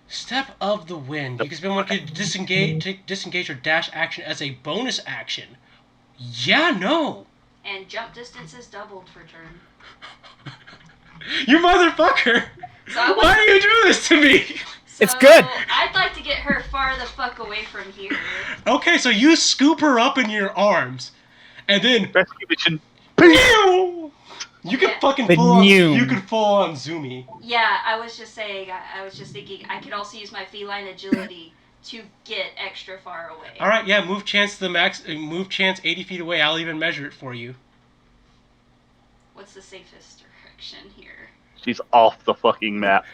Step of the Wind. You can spend one to disengage or dash action as a bonus action. Yeah, no. And jump distance is doubled for turn. You motherfucker! So Why do you do this to me? It's good. I'd like to get her far the fuck away from here. Okay, so you scoop her up in your arms, and then Rescue mission. you can fucking The full on, new. you can full on Zoomy. Yeah, I was just saying. I was just thinking I could also use my feline agility to get extra far away. All right, yeah, move Chance to the max. Move Chance 80 feet away. I'll even measure it for you. What's the safest direction here? She's off the fucking map.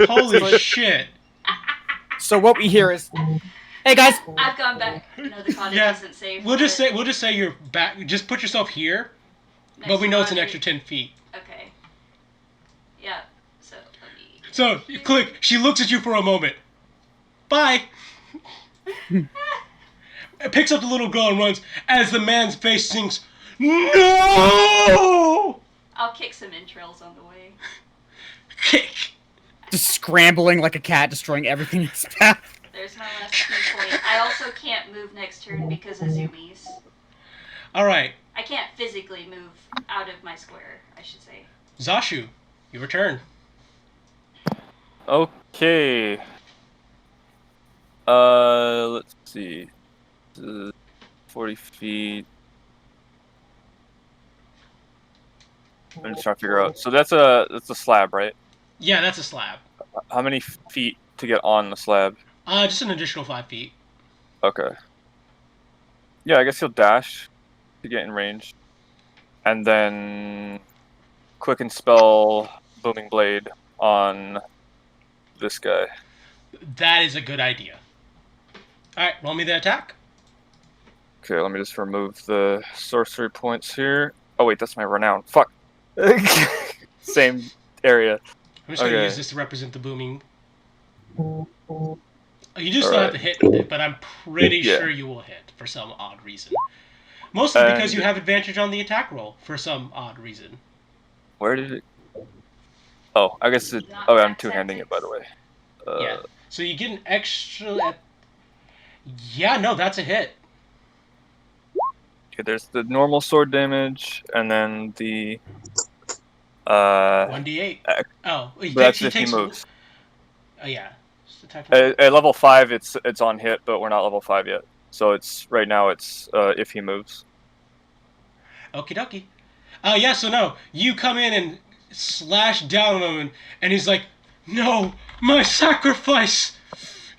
Holy shit! So what we hear is, hey guys. I've gone back. No, the cottage Yeah, isn't safe. we'll just say you're back. Just put yourself here, but we know it's an extra 10 feet. Okay. Yeah. So let me. So click. She looks at you for a moment. Bye. It picks up the little girl and runs as the man's face sinks. No! I'll kick some entrails on the way. Kick. Just scrambling like a cat, destroying everything in its path. There's my last key point. I also can't move next turn because of zoomies. Alright. I can't physically move out of my square, I should say. Zashu, your turn. Okay. Let's see. 40 feet. I'm just trying to figure out. So that's a slab, right? Yeah, that's a slab. How many feet to get on the slab? Just an additional 5 feet. Okay. Yeah, I guess he'll dash to get in range. And then quick and spell Booming Blade on this guy. That is a good idea. Alright, roll me the attack. Okay, let me just remove the sorcery points here. Oh wait, that's my renown. Fuck. Same area. I'm just going to use this to represent the booming. You do still have to hit with it, but I'm pretty sure you will hit for some odd reason. Mostly because you have advantage on the attack roll for some odd reason. Where did it... Oh, I guess it... Oh, I'm two-handing it, by the way. Yeah. So you get an extra... Yeah, no, that's a hit. Okay, there's the normal sword damage, and then the... 1d8. Oh, that's if he moves. Oh, yeah. At level 5, it's on hit, but we're not level 5 yet. So it's right now it's if he moves. Okie dokie. Yeah, so no, you come in and slash down on him, and he's like, "No, my sacrifice!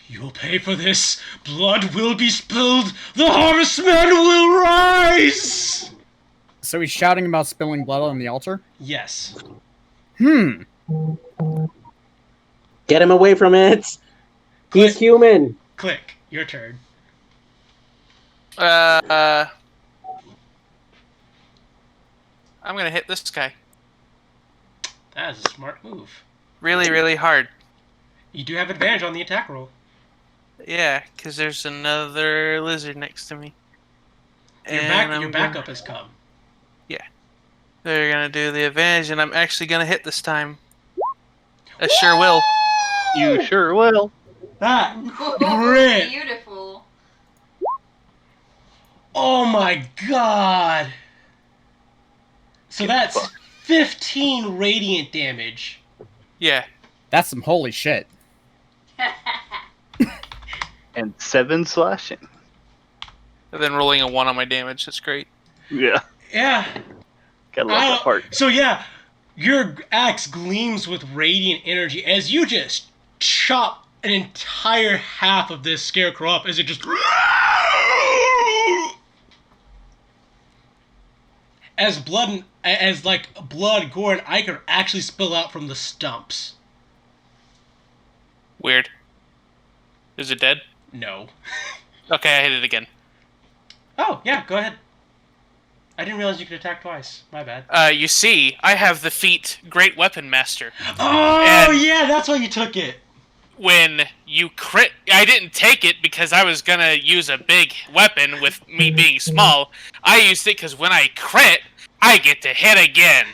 You'll pay for this. Blood will be spilled. The harvestman will rise!" So he's shouting about spilling blood on the altar? Yes. Get him away from it! He's human! Click. Your turn. I'm gonna hit this guy. That is a smart move. Really, really hard. You do have advantage on the attack roll. Yeah, because there's another lizard next to me. Your backup has come. Yeah. They're gonna do the advantage, and I'm actually gonna hit this time. I sure will. You sure will. That great. Beautiful. Oh my god. So that's 15 radiant damage. Yeah. That's some holy shit. And 7 slashing. And then rolling a 1 on my damage. That's great. Yeah. Yeah. Gotta love that part. So yeah, your axe gleams with radiant energy as you just chop an entire half of this scarecrow up as it just... As blood, gore, and ichor actually spill out from the stumps. Weird. Is it dead? No. Okay, I hit it again. Oh, yeah, go ahead. I didn't realize you could attack twice. My bad. You see, I have the feat Great Weapon Master. Oh, and yeah, that's why you took it. When you crit... I didn't take it because I was gonna use a big weapon with me being small. I used it because when I crit, I get to hit again.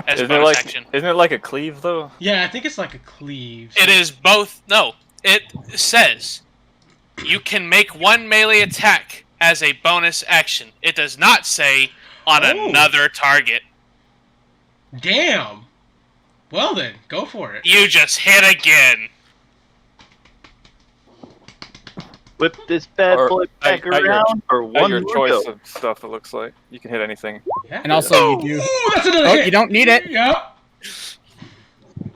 As isn't it like a cleave, though? Yeah, I think it's like a cleave. It is both... No, it says you can make one melee attack as a bonus action. It does not say on another target. Damn. Well then, go for it. You just hit again. Whip this bad boy back around for one your more choice go. of stuff, it looks like. You can hit anything. Yeah. And also you do... Ooh, that's another hit. You don't need it. Yep.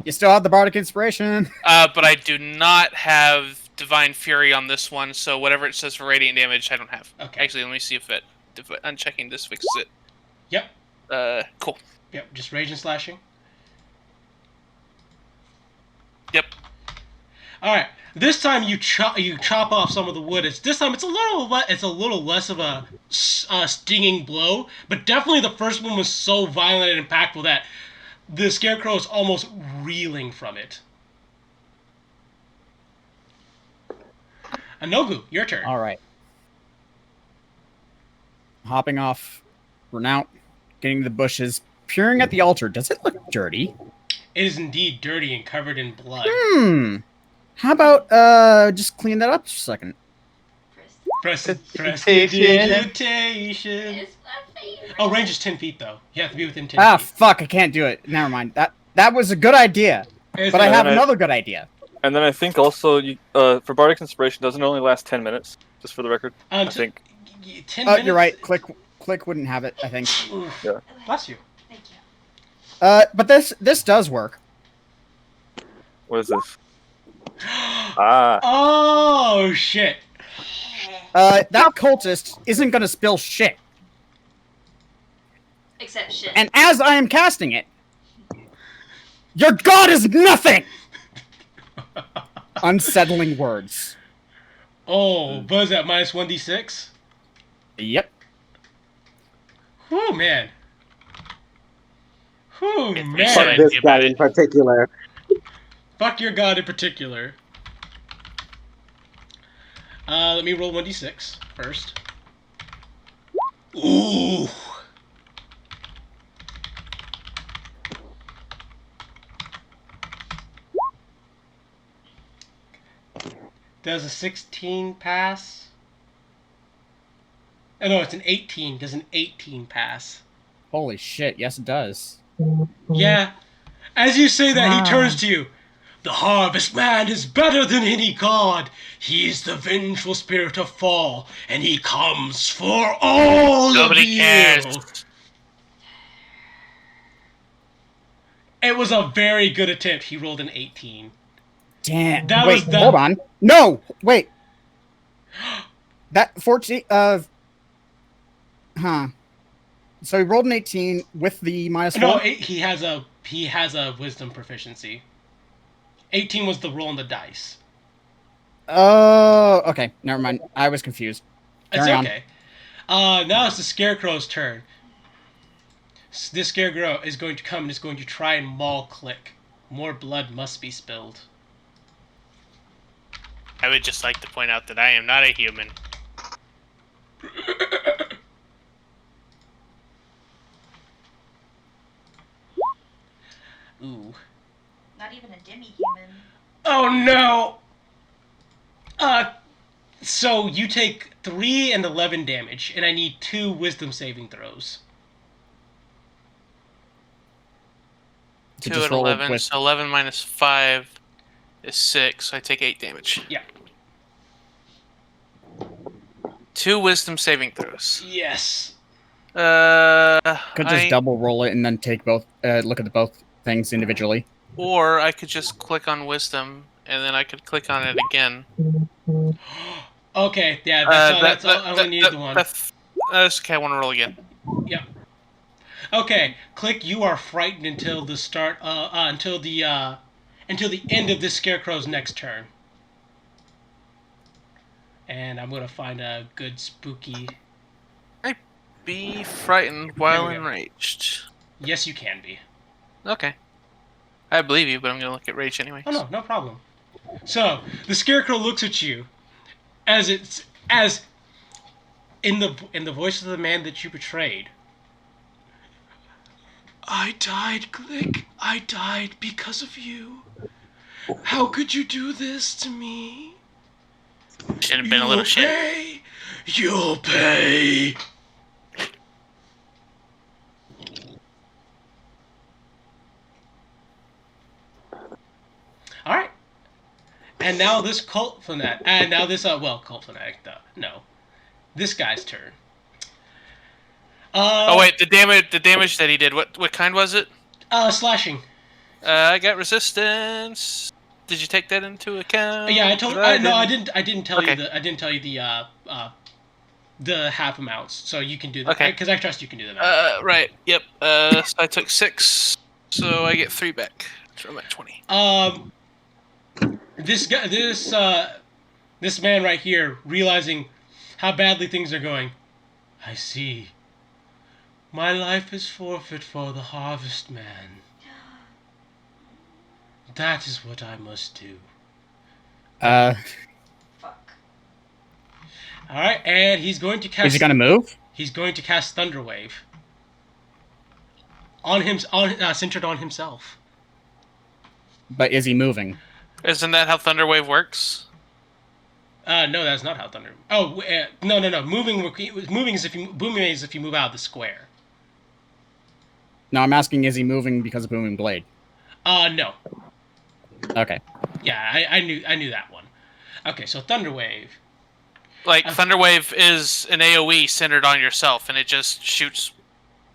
You still have the Bardic Inspiration. But I do not have Divine Fury on this one, so whatever it says for radiant damage, I don't have. Okay. Actually, let me see if unchecking this fixes it. Yep. Cool. Yep, just rage and slashing. Yep. All right. This time you chop off some of the wood. This time it's a little less of a stinging blow, but definitely the first one was so violent and impactful that the scarecrow is almost reeling from it. Nobu, your turn. All right. Hopping off, run out, getting to the bushes, peering at the altar. Does it look dirty? It is indeed dirty and covered in blood. How about just clean that up for a second? Prestidigitation. It's my favorite. Oh, range is 10 feet though. You have to be within 10 Ah, feet. fuck! I can't do it. Never mind. That was a good idea, but I have another good idea. And then I think also, for Bardic Inspiration, doesn't only last 10 minutes, just for the record. I think. 10 minutes? You're right. Click wouldn't have it, I think. Yeah. Bless you. Thank you. But this does work. What is this? Ah. Oh, shit. That cultist isn't gonna spill shit. Except shit. And as I am casting it, your god is nothing! Unsettling words. Oh, what is that, minus 1d6? Yep. Whew, man. Whew, Fuck man. Fuck this guy in particular. Fuck your god in particular. Let me roll 1d6 first. Ooh. Does a 16 pass? Oh no, it's an 18. Does an 18 pass? Holy shit, yes it does. Yeah. As you say that, he turns to you. The Harvest Man is better than any god. He is the vengeful spirit of fall, and he comes for all Nobody of you. cares. It was a very good attempt. He rolled an 18. Damn. That wait, was the- hold on. No! Wait. That 14 So he rolled an 18 with the minus 4? No, he has a wisdom proficiency. 18 was the roll on the dice. Oh, okay. Never mind. I was confused. It's Carry on. okay. Now it's the Scarecrow's turn. This Scarecrow is going to come and is going to try and maul Click. More blood must be spilled. I would just like to point out that I am not a human. Ooh. Not even a demi-human. Oh no! So you take 3 and 11 damage, and I need 2 wisdom saving throws. 2 just and roll 11, with- so 11 minus 5 is 6, so I take 8 damage. Yeah. 2 wisdom saving throws. Yes. Could just I- double roll it and then take both. Look at the both things individually. Or I could just click on wisdom, and then I could click on it again. Okay, yeah, that's all. I only need the one. That's okay. I want to roll again. Yeah. Okay, Click, you are frightened until the start. Until the end of this Scarecrow's next turn. And I'm gonna find a good spooky. Be frightened while There we go. enraged. Yes, you can be. Okay. I believe you, but I'm gonna look at rage anyway. Oh no, no problem. So the Scarecrow looks at you, as in the voice of the man that you betrayed. I died, Click. I died because of you. How could you do this to me? Should have been a little shit. You'll pay. All right. And now this cult fanatic. And now this cult fanatic. No, this guy's turn. Oh wait, the damage that he did. What kind was it? Slashing. I got resistance. Did you take that into account? Yeah, I told. I didn't tell Okay. you. I didn't tell you the half amounts. So you can do that. Okay. Because I trust you can do the math. Right. Yep. So I took 6, so I get 3 back. So I'm at 20. This guy, this man right here, realizing how badly things are going. I see. My life is forfeit for the Harvest Man. That is what I must do. Fuck. All right, and he's going to cast. Is he going to move? He's going to cast Thunderwave on him, centered on himself. But is he moving? Isn't that how Thunderwave works? No, that's not how Thunder. Oh, no. Moving is if you move out of the square. No, I'm asking, is he moving because of Booming Blade? No. Okay. Yeah, I knew that one. Okay, so Thunderwave. Like, Thunderwave is an AoE centered on yourself, and it just shoots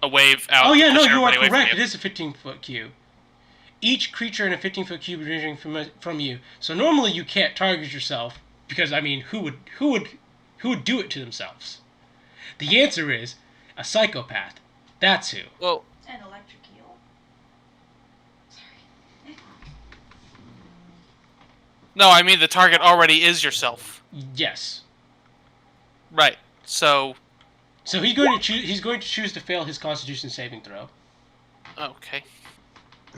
a wave out. Oh yeah, no, you are everybody away correct. from It is a 15-foot cube. Each creature in a 15-foot cube ranging from you. So normally you can't target yourself because I mean, who would do it to themselves? The answer is a psychopath. That's who. Well, An electric eel. Sorry. no, I mean the target already is yourself. Yes. Right. So he's going to choose to fail his Constitution saving throw. Okay.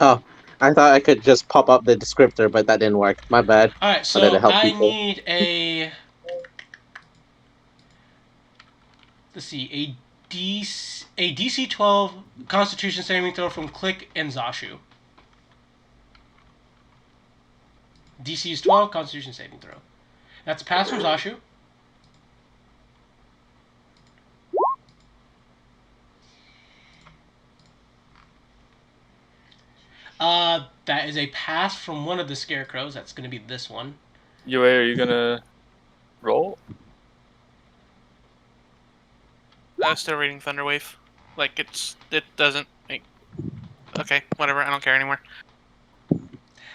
Oh, I thought I could just pop up the descriptor, but that didn't work. My bad. All right, so I need a. Let's see, a DC 12 Constitution saving throw from Click and Zashu. DC is 12, Constitution saving throw. That's a pass from Zashu. That is a pass from one of the scarecrows. That's going to be this one. Yue, are you gonna roll? I'm still reading Thunderwave. Like, it doesn't make... Okay, whatever, I don't care anymore.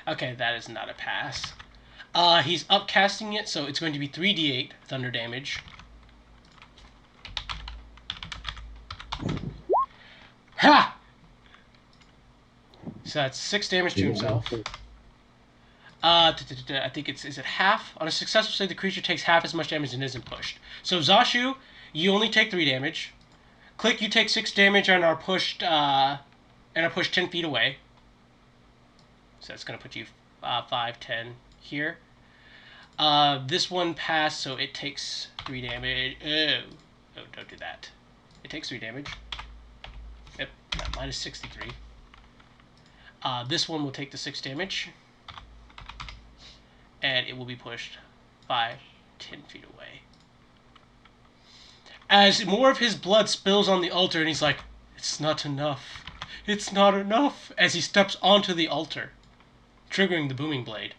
Okay, that is not a pass. He's upcasting it, so it's going to be 3d8 thunder damage. Ha! So that's 6 damage to himself. I think is it half? On a successful save, the creature takes half as much damage and isn't pushed. So Zashu, you only take 3 damage. Click, you take 6 damage and are pushed 10 feet away. So that's going to put you 5, 10 here. This one passed, so it takes 3 damage. Oh, don't do that. It takes 3 damage. Yep, minus 63. This one will take the 6 damage. And it will be pushed 5, 10 feet away. As more of his blood spills on the altar, and he's like, "It's not enough. It's not enough," as he steps onto the altar, triggering the booming blade.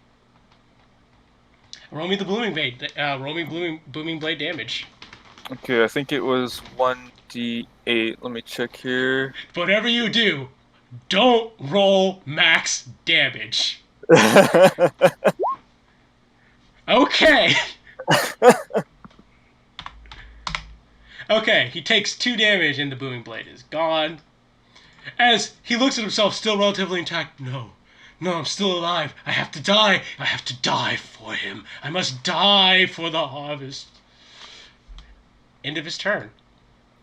Roll me the booming blade. Roll me booming blade damage. Okay, I think it was 1d8. Let me check here. Whatever you do, don't roll max damage. Okay. Okay, he takes 2 damage and the booming blade is gone. As he looks at himself, still relatively intact. No, I'm still alive. I have to die. I have to die for him. I must die for the harvest. End of his turn.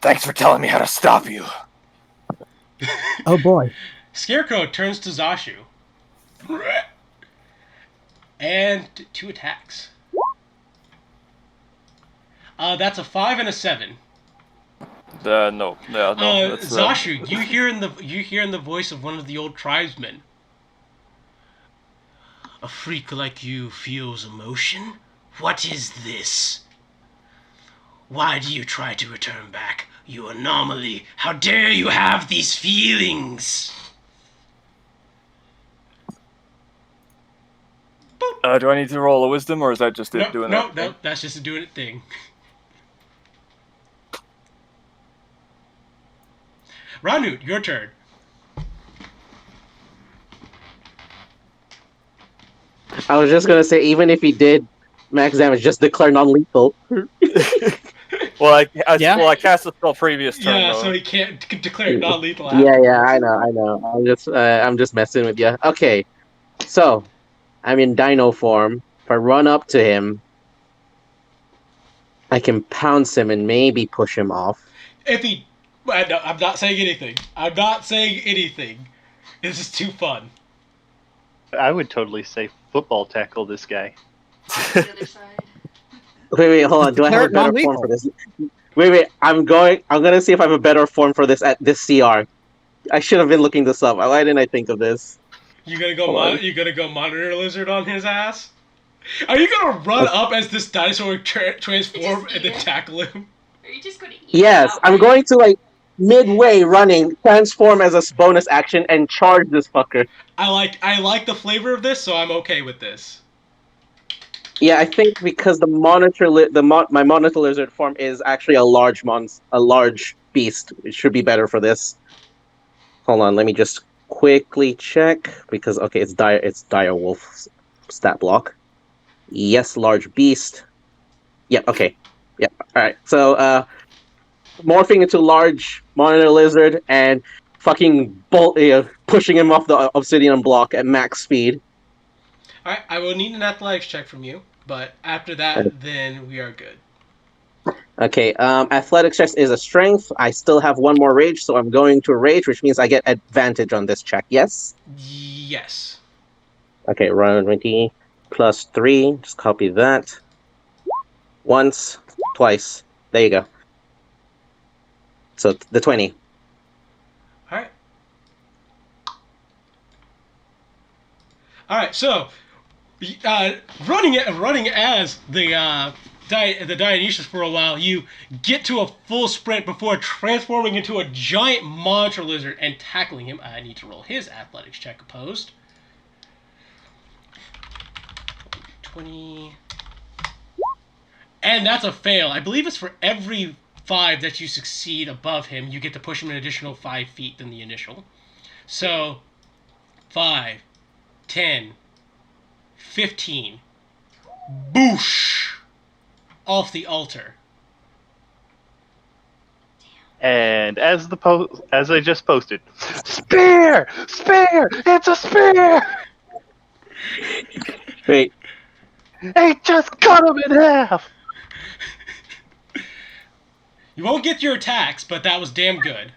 Thanks for telling me how to stop you. Oh boy. Scarecrow turns to Zashu. And 2 attacks. That's a 5 and a 7. No. Zashu, you hear in the voice of one of the old tribesmen. A freak like you feels emotion? What is this? Why do you try to return back? You anomaly! How dare you have these feelings? Do I need to roll a wisdom, or is that just it doing that? No, that's just a doing it thing. Ranut, your turn. I was just gonna say, even if he did max damage, just declare non-lethal. Well, I cast a spell previous turn. Yeah, though. so he can't declare non-lethal. Yeah, I know. I'm just messing with you. Okay, so I'm in Dino form. If I run up to him, I can pounce him and maybe push him off. If he, no, I'm not saying anything. This is too fun. I would totally say football tackle this guy. The other side. Wait, hold on. Do I have a better form for this? Wait. I'm gonna see if I have a better form for this at this CR. I should have been looking this up. Why didn't I think of this? You gonna go monitor lizard on his ass? Are you gonna run up as this dinosaur transform and then tackle him? Are you just gonna eat Yes, I'm going to like midway running, transform as a bonus action, and charge this fucker. I like the flavor of this, so I'm okay with this. Yeah, I think because the my monitor lizard form is actually a large beast. It should be better for this. Hold on, let me just quickly check because okay, it's dire wolf stat block. Yes, large beast. Yep. Okay. Yep. All right. So morphing into large monitor lizard and fucking pushing him off the obsidian block at max speed. Alright, I will need an athletics check from you, but after that, then we are good. Okay, athletics check is a strength. I still have one more rage, so I'm going to rage, which means I get advantage on this check, yes? Yes. Okay, run 20 plus 3. Just copy that. Once, twice. There you go. So the 20. Alright. Alright, so running as the Dionysus for a while, you get to a full sprint before transforming into a giant monitor lizard and tackling him. I need to roll his athletics check opposed. 20. And that's a fail. I believe it's for every 5 that you succeed above him, you get to push him an additional 5 feet than the initial. So, 5, 10, 15. Boosh! Off the altar. And as I just posted, spear! It's a spear! Wait. They just cut him in half! You won't get your attacks, but that was damn good.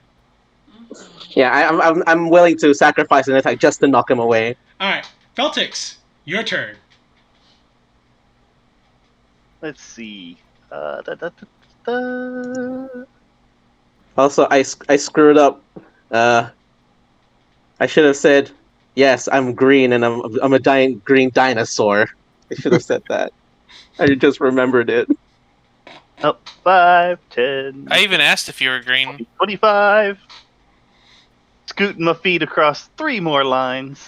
Yeah, I'm willing to sacrifice an attack just to knock him away. Alright, Feltix, your turn. Let's see. Also, I screwed up. I should have said, yes, I'm green and I'm a green dinosaur. I should have said that. I just remembered it. Oh, 5, 10. I even asked if you were green. 25. Scooting my feet across 3 more lines.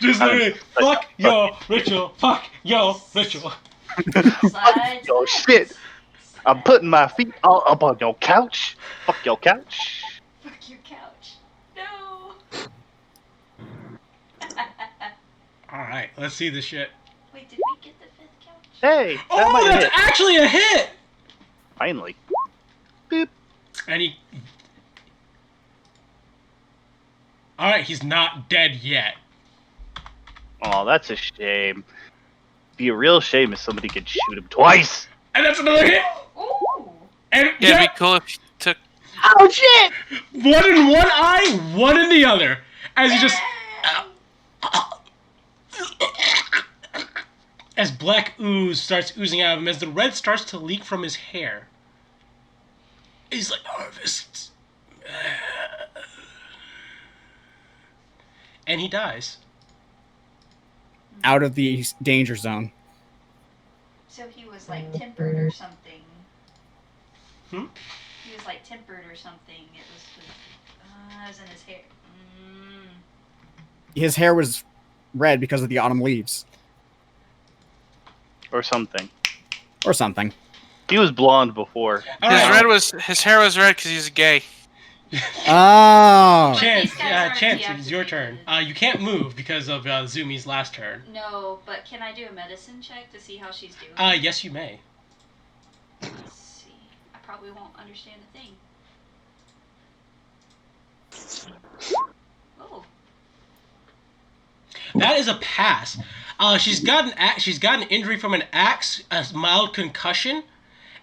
Just literally, fuck your ritual. Fuck your ritual. Fuck your shit. I'm putting my feet all up on your couch. Fuck your couch. Fuck your couch. No. Alright, let's see this shit. Wait, did we get the 5th couch? Hey, Oh, that's actually a hit! Finally. Boop. And he... Alright, he's not dead yet. Oh, that's a shame. Be a real shame if somebody could shoot him twice. And that's another hit! Ooh. And Yeah, it'd be cool if you took. Oh shit! one in one eye, one in the other. As he just... As black ooze starts oozing out of him, as the red starts to leak from his hair. He's like, harvest. And he dies. Out of the danger zone. So he was like tempered or something. Hmm? He was like tempered or something. It was in his hair. His hair was red because of the autumn leaves. Or something. Or something. He was blonde before. His hair was red because he's gay. Oh. These guys Chance, aren't it's your turn. You can't move because of Zumi's last turn. No, but can I do a medicine check to see how she's doing? Yes, you may. Let's see. I probably won't understand a thing. Oh. That is a pass. She's got an injury from an axe, a mild concussion,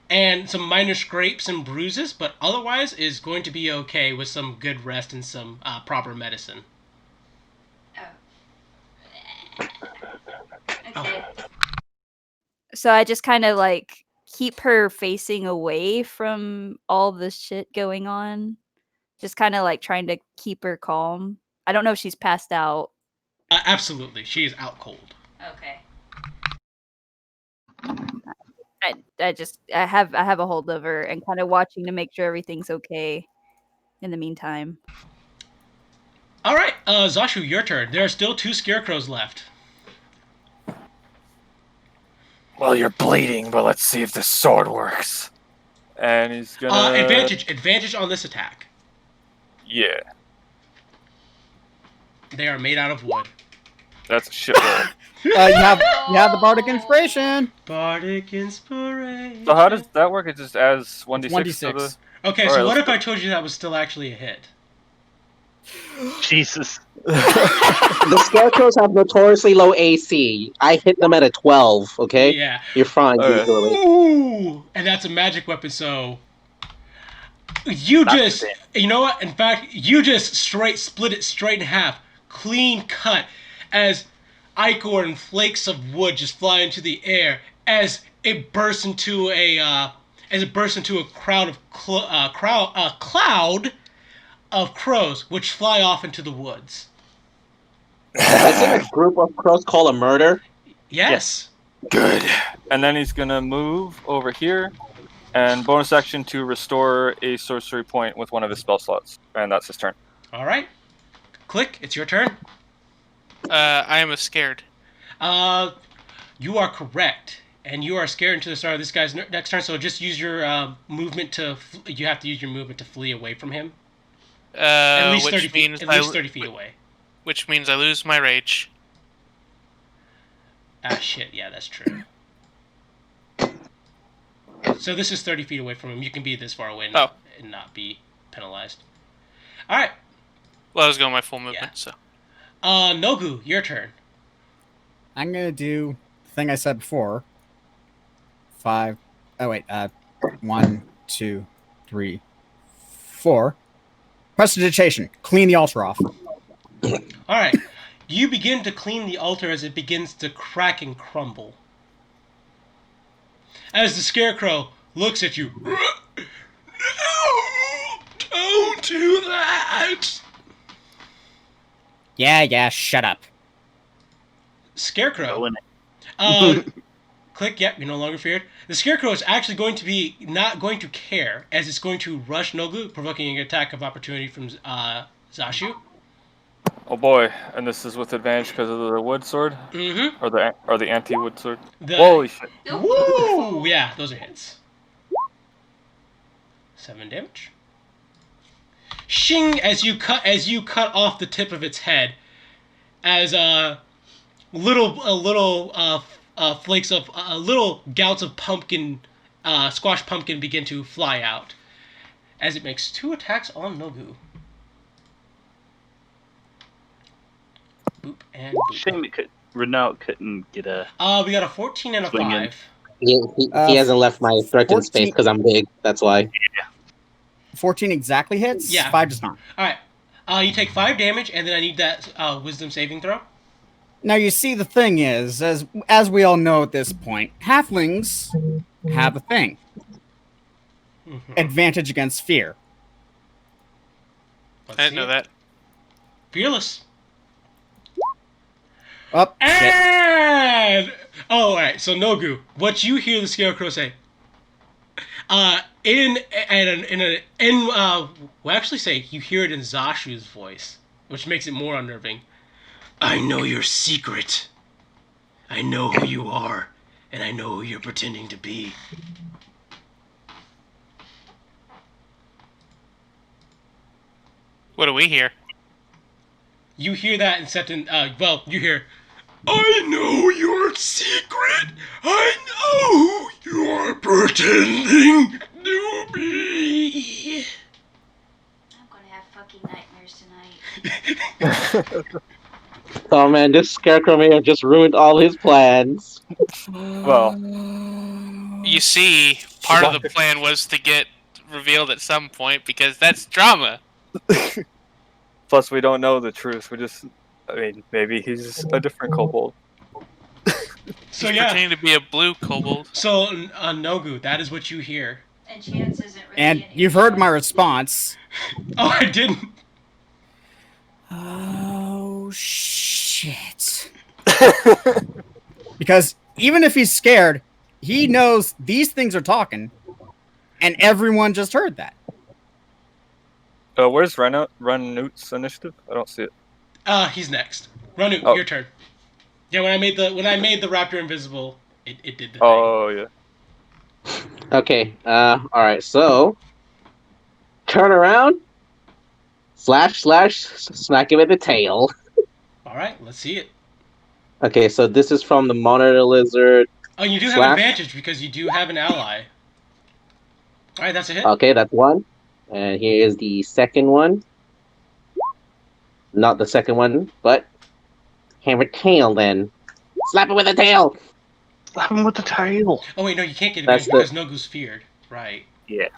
and some minor scrapes and bruises, but otherwise is going to be okay with some good rest and some proper medicine. Oh. Okay. So I just kind of like keep her facing away from all the shit going on. Just kind of like trying to keep her calm. I don't know if she's passed out. Absolutely, she is out cold. Okay. I have a hold of her and kind of watching to make sure everything's okay in the meantime. All right, Zashu, your turn. There are still 2 scarecrows left. Well, you're bleeding, but let's see if this sword works. And he's gonna Advantage on this attack. Yeah, They are made out of wood. that's a shit roll. You have the bardic inspiration. Bardic inspiration. So how does that work? It just adds 1d6 to 1d6. Okay, All so right, what let's if I told you that was still actually a hit? Jesus. The scarecrows have notoriously low AC. I hit them at a 12. Okay, Yeah. you're fine Okay. usually. Ooh, and that's a magic weapon. So you Not just, today. you know what? In fact, you just split it straight in half, clean cut, as ichor and flakes of wood just fly into the air as it bursts into a cloud of crows which fly off into the woods. Isn't a group of crows called a murder? Yes. Good. And then he's gonna move over here, and bonus action to restore a sorcery point with one of his spell slots, and that's his turn. All right. Click. It's your turn. I am scared. You are correct, and you are scared until the start of this guy's next turn. So just use your movement to. You have to use your movement to flee away from him. At least 30 feet. At least 30 feet away. Which means I lose my rage. Ah, shit. Yeah, that's true. So this is 30 feet away from him. You can be this far away and not be penalized. All right. Well, I was going my full movement, so. Nogu, your turn. I'm gonna do the thing I said before. 5. Oh wait. 1, 2, 3, 4. Prestidigitation. Clean the altar off. All right. You begin to clean the altar as it begins to crack and crumble. As the scarecrow looks at you. No! Don't do that! Yeah, shut up. Scarecrow. Go in it. Click, yep, you're no longer feared. The Scarecrow is actually going to be not going to care, as it's going to rush Nogu, provoking an attack of opportunity from Zashu. Oh boy, and this is with advantage because of the wood sword? Mm-hmm. Or the anti-wood sword? Holy shit. Woo! Yeah, those are hits. 7 damage. Shing! As you cut off the tip of its head, as little flakes of little gouts of pumpkin, squash pumpkin begin to fly out, as it makes 2 attacks on Nogu. Boop and boop. Shame Renault couldn't get a. We got a 14 and a Swing in. 5. He hasn't left my threatened space because I'm big. That's why. 14 exactly hits? Yeah. 5 does not. Alright. You take 5 damage, and then I need that wisdom saving throw. Now, you see, the thing is, as we all know at this point, halflings have a thing. Mm-hmm. Advantage against fear. I didn't know that. Fearless. Up. And alright, so Nogu, what you hear the Scarecrow say, well, actually say you hear it in Zashu's voice, which makes it more unnerving. I know your secret. I know who you are, and I know who you're pretending to be. What do we hear? You hear that, except in, you hear, I know your secret. I know who you're pretending to be. I'm gonna have fucking nightmares tonight. Oh man, this scarecrow may have just ruined all his plans. Well, You see, part of the plan was to get revealed at some point because that's drama. plus we don't know the truth. Maybe he's a different kobold. So He's yeah. pretending to be a blue kobold. So Nogu, that is what you hear. And Chance isn't really And in you've heard earshot. my response. Oh, I didn't. Oh, shit. Because even if he's scared, he knows these things are talking, and everyone just heard that. Where's Ranut's initiative? I don't see it. He's next. Ranu, Oh. your turn. Yeah, when I made the raptor invisible, it did the thing. Oh, yeah. Okay. All right. So turn around, slash, smack him in the tail. All right, let's see it. Okay. So this is from the monitor lizard. Oh, you do have advantage because you do have an ally. All right, that's a hit. Okay, that's one. And here is the second one. Not the second one, but hammer tail then. Slap him with the tail. Slap him with the tail. Oh wait, no, you can't get That's advantage because Nogu's feared. Right. Yeah.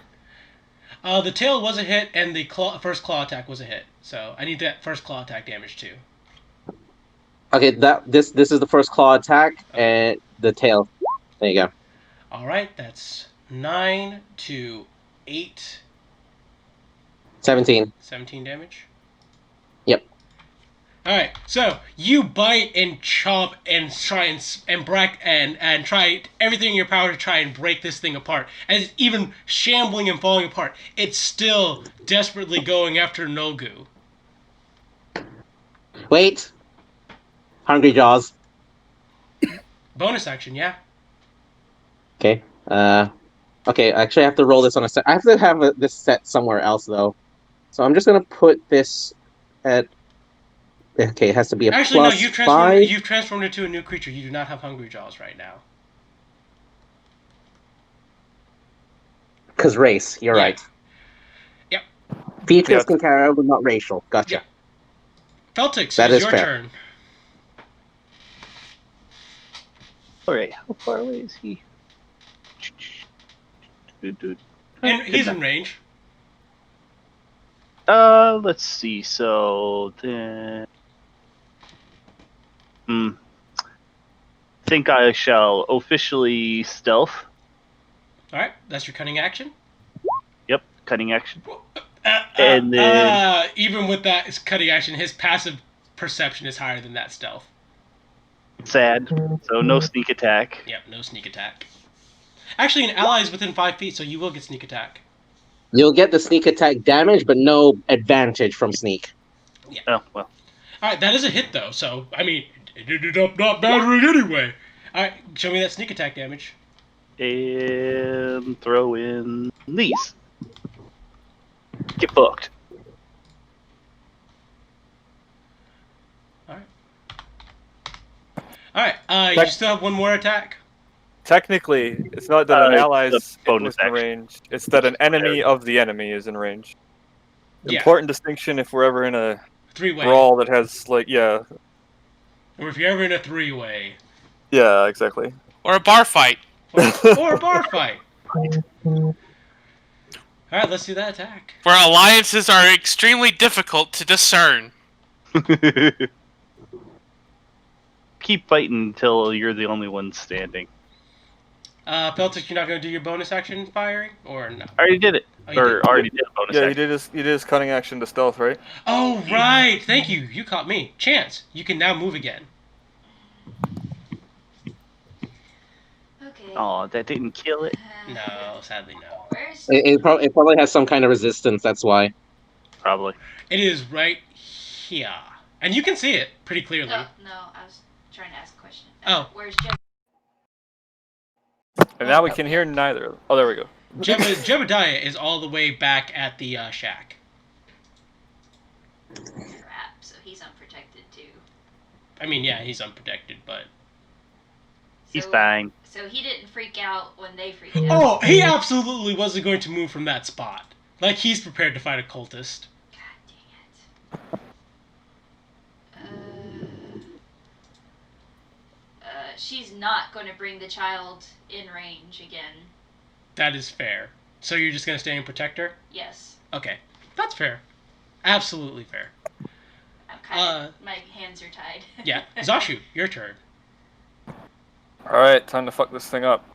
The tail was a hit, and the first claw attack was a hit. So I need that first claw attack damage too. Okay, this is the first claw attack, and the tail. There you go. All right, that's 9 to 8. 17. 17 damage. Yep. All right, so you bite and chomp and try and try everything in your power to try and break this thing apart. And it's even shambling and falling apart. It's still desperately going after Nogu. Wait. Hungry Jaws. Bonus action, yeah. Okay. Okay. Actually, I have to roll this on a set. I have to have this set somewhere else though. So I'm just gonna put this at. Okay, it has to be a Actually, plus no. You've 5. transformed into a new creature. You do not have Hungry Jaws right now. Because race. You're right. Yep. Features can carry over, not racial. Gotcha. Yep. Feltix, That it's is your fair. turn. Alright, how far away is he? And he's in range. Let's see. So then, think I shall officially stealth. All right, that's your cunning action. Yep, cutting action. And then, even with that cutting action, his passive perception is higher than that stealth. sad. So no sneak attack. Yep, no sneak attack. Actually, an ally is within 5 feet, so you will get sneak attack. You'll get the sneak attack damage, but no advantage from sneak. Yeah. Oh well. All right, that is a hit though. So I mean, it ended up not battering anyway. All right, show me that sneak attack damage. And throw in these. Get fucked. All right. You still have one more attack. Technically, it's not that an ally is bonus in action. range. It's that an enemy of the enemy is in range. Yeah. Important distinction if we're ever in a 3-way. brawl that has, like, yeah. Or if you're ever in a 3-way. Yeah, exactly. Or a bar fight. Or a bar fight. All right, let's do that attack. Where alliances are extremely difficult to discern. Keep fighting until you're the only one standing. Peltic, you're not going to do your bonus action firing? Or no? I already did it. Oh, you Or did. already did a bonus Yeah, action. you did his cunning action to stealth, right? Oh, right. Thank you. You caught me. Chance, you can now move again. Okay. Oh, that didn't kill it. No, sadly no. Where's It probably has some kind of resistance. That's why. Probably. It is right here. And you can see it pretty clearly. Oh, no, I was trying to ask a question. Oh. Where's Jeb? And now we can hear neither. Oh, there we go. Jebediah is all the way back at the shack. Crap, so he's unprotected too. I mean, yeah, he's unprotected, but... He's fine. So he didn't freak out when they freaked out. Oh, he absolutely wasn't going to move from that spot. Like, he's prepared to fight a cultist. God dang it. She's not going to bring the child in range again. That is fair. So you're just going to stay and protect her? Yes. Okay. That's fair. Absolutely fair. I'm kind of... my hands are tied. Yeah. Zashu, your turn. Alright, time to fuck this thing up.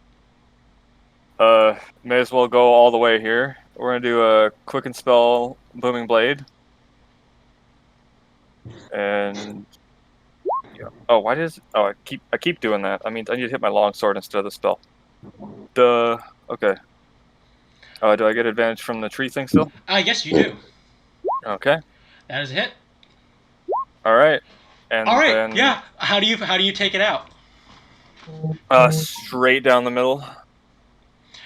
May as well go all the way here. We're gonna do a Quicken Spell Booming Blade. And... yeah. Oh, why does... oh, I keep doing that. I mean, I need to hit my longsword instead of the spell. Duh. Okay. Do I get advantage from the tree thing still? Yes, you do. Okay. That is a hit. Alright. And All right, then... yeah. How do you take it out? Straight down the middle.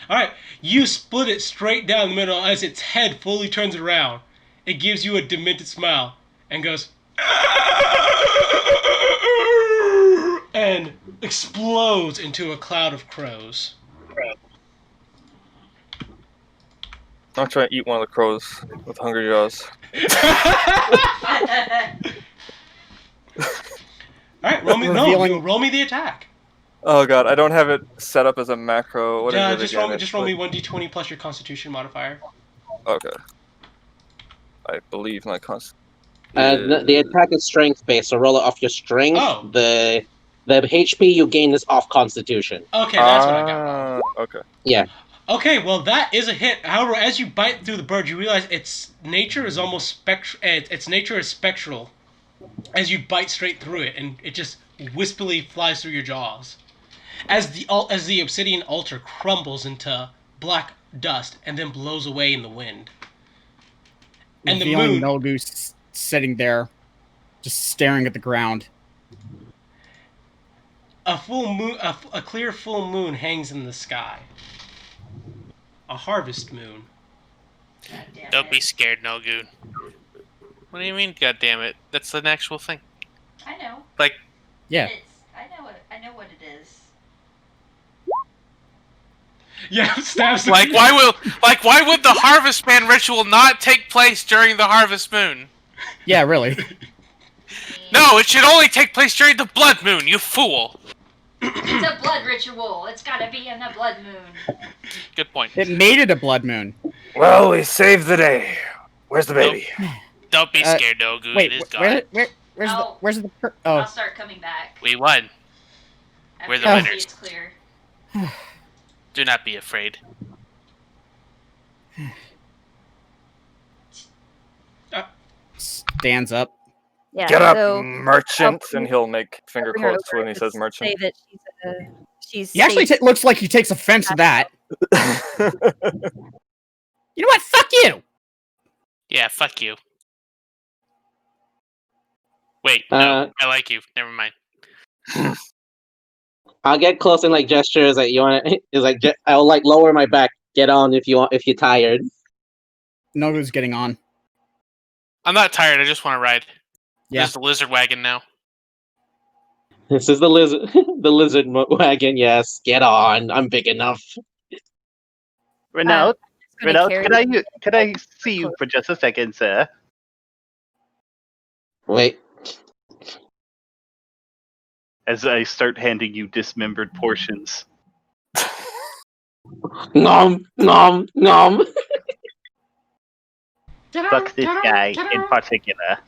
All right, you split it straight down the middle as its head fully turns around. It gives you a demented smile and goes and explodes into a cloud of crows. I'm trying to eat one of the crows with hungry jaws. All right, roll me the attack. Oh god, I don't have it set up as a macro. What is it Just again? roll me 1d20 plus your Constitution modifier. Okay. I believe my The attack is strength based, so roll it off your strength. Oh. The HP you gain is off Constitution. Okay, that's what I got wrong. Okay. Yeah. Okay, well that is a hit. However, as you bite through the bird, you realize its nature is almost spectral. As you bite straight through it, and it just wispily flies through your jaws. As the obsidian altar crumbles into black dust and then blows away in the wind. And the moon... Nolgu's sitting there, just staring at the ground. A full moon, a clear full moon hangs in the sky. A harvest moon. Don't be scared, Nolgu. What do you mean, goddammit? That's an actual thing. I know. Like, yeah. I know what it is. Yeah, stabs the... why would the Harvest Man ritual not take place during the Harvest Moon? Yeah, really. No, it should only take place during the Blood Moon, you fool! It's a blood ritual. It's gotta be in the blood moon. Good point. It made it a blood moon. Well, we saved the day. Where's the baby? Don't be scared, Nolgu. Wait, it is gone. where's the I'll start coming back. We won. After We're the I see winners. it's clear. Do not be afraid. Stands up. Yeah, Get up, so merchant! And he'll make finger bring her quotes over when he to says merchant. Say that she's He actually safe. looks like he takes offense to that. You know what? Fuck you! Yeah, fuck you. Wait, no, I like you. Never mind. I'll get close and like gestures like you want. Is like I'll like lower my back. Get on if you want. If you're tired. Nogu's getting on. I'm not tired. I just want to ride. Yeah. There's the lizard wagon now. This is the lizard wagon. Yes, get on. I'm big enough. Renault, gonna carry could I see you for just a second, sir? Wait. As I start handing you dismembered portions. Nom nom nom. Fuck this guy in particular.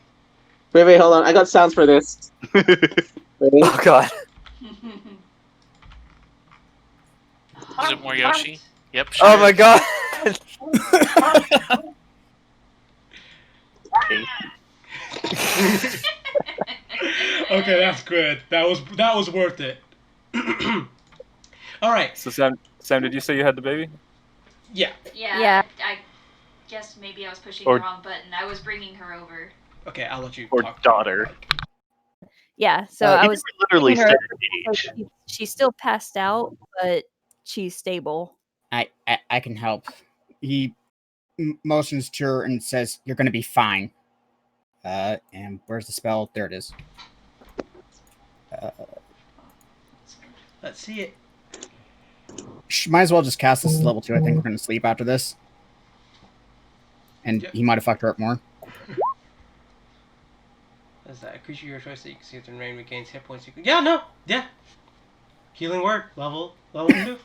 Wait, hold on. I got sounds for this. Ready? Oh god. Is it more Yoshi? Yep, sure. Oh my god. Okay, that's good. That was worth it. All right. So Sam, did you say you had the baby? Yeah. Yeah. I guess maybe I was pushing Or- the wrong button. I was bringing her over. Okay, I'll let you Or talk. daughter. Yeah, so I You was literally bringing said her- her age. she's still passed out, but she's stable. I can help. He motions to her and says, "You're going to be fine." And where's the spell? There it is. Let's see it. Might as well just cast this as level 2. I think we're going to sleep after this. And Yep. he might have fucked her up more. Is that a creature your choice that you can see within range regains hit points? Yeah. Healing word, level 2.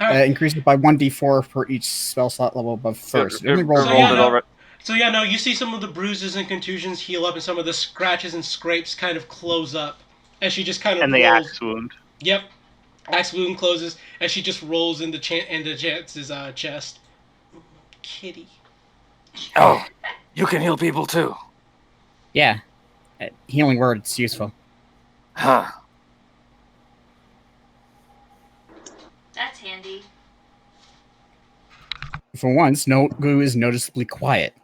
Alright. Increases by 1d4 for each spell slot level above first. It Only roll So rolled yeah, it no. already. So yeah, no, you see some of the bruises and contusions heal up and some of the scratches and scrapes kind of close up. As she just kind of And the rolls. axe wound. Yep. Axe wound closes as she just rolls into Chance's chest. Kitty. Oh, you can heal people too. Yeah. Healing word's useful. Huh. That's handy. For once, no Goo is noticeably quiet.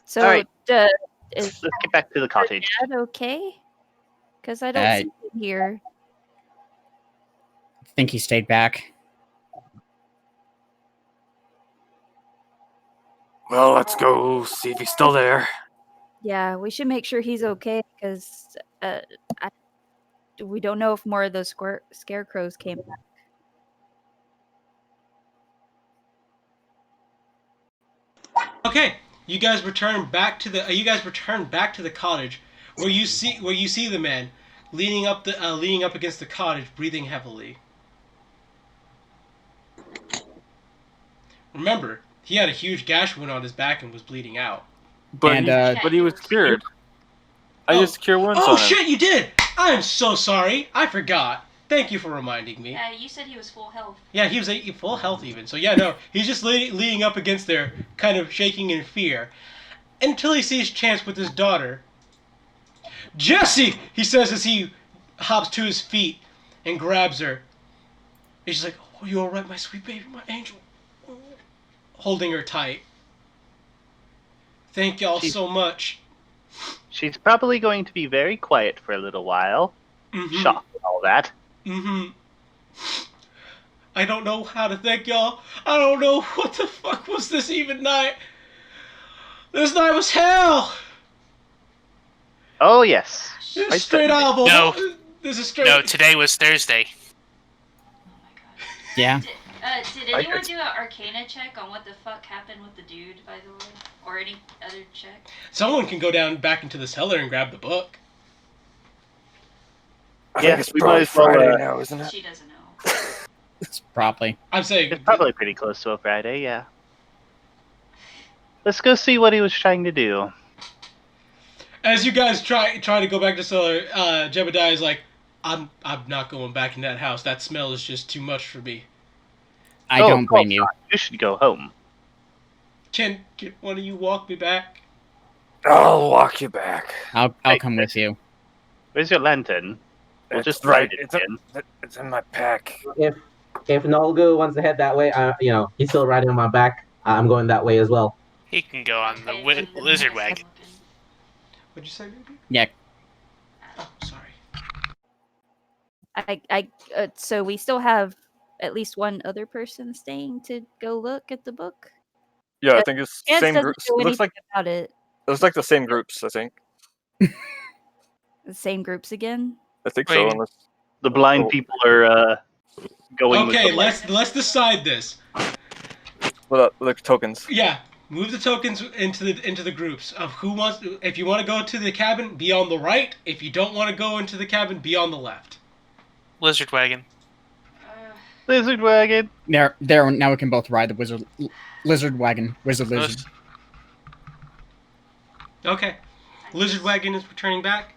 So, All right. is Let's get back to the cottage. Dad okay? Because I don't see him here. I think he stayed back. Well, let's go see if he's still there. Yeah, we should make sure he's okay because we don't know if more of those scarecrows came back. Okay, you guys return back to the cottage, where you see the man leaning up against the cottage, breathing heavily. Remember, he had a huge gash wound on his back and was bleeding out. But he was cured. I used cure wounds on him. Oh shit, you did! I'm so sorry. I forgot. Thank you for reminding me. Yeah, you said he was full health. Yeah, he was full health even. So yeah, no, he's just leaning up against there, kind of shaking in fear, until he sees Chance with his daughter. Jesse, he says as he hops to his feet and grabs her. He's just like, "Oh, you all right, my sweet baby, my angel?" Holding her tight. Thank y'all so much. She's probably going to be very quiet for a little while. Mm-hmm. Shocked and all that. Mm-hmm. I don't know how to thank y'all. I don't know what the fuck was this even night. This night was hell. Oh, yes. This is straight album. No. This is straight. No, today was Thursday. Yeah. Did anyone do an Arcana check on what the fuck happened with the dude, by the way? Or any other check? Someone can go down back into the cellar and grab the book. Yes, we might as well. Friday now, isn't it? She doesn't know. It's probably. I'm saying It's probably pretty close to a Friday, yeah. Let's go see what he was trying to do. as you guys try to go back to the cellar, Jebediah is like, I'm not going back in that house. That smell is just too much for me. I don't blame you. You should go home. Can one of you walk me back? I'll walk you back. I'll come with you. Where's your lantern? We'll It's just right. light it It's, in. it's in my pack. If Nolgu wants to head that way, he's still riding on my back. I'm going that way as well. He can go on the lizard wagon. What'd you say, baby? Yeah. Oh, sorry. So we still have at least one other person staying to go look at the book. Yeah, I think it's the Chance same doesn't groups. know It looks like anything about it. the same groups. I think. The same groups again. I think Wait. so. Unless The blind people are going with Okay, the light. let's decide this. without the tokens. Yeah, move the tokens into the groups of who wants. If you want to go to the cabin, be on the right. If you don't want to go into the cabin, be on the left. Lizard wagon. Lizard wagon. There. Now we can both ride the lizard wagon. Lizard. Okay, lizard wagon is returning back.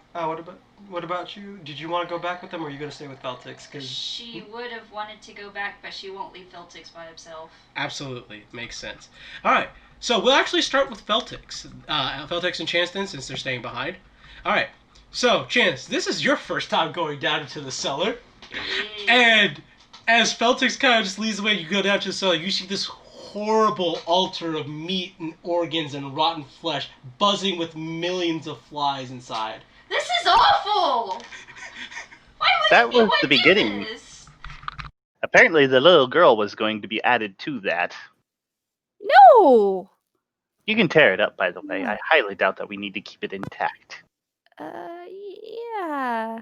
What about you? Did you want to go back with them, or are you going to stay with Feltix? Because she would have wanted to go back, but she won't leave Feltix by himself. absolutely makes sense. All right, so we'll actually start with Feltix. Feltix and Chance then, since they're staying behind. All right, so Chance, this is your first time going down into the cellar, and as Feltix kind of just leads the way, you go down to the cellar. You see this horrible altar of meat and organs and rotten flesh, buzzing with millions of flies inside. This is awful! Why would That was anyone the do beginning. this? Apparently, the little girl was going to be added to that. No. You can tear it up, by the way. I highly doubt that we need to keep it intact. Yeah.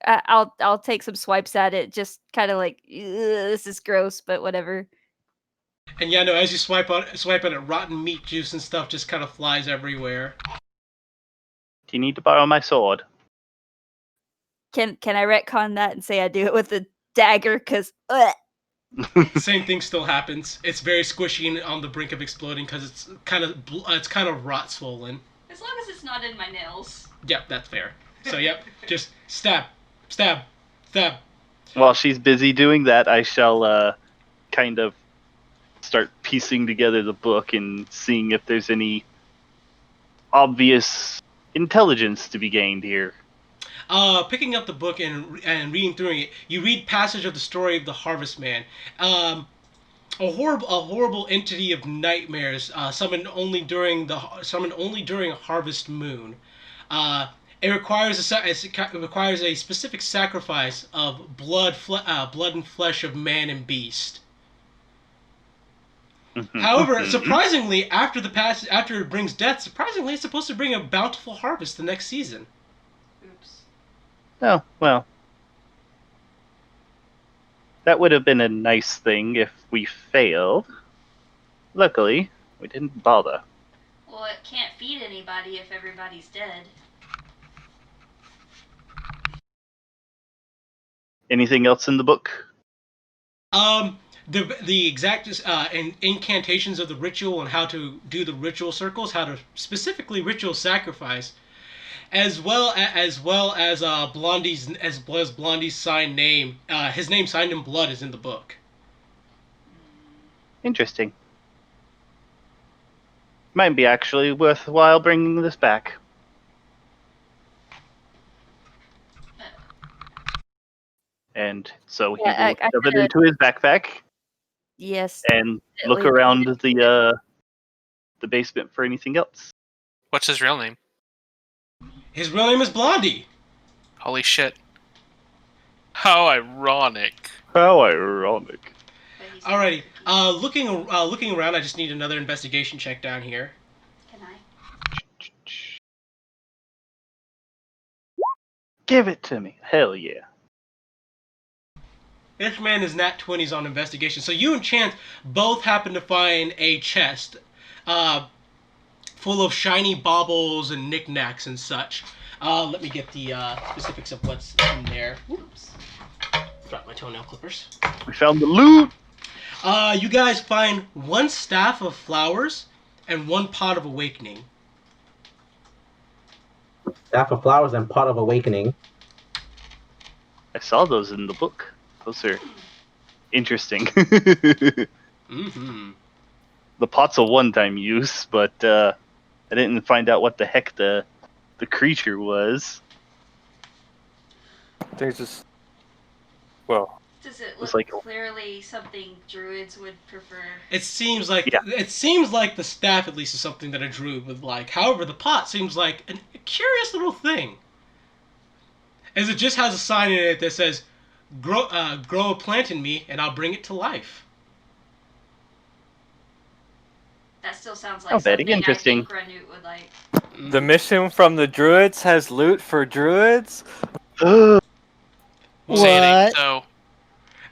I'll take some swipes at it. Just kind of like, this is gross, but whatever. And yeah, no, as you swipe on it, rotten meat juice and stuff just kind of flies everywhere. Do you need to borrow my sword? Can I retcon that and say I do it with a dagger? Cause Same thing still happens. It's very squishy and on the brink of exploding because it's kind of rot swollen. As long as it's not in my nails. Yep, that's fair. So yep, just stab. Stab. Stab. While she's busy doing that, I shall kind of start piecing together the book and seeing if there's any obvious intelligence to be gained here. Picking up the book and reading through it, you read passage of the story of the Harvest Man. A horrible entity of nightmares, summoned only during a harvest moon. It requires a specific sacrifice of blood and flesh of man and beast. However, surprisingly, after it brings death, surprisingly, it's supposed to bring a bountiful harvest the next season. Oops. Oh, well. That would have been a nice thing if we failed. Luckily, we didn't bother. Well, it can't feed anybody if everybody's dead. Anything else in the book? The exact incantations of the ritual and how to do the ritual circles, how to specifically ritual sacrifice, as well as Blondie's signed name. His name signed in blood is in the book. Interesting. Might be actually worthwhile bringing this back. And so he will shove it into his backpack. Yes. And look around the basement for anything else. What's his real name? His real name is Blondie. Holy shit. How ironic. How ironic. Alrighty. Looking around, I just need another investigation check down here. Can I? Give it to me. Hell yeah. This man is nat 20s on investigation. So you and Chance both happen to find a chest full of shiny baubles and knickknacks and such. Let me get the specifics of what's in there. Oops. Drop my toenail clippers. We found the loot! You guys find one staff of flowers and one pot of awakening. Staff of flowers and pot of awakening. I saw those in the book. Those are interesting. Mm-hmm. The pot's a one-time use, but I didn't find out what the heck the creature was. There's just... Well... Does it look like clearly something druids would prefer? It seems like the staff at least is something that a druid would like. However, the pot seems like a curious little thing, as it just has a sign in it that says, "Grow a plant in me, and I'll bring it to life." That still sounds like something interesting. I think Ranut would like. The mission from the druids has loot for druids? Say it ain't What? so.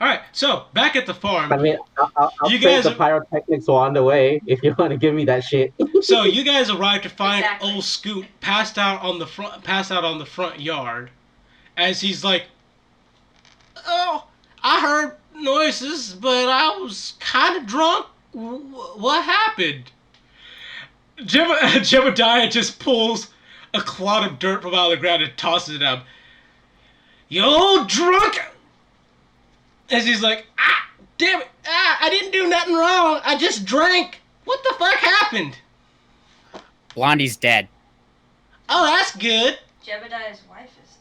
Alright, so, back at the farm. I mean, I'll You take guys the pyrotechnics on the way if you want to give me that shit. So you guys arrive to find Exactly. old Scoot passed out on the front yard, as he's like, "Oh, I heard noises, but I was kind of drunk. What happened?" Jebediah just pulls a clod of dirt from out of the ground and tosses it at him. "You old drunk!" As he's like, damn it, I didn't do nothing wrong. I just drank. What the fuck happened? Blondie's dead. Oh, that's good. Jebediah's wife is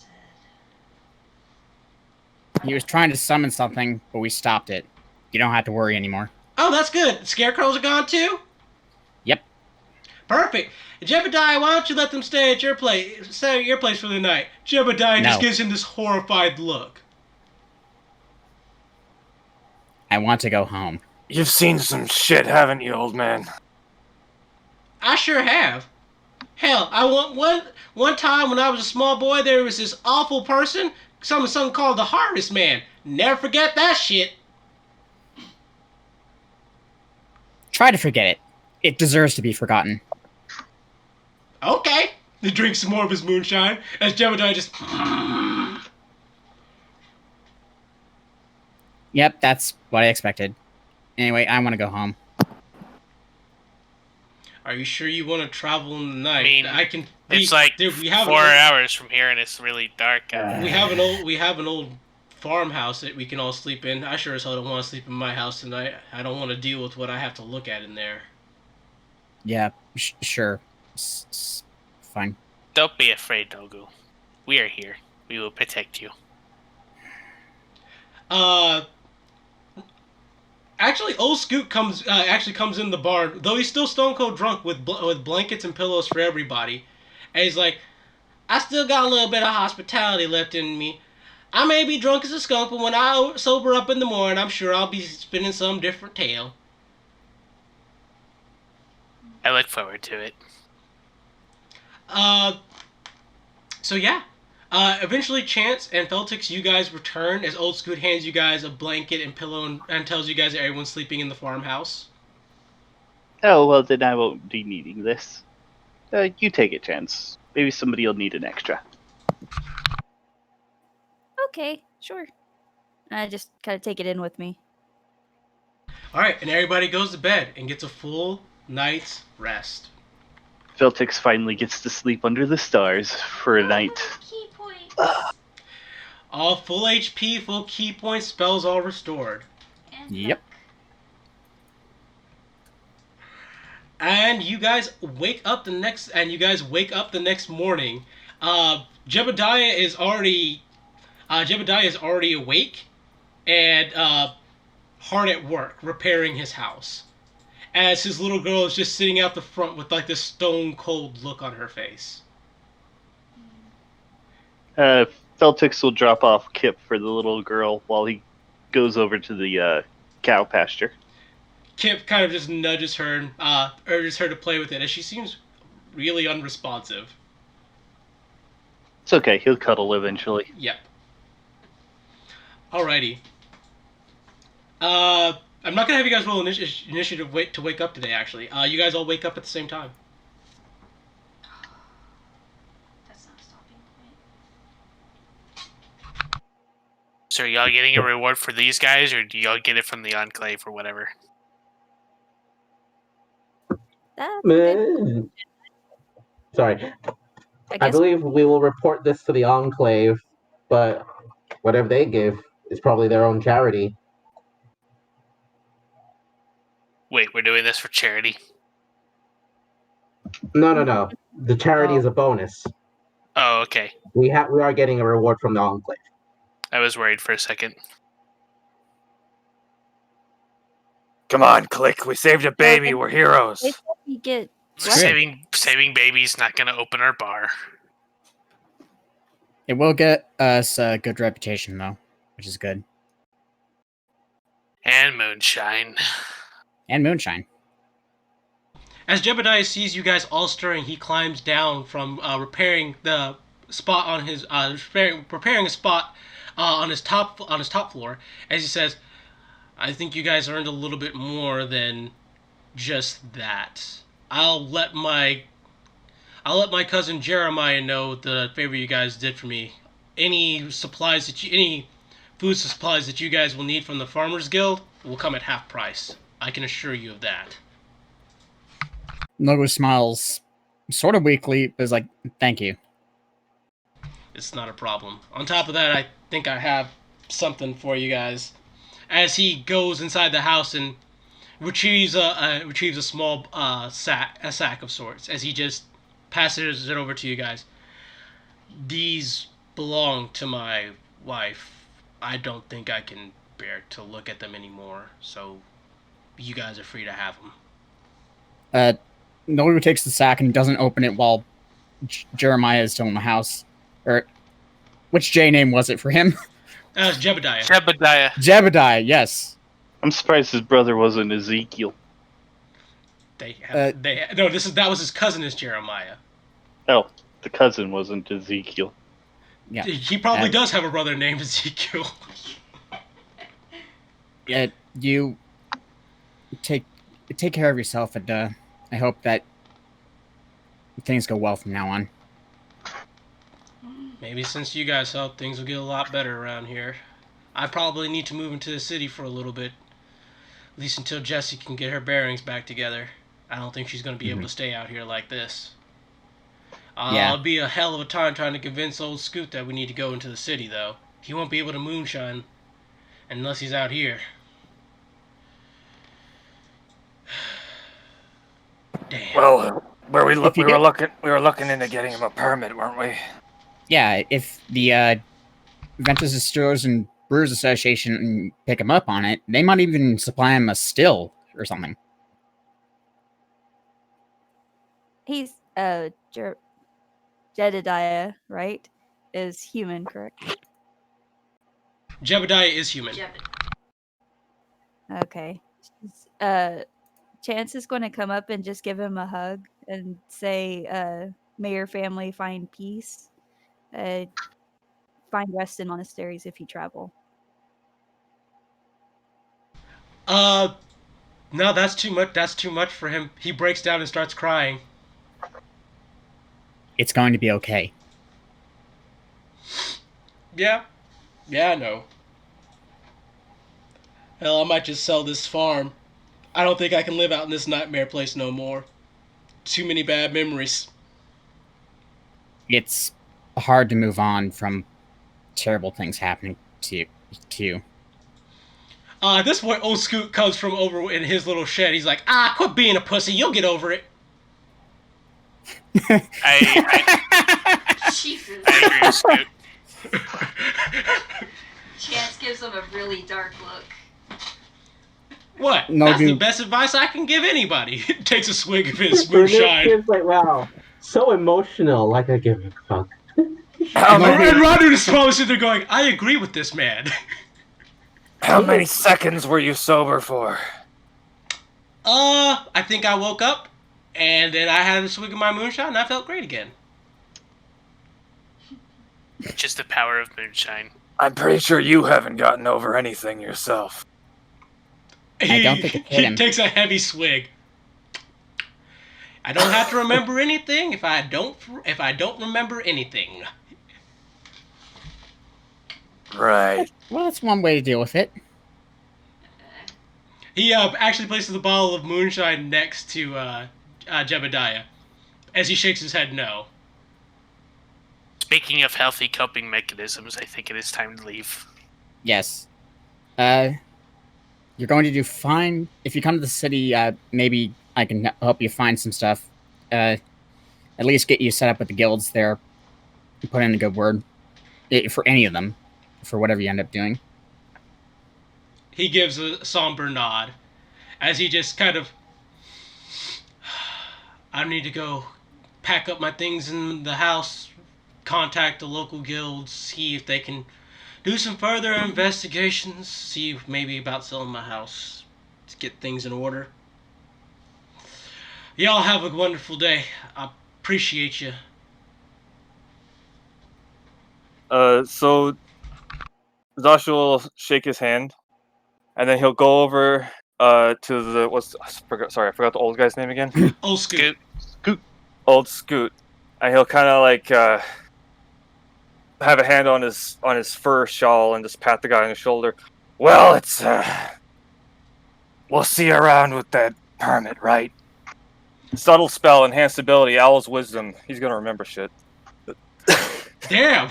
dead. He was trying to summon something, but we stopped it. You don't have to worry anymore. Oh, that's good. Scarecrows are gone too? Yep. Perfect. Jebediah, why don't you let them stay at your place? Stay at your place for the night. Jebediah just No. gives him this horrified look. I want to go home. You've seen some shit, haven't you, old man? I sure have. Hell, I want one time when I was a small boy, there was this awful person, something called the Harvest Man. Never forget that shit. Try to forget it. It deserves to be forgotten. Okay. He drinks some more of his moonshine as Jebediah just... Yep, that's what I expected. Anyway, I want to go home. Are you sure you want to travel in the night? I mean, I can It's like dude, we have 4 hours from here, and it's really dark out. We have an old farmhouse that we can all sleep in. I sure as hell don't want to sleep in my house tonight. I don't want to deal with what I have to look at in there. Yeah, sure. Fine. Don't be afraid, Nogu. We are here. We will protect you. Actually, old Scoot comes in the barn, though he's still stone cold drunk with blankets and pillows for everybody, and he's like, "I still got a little bit of hospitality left in me. I may be drunk as a skunk, but when I sober up in the morning, I'm sure I'll be spinning some different tale." I look forward to it. So yeah. Eventually, Chance and Feltix, you guys return as Old Scoot hands you guys a blanket and pillow and tells you guys that everyone's sleeping in the farmhouse. Oh, well, then I won't be needing this. You take it, Chance. Maybe somebody will need an extra. Okay, sure. I just kind of take it in with me. Alright, and everybody goes to bed and gets a full night's rest. Feltix finally gets to sleep under the stars for a night. Key points. All full HP, full key points, spells all restored. And Yep. And you guys wake up the next morning. Jebediah is already awake and hard at work repairing his house, as his little girl is just sitting out the front with like this stone cold look on her face. Feltix will drop off Kip for the little girl while he goes over to the cow pasture. Kip kind of just nudges her and urges her to play with it, as she seems really unresponsive. It's okay, he'll cuddle eventually. Yep. Alrighty. I'm not gonna have you guys roll initiative to wake up today. Actually, you guys all wake up at the same time. that's not a stopping point. So are y'all getting a reward for these guys, or do y'all get it from the Enclave or whatever? That's good. Sorry. I I guess believe we will report this to the Enclave, but whatever they give is probably their own charity. Wait, we're doing this for charity? No. The charity is a bonus. Oh, okay. We are getting a reward from the Enclave. I was worried for a second. Come on, Click. We saved a baby. We're heroes. they said we get what? Saving baby's not going to open our bar. It will get us a good reputation, though, which is good. And moonshine. And moonshine. As Jebediah sees you guys all stirring, he climbs down from repairing the spot on his preparing a spot on his top floor. As he says, "I think you guys earned a little bit more than just that. I'll let my cousin Jeremiah know the favor you guys did for me. Any food supplies that you guys will need from the Farmers Guild will come at half price. I can assure you of that." Nogu smiles sort of weakly, but is like, "Thank you." It's not a problem. On top of that, I think I have something for you guys. As he goes inside the house and retrieves a small sack of sorts, as he just passes it over to you guys. "These belong to my wife. I don't think I can bear to look at them anymore, so you guys are free to have them." Nogu takes the sack and doesn't open it while Jeremiah is still in the house. Or, which J name was it for him? It's Jebediah. Jebediah, yes. I'm surprised his brother wasn't Ezekiel. That was his cousin is Jeremiah. Oh, the cousin wasn't Ezekiel. Yeah. He probably does have a brother named Ezekiel. You take care of yourself, and I hope that things go well from now on. Maybe since you guys helped, things will get a lot better around here. I probably need to move into the city for a little bit. At least until Jessie can get her bearings back together. I don't think she's going to be able to stay out here like this. Yeah. It'll be a hell of a time trying to convince old Scoot that we need to go into the city, though. He won't be able to moonshine unless he's out here. Damn. Well, we were If you get- looking into getting him a permit, weren't we? Yeah, if the Ventus Distillers and Brewers Association pick him up on it, they might even supply him a still or something. He's Jedediah, right? Is human, correct? Jebediah is human. Okay. Chance is going to come up and just give him a hug and say, "May your family find peace. Find rest in monasteries if you travel." No, that's too much. That's too much for him. He breaks down and starts crying. It's going to be okay. Yeah, I know. Hell, I might just sell this farm. I don't think I can live out in this nightmare place no more. Too many bad memories. It's hard to move on from terrible things happening to you. At this point, old Scoot comes from over in his little shed. He's like, quit being a pussy. You'll get over it. Jesus. I agree with Scoot. Chance gives him a really dark look. What? No, That's the dude. best advice I can give anybody. Takes a swig of his And this moonshine. kid's like, wow, so emotional. Like I give a fuck. And Radu is probably sitting there going, I agree with this man. How many seconds were you sober for? I think I woke up, and then I had a swig of my moonshine, and I felt great again. Just the power of moonshine. I'm pretty sure you haven't gotten over anything yourself. I don't think it hit He him. takes a heavy swig. I don't have to remember anything if I don't remember anything. Right. Well, that's one way to deal with it. He actually places the bottle of moonshine next to Jebediah, as he shakes his head no. Speaking of healthy coping mechanisms, I think it is time to leave. Yes. You're going to do fine. If you come to the city, maybe I can help you find some stuff. At least get you set up with the guilds there. Put in a good word. For any of them. For whatever you end up doing. He gives a somber nod, as he just kind of... I need to go pack up my things in the house, contact the local guilds, see if they can do some further investigations, see if maybe about selling my house to get things in order. Y'all have a wonderful day. I appreciate you. So Zasha will shake his hand, and then he'll go over to the I forgot the old guy's name again. Old Scoot. Old Scoot, and he'll kind of like have a hand on his fur shawl and just pat the guy on the shoulder. Well, it's we'll see you around with that permit, right? Subtle spell, enhanced ability, Owl's wisdom. He's gonna remember shit. Damn.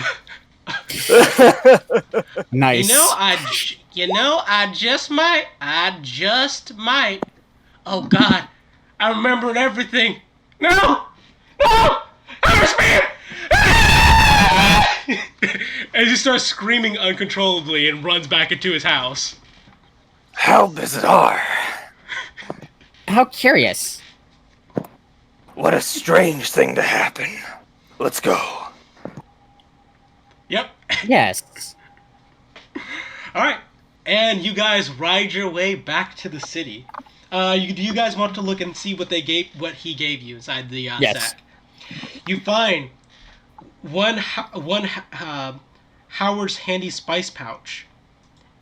Nice. I just might. Oh God, I remembered everything. No, Spirit! And he starts screaming uncontrollably and runs back into his house. How bizarre! How curious. What a strange thing to happen. Let's go. Yep. Yes. All right, and you guys ride your way back to the city. Do you guys want to look and see what he gave you inside the Yes. sack? You find one Howard's handy spice pouch,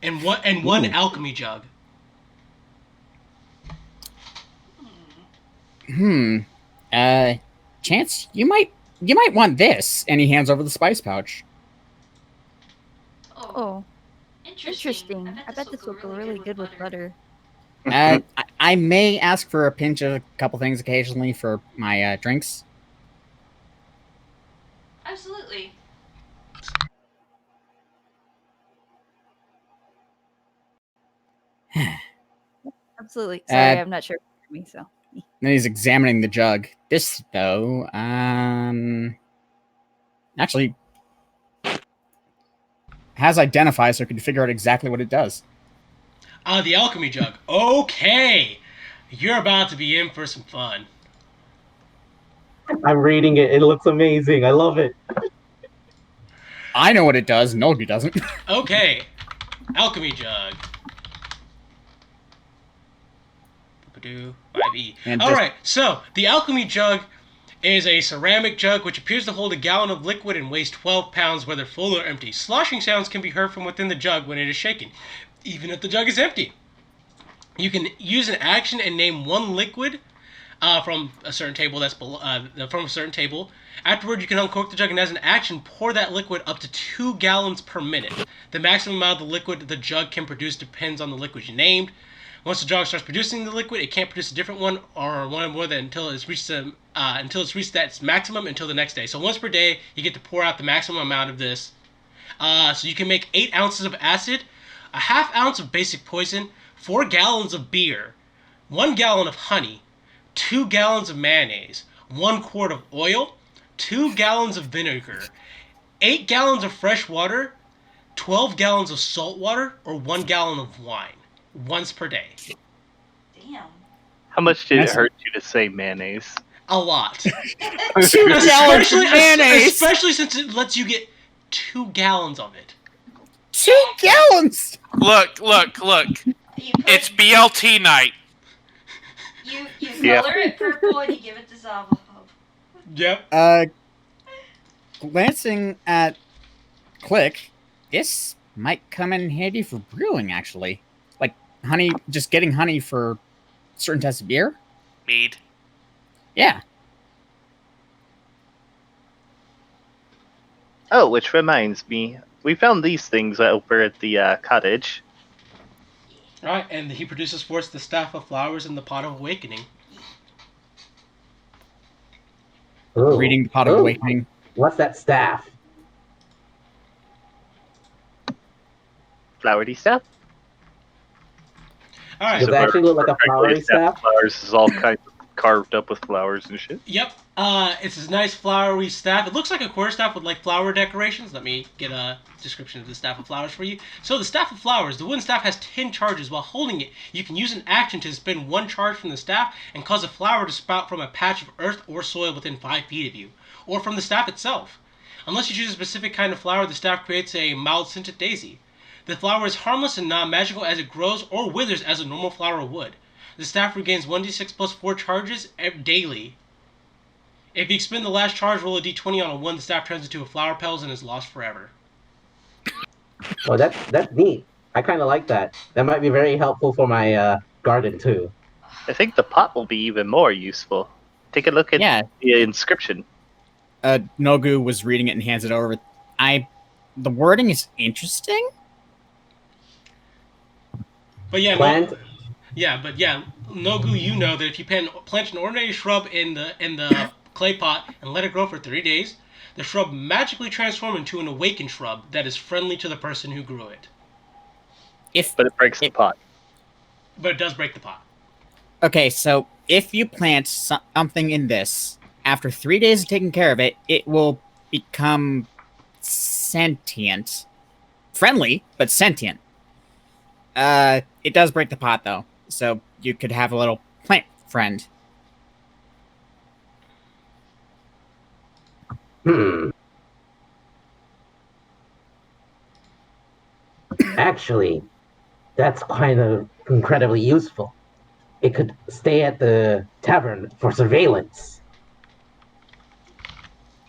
and one Ooh. alchemy jug. Chance, you might want this. And he hands over the spice pouch. Oh, interesting. I bet this will go really good with butter. I may ask for a pinch of a couple things occasionally for my drinks. Absolutely. Absolutely. Sorry, Uh, I'm not sure if you hear me, so. Then he's examining the jug. This, though, actually has identified, so I can figure out exactly what it does. The alchemy jug. Okay, you're about to be in for some fun. I'm reading it. It looks amazing. I love it. I know what it does. Nogi doesn't. Okay, alchemy jug. 5E. And All just- right, so the alchemy jug is a ceramic jug which appears to hold a gallon of liquid and weighs 12 pounds, whether full or empty. Sloshing sounds can be heard from within the jug when it is shaken, even if the jug is empty. You can use an action and name one liquid from a certain table from a certain table. Afterward, you can uncork the jug and as an action, pour that liquid up to 2 gallons per minute. The maximum amount of the liquid the jug can produce depends on the liquid you named. Once the jug starts producing the liquid, it can't produce a different one or one more than until it's reached that maximum until the next day. So once per day, you get to pour out the maximum amount of this. So you can make 8 ounces of acid, a half ounce of basic poison, 4 gallons of beer, 1 gallon of honey, 2 gallons of mayonnaise, 1 quart of oil, 2 gallons of vinegar, 8 gallons of fresh water, 12 gallons of salt water, or 1 gallon of wine. Once per day. Damn. How much did it hurt you to say mayonnaise? A lot. 2 gallons of mayonnaise! Especially since it lets you get 2 gallons of it. 2 gallons! Look. It's BLT night. You Yeah. color it purple and you give it to Zava. Yep. Glancing at Click, this might come in handy for brewing, actually. Like, honey, just getting honey for certain types of beer? Mead. Yeah. Oh, which reminds me, we found these things over at the cottage. Alright, and he produces for us the Staff of Flowers and the Pot of Awakening. Ooh. Reading the Pot of Awakening. What's that staff? Flowery staff? Alright. Does it actually look like a flowery staff? Flowers is all kind of carved up with flowers and shit. Yep. It's this nice flowery staff. It looks like a quarterstaff with like flower decorations. Let me get a description of the Staff of Flowers for you. So the Staff of Flowers, the wooden staff has 10 charges. While holding it, you can use an action to spend 1 charge from the staff and cause a flower to sprout from a patch of earth or soil within 5 feet of you, or from the staff itself. Unless you choose a specific kind of flower, the staff creates a mild scented daisy. The flower is harmless and non-magical as it grows or withers as a normal flower would. The staff regains 1d6 plus 4 charges daily. If you expend the last charge, roll a d20 on a 1, the staff turns into a flower petals and is lost forever. Well, that's neat. I kind of like that. That might be very helpful for my garden, too. I think the pot will be even more useful. Take a look at the inscription. Nogu was reading it and hands it over. The wording is interesting. But yeah, Plant. Nogu, you know that if you plant an ordinary shrub in the clay pot and let it grow for 3 days, the shrub magically transforms into an awakened shrub that is friendly to the person who grew it. But it breaks the pot. But it does break the pot. Okay, so if you plant something in this, after 3 days of taking care of it, it will become sentient. Friendly, but sentient. It does break the pot, though. So you could have a little plant friend. Actually, that's kind of incredibly useful. It could stay at the tavern for surveillance.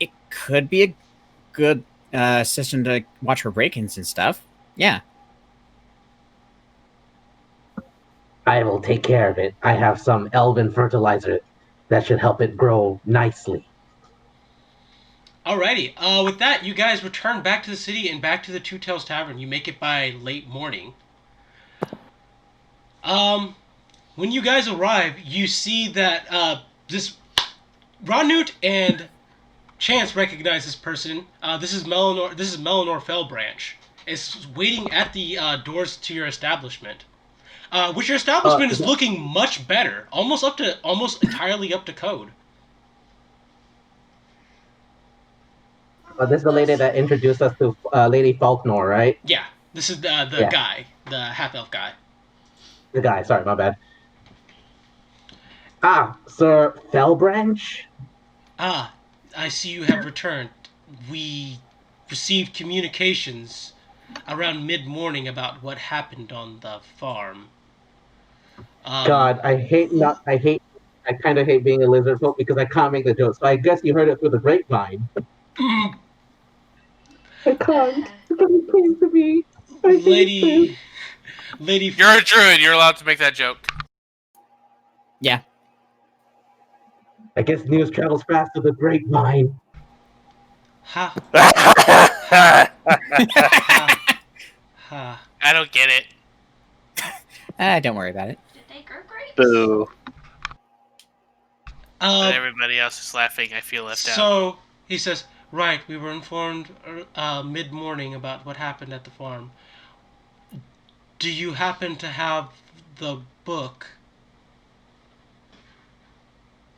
It could be a good system to watch for break-ins and stuff. Yeah. I will take care of it. I have some elven fertilizer that should help it grow nicely. Alrighty. With that, you guys return back to the city and back to the Two Tails Tavern. You make it by late morning. When you guys arrive, you see that this Ranut and Chance recognizes this person. This is Melanor. This is Melanor Fellbranch. It's waiting at the doors to your establishment. Which your establishment is looking much better, almost entirely up to code. This is the lady that introduced us to Lady Faulkner, right? Yeah, this is the Yeah. guy, the half elf guy. The guy, sorry, my bad. Sir Fellbranch? Ah, I see you have returned. We received communications around mid-morning about what happened on the farm. God, I kind of hate being a lizard folk because I can't make the joke. So I guess you heard it through the grapevine. I can't. It came to me. I hate this. Lady, You're a druid. You're allowed to make that joke. Yeah. I guess news travels fast through the grapevine. Ha. Ha. I don't get it. Don't worry about it. Did they grow grapes? Boo. But everybody else is laughing. I feel left out. So he says, "Right, we were informed mid-morning about what happened at the farm. Do you happen to have the book?"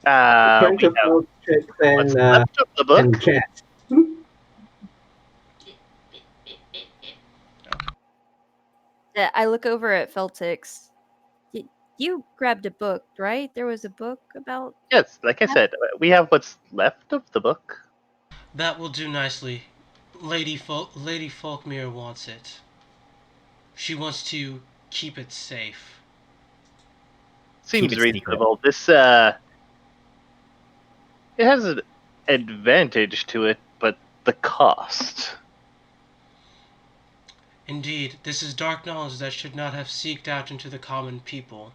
We have what's left of the book. And chat. I look over at Feltix. You grabbed a book, right? There was a book about... Yes, like I said, we have what's left of the book. That will do nicely. Lady Folkmere wants it. She wants to keep it safe. Seems reasonable. This it has an advantage to it, but the cost. Indeed, this is dark knowledge that should not have seeked out into the common people.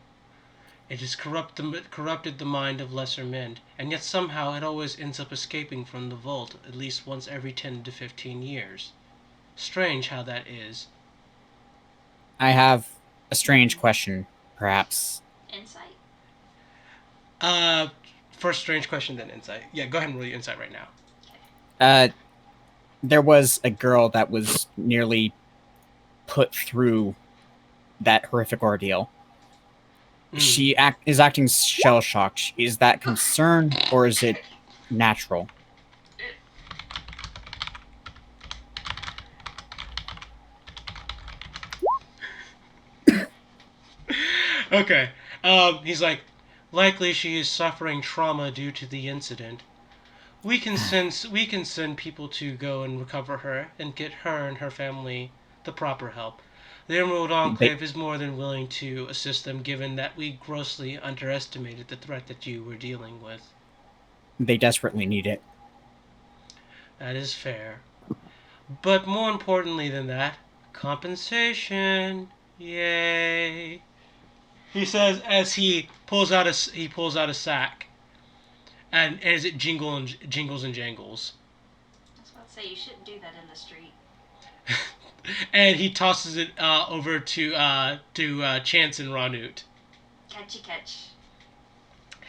It has corrupted the mind of lesser men, and yet somehow it always ends up escaping from the vault at least once every 10 to 15 years. Strange how that is. I have a strange question, perhaps. Insight? First strange question, then insight. Yeah, go ahead and roll your insight right now. There was a girl that was nearly put through that horrific ordeal. She is acting shell-shocked. Is that concern, or is it natural? Okay. He's like, likely she is suffering trauma due to the incident. We can send people to go and recover her and get her and her family the proper help. The Emerald Enclave is more than willing to assist them, given that we grossly underestimated the threat that you were dealing with. They desperately need it. That is fair. But more importantly than that, compensation. Yay. He says as he pulls out a sack, and as it jingles and jangles. I was about to say, you shouldn't do that in the street. And he tosses it over to Chance and Ranut. Catchy catch.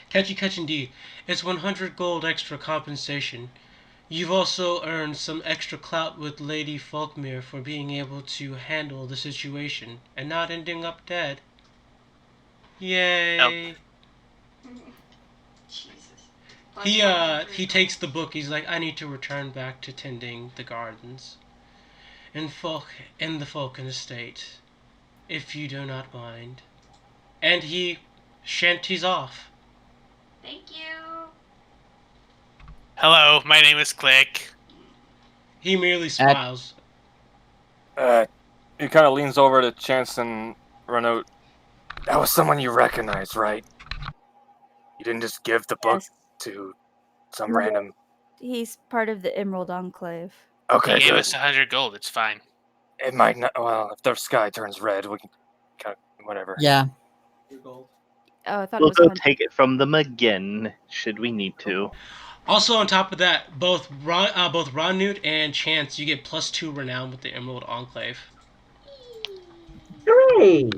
Catchy catch indeed. It's 100 gold extra compensation. You've also earned some extra clout with Lady Folkmere for being able to handle the situation and not ending up dead. Yay! Jesus. He takes the book. He's like, I need to return back to tending the gardens in the Falcon estate, if you do not mind. And he shanties off. Thank you. Hello, my name is Click. He merely smiles. He kind of leans over to Chance and Renault. That was someone you recognize, right? You didn't just give the book to some random... He's part of the Emerald Enclave. Okay, He gave good. us 100 gold. It's fine. It might not... Well, if the sky turns red, we can... kind of, whatever. Yeah. Oh, I thought We'll it was go take it from them again, should we need to. Also, on top of that, both Ranut and Chance, you get +2 renown with the Emerald Enclave. Hooray!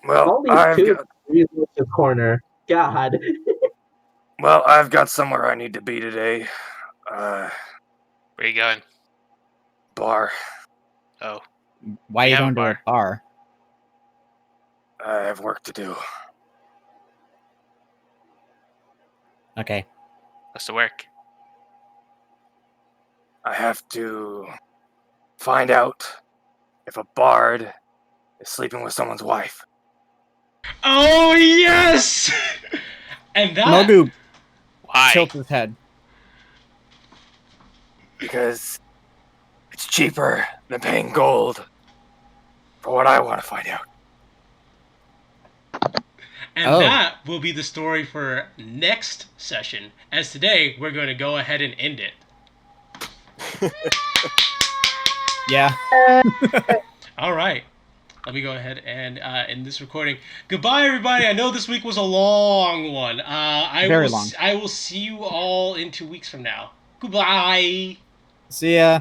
Well, All these two resources corner. God. Well, I've got somewhere I need to be today. Where are you going? Bar. Oh, Why are We you have a going to a bar. bar? I have work to do. Okay. what's the work? I have to find out if a bard is sleeping with someone's wife. Oh yes! And that Mogu Why? tilts his head. Because it's cheaper than paying gold for what I want to find out. and Oh. that will be the story for next session. As today we're going to go ahead and end it. Yeah. All right. Let me go ahead and end this recording. Goodbye, everybody. I know this week was a long one. Very long. I will see you all in 2 weeks from now. Goodbye. See ya.